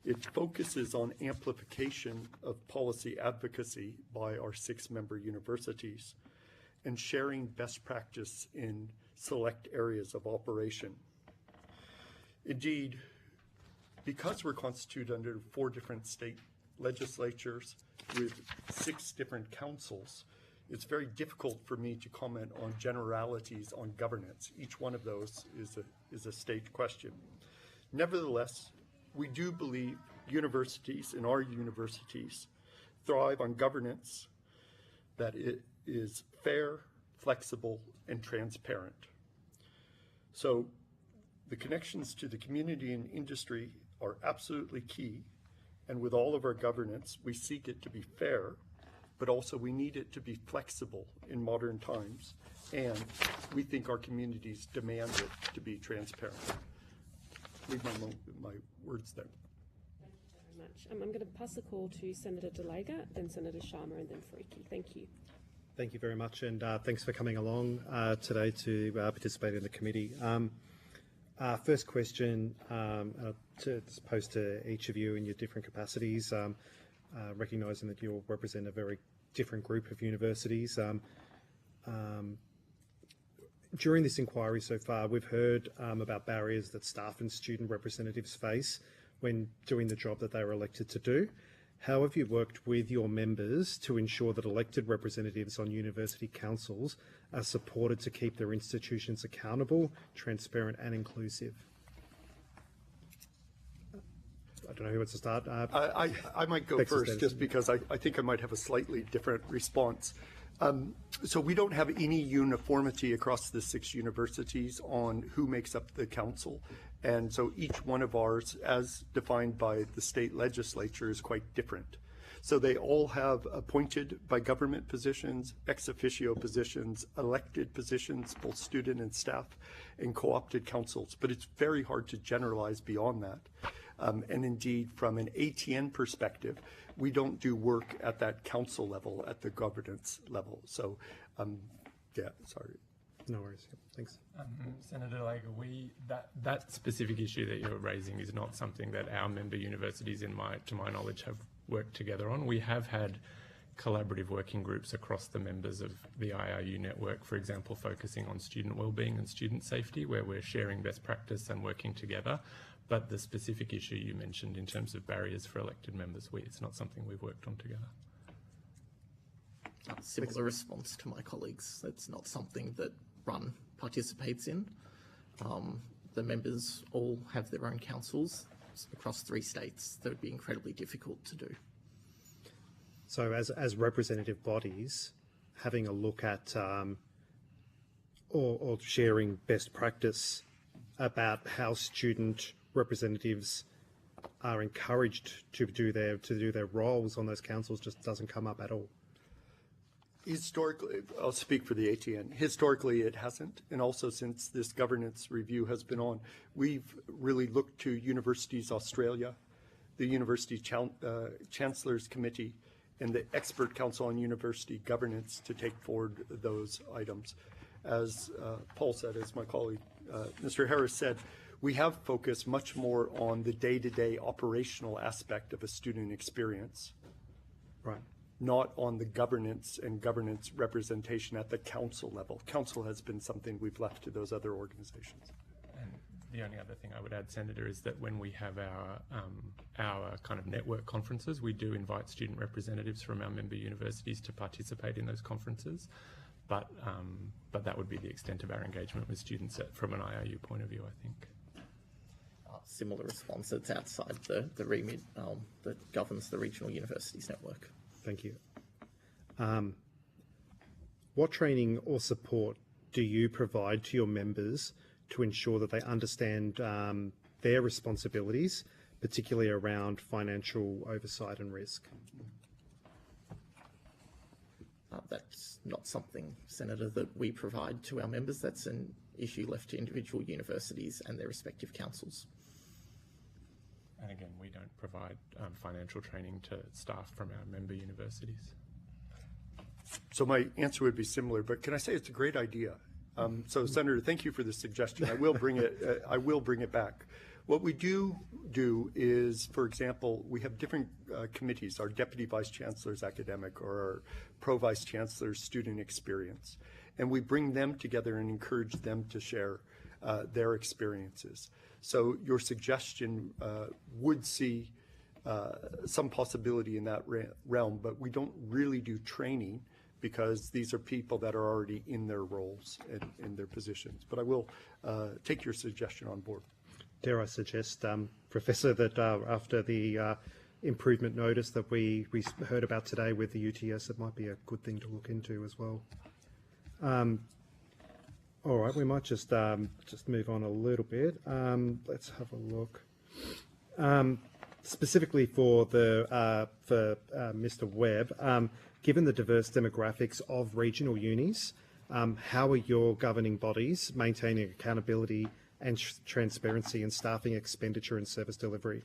It focuses on amplification of policy advocacy by our 6 member universities and sharing best practice in select areas of operation. Indeed, because we're constituted under 4 different state legislatures with 6 different councils, it's very difficult for me to comment on generalities on governance. Each one of those is a state question. Nevertheless, we do believe universities and our universities thrive on governance that it is fair, flexible, and transparent. So the connections to the community and industry are absolutely key, and with all of our governance, we seek it to be fair, but also we need it to be flexible in modern times, and we think our communities demand it to be transparent. Leave my words there. Thank you very much. I'm going to pass the call to Senator Delega, then Senator Sharma, and then Fariki. Thank you. Thank you very much, and thanks for coming along today to participate in the committee. First question to pose to each of you in your different capacities, recognising that you'll represent a very different group of universities. During this inquiry so far, we've heard about barriers that staff and student representatives face when doing the job that they were elected to do. How have you worked with your members to ensure that elected representatives on university councils are supported to keep their institutions accountable, transparent and inclusive? I don't know who wants to start. I might go first, just because I think I might have a slightly different response. So we don't have any uniformity across the 6 universities on who makes up the council. And so each one of ours, as defined by the state legislature, is quite different. So they all have appointed by government positions, ex officio positions, elected positions, both student and staff, and co-opted councils. But it's very hard to generalize beyond that. And indeed, from an ATN perspective, we don't do work at that council level, at the governance level. So, yeah, sorry. No worries. Thanks. Senator Delega, that specific issue that you're raising is not something that our member universities, to my knowledge, have worked together on. We have had collaborative working groups across the members of the IRU network, for example, focusing on student wellbeing and student safety, where we're sharing best practice and working together. But the specific issue you mentioned in terms of barriers for elected members, it's not something we've worked on together. Similar response to my colleagues. It's not something that RUN participates in. The members all have their own councils across 3 states. That would be incredibly difficult to do. So as representative bodies, having a look at or sharing best practice about how student representatives are encouraged to do their roles on those councils just doesn't come up at all. Historically, I'll speak for the ATN. Historically, it hasn't, and also since this governance review has been on, we've really looked to Universities Australia, the University Chancellors Committee, and the Expert Council on University Governance to take forward those items. As Paul said, as my colleague Mr. Harris said, we have focused much more on the day-to-day operational aspect of a student experience. Right. Not on the governance and governance representation at the council level. Council has been something we've left to those other organizations. And the only other thing I would add, Senator, is that when we have our kind of network conferences, we do invite student representatives from our member universities to participate in those conferences. But that would be the extent of our engagement with students from an IRU point of view, I think. Similar response. It's outside the remit that governs the regional universities network. Thank you. What training or support do you provide to your members to ensure that they understand their responsibilities, particularly around financial oversight and risk? That's not something, Senator, that we provide to our members. That's an issue left to individual universities and their respective councils. And again, we don't provide financial training to staff from our member universities. So my answer would be similar, but can I say it's a great idea? So Senator, thank you for the suggestion. I will bring it. I will bring it back. What we do is, for example, we have different committees, our Deputy Vice Chancellor's Academic or our Pro Vice Chancellor's Student Experience. And we bring them together and encourage them to share their experiences. So your suggestion would see some possibility in that realm, but we don't really do training because these are people that are already in their roles and in their positions. But I will take your suggestion on board. Dare I suggest, Professor, that after the improvement notice that we heard about today with the UTS, it might be a good thing to look into as well. All right, we might just move on a little bit. Let's have a look. Specifically for Mr. Webb, given the diverse demographics of regional unis, how are your governing bodies maintaining accountability and transparency in staffing expenditure and service delivery?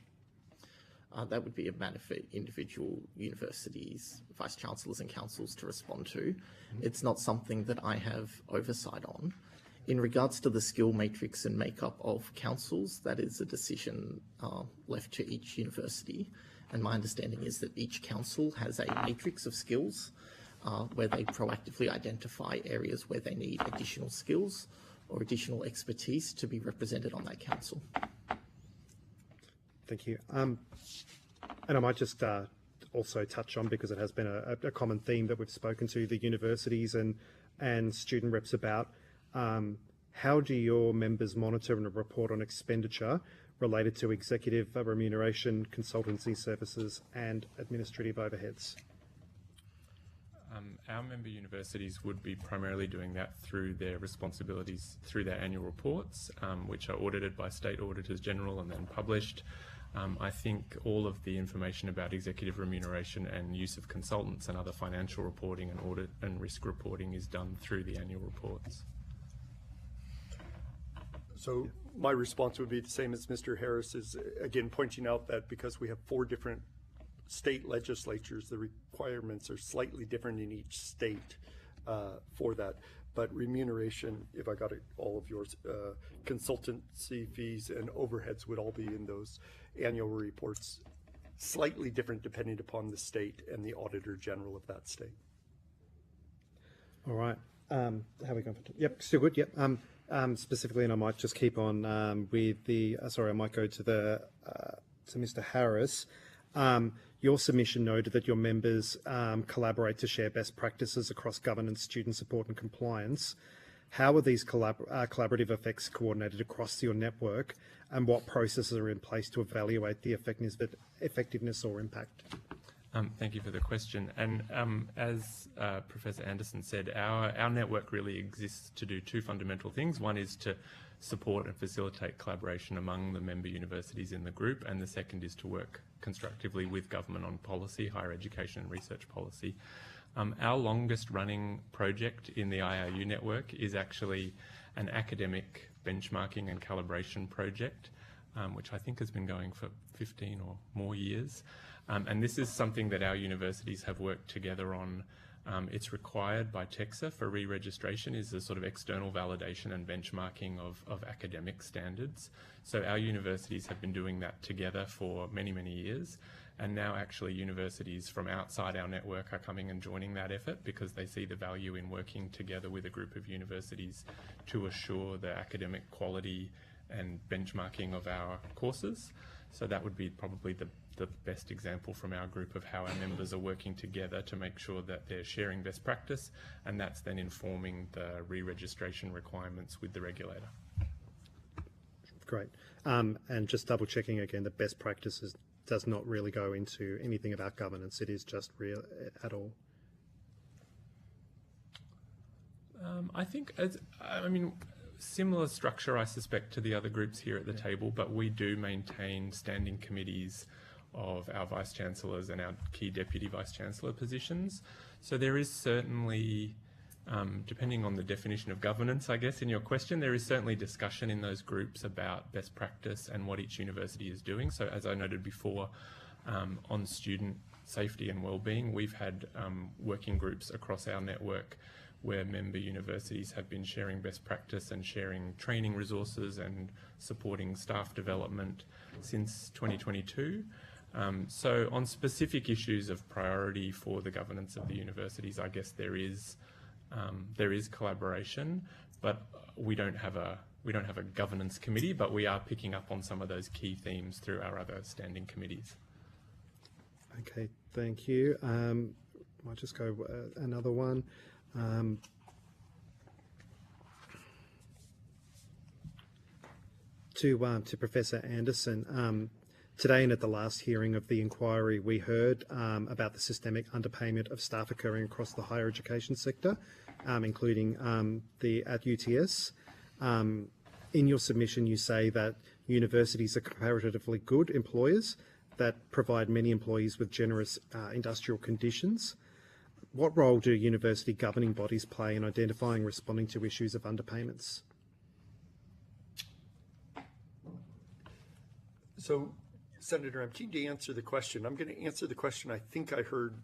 That would be a matter for individual universities, vice-chancellors and councils to respond to. It's not something that I have oversight on. In regards to the skill matrix and makeup of councils, that is a decision left to each university. And my understanding is that each council has a matrix of skills where they proactively identify areas where they need additional skills or additional expertise to be represented on that council. Thank you. And I might just also touch on, because it has been a common theme that we've spoken to the universities and student reps about, how do your members monitor and report on expenditure related to executive remuneration, consultancy services and administrative overheads? Our member universities would be primarily doing that through their responsibilities through their annual reports, which are audited by State Auditors General and then published. I think all of the information about executive remuneration and use of consultants and other financial reporting and audit and risk reporting is done through the annual reports. So my response would be the same as Mr. Harris's, again, pointing out that because we have 4 different state legislatures, the requirements are slightly different in each state for that. But remuneration, if I got it, all of yours, consultancy fees and overheads would all be in those annual reports, slightly different depending upon the state and the Auditor General of that state. All right. How are we going? Yep, still good. Yep. Specifically, and I might just keep on with the. Sorry, I might go to the to Mr. Harris. Your submission noted that your members collaborate to share best practices across governance, student support and compliance. How are these collaborative effects coordinated across your network, and what processes are in place to evaluate the effectiveness or impact? Thank you for the question. And as Professor Anderson said, our network really exists to do 2 fundamental things. One is to support and facilitate collaboration among the member universities in the group, and the second is to work constructively with government on policy, higher education and research policy. Our longest running project in the IRU network is actually an academic benchmarking and calibration project, which I think has been going for 15 or more years. And this is something that our universities have worked together on. It's required by TEXA for re-registration, is a sort of external validation and benchmarking of academic standards. So our universities have been doing that together for many, many years. And now actually universities from outside our network are coming and joining that effort because they see the value in working together with a group of universities to assure the academic quality and benchmarking of our courses. So that would be probably the best example from our group of how our members are working together to make sure that they're sharing best practice, and that's then informing the re-registration requirements with the regulator. Great. And just double checking again, the best practices does not really go into anything about governance. It is just real at all. I think, similar structure, I suspect, to the other groups here at the table, but we do maintain standing committees of our Vice-Chancellors and our key Deputy Vice-Chancellor positions. So there is certainly, depending on the definition of governance, I guess, in your question, there is certainly discussion in those groups about best practice and what each university is doing. So as I noted before, on student safety and wellbeing, we've had working groups across our network where member universities have been sharing best practice and sharing training resources and supporting staff development since 2022. So on specific issues of priority for the governance of the universities, I guess there is collaboration, but we don't have a we don't have a governance committee, but we are picking up on some of those key themes through our other standing committees. Okay, thank you. Might just go another one. To Professor Anderson, today and at the last hearing of the inquiry, we heard about the systemic underpayment of staff occurring across the higher education sector, including at UTS. In your submission, you say that universities are comparatively good employers that provide many employees with generous industrial conditions. What role do university governing bodies play in identifying and responding to issues of underpayments? So, Senator, I'm keen to answer the question. I'm going to answer the question I think I heard.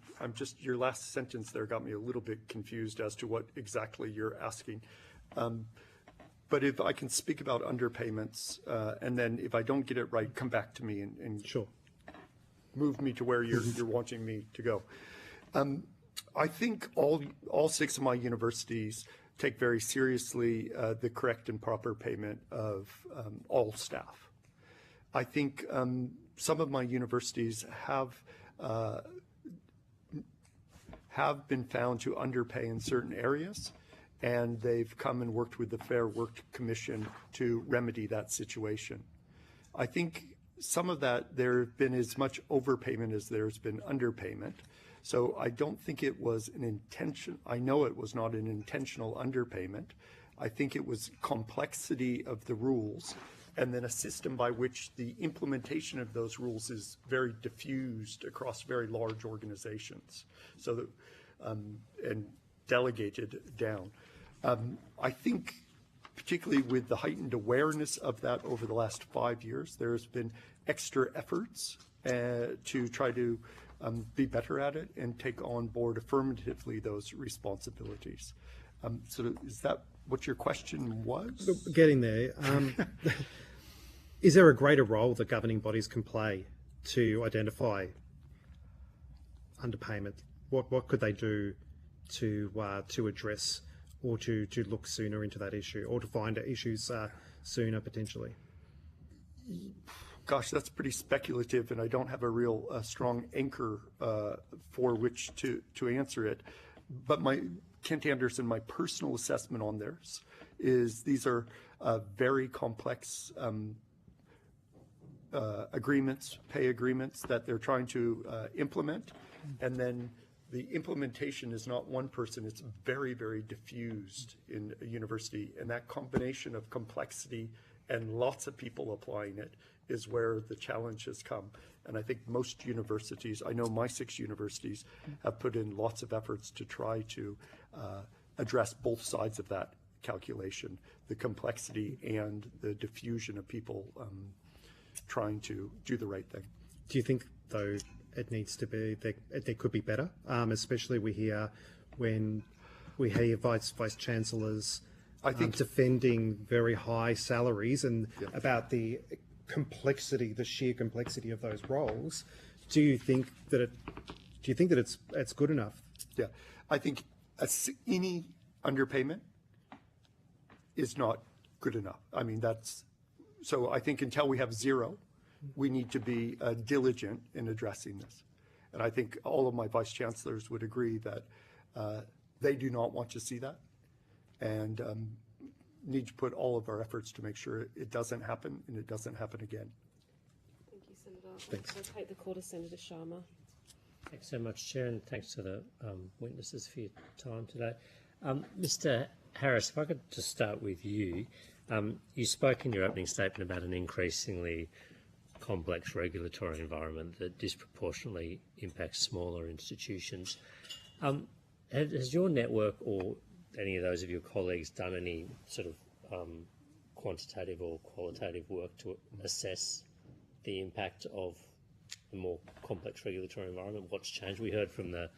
Your last sentence there got me a little bit confused as to what exactly you're asking. But if I can speak about underpayments, and then if I don't get it right, come back to me and sure, move me to where you're wanting me to go. I think all 6 of my universities take very seriously the correct and proper payment of all staff. I think some of my universities have been found to underpay in certain areas, and they've come and worked with the Fair Work Commission to remedy that situation. I think some of that, there have been as much overpayment as there's been underpayment. So I don't think it was an intention. I know it was not an intentional underpayment. I think it was complexity of the rules, and then a system by which the implementation of those rules is very diffused across very large organizations, so that, and delegated down. I think particularly with the heightened awareness of that over the last 5 years, there's been extra efforts to try to be better at it and take on board affirmatively those responsibilities. So is that what your question was? Getting there. Is there a greater role that governing bodies can play to identify underpayment? What could they do to address or to look sooner into that issue, or to find issues sooner potentially? Gosh, that's pretty speculative, and I don't have a real strong anchor for which to answer it. But Kent Anderson, my personal assessment on this is these are very complex agreements, pay agreements that they're trying to implement, and then the implementation is not one person, it's very, very diffused in a university, and that combination of complexity and lots of people applying it is where the challenge has come. And I think most universities, I know my 6 universities, have put in lots of efforts to try to address both sides of that calculation, the complexity and the diffusion of people trying to do the right thing. Do you think, though, it needs to be, there could be better, especially when we hear vice chancellors defending very high salaries and about the complexity, the sheer complexity of those roles? Do you think that it's good enough? Yeah, I think any underpayment is not good enough. I mean, so I think until we have zero, we need to be diligent in addressing this. And I think all of my vice chancellors would agree that they do not want to see that, and need to put all of our efforts to make sure it doesn't happen and it doesn't happen again. Thank you, Senator. Thanks. I'll take the call to Senator Sharma. Thanks so much, Chair, and thanks to the witnesses for your time today. Mr. Harris, if I could just start with you. You spoke in your opening statement about an increasingly complex regulatory environment that disproportionately impacts smaller institutions. Has your network or any of those of your colleagues done any sort of quantitative or qualitative work to assess the impact of the more complex regulatory environment? What's changed? We heard from the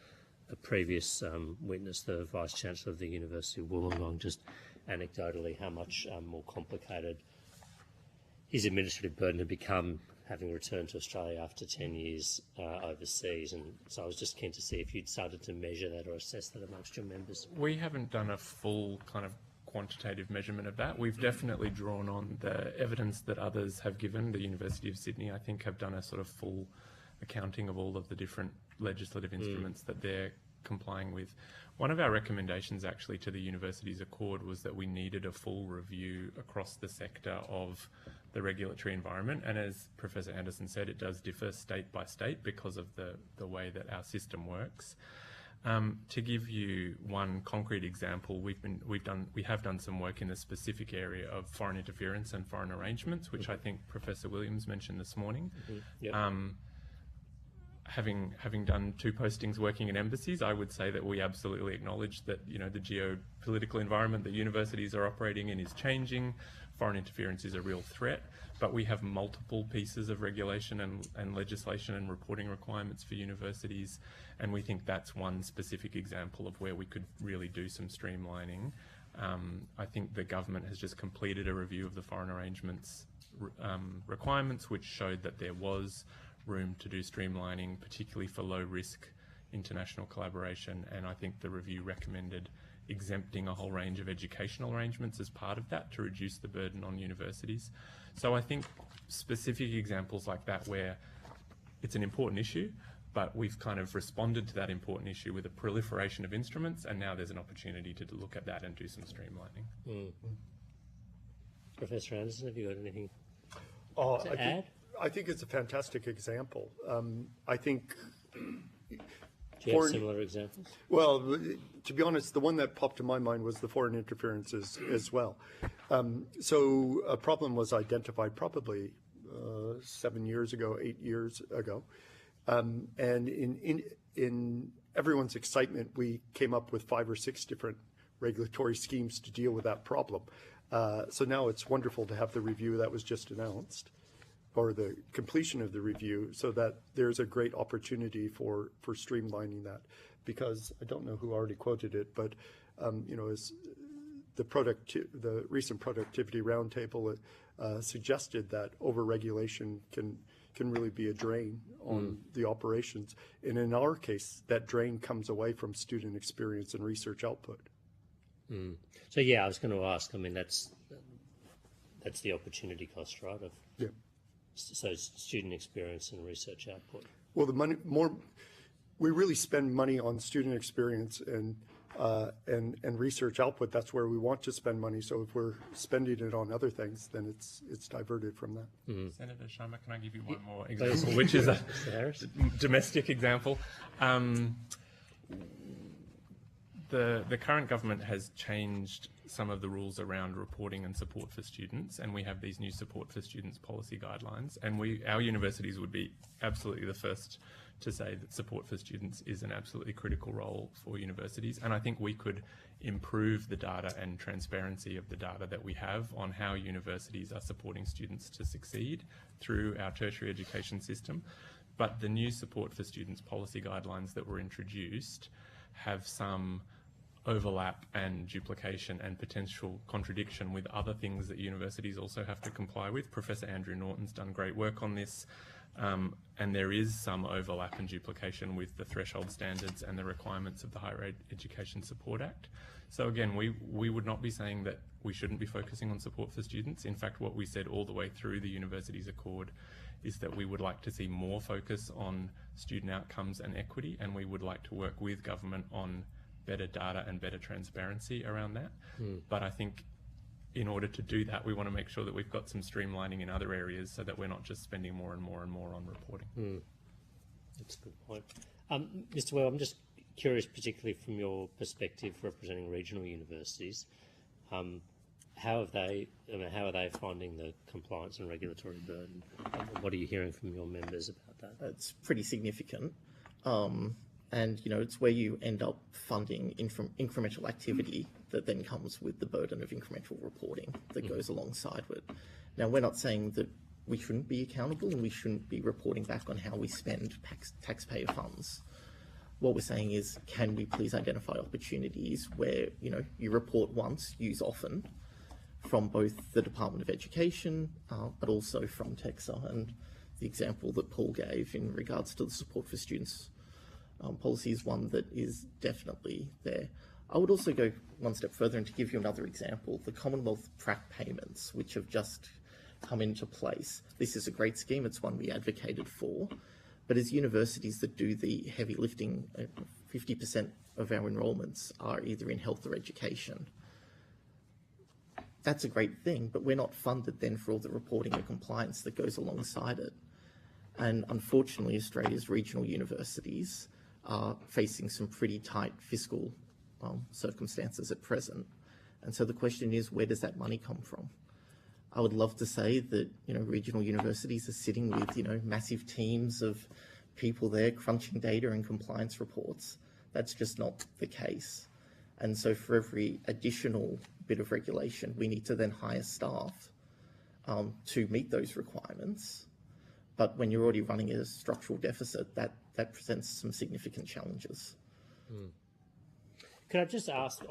previous witness, the Vice Chancellor of the University of Wollongong, just anecdotally how much more complicated his administrative burden had become having returned to Australia after 10 years overseas. And so I was just keen to see if you'd started to measure that or assess that amongst your members. We haven't done a full kind of quantitative measurement of that. We've definitely drawn on the evidence that others have given. The University of Sydney, I think, have done a sort of full accounting of all of the different legislative instruments that they're complying with. One of our recommendations actually to the Universities Accord was that we needed a full review across the sector of the regulatory environment, and as Professor Anderson said, it does differ state by state because of the way that our system works. To give you one concrete example, we have done some work in the specific area of foreign interference and foreign arrangements, which I think Professor Williams mentioned this morning. Having done 2 postings working in embassies, I would say that we absolutely acknowledge that, you know, the geopolitical environment that universities are operating in is changing. Foreign interference is a real threat, but we have multiple pieces of regulation and legislation and reporting requirements for universities, and we think that's one specific example of where we could really do some streamlining. I think the government has just completed a review of the foreign arrangements requirements, which showed that there was room to do streamlining, particularly for low-risk international collaboration, and I think the review recommended exempting a whole range of educational arrangements as part of that to reduce the burden on universities. So I think specific examples like that where it's an important issue, but we've kind of responded to that important issue with a proliferation of instruments, and now there's an opportunity to look at that and do some streamlining. Professor Anderson, have you got anything to add? I think it's a fantastic example. I think... Do you have similar examples? Well, to be honest, the one that popped to my mind was the foreign interferences as well. So a problem was identified probably 7 years ago, 8 years ago. And in everyone's excitement, we came up with 5 or 6 different regulatory schemes to deal with that problem. So now it's wonderful to have the review that was just announced, or the completion of the review, so that there's a great opportunity for streamlining that. Because I don't know who already quoted it, but you know, as the recent productivity roundtable suggested that over-regulation can really be a drain on the operations. And in our case, that drain comes away from student experience and research output. So yeah, I was going to ask, I mean, that's the opportunity cost, right? Yeah. So student experience and research output. Well, we really spend money on student experience and research output. That's where we want to spend money. So if we're spending it on other things, then it's diverted from that. Senator Sharma, can I give you one more example, which is a domestic example? The current government has changed some of the rules around reporting and support for students, and we have these new support for students policy guidelines, and our universities would be absolutely the first to say that support for students is an absolutely critical role for universities, and I think we could improve the data and transparency of the data that we have on how universities are supporting students to succeed through our tertiary education system. But the new support for students policy guidelines that were introduced have some overlap and duplication and potential contradiction with other things that universities also have to comply with. Professor Andrew Norton's done great work on this, and there is some overlap and duplication with the threshold standards and the requirements of the Higher Education Support Act. So again, we would not be saying that we shouldn't be focusing on support for students. In fact, what we said all the way through the Universities Accord is that we would like to see more focus on student outcomes and equity, and we would like to work with government on better data and better transparency around that. But I think in order to do that, we want to make sure that we've got some streamlining in other areas so that we're not just spending more and more and more on reporting. That's a good point. Mr. Well, I'm just curious, particularly from your perspective representing regional universities, how are they finding the compliance and regulatory burden? What are you hearing from your members about that? It's pretty significant. And, you know, it's where you end up funding incremental activity that then comes with the burden of incremental reporting that goes alongside with it. Now, we're not saying that we shouldn't be accountable and we shouldn't be reporting back on how we spend taxpayer funds. What we're saying is, can we please identify opportunities where, you know, you report once, use often, from both the Department of Education, but also from TEXA, and the example that Paul gave in regards to the support for students policy is one that is definitely there. I would also go one step further, and to give you another example, the Commonwealth track payments, which have just come into place. This is a great scheme. It's one we advocated for. But as universities that do the heavy lifting, 50% of our enrolments are either in health or education. That's a great thing, but we're not funded then for all the reporting and compliance that goes alongside it. And unfortunately, Australia's regional universities are facing some pretty tight fiscal circumstances at present. And so the question is, where does that money come from? I would love to say that, regional universities are sitting with, massive teams of people there crunching data and compliance reports. That's just not the case. And so for every additional bit of regulation, we need to then hire staff to meet those requirements. But when you're already running a structural deficit, that presents some significant challenges. Could I just ask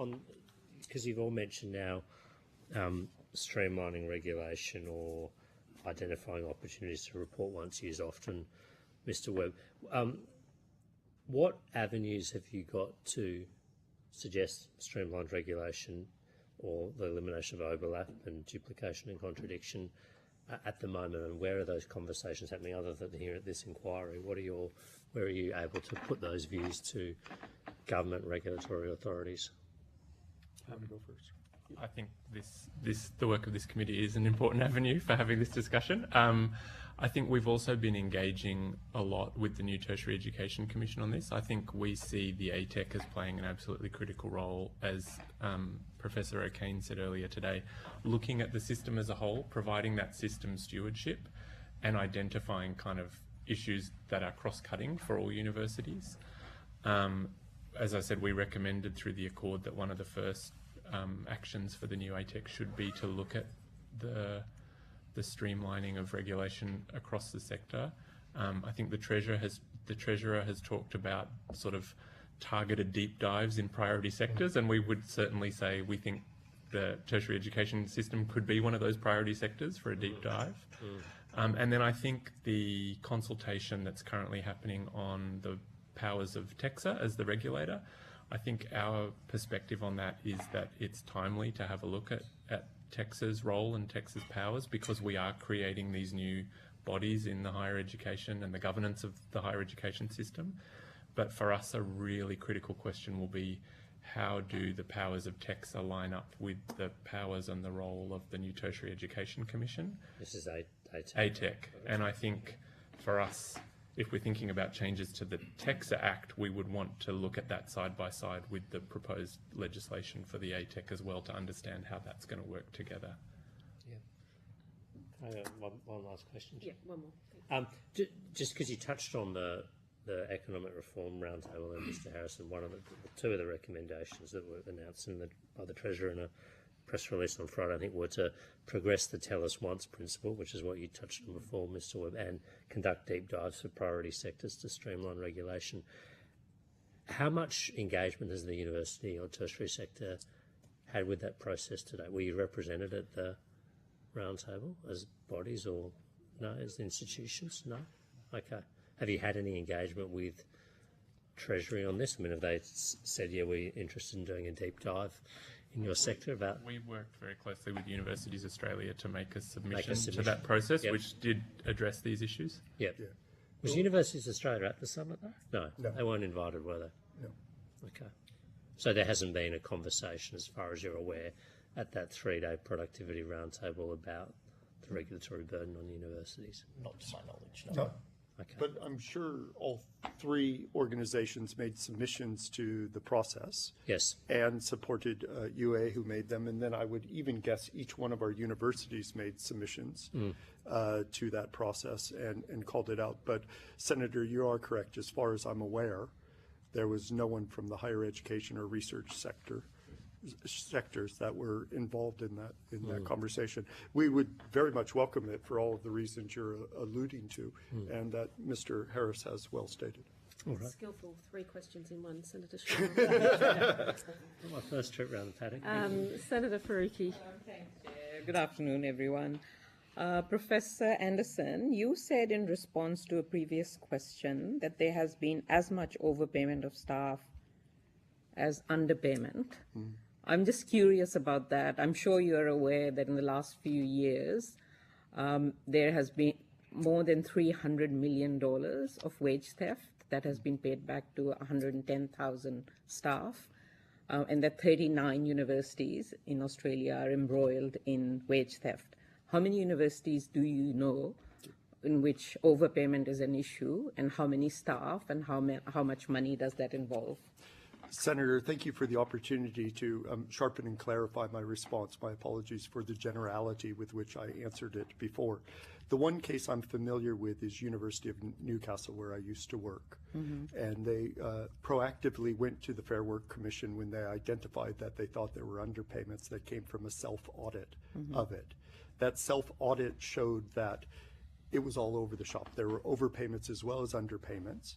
because you've all mentioned now streamlining regulation or identifying opportunities to report once used often, Mr. Webb. What avenues have you got to suggest streamlined regulation or the elimination of overlap and duplication and contradiction at the moment, and where are those conversations happening other than here at this inquiry? Where are you able to put those views to government regulatory authorities? I'm going to go first. I think the work of this committee is an important avenue for having this discussion. I think we've also been engaging a lot with the new Tertiary Education Commission on this. I think we see the ATEC as playing an absolutely critical role, as Professor O'Kane said earlier today, looking at the system as a whole, providing that system stewardship and identifying kind of issues that are cross-cutting for all universities. As I said, we recommended through the Accord that one of the first actions for the new ATEC should be to look at the streamlining of regulation across the sector. I think the Treasurer has talked about sort of targeted deep dives in priority sectors, and we would certainly say we think the tertiary education system could be one of those priority sectors for a deep dive. And then I think the consultation that's currently happening on the powers of TEXA as the regulator, I think our perspective on that is that it's timely to have a look at TEXA's role and TEXA's powers, because we are creating these new bodies in the higher education and the governance of the higher education system. But for us, a really critical question will be, how do the powers of TEXA line up with the powers and the role of the new Tertiary Education Commission? This is ATEC. ATEC. And I think for us, if we're thinking about changes to the TEXA Act, we would want to look at that side by side with the proposed legislation for the ATEC as well, to understand how that's going to work together. Yeah. One last question. Yeah, one more. Just because you touched on the Economic Reform Roundtable, and Mr. Harrison, two of the recommendations that were announced by the Treasurer in a press release on Friday, I think, were to progress the Tell Us Once principle, which is what you touched on before, Mr. Webb, and conduct deep dives for priority sectors to streamline regulation. How much engagement has the university or tertiary sector had with that process today? Were you represented at the roundtable as bodies, or no, as institutions? No? Okay. Have you had any engagement with Treasury on this? I mean, have they said, yeah, we're interested in doing a deep dive in your sector about? We worked very closely with Universities Australia to make a submission to that process, which did address these issues. Yep. Yeah. Was Universities Australia at the summit though? No. They weren't invited, were they? No. Okay. So there hasn't been a conversation, as far as you're aware, at that 3-day productivity roundtable about the regulatory burden on universities? Not to my knowledge, No. Okay. But I'm sure all three organizations made submissions to the process. Yes. And supported UA, who made them. And then I would even guess each one of our universities made submissions to that process and called it out. But Senator, you are correct. As far as I'm aware, there was no one from the higher education or research sectors that were involved in that conversation. We would very much welcome it for all of the reasons you're alluding to, and that Mr. Harris has well stated. All right. Skillful, 3 questions in one, Senator Schumer. My first trip round the paddock. Senator Faruqi. Thanks, Chair. Good afternoon, everyone. Professor Anderson, you said in response to a previous question that there has been as much overpayment of staff as underpayment. I'm just curious about that. I'm sure you're aware that in the last few years, there has been more than $300 million of wage theft that has been paid back to 110,000 staff, and that 39 universities in Australia are embroiled in wage theft. How many universities do you know in which overpayment is an issue, and how many staff, and how much money does that involve? Senator, thank you for the opportunity to sharpen and clarify my response. My apologies for the generality with which I answered it before. The one case I'm familiar with is University of Newcastle, where I used to work. And they proactively went to the Fair Work Commission when they identified that they thought there were underpayments that came from a self-audit of it. That self-audit showed that it was all over the shop. There were overpayments as well as underpayments,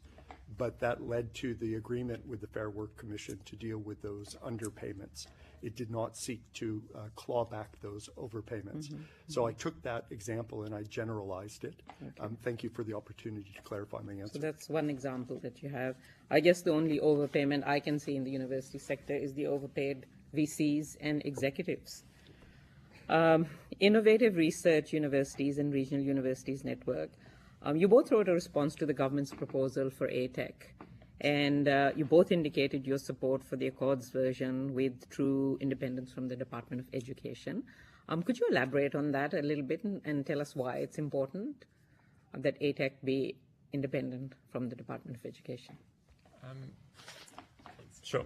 but that led to the agreement with the Fair Work Commission to deal with those underpayments. It did not seek to claw back those overpayments. So I took that example and I generalized it. Thank you for the opportunity to clarify my answer. So that's one example that you have. I guess the only overpayment I can see in the university sector is the overpaid VCs and executives. Innovative Research Universities and Regional Universities Network. You both wrote a response to the government's proposal for ATEC, and you both indicated your support for the Accords version with true independence from the Department of Education. Could you elaborate on that a little bit and tell us why it's important that ATEC be independent from the Department of Education? Sure.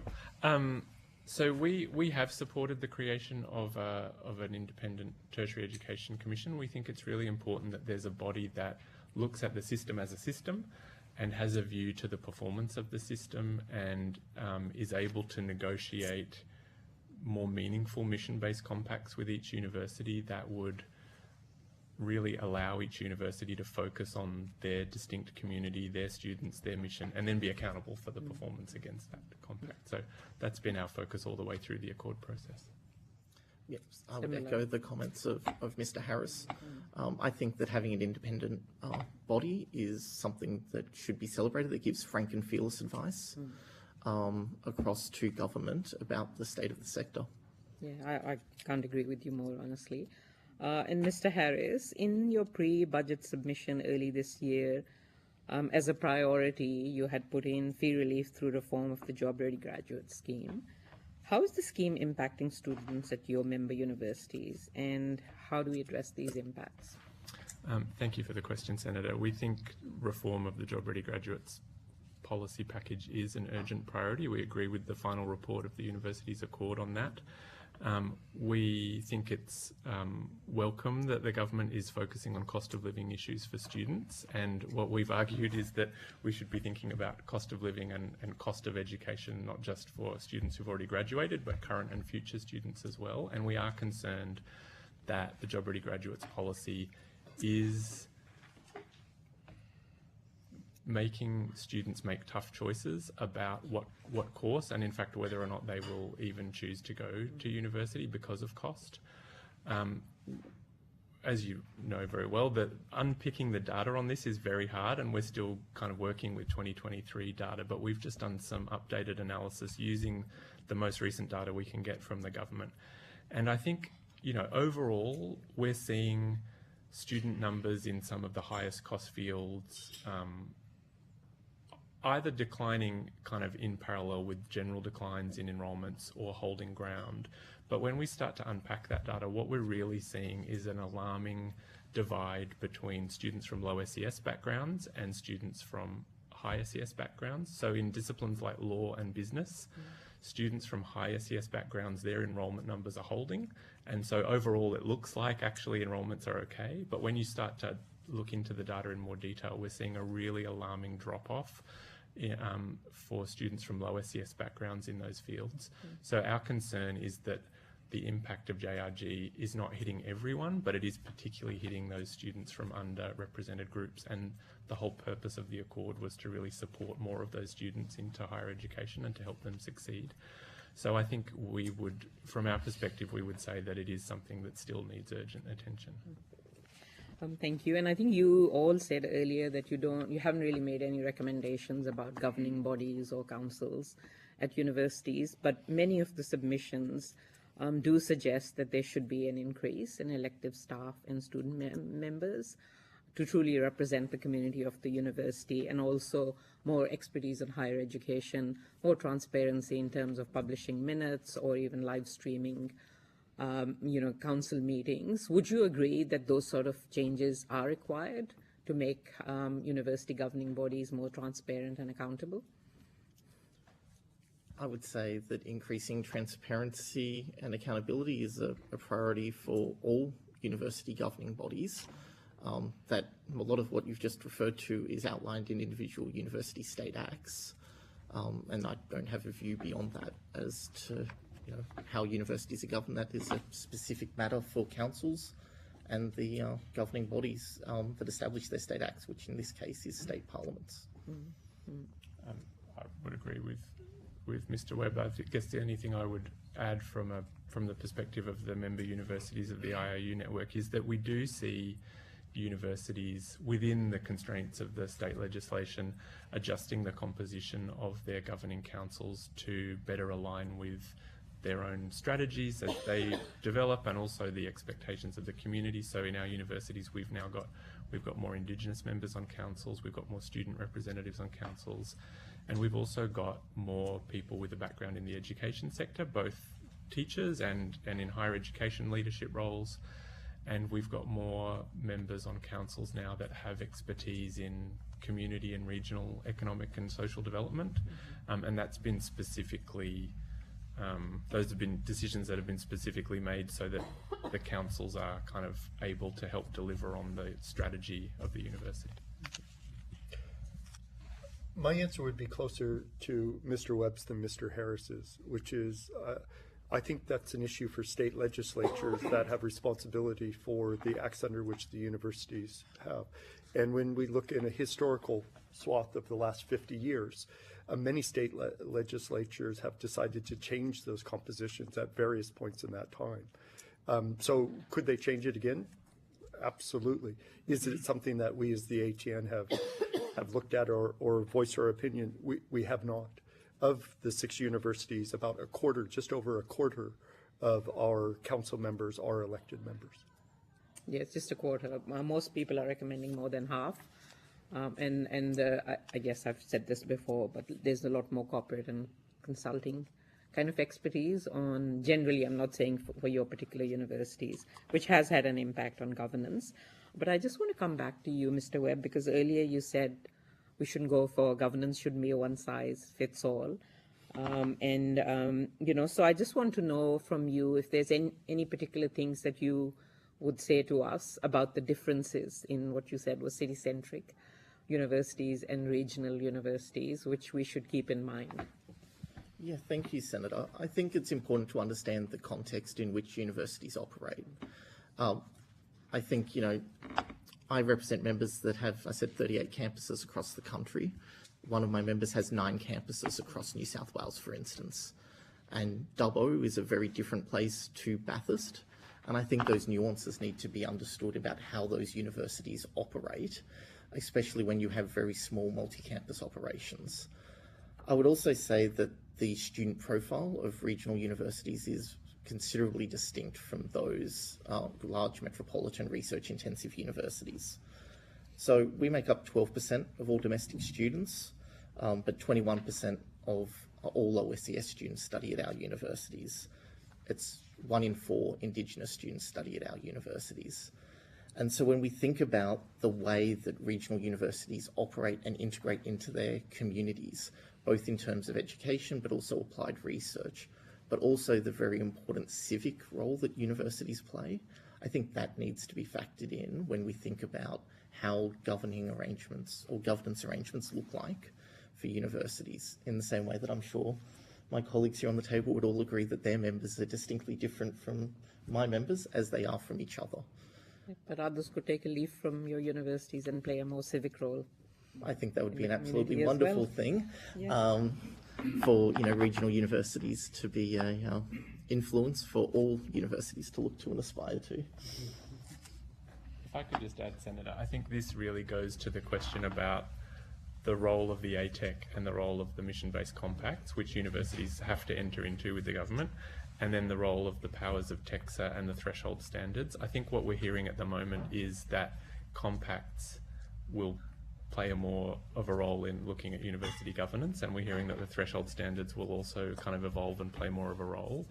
So we have supported the creation of an independent tertiary education commission. We think it's really important that there's a body that looks at the system as a system and has a view to the performance of the system and is able to negotiate more meaningful mission-based compacts with each university that would really allow each university to focus on their distinct community, their students, their mission, and then be accountable for the performance against that compact. So that's been our focus all the way through the Accord process. Yes, I would echo the comments of Mr. Harris. I think that having an independent body is something that should be celebrated, that gives frank and fearless advice across to government about the state of the sector. Yeah, I can't agree with you more, honestly. And Mr. Harris, in your pre-budget submission early this year, as a priority, you had put in fee relief through reform of the Job Ready Graduate Scheme. How is the scheme impacting students at your member universities, and how do we address these impacts? Thank you for the question, Senator. We think reform of the Job Ready Graduates policy package is an urgent priority. We agree with the final report of the Universities Accord on that. We think it's welcome that the government is focusing on cost of living issues for students, and what we've argued is that we should be thinking about cost of living and cost of education, not just for students who've already graduated, but current and future students as well. And we are concerned that the Job Ready Graduates policy is making students make tough choices about what course and in fact whether or not they will even choose to go to university because of cost. As you know very well, that unpicking the data on this is very hard, and we're still kind of working with 2023 data, but we've just done some updated analysis using the most recent data we can get from the government. And I think, you know, overall we're seeing student numbers in some of the highest cost fields either declining kind of in parallel with general declines in enrolments or holding ground. But when we start to unpack that data, what we're really seeing is an alarming divide between students from low SES backgrounds and students from high SES backgrounds. So in disciplines like law and business, students from high SES backgrounds, their enrolment numbers are holding. And so overall it looks like actually enrolments are okay. But when you start to look into the data in more detail, we're seeing a really alarming drop-off for students from low SES backgrounds in those fields. So our concern is that the impact of JRG is not hitting everyone, but it is particularly hitting those students from underrepresented groups. And the whole purpose of the Accord was to really support more of those students into higher education and to help them succeed. So I think we would, from our perspective, we would say that it is something that still needs urgent attention. Thank you. And I think you all said earlier that you haven't really made any recommendations about governing bodies or councils. at universities, but many of the submissions do suggest that there should be an increase in elective staff and student members to truly represent the community of the university, and also more expertise on higher education, more transparency in terms of publishing minutes or even live streaming, council meetings. Would you agree that those sort of changes are required to make university governing bodies more transparent and accountable? I would say that increasing transparency and accountability is a priority for all university governing bodies. That a lot of what you've just referred to is outlined in individual university state acts, and I don't have a view beyond that as to how universities are governed. That is a specific matter for councils and the governing bodies that establish their state acts, which in this case is state parliaments. I would agree with Mr. Webb. I guess the only thing I would add from the perspective of the member universities of the IIU network is that we do see universities within the constraints of the state legislation adjusting the composition of their governing councils to better align with their own strategies as they develop, and also the expectations of the community. So in our universities, we've got more Indigenous members on councils, we've got more student representatives on councils, and we've also got more people with a background in the education sector, both teachers and in higher education leadership roles. And we've got more members on councils now that have expertise in community and regional economic and social development. And that's been specifically, those have been decisions that have been specifically made so that the councils are kind of able to help deliver on the strategy of the university. My answer would be closer to Mr. Webb's than Mr. Harris's, which is I think that's an issue for state legislatures that have responsibility for the acts under which the universities have. And when we look in a historical swath of the last 50 years, many state legislatures have decided to change those compositions at various points in that time. So could they change it again? Absolutely. Is it something that we as the ATN have looked at or voiced our opinion? We have not. Of the 6 universities, about a quarter, just over a quarter of our council members are elected members. Yes, just a quarter. Most people are recommending more than half. I guess I've said this before, but there's a lot more corporate and consulting kind of expertise on, generally, I'm not saying for your particular universities, which has had an impact on governance. But I just want to come back to you, Mr. Webb, because earlier you said we shouldn't go for governance, shouldn't be a one-size-fits-all. So I just want to know from you if there's any particular things that you would say to us about the differences in what you said was city-centric universities and regional universities, which we should keep in mind. Yeah, thank you, Senator. I think it's important to understand the context in which universities operate. I think, I represent members that have, I said, 38 campuses across the country. One of my members has 9 campuses across New South Wales, for instance. And Dubbo is a very different place to Bathurst. And I think those nuances need to be understood about how those universities operate, especially when you have very small multi-campus operations. I would also say that the student profile of regional universities is considerably distinct from those large metropolitan research-intensive universities. So we make up 12% of all domestic students, but 21% of all OSCS students study at our universities. It's 1 in 4 Indigenous students study at our universities. And so when we think about the way that regional universities operate and integrate into their communities, both in terms of education, but also applied research, but also the very important civic role that universities play, I think that needs to be factored in when we think about how governing arrangements or governance arrangements look like for universities, in the same way that I'm sure my colleagues here on the table would all agree that their members are distinctly different from my members as they are from each other. But others could take a leaf from your universities and play a more civic role. I think that would be an absolutely wonderful thing for regional universities to be a influence for all universities to look to and aspire to. If I could just add, Senator, I think this really goes to the question about the role of the ATEC and the role of the mission-based compacts, which universities have to enter into with the government, and then the role of the powers of TEXA and the threshold standards. I think what we're hearing at the moment is that compacts will play more of a role in looking at university governance, and we're hearing that the threshold standards will also kind of evolve and play more of a role.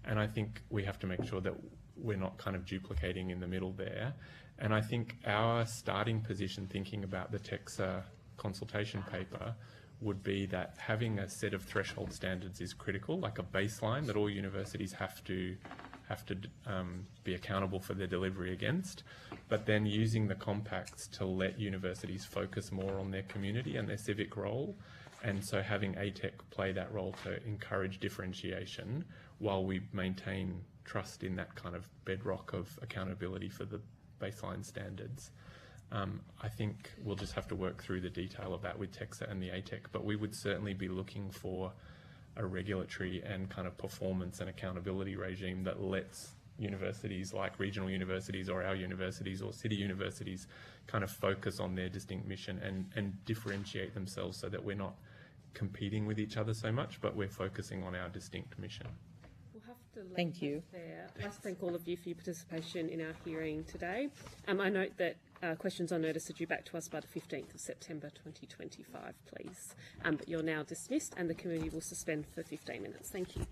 And I think we have to make sure that we're not kind of duplicating in the middle there. And I think our starting position thinking about the TEXA consultation paper would be that having a set of threshold standards is critical, like a baseline that all universities have to be accountable for their delivery against, but then using the compacts to let universities focus more on their community and their civic role. And so having ATEC play that role to encourage differentiation while we maintain trust in that kind of bedrock of accountability for the baseline standards. I think we'll just have to work through the detail of that with TEXA and the ATEC, but we would certainly be looking for a regulatory and kind of performance and accountability regime that lets universities like regional universities or our universities or city universities kind of focus on their distinct mission and differentiate themselves so that we're not competing with each other so much, but we're focusing on our distinct mission. We'll have to leave Thank you. that there. I'd like to thank all of you for your participation in our hearing today. I note that questions on notice are due back to us by the 15th of September 2025, please. But you're now dismissed and the committee will suspend for 15 minutes. Thank you.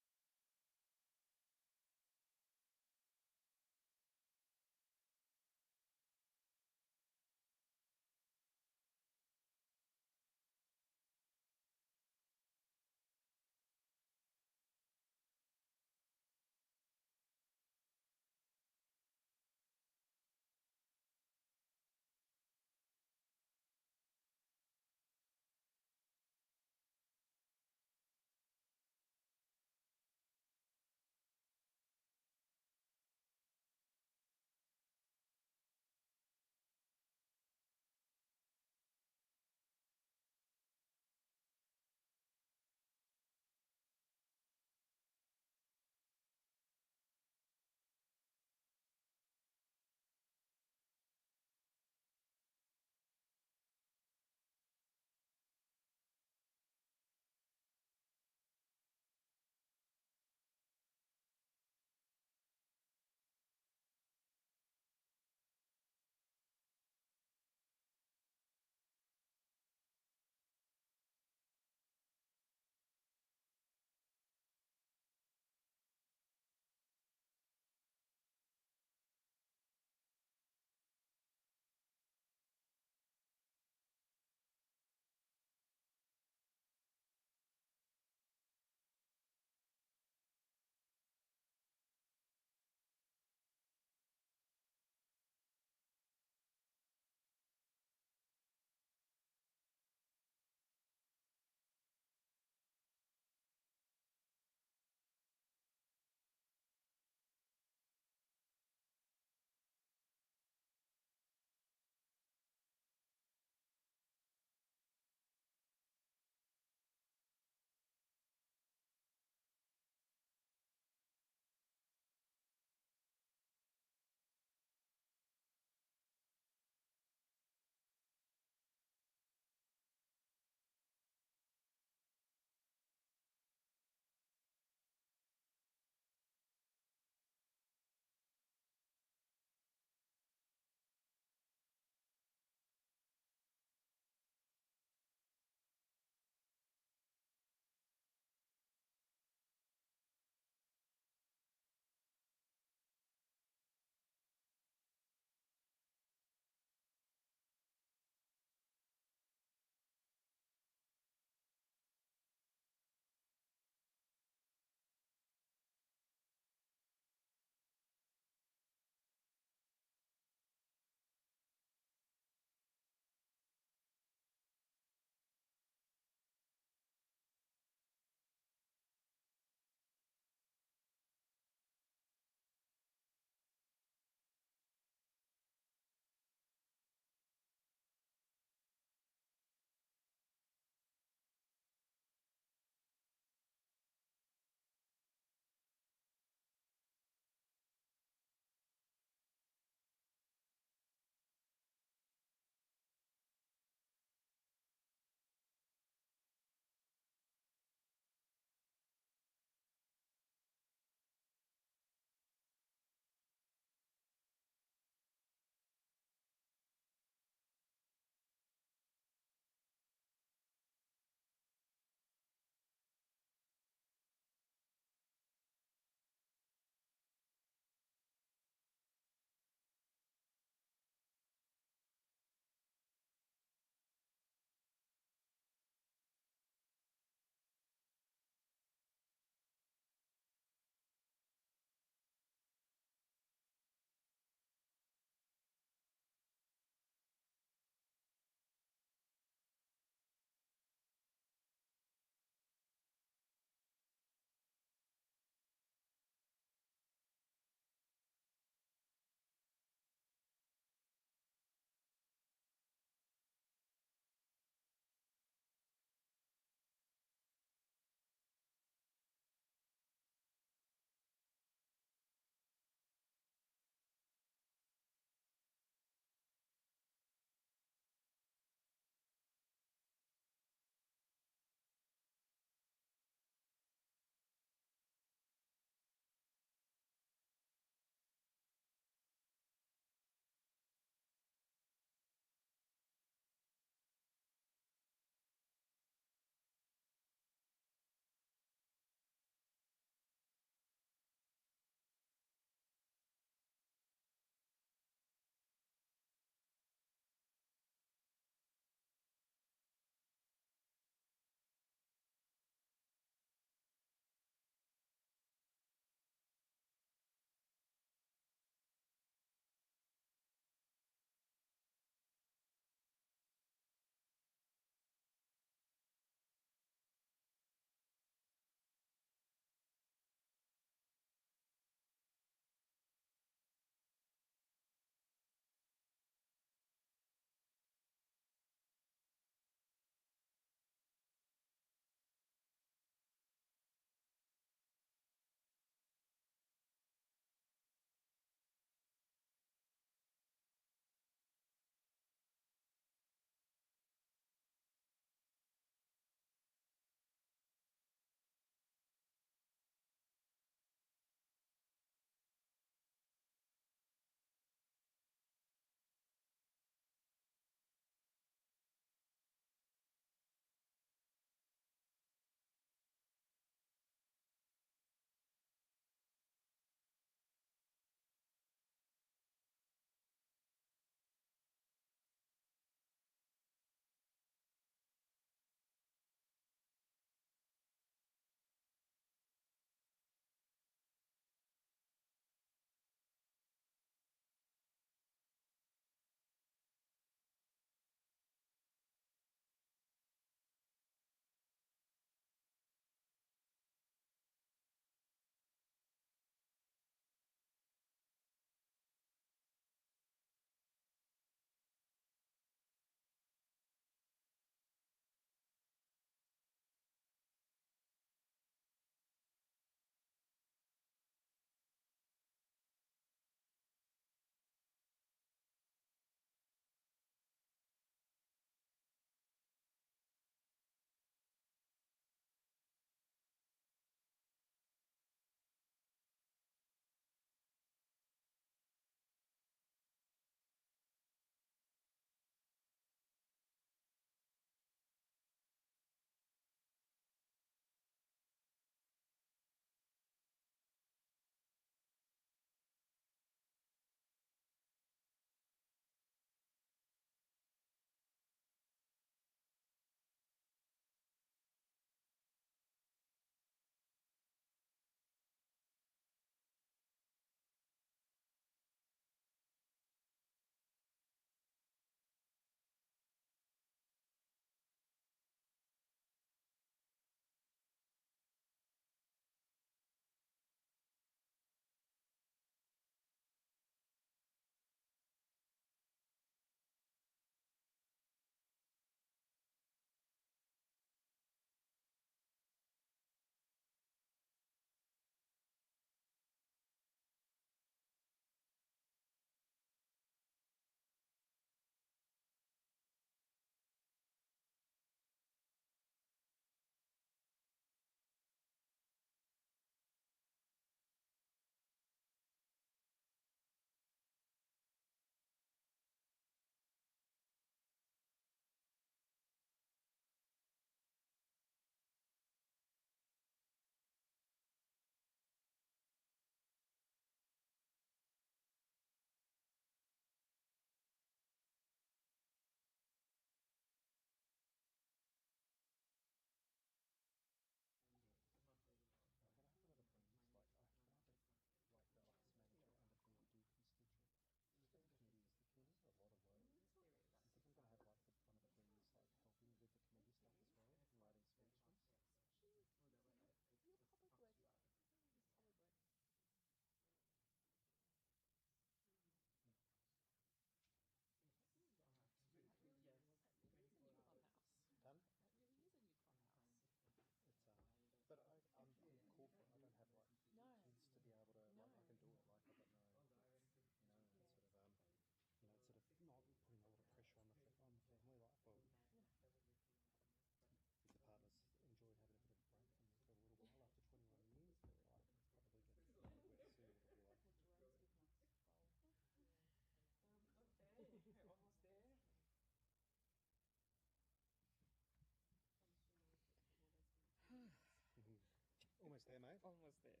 Almost there, mate. Almost there.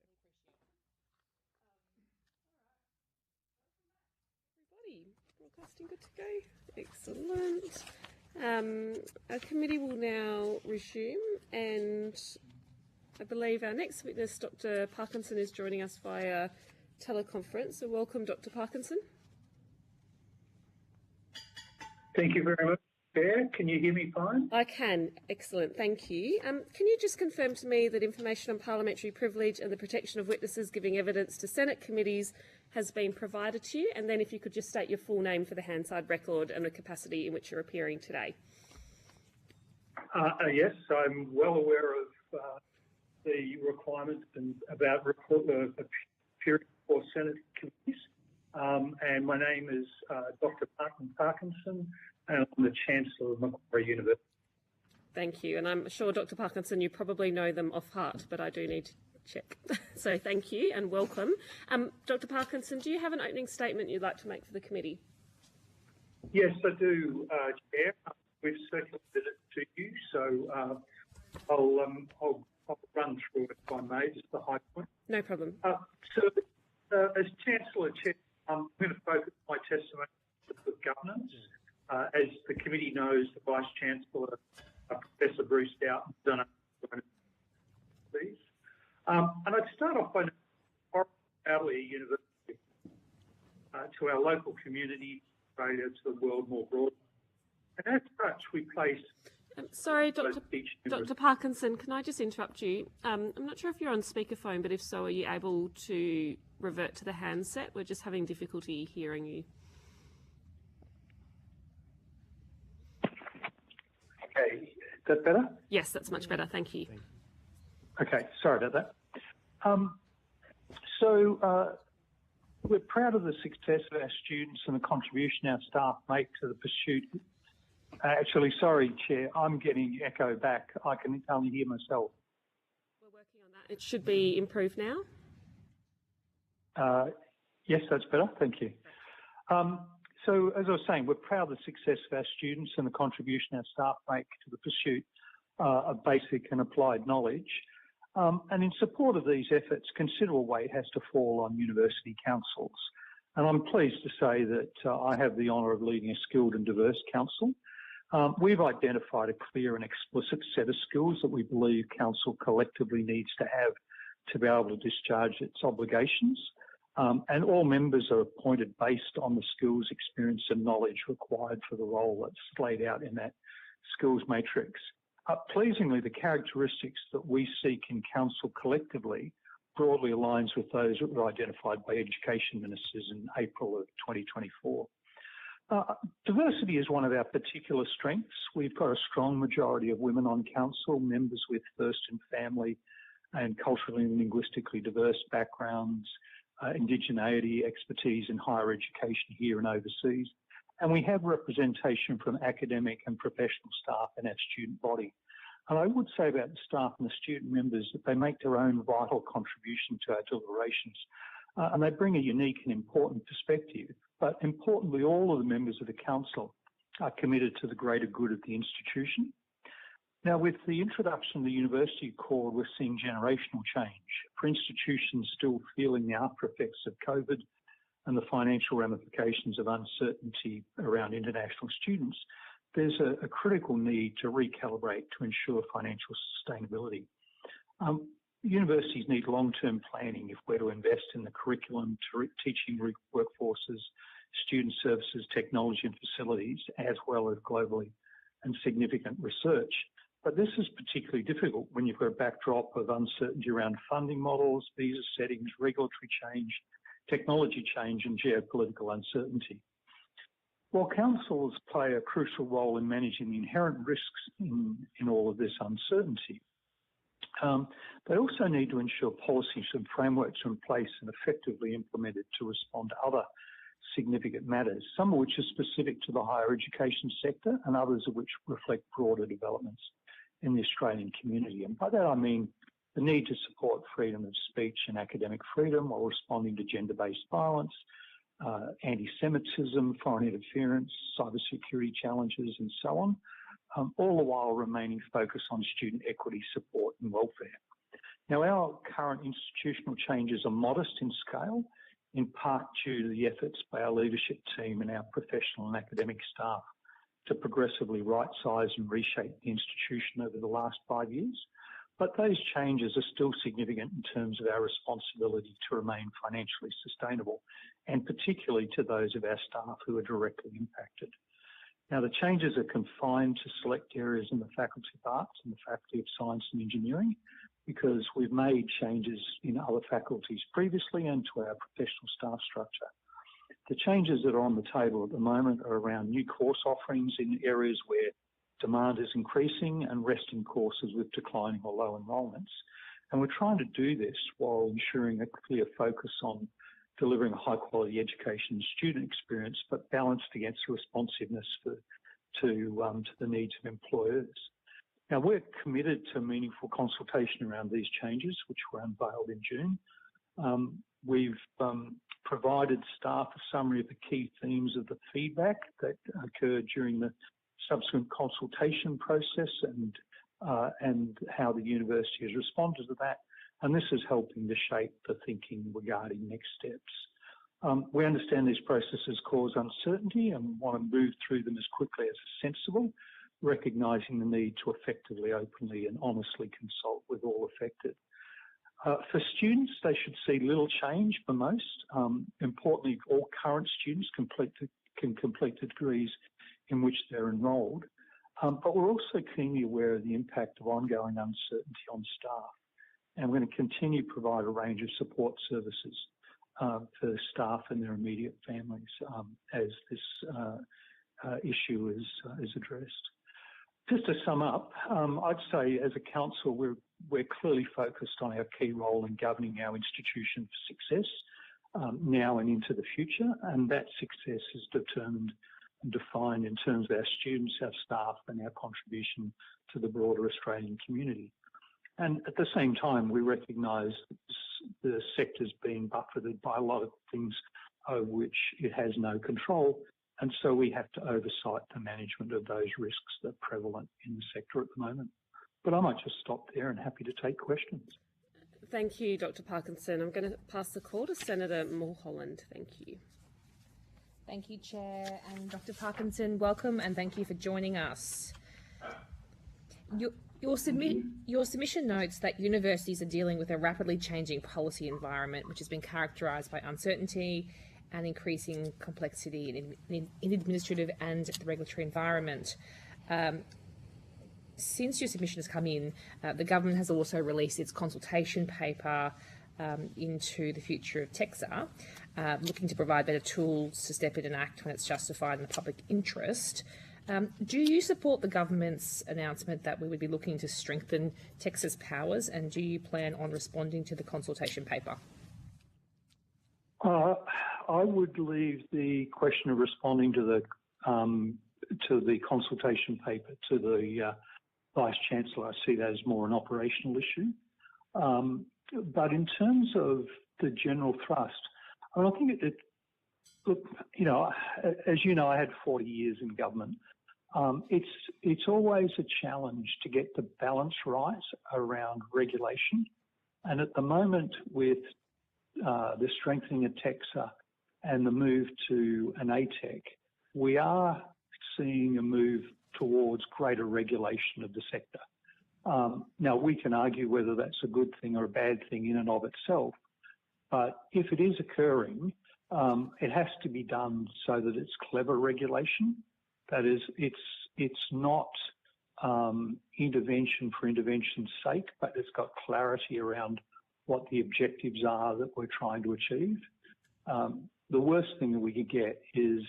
Everybody, broadcasting good to go. Excellent. Our committee will now resume, and I believe our next witness, Dr. Parkinson, is joining us via teleconference. So welcome, Dr. Parkinson. Thank you very much, Chair. Can you hear me fine? I can. Excellent. Thank you. Can you just confirm to me that information on parliamentary privilege and the protection of witnesses giving evidence to Senate committees has been provided to you? And then if you could just state your full name for the Hansard record and the capacity in which you're appearing today. Yes, I'm well aware of the requirements and about appearing for Senate committees. And my name is Dr. Parkinson, and I'm the Chancellor of Macquarie University. Thank you. And I'm sure, Dr. Parkinson, you probably know them off heart, but I do need to check. So thank you and welcome. Dr. Parkinson, do you have an opening statement you'd like to make for the committee? Yes, I do, Chair. We've circulated it to you, so I'll run through it if I may, just the high point. No problem. As Chancellor, I'm going to focus my testimony on governance. As the committee knows, the Vice Chancellor, Professor Bruce Doughton, has done these. And I'd start off by Parliamentary University to our local community, Australia, to the world more broadly. And as such, we place... Sorry, Dr. Parkinson, can I just interrupt you? I'm not sure if you're on speakerphone, but if so, are you able to revert to the handset? We're just having difficulty hearing you. Okay, is that better? Yes, that's much better. Thank you. Okay, sorry about that. We're proud of the success of our students and the contribution our staff make to the pursuit. Actually, sorry, Chair, I'm getting echo back. I can only hear myself. We're working on that. It should be improved now. Yes, that's better. Thank you. So, as I was saying, we're proud of the success of our students and the contribution our staff make to the pursuit of basic and applied knowledge. And in support of these efforts, considerable weight has to fall on university councils. And I'm pleased to say that I have the honour of leading a skilled and diverse council. We've identified a clear and explicit set of skills that we believe council collectively needs to have to be able to discharge its obligations. And all members are appointed based on the skills, experience and knowledge required for the role that's laid out in that skills matrix. Pleasingly, the characteristics that we seek in council collectively broadly aligns with those that were identified by education ministers in April of 2024. Diversity is one of our particular strengths. We've got a strong majority of women on council, members with first and family and culturally and linguistically diverse backgrounds, indigeneity, expertise in higher education here and overseas. And we have representation from academic and professional staff in our student body. And I would say about the staff and the student members that they make their own vital contribution to our deliberations. And they bring a unique and important perspective. But importantly, all of the members of the council are committed to the greater good of the institution. Now, with the introduction of the university accord, we're seeing generational change. For institutions still feeling the after effects of COVID and the financial ramifications of uncertainty around international students, there's a critical need to recalibrate to ensure financial sustainability. Universities need long-term planning if we're to invest in the curriculum, teaching workforces, student services, technology and facilities, as well as globally and significant research. But this is particularly difficult when you've got a backdrop of uncertainty around funding models, visa settings, regulatory change, technology change and geopolitical uncertainty. While councils play a crucial role in managing the inherent risks in all of this uncertainty, they also need to ensure policies and frameworks are in place and effectively implemented to respond to other significant matters, some of which are specific to the higher education sector and others of which reflect broader developments in the Australian community. And by that I mean the need to support freedom of speech and academic freedom while responding to gender-based violence, anti-Semitism, foreign interference, cybersecurity challenges and so on, all the while remaining focused on student equity, support and welfare. Now, our current institutional changes are modest in scale, in part due to the efforts by our leadership team and our professional and academic staff to progressively right-size and reshape the institution over the last 5 years. But those changes are still significant in terms of our responsibility to remain financially sustainable, and particularly to those of our staff who are directly impacted. Now, the changes are confined to select areas in the Faculty of Arts and the Faculty of Science and Engineering, because we've made changes in other faculties previously and to our professional staff structure. The changes that are on the table at the moment are around new course offerings in areas where demand is increasing and resting courses with declining or low enrolments. And we're trying to do this while ensuring a clear focus on delivering a high quality education and student experience, but balanced against responsiveness to the needs of employers. Now, we're committed to meaningful consultation around these changes, which were unveiled in June. We've provided staff a summary of the key themes of the feedback that occurred during the subsequent consultation process and how the university has responded to that. And this is helping to shape the thinking regarding next steps. We understand these processes cause uncertainty and want to move through them as quickly as sensible, recognising the need to effectively, openly and honestly consult with all affected. For students, they should see little change for most. Importantly, all current students can complete the degrees in which they're enrolled. But we're also keenly aware of the impact of ongoing uncertainty on staff. And we're going to continue to provide a range of support services for staff and their immediate families as this issue is addressed. Just to sum up, I'd say as a council, we're clearly focused on our key role in governing our institution for success now and into the future, and that success is determined and defined in terms of our students, our staff, and our contribution to the broader Australian community. And at the same time, we recognise the sector's being buffeted by a lot of things over which it has no control, and so we have to oversight the management of those risks that are prevalent in the sector at the moment. But I might just stop there and happy to take questions. Thank you, Dr. Parkinson. I'm going to pass the call to Senator Mulholland. Thank you. Thank you, Chair. And Dr. Parkinson, welcome and thank you for joining us. Your submission notes that universities are dealing with a rapidly changing policy environment, which has been characterised by uncertainty and increasing complexity in administrative and the regulatory environment. Since your submission has come in, the government has also released its consultation paper into the future of TEXA, looking to provide better tools to step in and act when it's justified in the public interest. Do you support the government's announcement that we would be looking to strengthen TEXA's powers, and do you plan on responding to the consultation paper? I would leave the question of responding to the consultation paper to the Vice-Chancellor. I see that as more an operational issue. But in terms of the general thrust, I think as you know, I had 40 years in government. It's always a challenge to get the balance right around regulation. And at the moment, with the strengthening of TEXA and the move to an ATEC, we are seeing a move towards greater regulation of the sector. Now, we can argue whether that's a good thing or a bad thing in and of itself, but if it is occurring, it has to be done so that it's clever regulation. That is, it's not intervention for intervention's sake, but it's got clarity around what the objectives are that we're trying to achieve. The worst thing that we could get is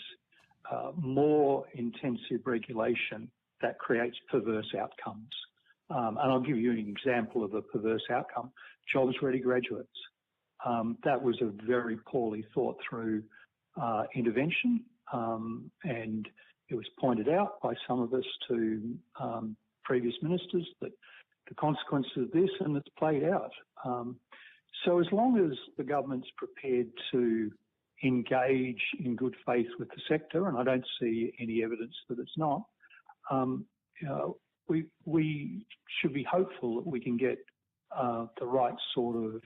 more intensive regulation that creates perverse outcomes. And I'll give you an example of a perverse outcome: jobs-ready graduates. That was a very poorly thought through intervention, and it was pointed out by some of us to previous ministers that the consequences of this, and it's played out. So as long as the government's prepared to engage in good faith with the sector, and I don't see any evidence that it's not, we should be hopeful that we can get the right sort of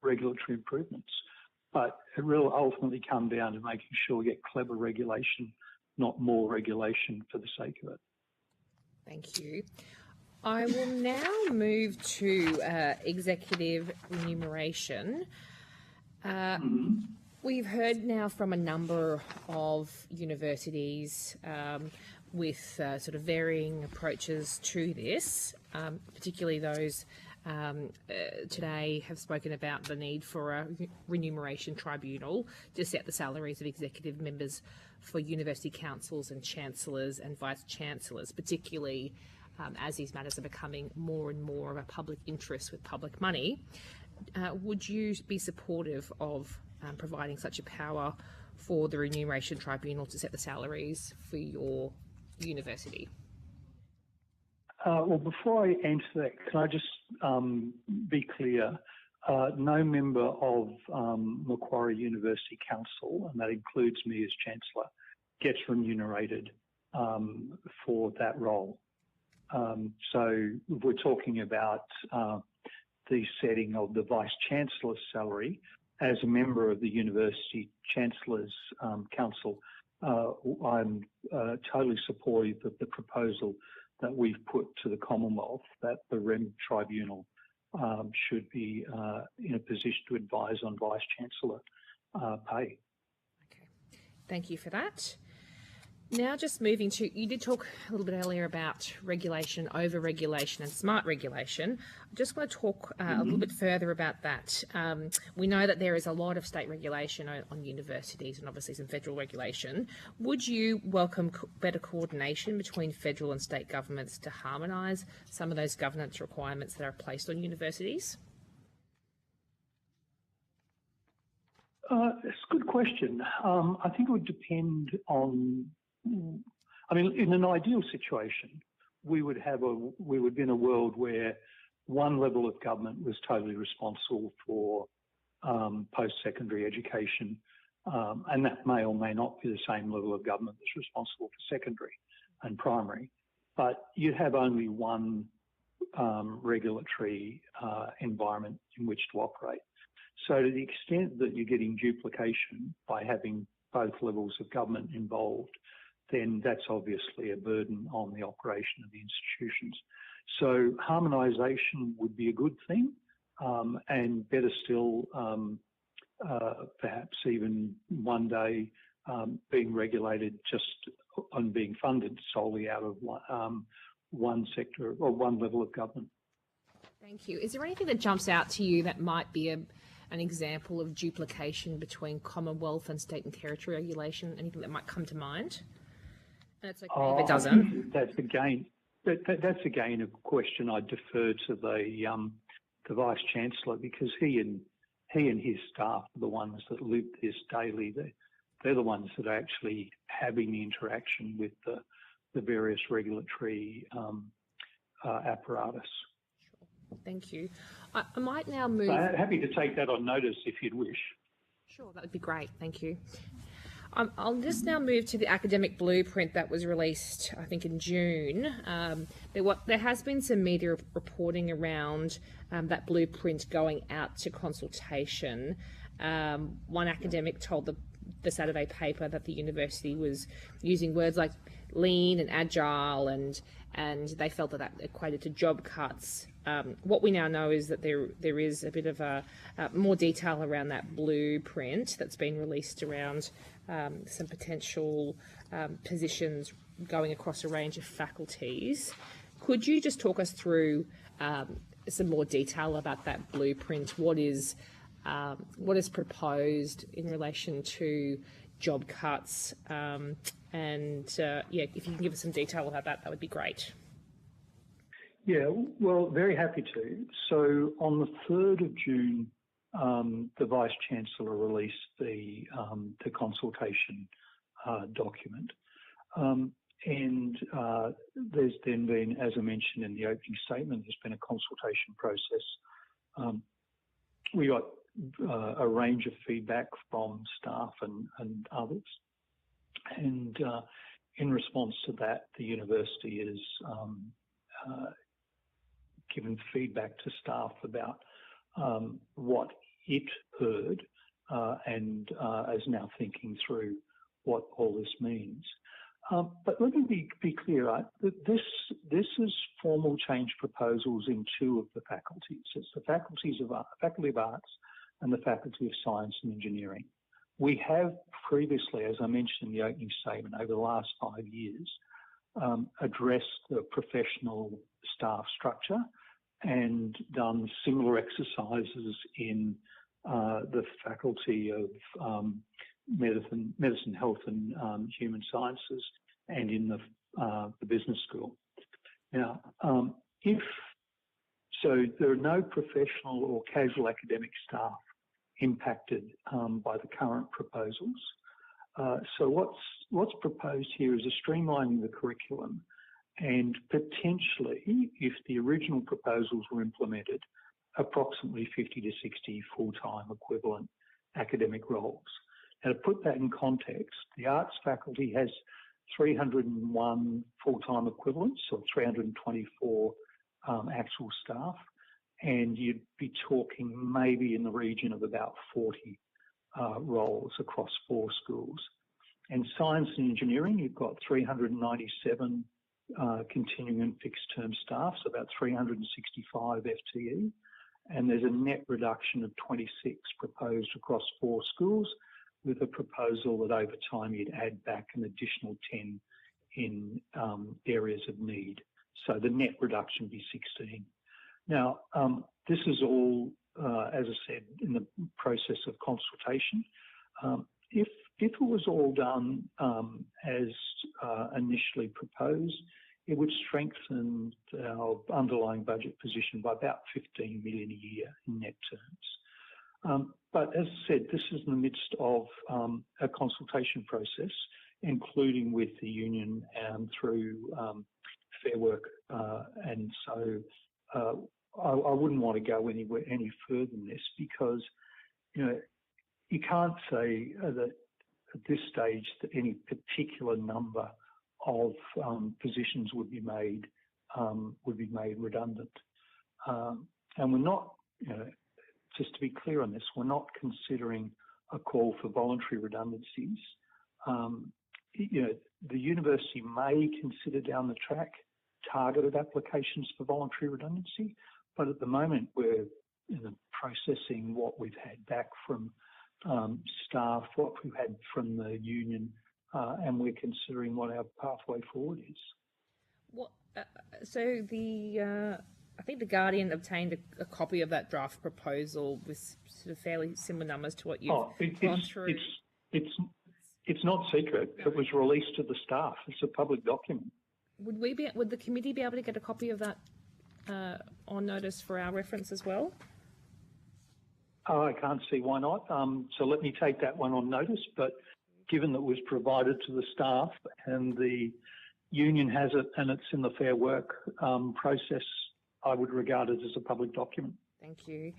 regulatory improvements. But it will ultimately come down to making sure we get clever regulation, not more regulation for the sake of it. Thank you. I will now move to executive remuneration. We've heard now from a number of universities with sort of varying approaches to this, particularly those today have spoken about the need for a remuneration tribunal to set the salaries of executive members for university councils and chancellors and vice chancellors, particularly as these matters are becoming more and more of a public interest with public money. Would you be supportive of providing such a power for the remuneration tribunal to set the salaries for your university? Well, before I answer that, can I just be clear? No member of Macquarie University Council, and that includes me as Chancellor, gets remunerated for that role. So we're talking about the setting of the Vice Chancellor's salary. As a member of the University Chancellor's Council, I'm totally supportive of the proposal that we've put to the Commonwealth that the Rem Tribunal should be in a position to advise on Vice Chancellor pay. Okay, thank you for that. Now just moving to, you did talk a little bit earlier about regulation, over-regulation and smart regulation. I just want to talk a little bit further about that. We know that there is a lot of state regulation on universities and obviously some federal regulation. Would you welcome better coordination between federal and state governments to harmonise some of those governance requirements that are placed on universities? It's a good question. I think it would depend on, I mean, in an ideal situation, we would be in a world where one level of government was totally responsible for post-secondary education, and that may or may not be the same level of government that's responsible for secondary and primary. But you'd have only one regulatory environment in which to operate. So to the extent that you're getting duplication by having both levels of government involved, then that's obviously a burden on the operation of the institutions. So harmonisation would be a good thing, and better still, perhaps even one day being regulated just on being funded solely out of one sector or one level of government. Thank you. Is there anything that jumps out to you that might be an example of duplication between Commonwealth and state and territory regulation? Anything that might come to mind? And it's okay if it doesn't. That's again a question I'd defer to the Vice Chancellor, because he and his staff are the ones that live this daily. They're the ones that are actually having the interaction with the various regulatory apparatus. Sure. Thank you. I might now move. Happy to take that on notice if you'd wish. Sure, that would be great. Thank you. I'll just now move to the academic blueprint that was released, I think, in June. There has been some media reporting around that blueprint going out to consultation. One academic told the Saturday paper that the university was using words like lean and agile, and they felt that equated to job cuts. What we now know is that there is a bit of more detail around that blueprint that's been released around some potential positions going across a range of faculties. Could you just talk us through some more detail about that blueprint? What is proposed in relation to job cuts? If you can give us some detail about that, that would be great. Yeah, well, very happy to. So on the 3rd of June, the Vice Chancellor released the consultation document. And there's then been, as I mentioned in the opening statement, there's been a consultation process. We got a range of feedback from staff and others. And in response to that, the university is given feedback to staff about what it heard and is now thinking through what all this means. But let me be clear, right? This is formal change proposals in two of the faculties. It's the Faculty of Arts and the Faculty of Science and Engineering. We have previously, as I mentioned in the opening statement, over the last 5 years, addressed the professional staff structure and done similar exercises in the Faculty of Medicine, Health and Human Sciences and in the Business School. Now, so there are no professional or casual academic staff impacted by the current proposals. So what's proposed here is a streamlining of the curriculum and potentially, if the original proposals were implemented, approximately 50 to 60 full-time equivalent academic roles. Now, to put that in context, the arts faculty has 301 full-time equivalents, or 324 actual staff, and you'd be talking maybe in the region of about 40 roles across 4 schools. And science and engineering, you've got 397 continuing and fixed-term staff, so about 365 FTE, and there's a net reduction of 26 proposed across 4 schools, with a proposal that over time you'd add back an additional 10 in areas of need. So the net reduction would be 16. Now, this is all, as I said, in the process of consultation. If it was all done as initially proposed, it would strengthen our underlying budget position by about 15 million a year in net terms. But as I said, this is in the midst of a consultation process, including with the union and through Fair Work, and so I wouldn't want to go any further than this, because you can't say that at this stage that any particular number of positions would be made redundant, and we're not. Just to be clear on this, we're not considering a call for voluntary redundancies. The university may consider down the track targeted applications for voluntary redundancy, but at the moment we're processing what we've had back from staff, what we've had from the union, and we're considering what our pathway forward is. So I think the Guardian obtained a copy of that draft proposal with sort of fairly similar numbers to what you've gone through. It's not secret. It was released to the staff. It's a public document. Would the committee be able to get a copy of that on notice for our reference as well? I can't see why not. So let me take that one on notice. But given that it was provided to the staff and the union has it and it's in the Fair Work process, I would regard it as a public document. Thank you.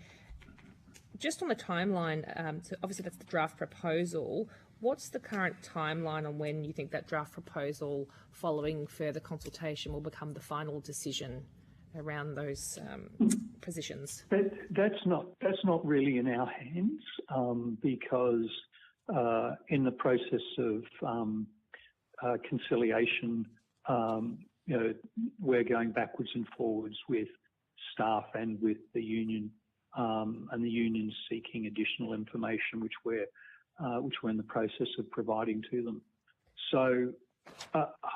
Just on the timeline, so obviously that's the draft proposal. What's the current timeline on when you think that draft proposal, following further consultation, will become the final decision around those positions? That's not really in our hands, because in the process of conciliation, we're going backwards and forwards with staff and with the union, and the union's seeking additional information, which we're in the process of providing to them. So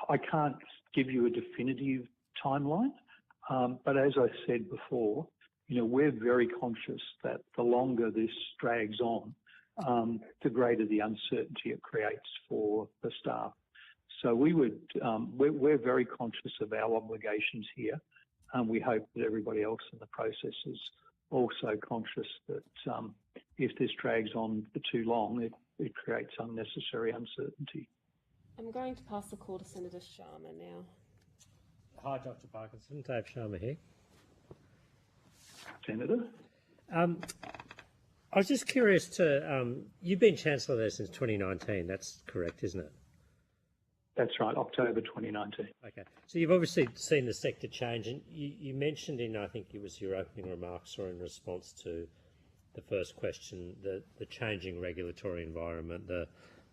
I can't give you a definitive timeline, but as I said before, we're very conscious that the longer this drags on, the greater the uncertainty it creates for the staff. So we're very conscious of our obligations here, and we hope that everybody else in the process is also conscious that if this drags on for too long, it creates unnecessary uncertainty. I'm going to pass the call to Senator Sharma now. Hi, Dr. Parkinson. Dave Sharma here. Senator? I was just curious to, you've been Chancellor there since 2019, that's correct, isn't it? That's right, October 2019. Okay. So you've obviously seen the sector change, and you mentioned in, I think it was your opening remarks or in response to the first question, the changing regulatory environment, the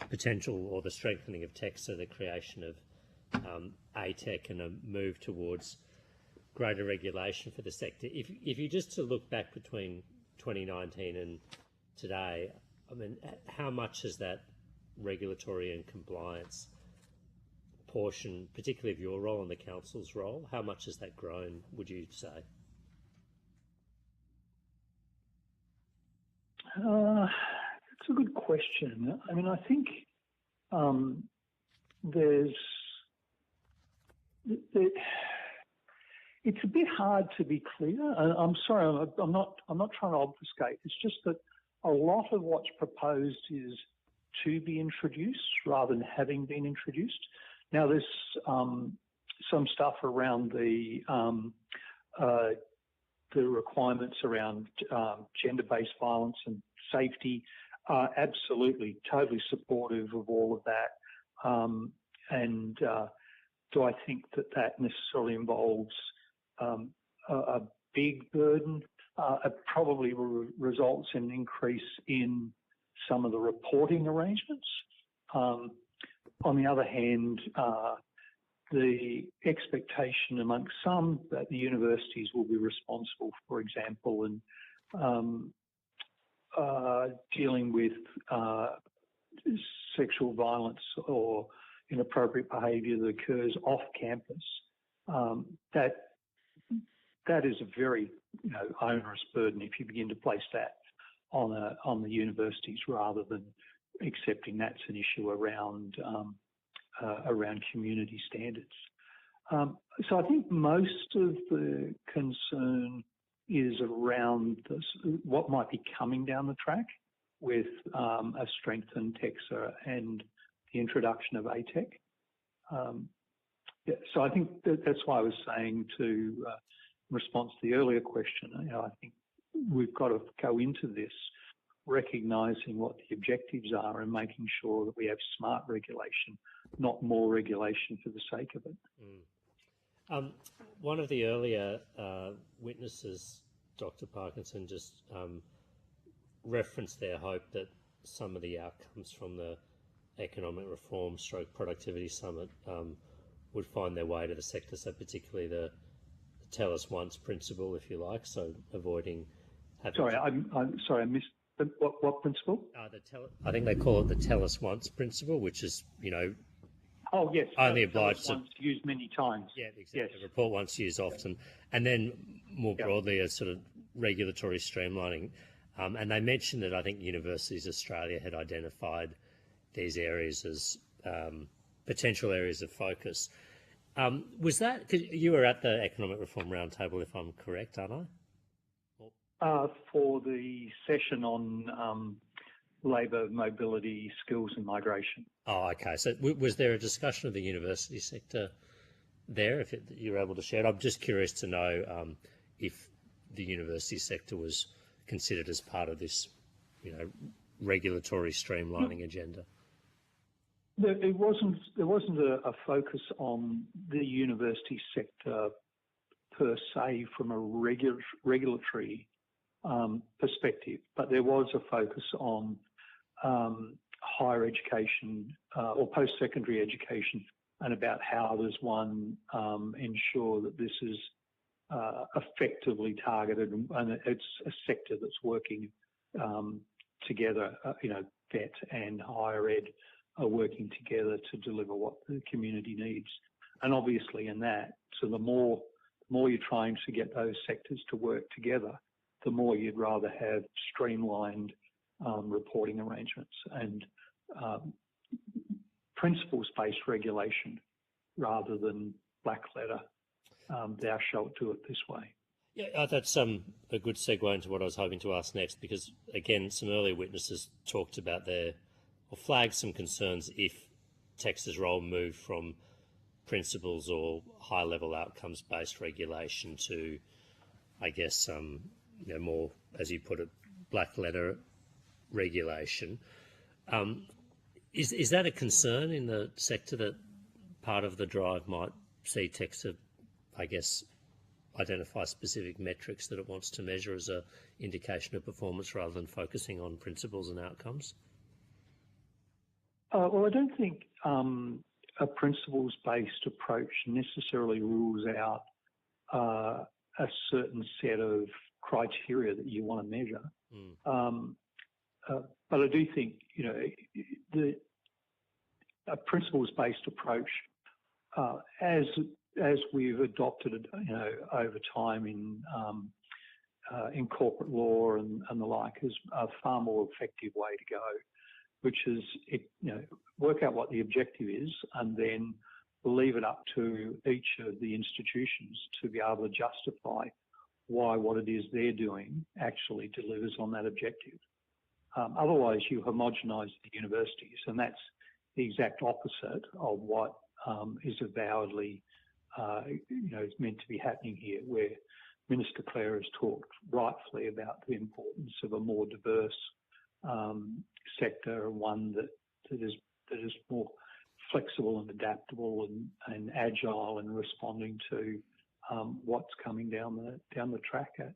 potential or the strengthening of TEXA, the creation of ATEC and a move towards greater regulation for the sector. If you just to look back between 2019 and today, I mean, how much has that regulatory and compliance portion, particularly of your role and the council's role, how much has that grown, would you say? It's a good question. I mean, I think it's a bit hard to be clear. I'm sorry, I'm not trying to obfuscate. It's just that a lot of what's proposed is to be introduced rather than having been introduced. Now, there's some stuff around the requirements around gender-based violence and safety. Absolutely, totally supportive of all of that. And do I think that necessarily involves a big burden? It probably results in an increase in some of the reporting arrangements. On the other hand, the expectation amongst some that the universities will be responsible, for example, in dealing with sexual violence or inappropriate behaviour that occurs off campus, that is a very onerous burden if you begin to place that on the universities rather than accepting that's an issue around community standards. So I think most of the concern is around what might be coming down the track with a strengthened TEXA and the introduction of ATEC. So I think that's why I was saying in response to the earlier question, I think we've got to go into this recognising what the objectives are and making sure that we have smart regulation, not more regulation for the sake of it. One of the earlier witnesses, Dr. Parkinson, just referenced their hope that some of the outcomes from the Economic Reform / Productivity Summit would find their way to the sector, so particularly the tell us once principle, if you like, so avoiding having... Sorry, I'm sorry, I missed what principle? I think they call it the tell us once principle, which is, oh, yes, only obliged to once used many times. Yeah, exactly. Yes. Report once, used often. And then more broadly, a sort of regulatory streamlining. And they mentioned that I think Universities Australia had identified these areas as potential areas of focus. Was that, cause you were at the Economic Reform Roundtable, if I'm correct, aren't I? For the session on labour, mobility, skills and migration. Oh, okay. So was there a discussion of the university sector there, if you're able to share it? I'm just curious to know if the university sector was considered as part of this, regulatory streamlining agenda. There wasn't a focus on the university sector per se from a regulatory perspective, but there was a focus on higher education or post-secondary education and about how does one ensure that this is effectively targeted and it's a sector that's working together, vet and higher ed are working together to deliver what the community needs. And obviously in that, so the more you're trying to get those sectors to work together, the more you'd rather have streamlined reporting arrangements and principles-based regulation rather than black letter, thou shalt do it this way. Yeah, that's a good segue into what I was hoping to ask next, because again, some earlier witnesses talked about or flagged some concerns if TEXA's role moved from principles or high-level outcomes-based regulation to, I guess, more, as you put it, black letter regulation. Is that a concern in the sector that part of the drive might see TEXA, I guess, identify specific metrics that it wants to measure as an indication of performance rather than focusing on principles and outcomes? Well, I don't think a principles-based approach necessarily rules out a certain set of criteria that you want to measure. But I do think, a principles-based approach, as we've adopted it, over time in corporate law and the like, is a far more effective way to go, which is, work out what the objective is and then leave it up to each of the institutions to be able to justify why what it is they're doing actually delivers on that objective. Otherwise, you homogenise the universities, and that's the exact opposite of what is avowedly, is meant to be happening here, where Minister Clare has talked rightfully about the importance of a more diverse sector, and one that is more flexible and adaptable and agile and responding to what's coming down the track at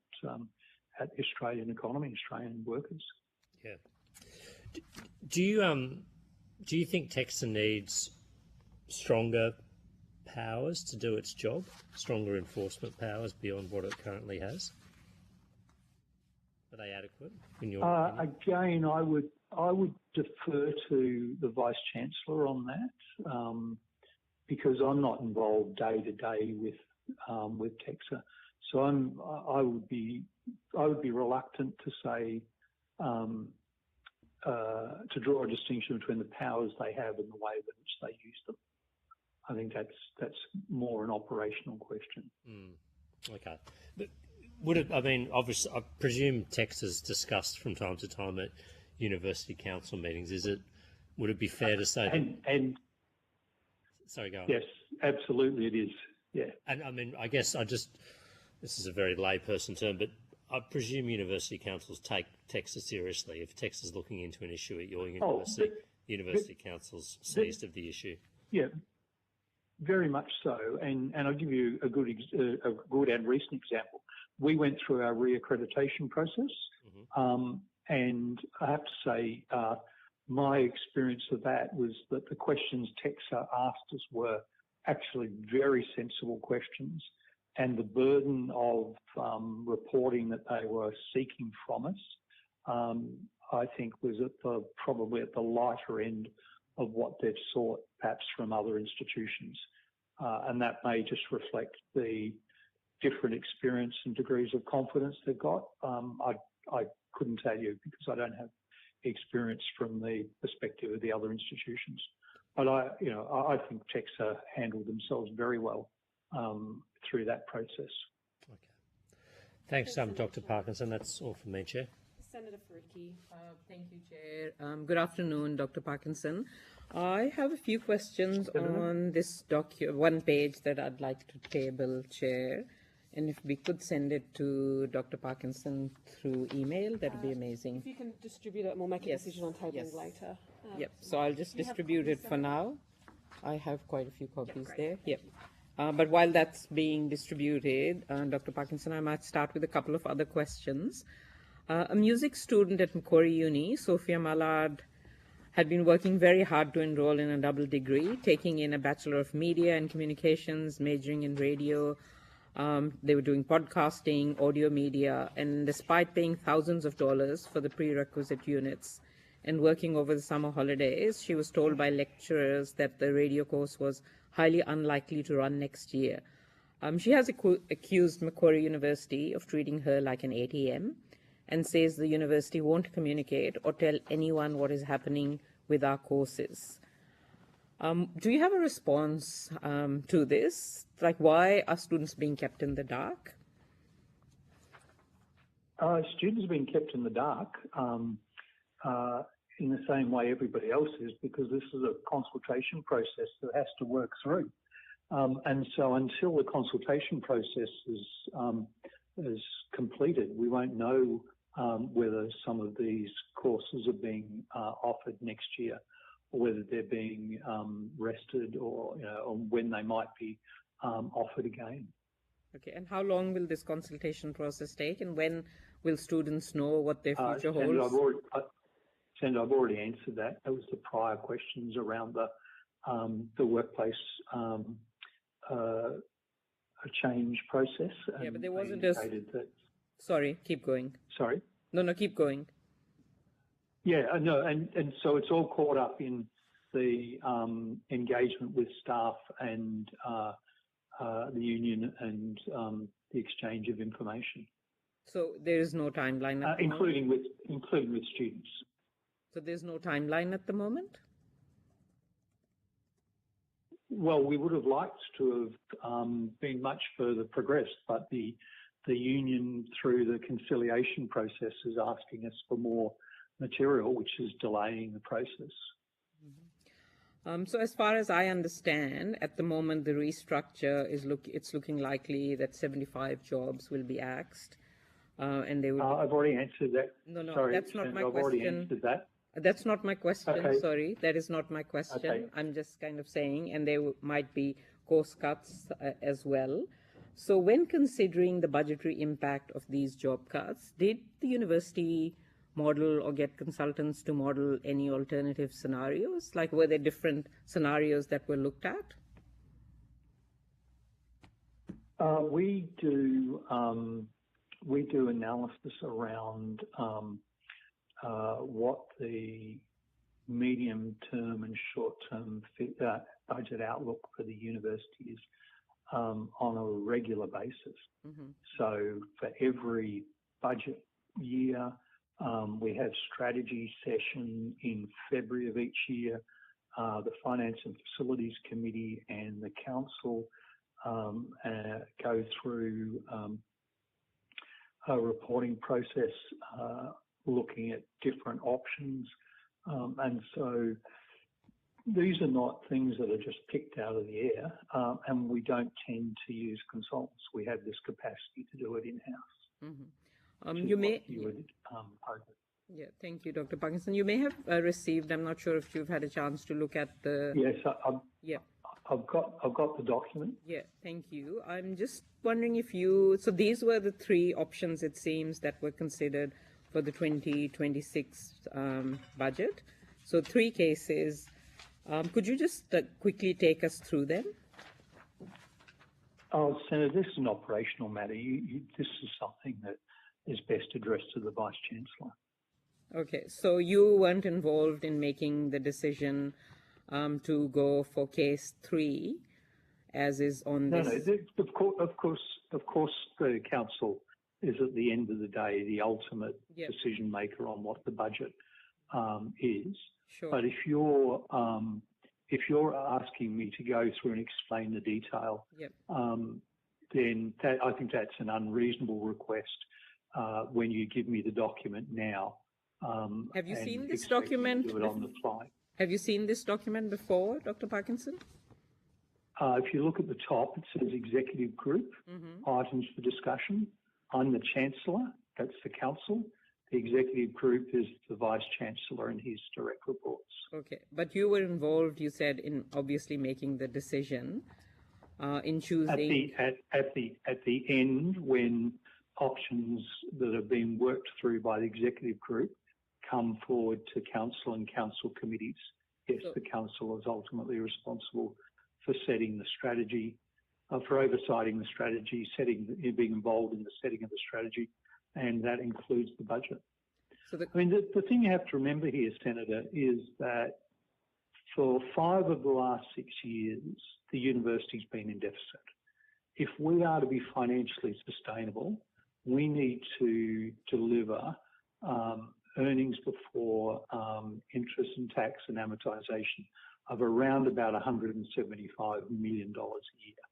the Australian economy, Australian workers. Yeah. Do you think TEXA needs stronger powers to do its job, stronger enforcement powers beyond what it currently has? Are they adequate in your opinion? Again, I would defer to the Vice Chancellor on that, because I'm not involved day to day with TEXA. So I would be reluctant to say to draw a distinction between the powers they have and the way in which they use them. I think that's more an operational question. Okay. But would it, obviously, I presume TEXA's discussed from time to time at university council meetings. Would it be fair to say that... Sorry, go on. Yes, absolutely it is, yeah. And I guess this is a very layperson term, but I presume university councils take TEXA seriously. If TEXA's looking into an issue at your university, university council's seized of the issue. Yeah, very much so. And I'll give you a good and recent example. We went through our reaccreditation process, and I have to say, my experience of that was that the questions TEXA asked us were actually very sensible questions, and the burden of reporting that they were seeking from us, I think, was probably at the lighter end of what they've sought perhaps from other institutions. And that may just reflect the different experience and degrees of confidence they've got. I couldn't tell you because I don't have experience from the perspective of the other institutions. But I think TEXA handled themselves very well through that process. Okay. Thanks, Dr. Parkinson. That's all from me, Chair. Senator Faruqi. Thank you, Chair. Good afternoon, Dr. Parkinson. I have a few questions on this one page that I'd like to table, Chair. And if we could send it to Dr. Parkinson through email, that would be amazing. If you can distribute it, and we'll make a decision on tabling later. Yep, so I'll just distribute it for now. I have quite a few copies there. Yep. But while that's being distributed, Dr. Parkinson, I might start with a couple of other questions. A music student at Macquarie Uni, Sophia Mallard, had been working very hard to enroll in a double degree, taking in a Bachelor of Media and Communications, majoring in radio. They were doing podcasting, audio media, and despite paying thousands of dollars for the prerequisite units and working over the summer holidays, she was told by lecturers that the radio course was highly unlikely to run next year. She has accused Macquarie University of treating her like an ATM and says the university won't communicate or tell anyone what is happening with our courses. Do you have a response to this? Like, why are students being kept in the dark? Students are being kept in the dark in the same way everybody else is, because this is a consultation process that has to work through. And so until the consultation process is completed, we won't know whether some of these courses are being offered next year. or whether they're being rested, or or when they might be offered again. Okay, and how long will this consultation process take, and when will students know what their future holds? Senator, I've already answered that. That was the prior questions around the workplace a change process. Yeah, but there wasn't a... Sorry, keep going. Sorry? No, keep going. Yeah, no, and so it's all caught up in the engagement with staff and the union and the exchange of information. So there is no timeline at the including with students. So there's no timeline at the moment? Well, we would have liked to have been much further progressed, but the union, through the conciliation process, is asking us for more material, which is delaying the process. So as far as I understand, at the moment the restructure is looking likely that 75 jobs will be axed, and they will. I've already answered that. No, sorry, that's not my I've question. already answered that. That's not my question. Okay. Sorry, that is not my question. Okay. I'm just kind of saying, and there might be course cuts as well. So when considering the budgetary impact of these job cuts, did the university model or get consultants to model any alternative scenarios? Like, were there different scenarios that were looked at? We do analysis around what the medium-term and short-term budget outlook for the university is on a regular basis. Mm-hmm. So for every budget year, we have strategy session in February of each year. The Finance and Facilities Committee and the Council go through a reporting process looking at different options. And so these are not things that are just picked out of the air, and we don't tend to use consultants. We have this capacity to do it in-house. Mm-hmm. Yeah, thank you, Dr. Parkinson. You may have received, I'm not sure if you've had a chance to look at the... Yes, I've got the document. Yeah, thank you. I'm just wondering if so these were the three options, it seems, that were considered for the 2026 budget. So 3 cases. Could you just quickly take us through them? Oh, Senator, this is an operational matter. This is something that is best addressed to the Vice-Chancellor. Okay, so you weren't involved in making the decision to go for case 3, as is on this? No, of course, the Council is at the end of the day the ultimate decision maker on what the budget is. Sure. But if you're asking me to go through and explain the detail, then I think that's an unreasonable request when you give me the document now. Have you seen this document? Do it on the fly. Have you seen this document before, Dr. Parkinson? If you look at the top, it says Executive Group, items for discussion. I'm the Chancellor, that's the Council. The Executive Group is the Vice-Chancellor and his direct reports. Okay, but you were involved, you said, in obviously making the decision in choosing... At the end, when options that have been worked through by the Executive Group come forward to Council and Council committees, yes, the Council is ultimately responsible for setting the strategy, for oversighting the strategy, being involved in the setting of the strategy, and that includes the budget. So the thing you have to remember here, Senator, is that for 5 of the last 6 years, the university's been in deficit. If we are to be financially sustainable, we need to deliver earnings before interest and tax and amortisation of around about $175 million a year.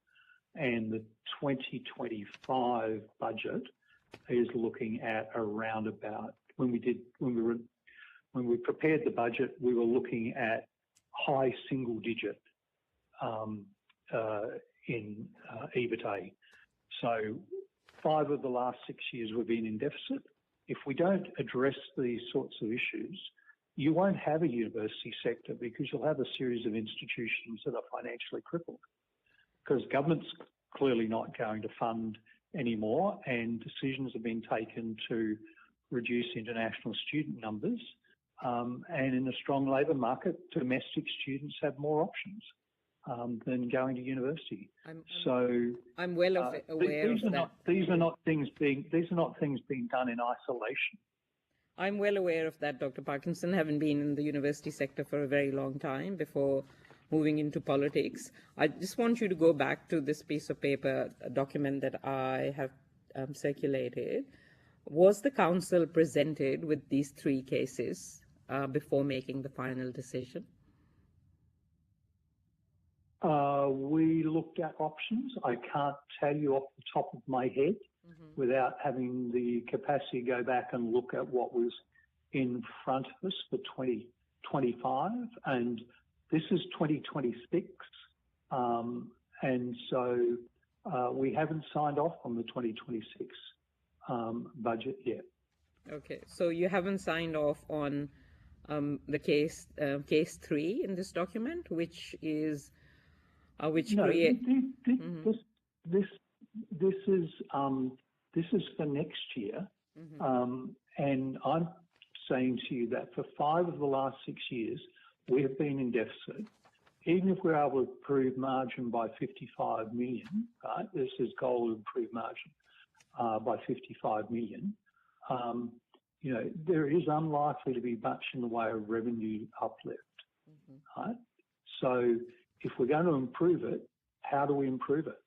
And the 2025 budget is looking at around about, when we prepared the budget, we were looking at high single digit in EBITA. So 5 of the last 6 years we've been in deficit. If we don't address these sorts of issues, you won't have a university sector because you'll have a series of institutions that are financially crippled because government's clearly not going to fund anymore, and decisions have been taken to reduce international student numbers. And in a strong labour market, domestic students have more options than going to university. I'm well aware of that. These are not things being done in isolation. I'm well aware of that, Dr. Parkinson, having been in the university sector for a very long time before moving into politics. I just want you to go back to this piece of paper, a document that I have circulated. Was the council presented with these 3 cases before making the final decision? We looked at options. I can't tell you off the top of my head without having the capacity to go back and look at what was in front of us for 2025. And this is 2026. And so we haven't signed off on the 2026 budget yet. Okay, so you haven't signed off on the case 3 in this document, which is this is for next year, and I'm saying to you that for 5 of the last 6 years we have been in deficit. Even if we're able to improve margin by 55 million, right? This is goal to improve margin by 55 million. You know, there is unlikely to be much in the way of revenue uplift, right? So if we're going to improve it, how do we improve it?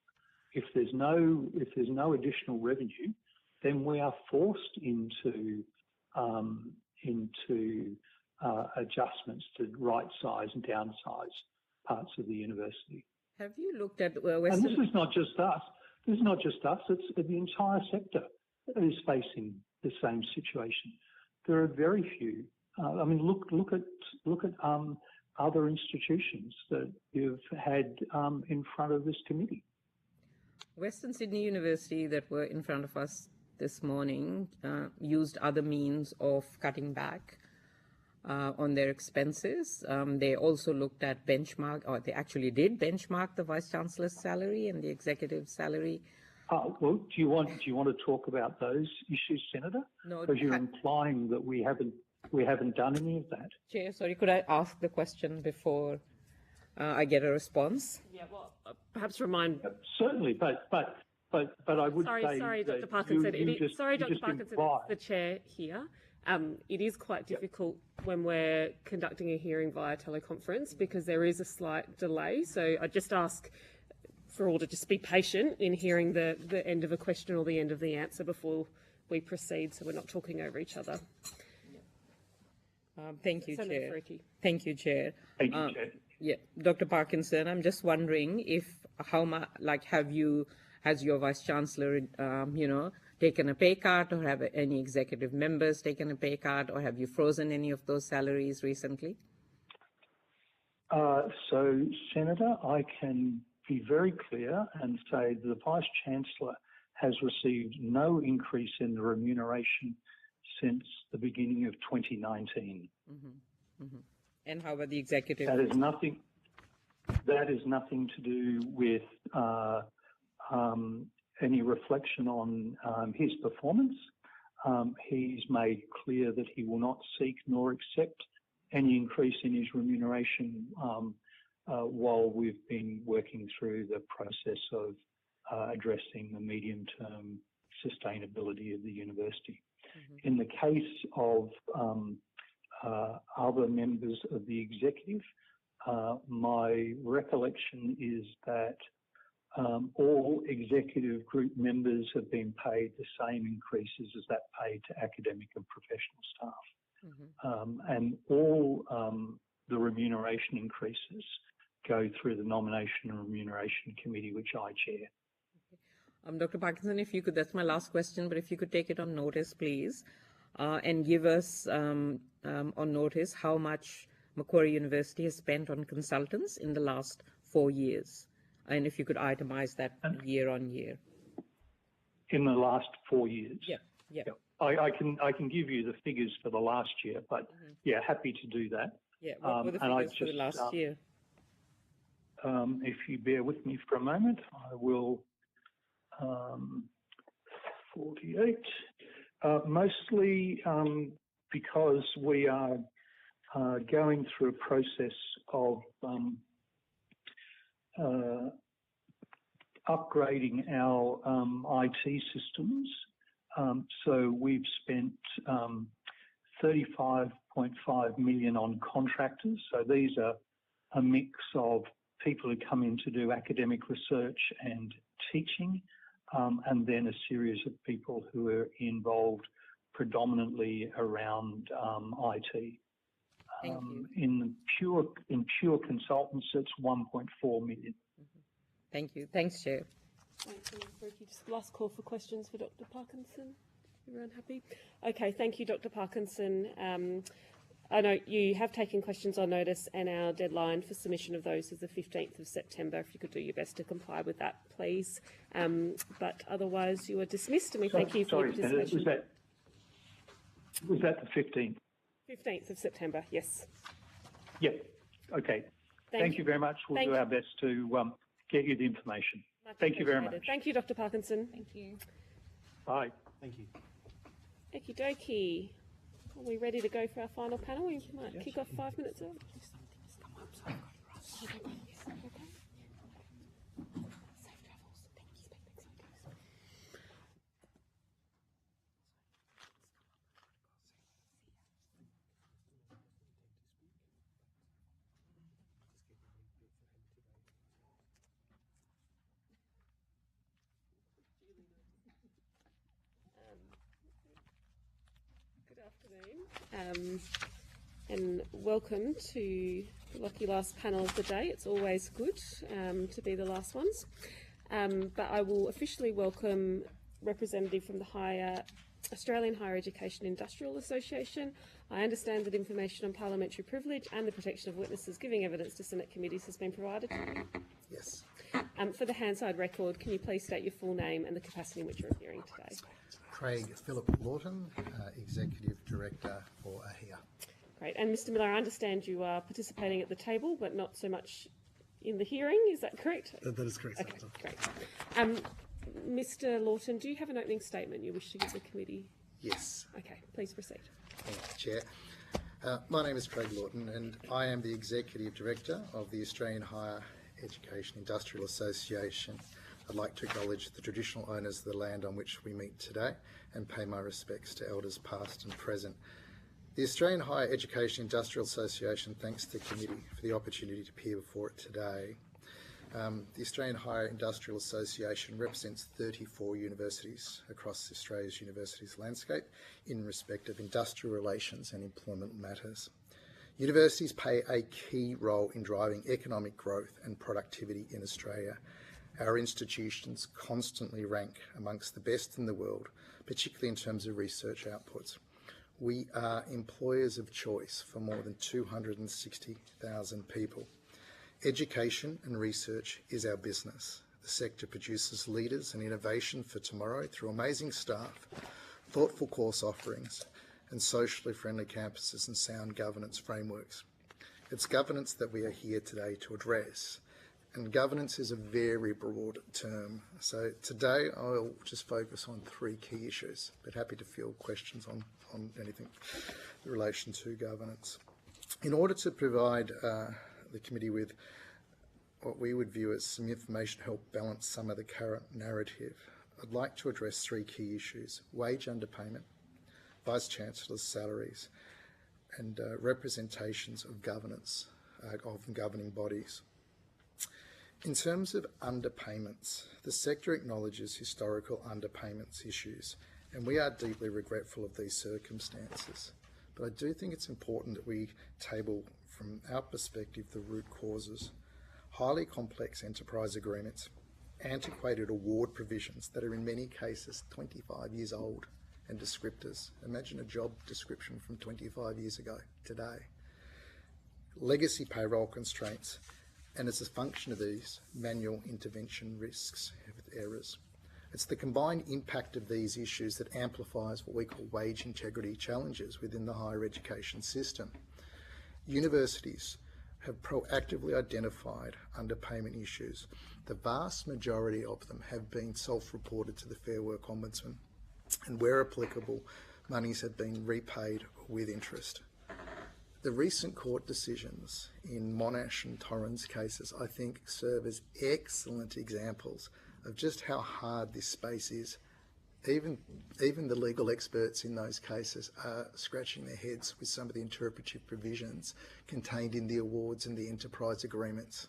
If there's no additional revenue, then we are forced into adjustments to right size and downsize parts of the university. Have you looked at And this is not just us. This is not just us. It's the entire sector that is facing the same situation. There are very few. I mean, look at other institutions that you've had in front of this committee. Western Sydney University, that were in front of us this morning, used other means of cutting back on their expenses. They also looked at benchmark, or they actually did benchmark the Vice Chancellor's salary and the executive salary. Well, do you want to talk about those issues, Senator? No, because you're implying that we haven't done any of that. Chair, sorry, could I ask the question before I get a response? Yeah, well, perhaps remind. Certainly, but I would say. Sorry, Dr. that Parkinson. you Dr. Parkinson, imply. it's the chair here. It is quite difficult when we're conducting a hearing via teleconference because there is a slight delay. So I just ask for all to just be patient in hearing the end of a question or the end of the answer before we proceed, so we're not talking over each other. Thank you, Senator Chair. Faruqi. Thank you, Chair. Thank you, Chair. Yeah, Dr. Parkinson, I'm just wondering if has your Vice Chancellor, taken a pay cut, or have any executive members taken a pay cut, or have you frozen any of those salaries recently? So, Senator, I can be very clear and say the Vice Chancellor has received no increase in the remuneration since the beginning of 2019. And how about the executive? That is nothing to do with any reflection on his performance. He's made clear that he will not seek nor accept any increase in his remuneration while we've been working through the process of addressing the medium-term sustainability of the university. In the case of other members of the executive, my recollection is that all executive group members have been paid the same increases as that paid to academic and professional staff. And all the remuneration increases go through the Nomination and Remuneration Committee, which I chair. Dr. Parkinson, if you could, that's my last question, but if you could take it on notice, please, and give us on notice how much Macquarie University has spent on consultants in the last 4 years, and if you could itemize that year on year. In the last 4 years? Yeah. I can give you the figures for the last year, but yeah, happy to do that. Yeah, what were the figures for the last year? If you bear with me for a moment, I will. 48. Mostly because we are going through a process of upgrading our IT systems. So we've spent 35.5 million on contractors. So these are a mix of people who come in to do academic research and teaching, and then a series of people who are involved predominantly around IT. In pure consultants, it's 1.4 million. Thank you. Thanks, Chair. Thanks, just last call for questions for Dr. Parkinson. Everyone happy? Okay, thank you, Dr. Parkinson. I know you have taken questions on notice, and our deadline for submission of those is the 15th of September. If you could do your best to comply with that, please. But otherwise, you are dismissed, and we thank you for your participation. Was that the 15th? 15th of September, yes. Yep. Okay. Thank you very much. We'll do our best to get you the information. Thank you very much. Thank you, Dr. Parkinson. Thank you. Bye. Thank you. Okie dokie. Are we ready to go for our final panel? We might kick off 5 minutes early. Good afternoon, and welcome to the lucky last panel of the day. It's always good to be the last ones, but I will officially welcome representative from the Australian Higher Education Industrial Association. I understand that information on parliamentary privilege and the protection of witnesses giving evidence to Senate committees has been provided to you. Yes. For the Hansard record, can you please state your full name and the capacity in which you're appearing today? Craig Philip Lawton, Executive Director for AHIA. Great. And Mr Miller, I understand you are participating at the table, but not so much in the hearing. Is that correct? That is correct. Okay, great. Mr Lawton, do you have an opening statement you wish to give the committee? Yes. Okay, please proceed. Thank you, Chair. My name is Craig Lawton, and I am the Executive Director of the Australian Higher Education Industrial Association. I'd like to acknowledge the traditional owners of the land on which we meet today and pay my respects to elders past and present. The Australian Higher Education Industrial Association thanks the committee for the opportunity to appear before it today. The Australian Higher Industrial Association represents 34 universities across Australia's universities landscape in respect of industrial relations and employment matters. Universities play a key role in driving economic growth and productivity in Australia. Our institutions constantly rank amongst the best in the world, particularly in terms of research outputs. We are employers of choice for more than 260,000 people. Education and research is our business. The sector produces leaders and innovation for tomorrow through amazing staff, thoughtful course offerings, and socially friendly campuses and sound governance frameworks. It's governance that we are here today to address. And governance is a very broad term. So today I'll just focus on 3 key issues, but happy to field questions on anything in relation to governance. In order to provide the committee with what we would view as some information to help balance some of the current narrative, I'd like to address 3 key issues: wage underpayment, Vice-Chancellor's salaries, and representations of governance, of governing bodies. In terms of underpayments, the sector acknowledges historical underpayments issues, and we are deeply regretful of these circumstances. But I do think it's important that we table, from our perspective, the root causes. Highly complex enterprise agreements, antiquated award provisions that are in many cases 25 years old, and descriptors. Imagine a job description from 25 years ago today. Legacy payroll constraints, and as a function of these, manual intervention risks with errors. It's the combined impact of these issues that amplifies what we call wage integrity challenges within the higher education system. Universities have proactively identified underpayment issues. The vast majority of them have been self-reported to the Fair Work Ombudsman, and where applicable, monies have been repaid with interest. The recent court decisions in Monash and Torrens cases, I think, serve as excellent examples of just how hard this space is. Even the legal experts in those cases are scratching their heads with some of the interpretive provisions contained in the awards and the enterprise agreements.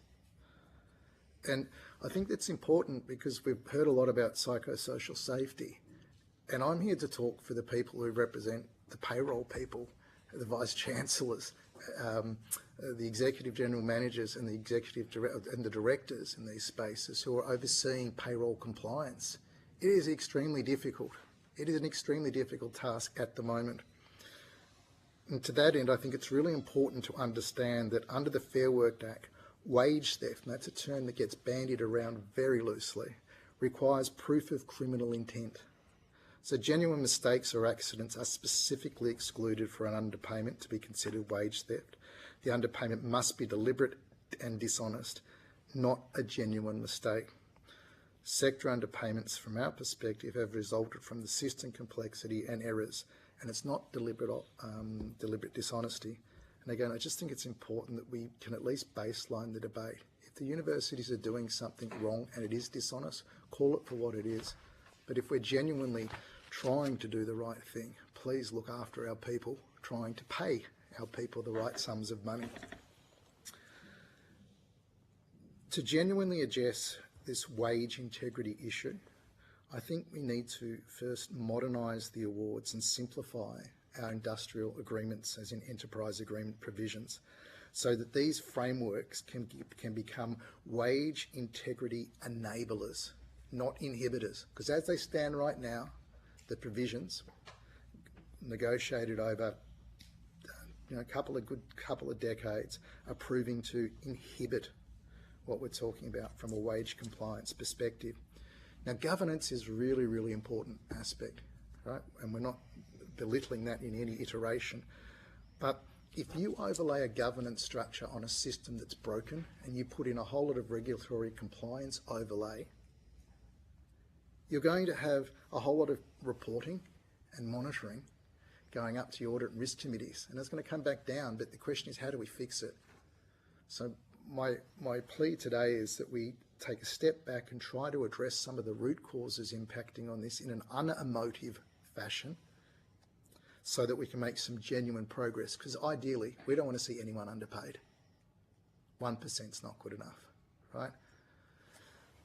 And I think that's important because we've heard a lot about psychosocial safety, and I'm here to talk for the people who represent the payroll people, the vice chancellors, the executive general managers and the directors in these spaces who are overseeing payroll compliance. It is extremely difficult. It is an extremely difficult task at the moment. And to that end, I think it's really important to understand that under the Fair Work Act, wage theft, and that's a term that gets bandied around very loosely, requires proof of criminal intent. So genuine mistakes or accidents are specifically excluded for an underpayment to be considered wage theft. The underpayment must be deliberate and dishonest, not a genuine mistake. Sector underpayments, from our perspective, have resulted from the system complexity and errors, and it's not deliberate dishonesty. And again, I just think it's important that we can at least baseline the debate. If the universities are doing something wrong and it is dishonest, call it for what it is. But if we're genuinely trying to do the right thing, please look after our people, trying to pay our people the right sums of money. To genuinely address this wage integrity issue, I think we need to first modernise the awards and simplify our industrial agreements, as in enterprise agreement provisions, so that these frameworks can become wage integrity enablers, not inhibitors. Because as they stand right now, the provisions negotiated over a couple of decades are proving to inhibit what we're talking about from a wage compliance perspective. Now, governance is really, really important aspect, right? And we're not belittling that in any iteration. But if you overlay a governance structure on a system that's broken and you put in a whole lot of regulatory compliance overlay, you're going to have a whole lot of reporting and monitoring going up to the audit and risk committees, and it's going to come back down, but the question is, how do we fix it? So my plea today is that we take a step back and try to address some of the root causes impacting on this in an unemotive fashion so that we can make some genuine progress, because ideally we don't want to see anyone underpaid. 1% is not good enough, right?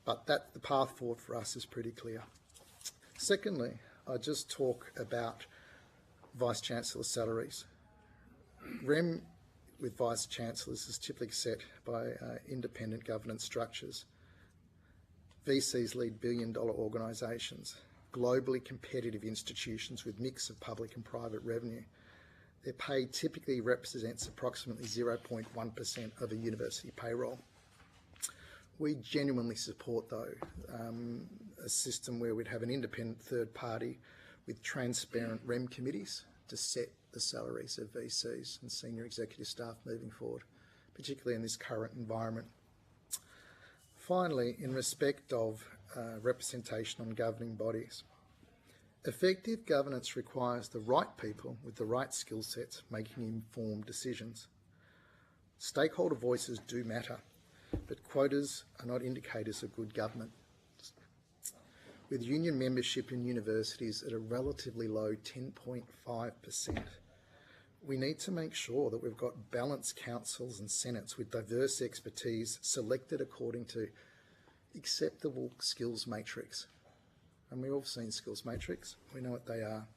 But the path forward for us is pretty clear. Secondly, I just talk about Vice-Chancellor salaries. Rem with Vice-Chancellors is typically set by independent governance structures. VCs lead billion-dollar organisations, globally competitive institutions with mix of public and private revenue. Their pay typically represents approximately 0.1% of a university payroll. We genuinely support, though, a system where we'd have an independent third party with transparent REM committees to set the salaries of VCs and senior executive staff moving forward, particularly in this current environment. Finally, in respect of representation on governing bodies, effective governance requires the right people with the right skill sets making informed decisions. Stakeholder voices do matter, but quotas are not indicators of good government. With union membership in universities at a relatively low 10.5%, we need to make sure that we've got balanced councils and senates with diverse expertise selected according to acceptable skills matrix. And we've all seen skills matrix, we know what they are.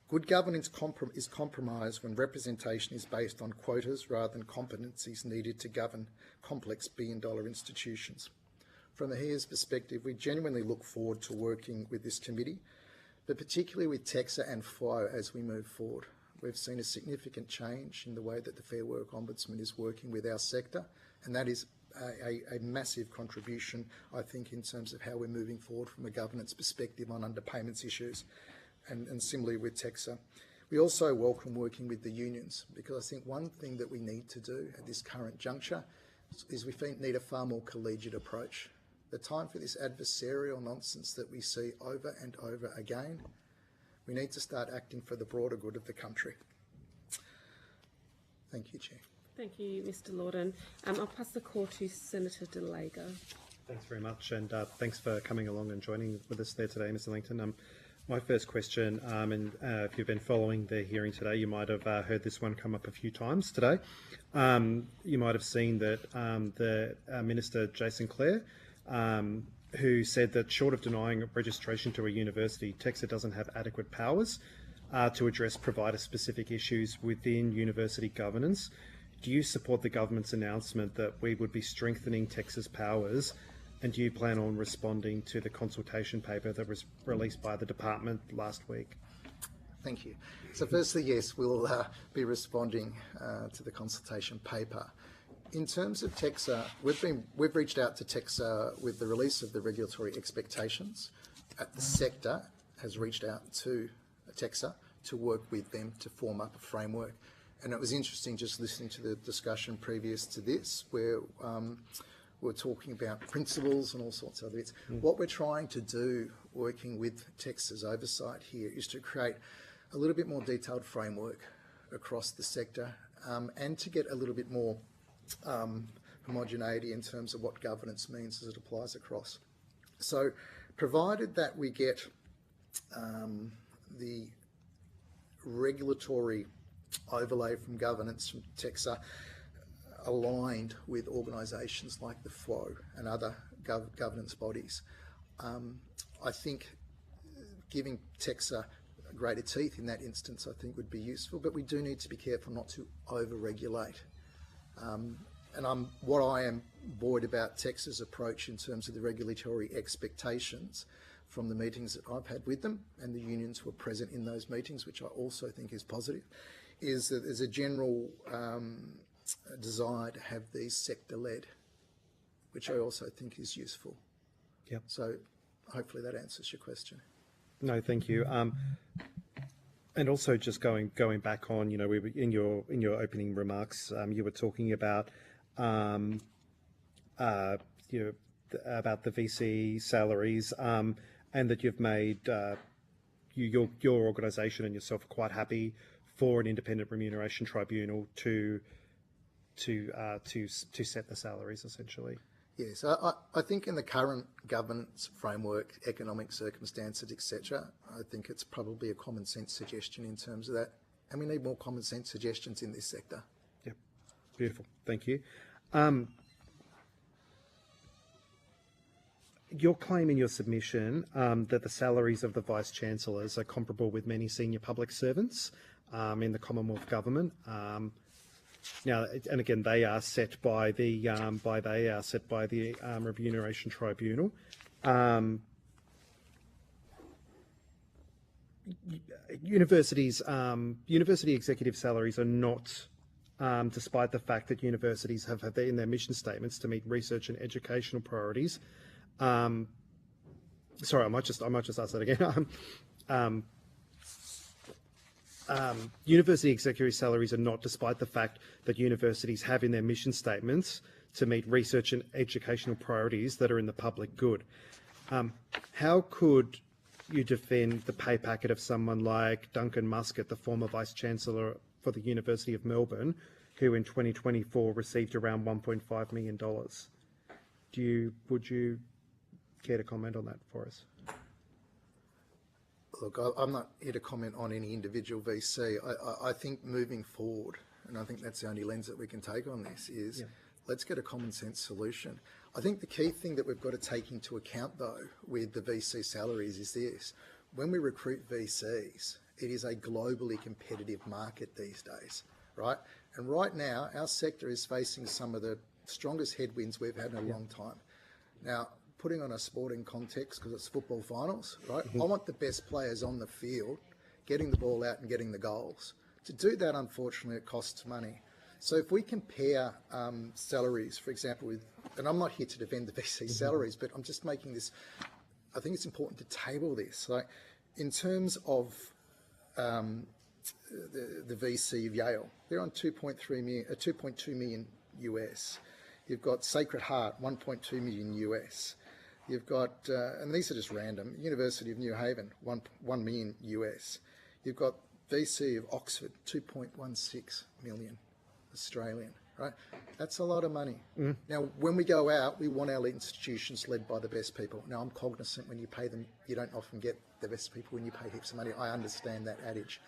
Good governance is compromised when representation is based on quotas rather than competencies needed to govern complex billion-dollar institutions. From the HEAR's perspective, we genuinely look forward to working with this committee, but particularly with TEXA and FIO as we move forward. We've seen a significant change in the way that the Fair Work Ombudsman is working with our sector, and that is a massive contribution, I think, in terms of how we're moving forward from a governance perspective on underpayments issues, and similarly with TEXA. We also welcome working with the unions, because I think one thing that we need to do at this current juncture is we need a far more collegiate approach. The time for this adversarial nonsense that we see over and over again, we need to start acting for the broader good of the country. Thank you, Chair. Thank you, Mr Lawton. I'll pass the call to Senator De Lago. Thanks very much, and thanks for coming along and joining with us there today, Mr Langton. My first question, and if you've been following the hearing today, you might have heard this one come up a few times today. You might have seen that the Minister, Jason Clare, who said that short of denying registration to a university, TEXA doesn't have adequate powers to address provider-specific issues within university governance. Do you support the government's announcement that we would be strengthening TEXA's powers, and do you plan on responding to the consultation paper that was released by the department last week? Thank you. So firstly, yes, we'll be responding to the consultation paper. In terms of TEXA, we've reached out to TEXA with the release of the regulatory expectations. The sector has reached out to TEXA to work with them to form up a framework. And it was interesting just listening to the discussion previous to this, where we're talking about principles and all sorts of other bits. What we're trying to do, working with TEXA's oversight here, is to create a little bit more detailed framework across the sector, and to get a little bit more homogeneity in terms of what governance means as it applies across. So, provided that we get the regulatory overlay from governance from TEXA aligned with organisations like the FLO and other governance bodies, I think giving TEXA greater teeth in that instance, I think, would be useful. But we do need to be careful not to over-regulate. And what I am buoyed about TEXA's approach in terms of the regulatory expectations from the meetings that I've had with them, and the unions who are present in those meetings, which I also think is positive, is that there's a general desire to have these sector-led, which I also think is useful. Yep. So hopefully that answers your question. No, thank you. And also just going back on, we were in your opening remarks, you were talking about about the VC salaries, and that you've made your organisation and yourself quite happy for an independent remuneration tribunal to set the salaries, essentially. Yes, I think in the current governance framework, economic circumstances, etc., I think it's probably a common sense suggestion in terms of that, and we need more common sense suggestions in this sector. Yep, beautiful, thank you. Your claim in your submission that the salaries of the Vice-Chancellors are comparable with many senior public servants in the Commonwealth Government. Now, and again, they are set by the Remuneration Tribunal. University executive salaries are not, despite the fact that universities have had in their mission statements to meet research and educational priorities. Sorry, I might just ask that again. University executive salaries are not, despite the fact that universities have in their mission statements to meet research and educational priorities that are in the public good. How could you defend the pay packet of someone like Duncan Muscat, the former Vice-Chancellor for the University of Melbourne, who in 2024 received around $1.5 million? Would you care to comment on that for us? Look, I'm not here to comment on any individual VC. I think moving forward, and I think that's the only lens that we can take on this, is let's get a common sense solution. I think the key thing that we've got to take into account, though, with the VC salaries is this. When we recruit VCs, it is a globally competitive market these days, right? And right now, our sector is facing some of the strongest headwinds we've had in a long time. Now, putting on a sporting context, because it's football finals, right? I want the best players on the field, getting the ball out and getting the goals. To do that, unfortunately, it costs money. So if we compare salaries, for example, with and I'm not here to defend the VC salaries, but I'm just making this, I think it's important to table this. Like, in terms of the VC of Yale, they're on 2.2 million US. You've got Sacred Heart, 1.2 million US. You've got, and these are just random, University of New Haven, 1 million US. You've got VC of Oxford, 2.16 million Australian, right? That's a lot of money. Now, when we go out, we want our institutions led by the best people. Now, I'm cognizant when you pay them, you don't often get the best people when you pay heaps of money. I understand that adage.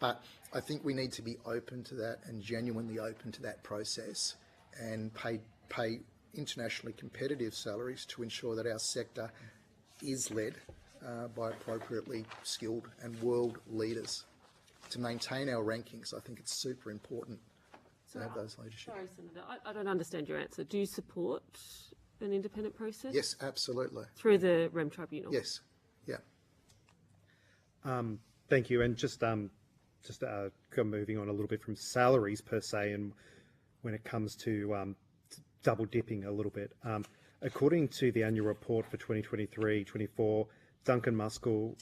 But I think we need to be open to that and genuinely open to that process and pay internationally competitive salaries to ensure that our sector is led by appropriately skilled and world leaders. To maintain our rankings, I think it's super important to have those leadership. Sorry, Senator, I don't understand your answer. Do you support an independent process? Yes, absolutely. Through the REM Tribunal? Yes, yeah. Thank you. And just moving on a little bit from salaries per se, and when it comes to double dipping a little bit. According to the annual report for 2023-24, Duncan Muskell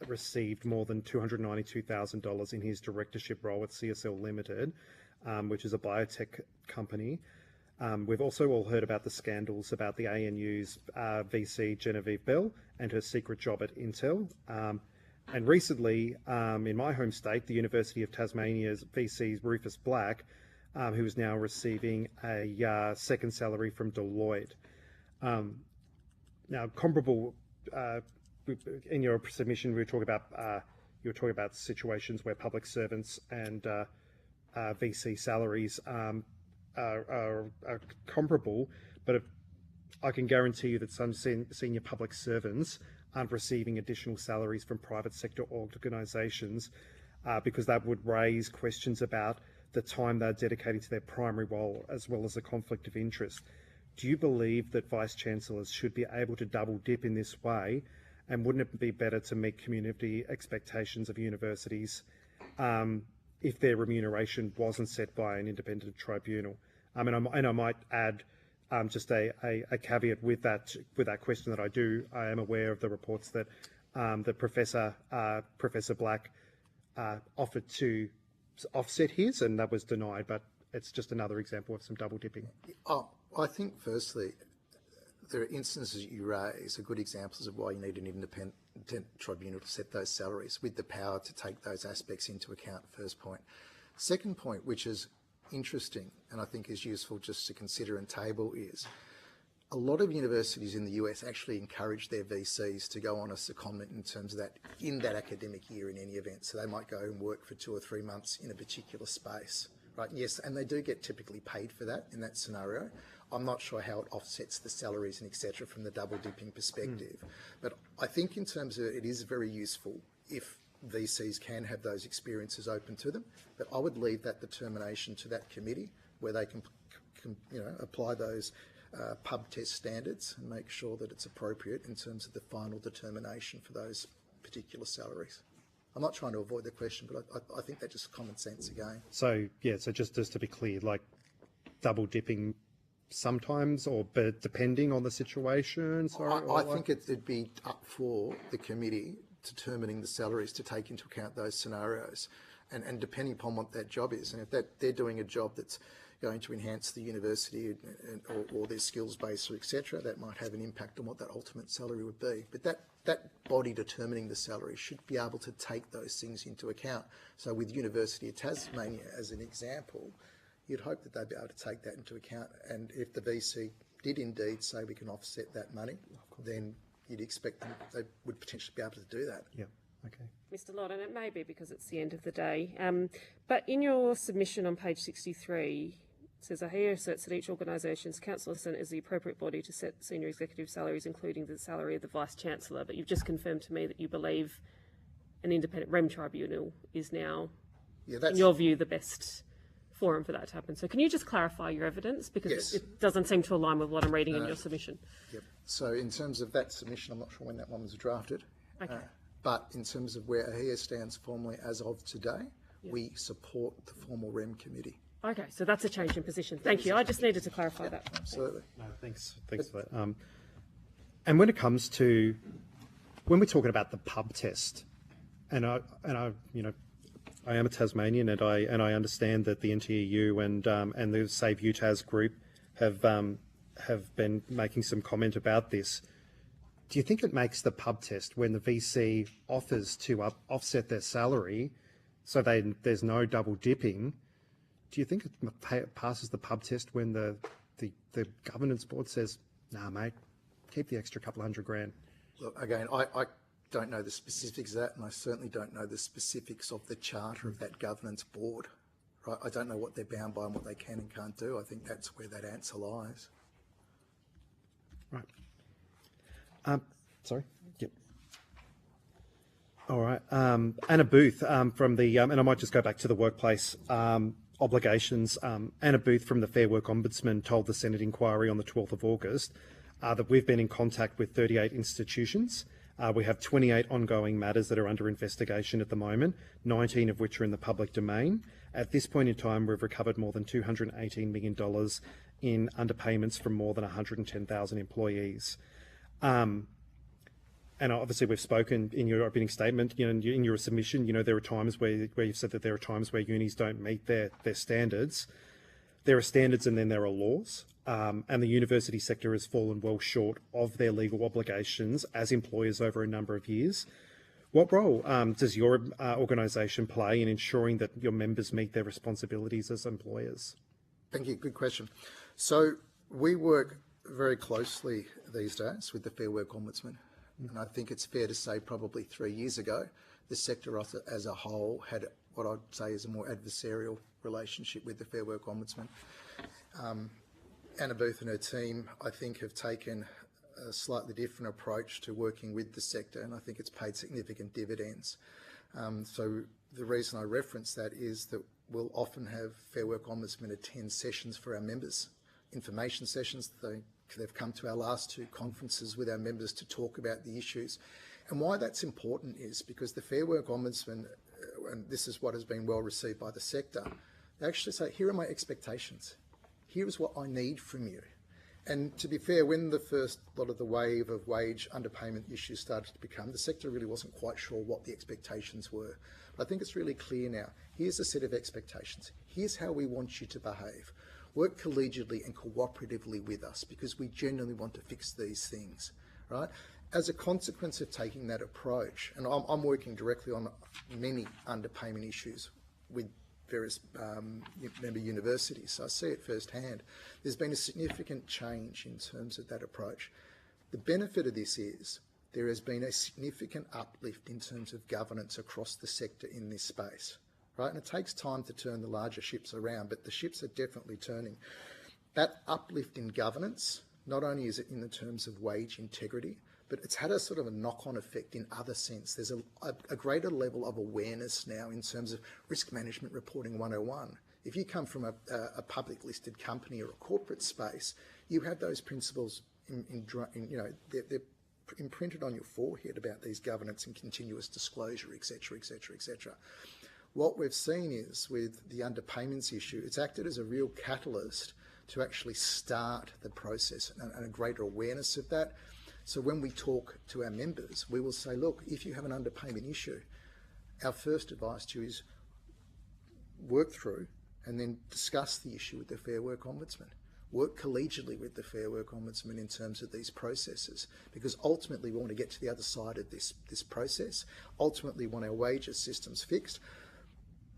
received more than $292,000 in his directorship role at CSL Limited, which is a biotech company. We've also all heard about the scandals about the ANU's VC Genevieve Bell and her secret job at Intel. And recently, in my home state, the University of Tasmania's VC Rufus Black, who is now receiving a second salary from Deloitte. Now, comparable, in your submission, you were talking about situations where public servants and VC salaries are comparable, but I can guarantee you that some senior public servants aren't receiving additional salaries from private sector organisations because that would raise questions about the time they're dedicating to their primary role, as well as a conflict of interest. Do you believe that Vice-Chancellors should be able to double dip in this way? And wouldn't it be better to meet community expectations of universities if their remuneration wasn't set by an independent tribunal? And I might add just a caveat with that question that I am aware of the reports that that Professor Black offered to offset his, and that was denied, but it's just another example of some double dipping. I think firstly, there are instances you raise are good examples of why you need an independent tribunal to set those salaries with the power to take those aspects into account, first point. Second point, which is interesting and I think is useful just to consider and table, is a lot of universities in the US actually encourage their VCs to go on a secondment in terms of that, in that academic year in any event. So they might go and work for 2 or 3 months in a particular space, right? Yes, and they do get typically paid for that in that scenario. I'm not sure how it offsets the salaries and etc. from the double dipping perspective. But I think in terms of it is very useful if VCs can have those experiences open to them. But I would leave that determination to that committee where they can apply those pub test standards and make sure that it's appropriate in terms of the final determination for those particular salaries. I'm not trying to avoid the question, but I think that's just common sense again. So, yeah, so just to be clear, like double dipping sometimes, but depending on the situation? I think it'd be up for the committee determining the salaries to take into account those scenarios and depending upon what that job is. And if they're doing a job that's going to enhance the university or their skills base or etc., that might have an impact on what that ultimate salary would be. But that body determining the salary should be able to take those things into account. So with University of Tasmania as an example, you'd hope that they'd be able to take that into account. And if the VC did indeed say we can offset that money, then you'd expect them, they would potentially be able to do that. Yeah. Okay. Mr. Lott, and it may be because it's the end of the day, but in your submission on page 63, it says, AHEA asserts that each organisation's council or senate is the appropriate body to set senior executive salaries, including the salary of the Vice-Chancellor, but you've just confirmed to me that you believe an independent REM tribunal is now, in your view, the best forum for that to happen. So can you just clarify your evidence? Because it doesn't seem to align with what I'm reading in your submission. Yep. So in terms of that submission, I'm not sure when that one was drafted. Okay. But in terms of where AHEA stands formally as of today, we support the formal REM committee. Okay, so that's a change in position. Thank you. I just needed to clarify that. Absolutely. No, thanks for that. And when it comes to when we're talking about the pub test, and I am a Tasmanian, and I understand that the NTEU and the Save UTAS group have been making some comment about this. Do you think it makes the pub test when the VC offers to offset their salary, so there's no double dipping? Do you think it passes the pub test when the governance board says, "Nah, mate, keep the extra couple $100,000"? Look, again, I don't know the specifics of that, and I certainly don't know the specifics of the charter of that governance board. Right? I don't know what they're bound by and what they can and can't do. I think that's where that answer lies. Right. Sorry. Yep. All right. Anna Booth from the, and I might just go back to the workplace obligations. Anna Booth from the Fair Work Ombudsman told the Senate inquiry on the 12th of August that we've been in contact with 38 institutions. We have 28 ongoing matters that are under investigation at the moment, 19 of which are in the public domain. At this point in time, we've recovered more than $218 million in underpayments from more than 110,000 employees. And obviously, we've spoken in your opening statement, in your submission, there are times where you've said that there are times where unis don't meet their standards. There are standards and then there are laws. And the university sector has fallen well short of their legal obligations as employers over a number of years. What role does your organisation play in ensuring that your members meet their responsibilities as employers? Thank you. Good question. So we work very closely these days with the Fair Work Ombudsman. And I think it's fair to say probably 3 years ago, the sector as a whole had what I'd say is a more adversarial relationship with the Fair Work Ombudsman. Anna Booth and her team, I think, have taken a slightly different approach to working with the sector, and I think it's paid significant dividends. So the reason I reference that is that we'll often have Fair Work Ombudsman attend sessions for our members, information sessions. They've come to our last 2 conferences with our members to talk about the issues. And why that's important is because the Fair Work Ombudsman, and this is what has been well received by the sector, they actually say, here are my expectations. Here is what I need from you. And to be fair, when the first lot of the wave of wage underpayment issues started to become, the sector really wasn't quite sure what the expectations were. But I think it's really clear now. Here's a set of expectations. Here's how we want you to behave. Work collegiately and cooperatively with us because we genuinely want to fix these things, right? As a consequence of taking that approach, and I'm working directly on many underpayment issues with various member universities, so I see it firsthand. There's been a significant change in terms of that approach. The benefit of this is there has been a significant uplift in terms of governance across the sector in this space. Right? And it takes time to turn the larger ships around, but the ships are definitely turning. That uplift in governance, not only is it in the terms of wage integrity, but it's had a sort of a knock-on effect in other sense. There's a greater level of awareness now in terms of risk management reporting 101. If you come from a public listed company or a corporate space, you have those principles they're imprinted on your forehead about these governance and continuous disclosure, etc., etc., etc. What we've seen is, with the underpayments issue, it's acted as a real catalyst to actually start the process and a greater awareness of that. So when we talk to our members, we will say, look, if you have an underpayment issue, our first advice to you is work through and then discuss the issue with the Fair Work Ombudsman. Work collegially with the Fair Work Ombudsman in terms of these processes, because ultimately we want to get to the other side of this process. Ultimately we want our wages systems fixed.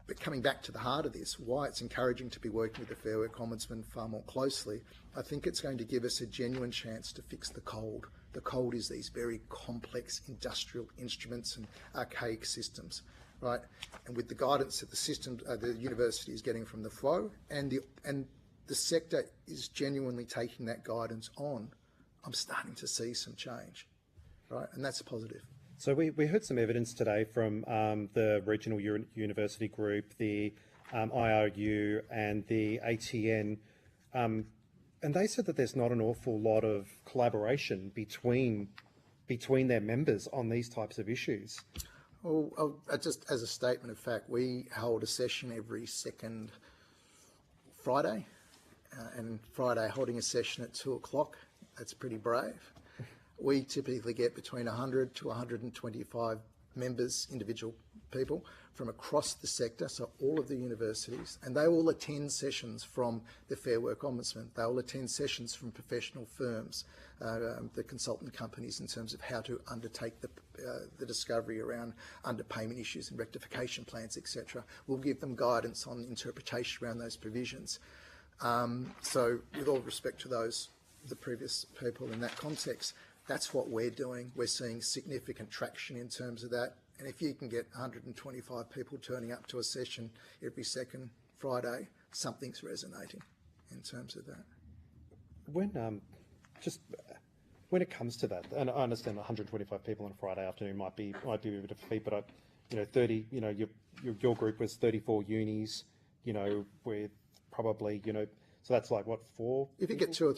But coming back to the heart of this, why it's encouraging to be working with the Fair Work Ombudsman far more closely, I think it's going to give us a genuine chance to fix the cold. The cold is these very complex industrial instruments and archaic systems, right? And with the guidance that the university is getting from the FO and the sector is genuinely taking that guidance on, I'm starting to see some change, right? And that's a positive. So we heard some evidence today from the Regional University Group, the IRU and the ATN, and they said that there's not an awful lot of collaboration between their members on these types of issues. Well, just as a statement of fact, we hold a session every second Friday, and Friday holding a session at 2 o'clock, that's pretty brave. We typically get between 100 to 125 members, individual people, from across the sector, so all of the universities, and they all attend sessions from the Fair Work Ombudsman. They all attend sessions from professional firms, the consultant companies, in terms of how to undertake the discovery around underpayment issues and rectification plans, etc. We'll give them guidance on interpretation around those provisions. So with all respect to the previous people in that context, that's what we're doing. We're seeing significant traction in terms of that. And if you can get 125 people turning up to a session every second Friday, something's resonating in terms of that. When when it comes to that, and I understand 125 people on a Friday afternoon might be a bit of a feat, but 30, your group was 34 unis, with probably, so that's like what, 4? If you get two or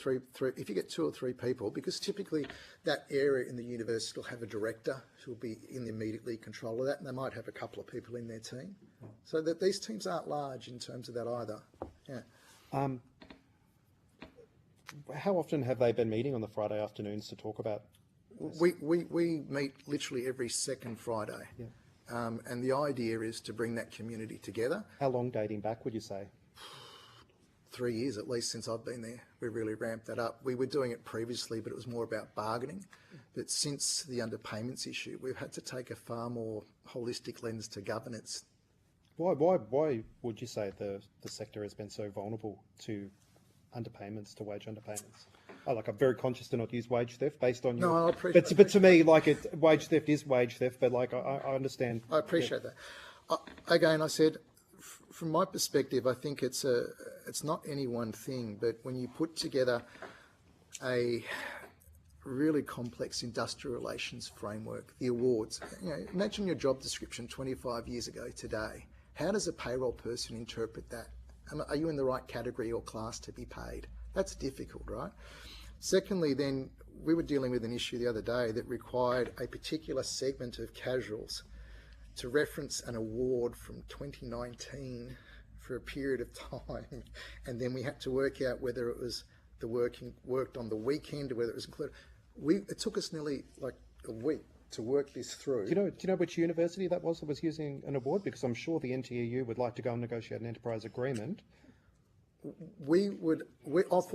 three people, because typically that area in the university will have a director who'll be in the immediately control of that, and they might have a couple of people in their team. So that these teams aren't large in terms of that either. Yeah. How often have they been meeting on the Friday afternoons to talk about this? We meet literally every second Friday. Yeah. And the idea is to bring that community together. How long dating back would you say? 3 years at least since I've been there. We really ramped that up. We were doing it previously, but it was more about bargaining. But since the underpayments issue, we've had to take a far more holistic lens to governance. Why would you say the sector has been so vulnerable to underpayments, to wage underpayments? I'm very conscious to not use wage theft based on your... No, I appreciate but to me, wage theft is wage theft, but I understand. I appreciate that. Again, I said, from my perspective, I think it's not any one thing, but when you put together a really complex industrial relations framework, the awards, imagine your job description 25 years ago today. How does a payroll person interpret that? Are you in the right category or class to be paid? That's difficult, right? Secondly, then, we were dealing with an issue the other day that required a particular segment of casuals to reference an award from 2019 for a period of time, and then we had to work out whether it was worked on the weekend or whether it was included. It took us nearly like a week to work this through. Do you know which university that was using an award? Because I'm sure the NTEU would like to go and negotiate an enterprise agreement. For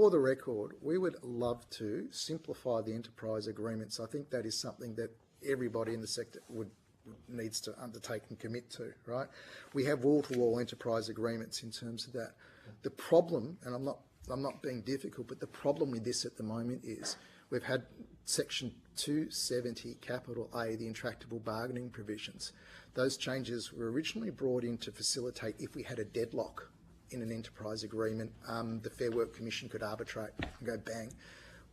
the record, we would love to simplify the enterprise agreements. I think that is something that everybody in the sector needs to undertake and commit to, right? We have wall-to-wall enterprise agreements in terms of that. The problem, and I'm not being difficult, but the problem with this at the moment is we've had Section 270 capital A, the intractable bargaining provisions. Those changes were originally brought in to facilitate if we had a deadlock in an enterprise agreement, the Fair Work Commission could arbitrate and go bang.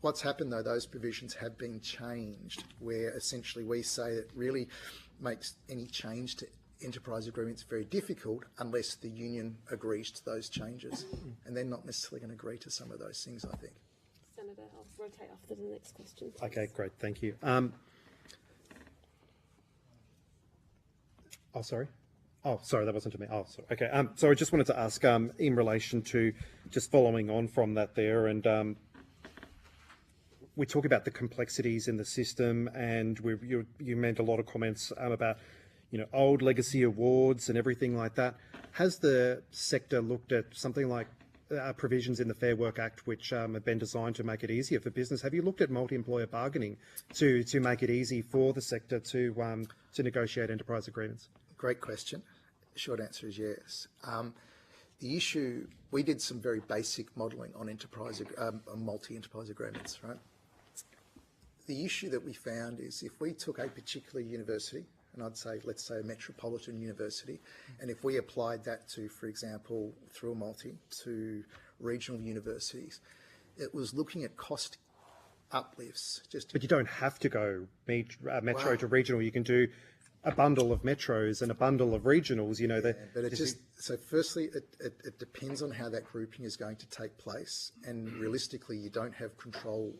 What's happened though, those provisions have been changed, where essentially we say that really makes any change to enterprise agreements very difficult unless the union agrees to those changes. And they're not necessarily going to agree to some of those things, I think. Senator, I'll rotate after the next question. Okay, great, thank you. Sorry, that wasn't to me. Sorry. Okay, so I just wanted to ask in relation to just following on from that there, and we talk about the complexities in the system, and you made a lot of comments about old legacy awards and everything like that. Has the sector looked at something like provisions in the Fair Work Act which have been designed to make it easier for business? Have you looked at multi-employer bargaining to make it easy for the sector to negotiate enterprise agreements? Great question. Short answer is yes. The issue, we did some very basic modelling on multi-enterprise agreements, right? The issue that we found is if we took a particular university, and I'd say, let's say a metropolitan university, and if we applied that to, for example, through a multi, to regional universities, it was looking at cost uplifts. But you don't have to go metro to regional. You can do a bundle of metros and a bundle of regionals, but it just, so firstly, it depends on how that grouping is going to take place, and realistically, you don't have control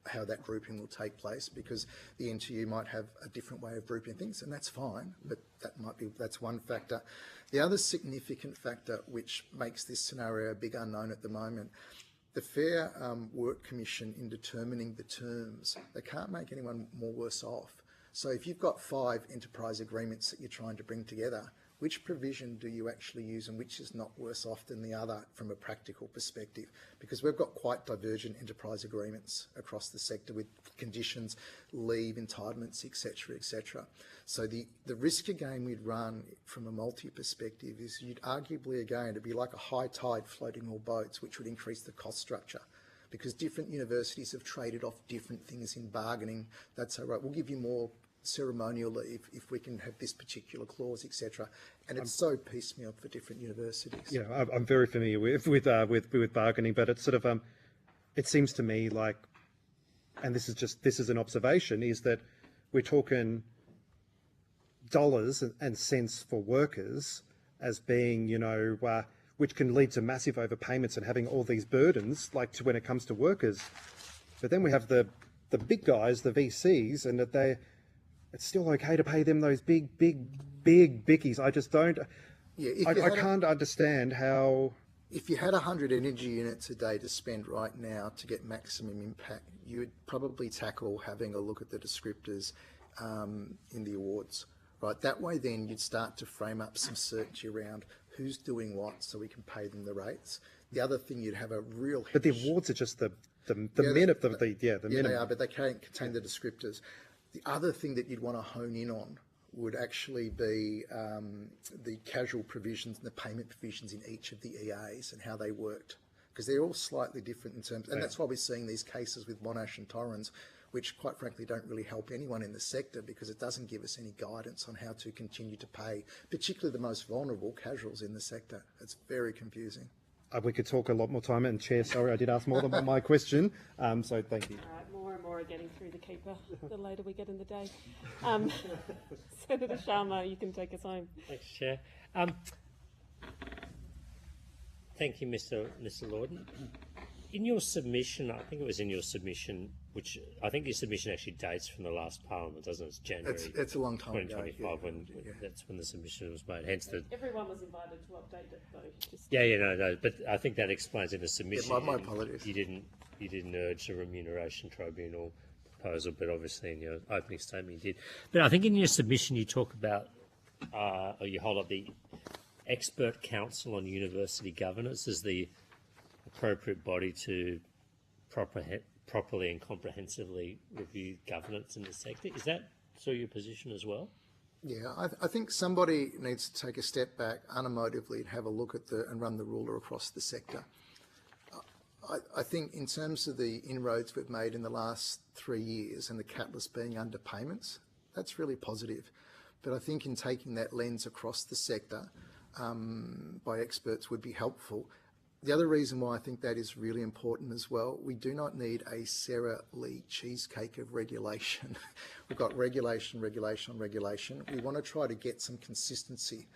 how that grouping will take place, because the NTU might have a different way of grouping things, and that's fine, but that's one factor. The other significant factor which makes this scenario a big unknown at the moment, the Fair Work Commission, in determining the terms, they can't make anyone more worse off. So if you've got 5 enterprise agreements that you're trying to bring together, which provision do you actually use and which is not worse off than the other from a practical perspective? Because we've got quite divergent enterprise agreements across the sector with conditions, leave, entitlements, etc., etc. So the risk again we'd run from a multi perspective is you'd arguably again to be like a high tide floating all boats, which would increase the cost structure. Because different universities have traded off different things in bargaining. That's all right, we'll give you more ceremonial leave if we can have this particular clause, etc. And it's so piecemeal for different universities. Yeah, I'm very familiar with bargaining, but it's sort of it seems to me like, and this is an observation, is that we're talking dollars and cents for workers as being, which can lead to massive overpayments and having all these burdens, like when it comes to workers. But then we have the big guys, the VCs, and that it's still okay to pay them those big bickies. I just don't. Yeah, I can't understand how. If you had 100 energy units a day to spend right now to get maximum impact, you would probably tackle having a look at the descriptors in the awards. Right, that way then you'd start to frame up some certainty around who's doing what so we can pay them the rates. The other thing you'd have a real... But the awards are just the minute of the minimum. They are, but they can't contain the descriptors. The other thing that you'd want to hone in on would actually be the casual provisions and the payment provisions in each of the EAs and how they worked, because they're all slightly different in terms, and that's why we're seeing these cases with Monash and Torrens, which quite frankly don't really help anyone in the sector, because it doesn't give us any guidance on how to continue to pay, particularly the most vulnerable casuals in the sector. It's very confusing. We could talk a lot more time, and Chair, sorry, I did ask more than my question, so thank you. All right, more and more are getting through the keeper the later we get in the day. Senator Sharma, you can take us home. Thanks, Chair. Thank you, Mr. Lorden. In your submission, I think it was in your submission, which I think your submission actually dates from the last Parliament, doesn't it? It's January. It's a long time 2025 when that's when the submission was made. Hence the. Everyone was invited to update it, though. No. But I think that explains in the submission. My apologies. You didn't urge a remuneration tribunal proposal, but obviously in your opening statement you did. But I think in your submission you talk about, or you hold up the Expert Council on University Governance as the appropriate body to properly and comprehensively review governance in the sector. Is that sort of your position as well? Yeah, I think somebody needs to take a step back unemotively and have a look at and run the ruler across the sector. I think in terms of the inroads we've made in the last 3 years and the catalyst being underpayments, that's really positive. But I think in taking that lens across the sector by experts would be helpful. The other reason why I think that is really important as well, we do not need a Sara Lee cheesecake of regulation. We've got regulation. We want to try to get some consistency.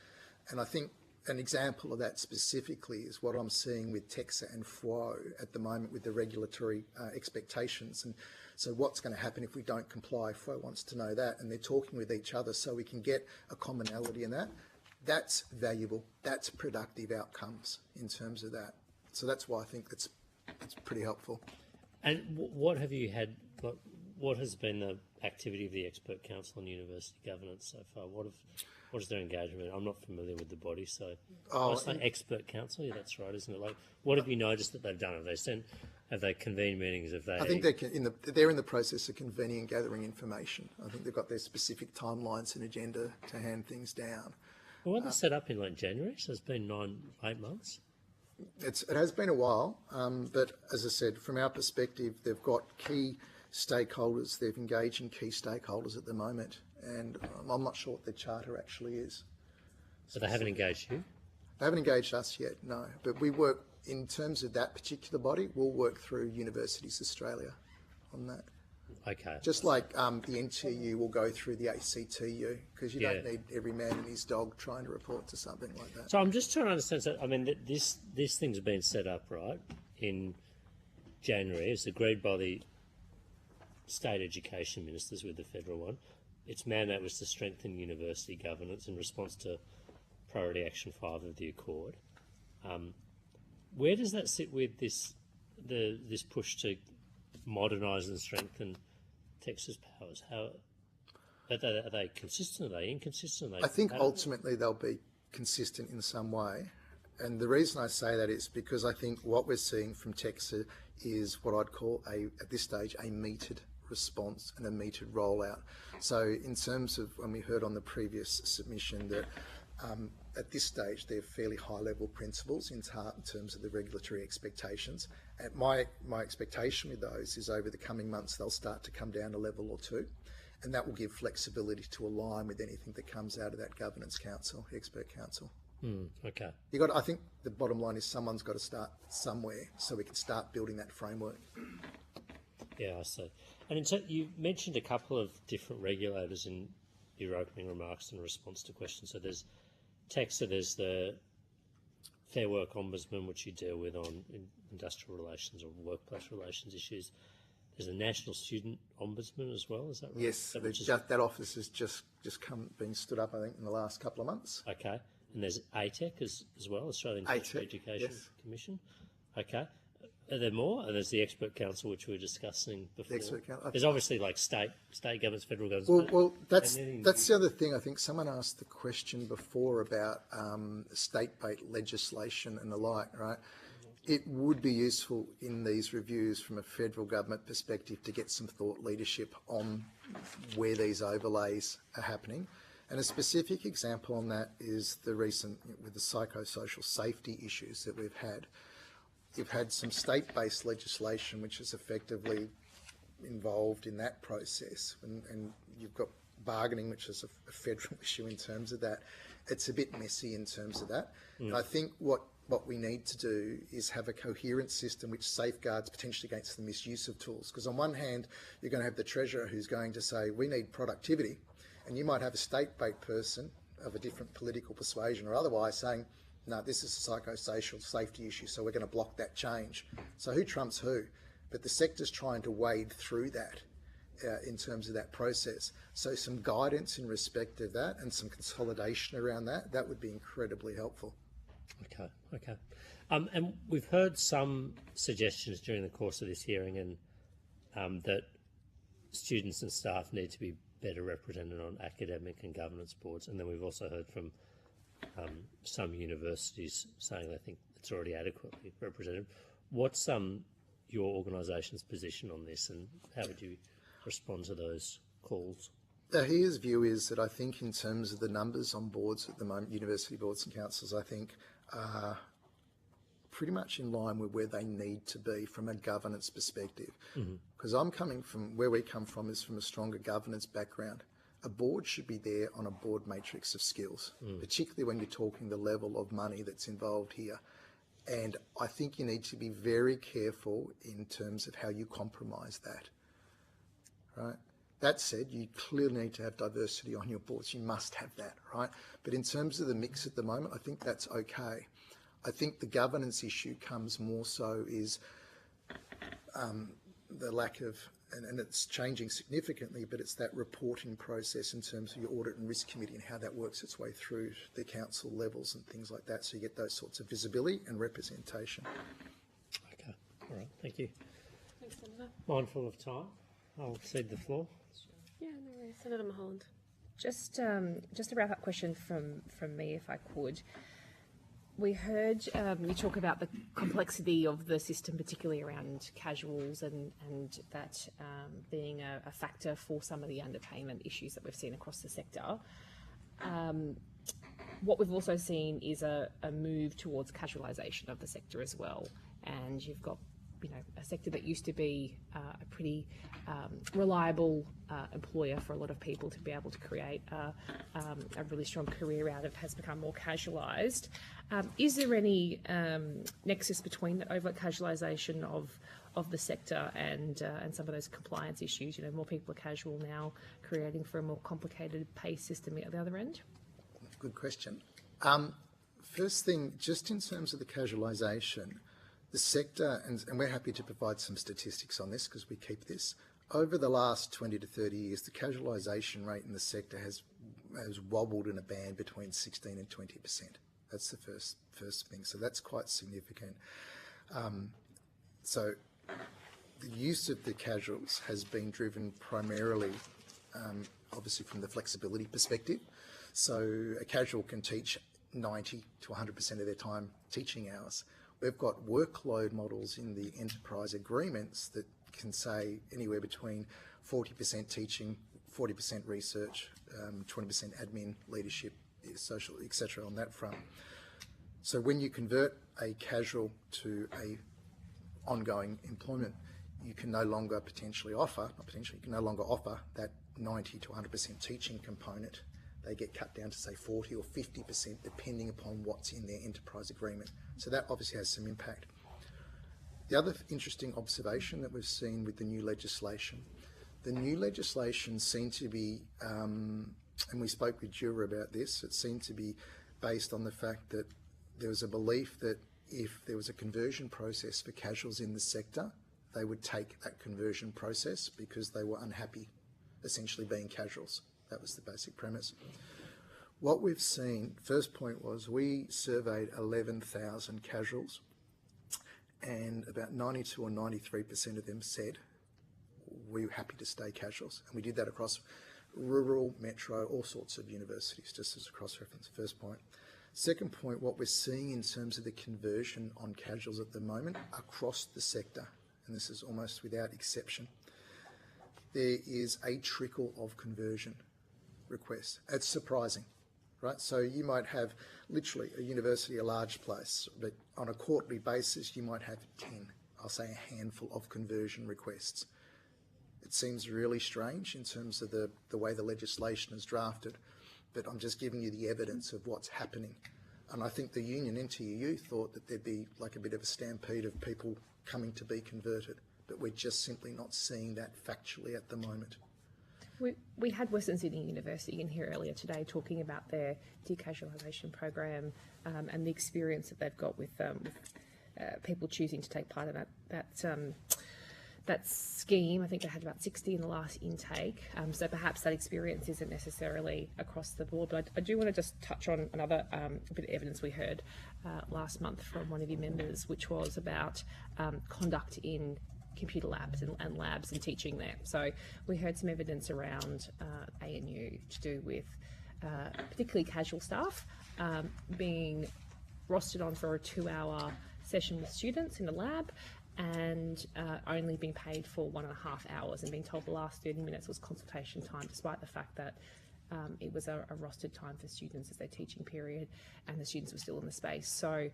And I think an example of that specifically is what I'm seeing with TEXA and FWO at the moment with the regulatory expectations. And so what's going to happen if we don't comply? FWO wants to know that, and they're talking with each other so we can get a commonality in that. That's valuable. That's productive outcomes in terms of that. So that's why I think it's pretty helpful. And what have you had? What has been the activity of the Expert Council on University Governance so far? What is their engagement? I'm not familiar with the body, so what's the Expert Council? Yeah, that's right, isn't it? Like, what have you noticed that they've done? Have they convened meetings? I think they're in the process of convening and gathering information. I think they've got their specific timelines and agenda to hand things down. Well, weren't they set up in like January? So it's been 8 months. It has been a while, but as I said, from our perspective, they've got key stakeholders. They've engaged in key stakeholders at the moment, and I'm not sure what their charter actually is. So they haven't engaged you? They haven't engaged us yet, no. But we work, in terms of that particular body, we'll work through Universities Australia on that. Okay. Just like the NTU will go through the ACTU, because you don't need every man and his dog trying to report to something like that. So I'm just trying to understand. So, I mean, this thing's been set up, right, in January. It's agreed by the state education ministers with the federal one. Its mandate was to strengthen university governance in response to Priority Action 5 of the Accord. Where does that sit with this push to modernise and strengthen Texas powers? How are they consistent? Are they inconsistent? I think ultimately they'll be consistent in some way. And the reason I say that is because I think what we're seeing from Texas is what I'd call, at this stage, a metered response and a metered rollout. So in terms of when we heard on the previous submission that at this stage they're fairly high-level principles in terms of the regulatory expectations. And my expectation with those is over the coming months they'll start to come down a level or two, and that will give flexibility to align with anything that comes out of that governance council, expert council. Okay. I think the bottom line is someone's got to start somewhere so we can start building that framework. Yeah, I see. And you mentioned a couple of different regulators in your opening remarks in response to questions. So there's TEXA, there's the Fair Work Ombudsman, which you deal with on industrial relations or workplace relations issues. There's a National Student Ombudsman as well, is that right? Yes, that office has just been stood up, I think, in the last couple of months. Okay. And there's ATEC as well, Australian Tertiary Education Commission. Okay. Are there more? And there's the Expert Council, which we were discussing before. The Expert Council. There's obviously like state governments, federal governments. Well, that's the other thing. I think someone asked the question before about state-based legislation and the like, right? It would be useful in these reviews from a federal government perspective to get some thought leadership on where these overlays are happening. And a specific example on that is the recent, with the psychosocial safety issues that we've had. You've had some state-based legislation which is effectively involved in that process, and you've got bargaining, which is a federal issue in terms of that. It's a bit messy in terms of that. And I think what we need to do is have a coherent system which safeguards potentially against the misuse of tools. Because on one hand, you're going to have the Treasurer who's going to say, we need productivity, and you might have a state-based person of a different political persuasion or otherwise saying, no, this is a psychosocial safety issue, so we're going to block that change. So who trumps who? But the sector's trying to wade through that in terms of that process. So some guidance in respect of that and some consolidation around that would be incredibly helpful. Okay. And we've heard some suggestions during the course of this hearing and that students and staff need to be better represented on academic and governance boards. And then we've also heard from some universities saying they think it's already adequately represented. What's your organisation's position on this, and how would you respond to those calls? HEA's view is that I think in terms of the numbers on boards at the moment, university boards and councils, I think are pretty much in line with where they need to be from a governance perspective. Because I'm coming from, where we come from is from a stronger governance background. A board should be there on a board matrix of skills, particularly when you're talking the level of money that's involved here. And I think you need to be very careful in terms of how you compromise that, right? That said, you clearly need to have diversity on your boards. You must have that, right? But in terms of the mix at the moment, I think that's okay. I think the governance issue comes more so is the lack of, and it's changing significantly, but it's that reporting process in terms of your audit and risk committee and how that works its way through the council levels and things like that. So you get those sorts of visibility and representation. Okay, all right, thank you. Thanks, Senator. Mindful of time, I'll cede the floor. Yeah, no worries. Senator Mulholland. Just a wrap-up question from me, if I could. We heard you talk about the complexity of the system, particularly around casuals, and that being a factor for some of the underpayment issues that we've seen across the sector. What we've also seen is a move towards casualisation of the sector as well, and you've got a sector that used to be a pretty reliable employer for a lot of people to be able to create a really strong career out of has become more casualised. Is there any nexus between the overt casualisation of the sector and some of those compliance issues? More people are casual now, creating for a more complicated pay system at the other end? Good question. First thing, just in terms of the casualisation, the sector, and we're happy to provide some statistics on this because we keep this, Over the last 20 to 30 years, the casualisation rate in the sector has wobbled in a band between 16 and 20%. That's the first thing. So that's quite significant. So the use of the casuals has been driven primarily, obviously, from the flexibility perspective. So a casual can teach 90 to 100% of their time teaching hours. We've got workload models in the enterprise agreements that can say anywhere between 40% teaching, 40% research, 20% admin, leadership, social, etc. on that front. So when you convert a casual to a ongoing employment, you can no longer you can no longer offer that 90 to 100% teaching component. They get cut down to say 40 or 50% depending upon what's in their enterprise agreement. So that obviously has some impact. The other interesting observation that we've seen with the new legislation seemed to be, and we spoke with Jura about this, it seemed to be based on the fact that there was a belief that if there was a conversion process for casuals in the sector, they would take that conversion process because they were unhappy essentially being casuals. That was the basic premise. What we've seen, first point was we surveyed 11,000 casuals and about 92 or 93% of them said we were happy to stay casuals. And we did that across rural, metro, all sorts of universities, just as a cross-reference, first point. Second point, what we're seeing in terms of the conversion on casuals at the moment across the sector, and this is almost without exception, there is a trickle of conversion requests. It's surprising, right? So you might have literally a university, a large place, but on a quarterly basis, you might have 10, I'll say a handful of conversion requests. It seems really strange in terms of the way the legislation is drafted, but I'm just giving you the evidence of what's happening. And I think the union, NTUU, thought that there'd be like a bit of a stampede of people coming to be converted, but we're just simply not seeing that factually at the moment. We had Western Sydney University in here earlier today talking about their decasualisation program and the experience that they've got with people choosing to take part in that scheme. I think they had about 60 in the last intake, so perhaps that experience isn't necessarily across the board. But I do want to just touch on another bit of evidence we heard last month from one of your members, which was about conduct in computer labs and labs and teaching there. So we heard some evidence around ANU to do with particularly casual staff being rostered on for a 2-hour session with students in a lab and only being paid for 1.5 hours and being told the last 30 minutes was consultation time, despite the fact that it was a rostered time for students as their teaching period and the students were still in the space. So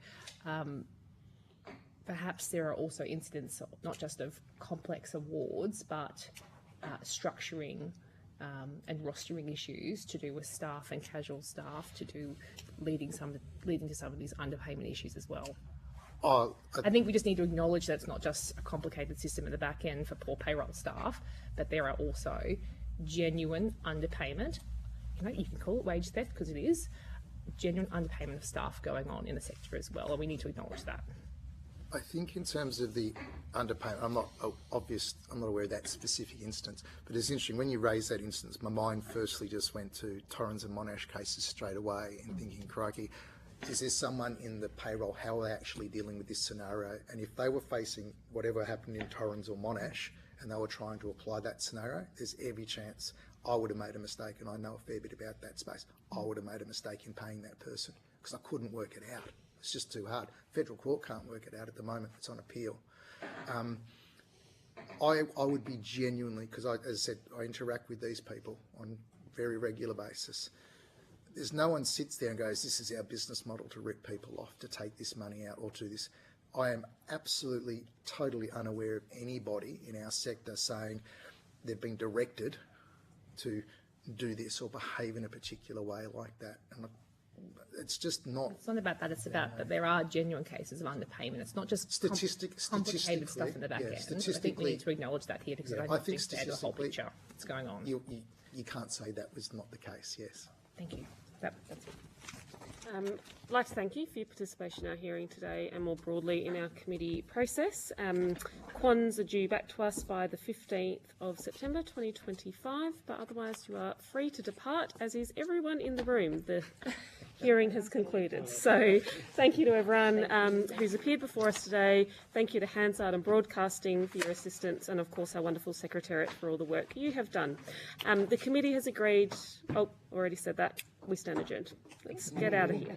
perhaps there are also incidents not just of complex awards, but structuring and rostering issues to do with staff and casual staff to do leading to some of these underpayment issues as well. I think we just need to acknowledge that it's not just a complicated system at the back end for poor payroll staff, but there are also genuine underpayment. You can call it wage theft because it is genuine underpayment of staff going on in the sector as well, and we need to acknowledge that. I think in terms of the underpayment, I'm not aware of that specific instance, but it's interesting when you raise that instance, my mind firstly just went to Torrens and Monash cases straight away and thinking, crikey, is there someone in the payroll, how are they actually dealing with this scenario? And if they were facing whatever happened in Torrens or Monash and they were trying to apply that scenario, there's every chance I would have made a mistake, and I know a fair bit about that space. I would have made a mistake in paying that person because I couldn't work it out. It's just too hard. Federal court can't work it out at the moment. It's on appeal. I would be genuinely, because as I said, I interact with these people on a very regular basis. There's no one sits there and goes, this is our business model to rip people off, to take this money out or to do this. I am absolutely, totally unaware of anybody in our sector saying they've been directed to do this or behave in a particular way like that. And it's just not. It's not about that. It's about that there are genuine cases of underpayment. It's not just complicated stuff in the back end. I think we need to acknowledge that here because I don't think there's a whole picture that's going on. You can't say that was not the case. Yes. Thank you. That's it. I'd like to thank you for your participation in our hearing today and more broadly in our committee process. quans are due back to us by the 15th of September 2025, but otherwise you are free to depart, as is everyone in the room. The hearing has concluded. So thank you to everyone who's appeared before us today. Thank you to Hansard and Broadcasting for your assistance, and of course our wonderful Secretariat for all the work you have done. The committee has agreed, already said that, we stand adjourned. Let's get out of here.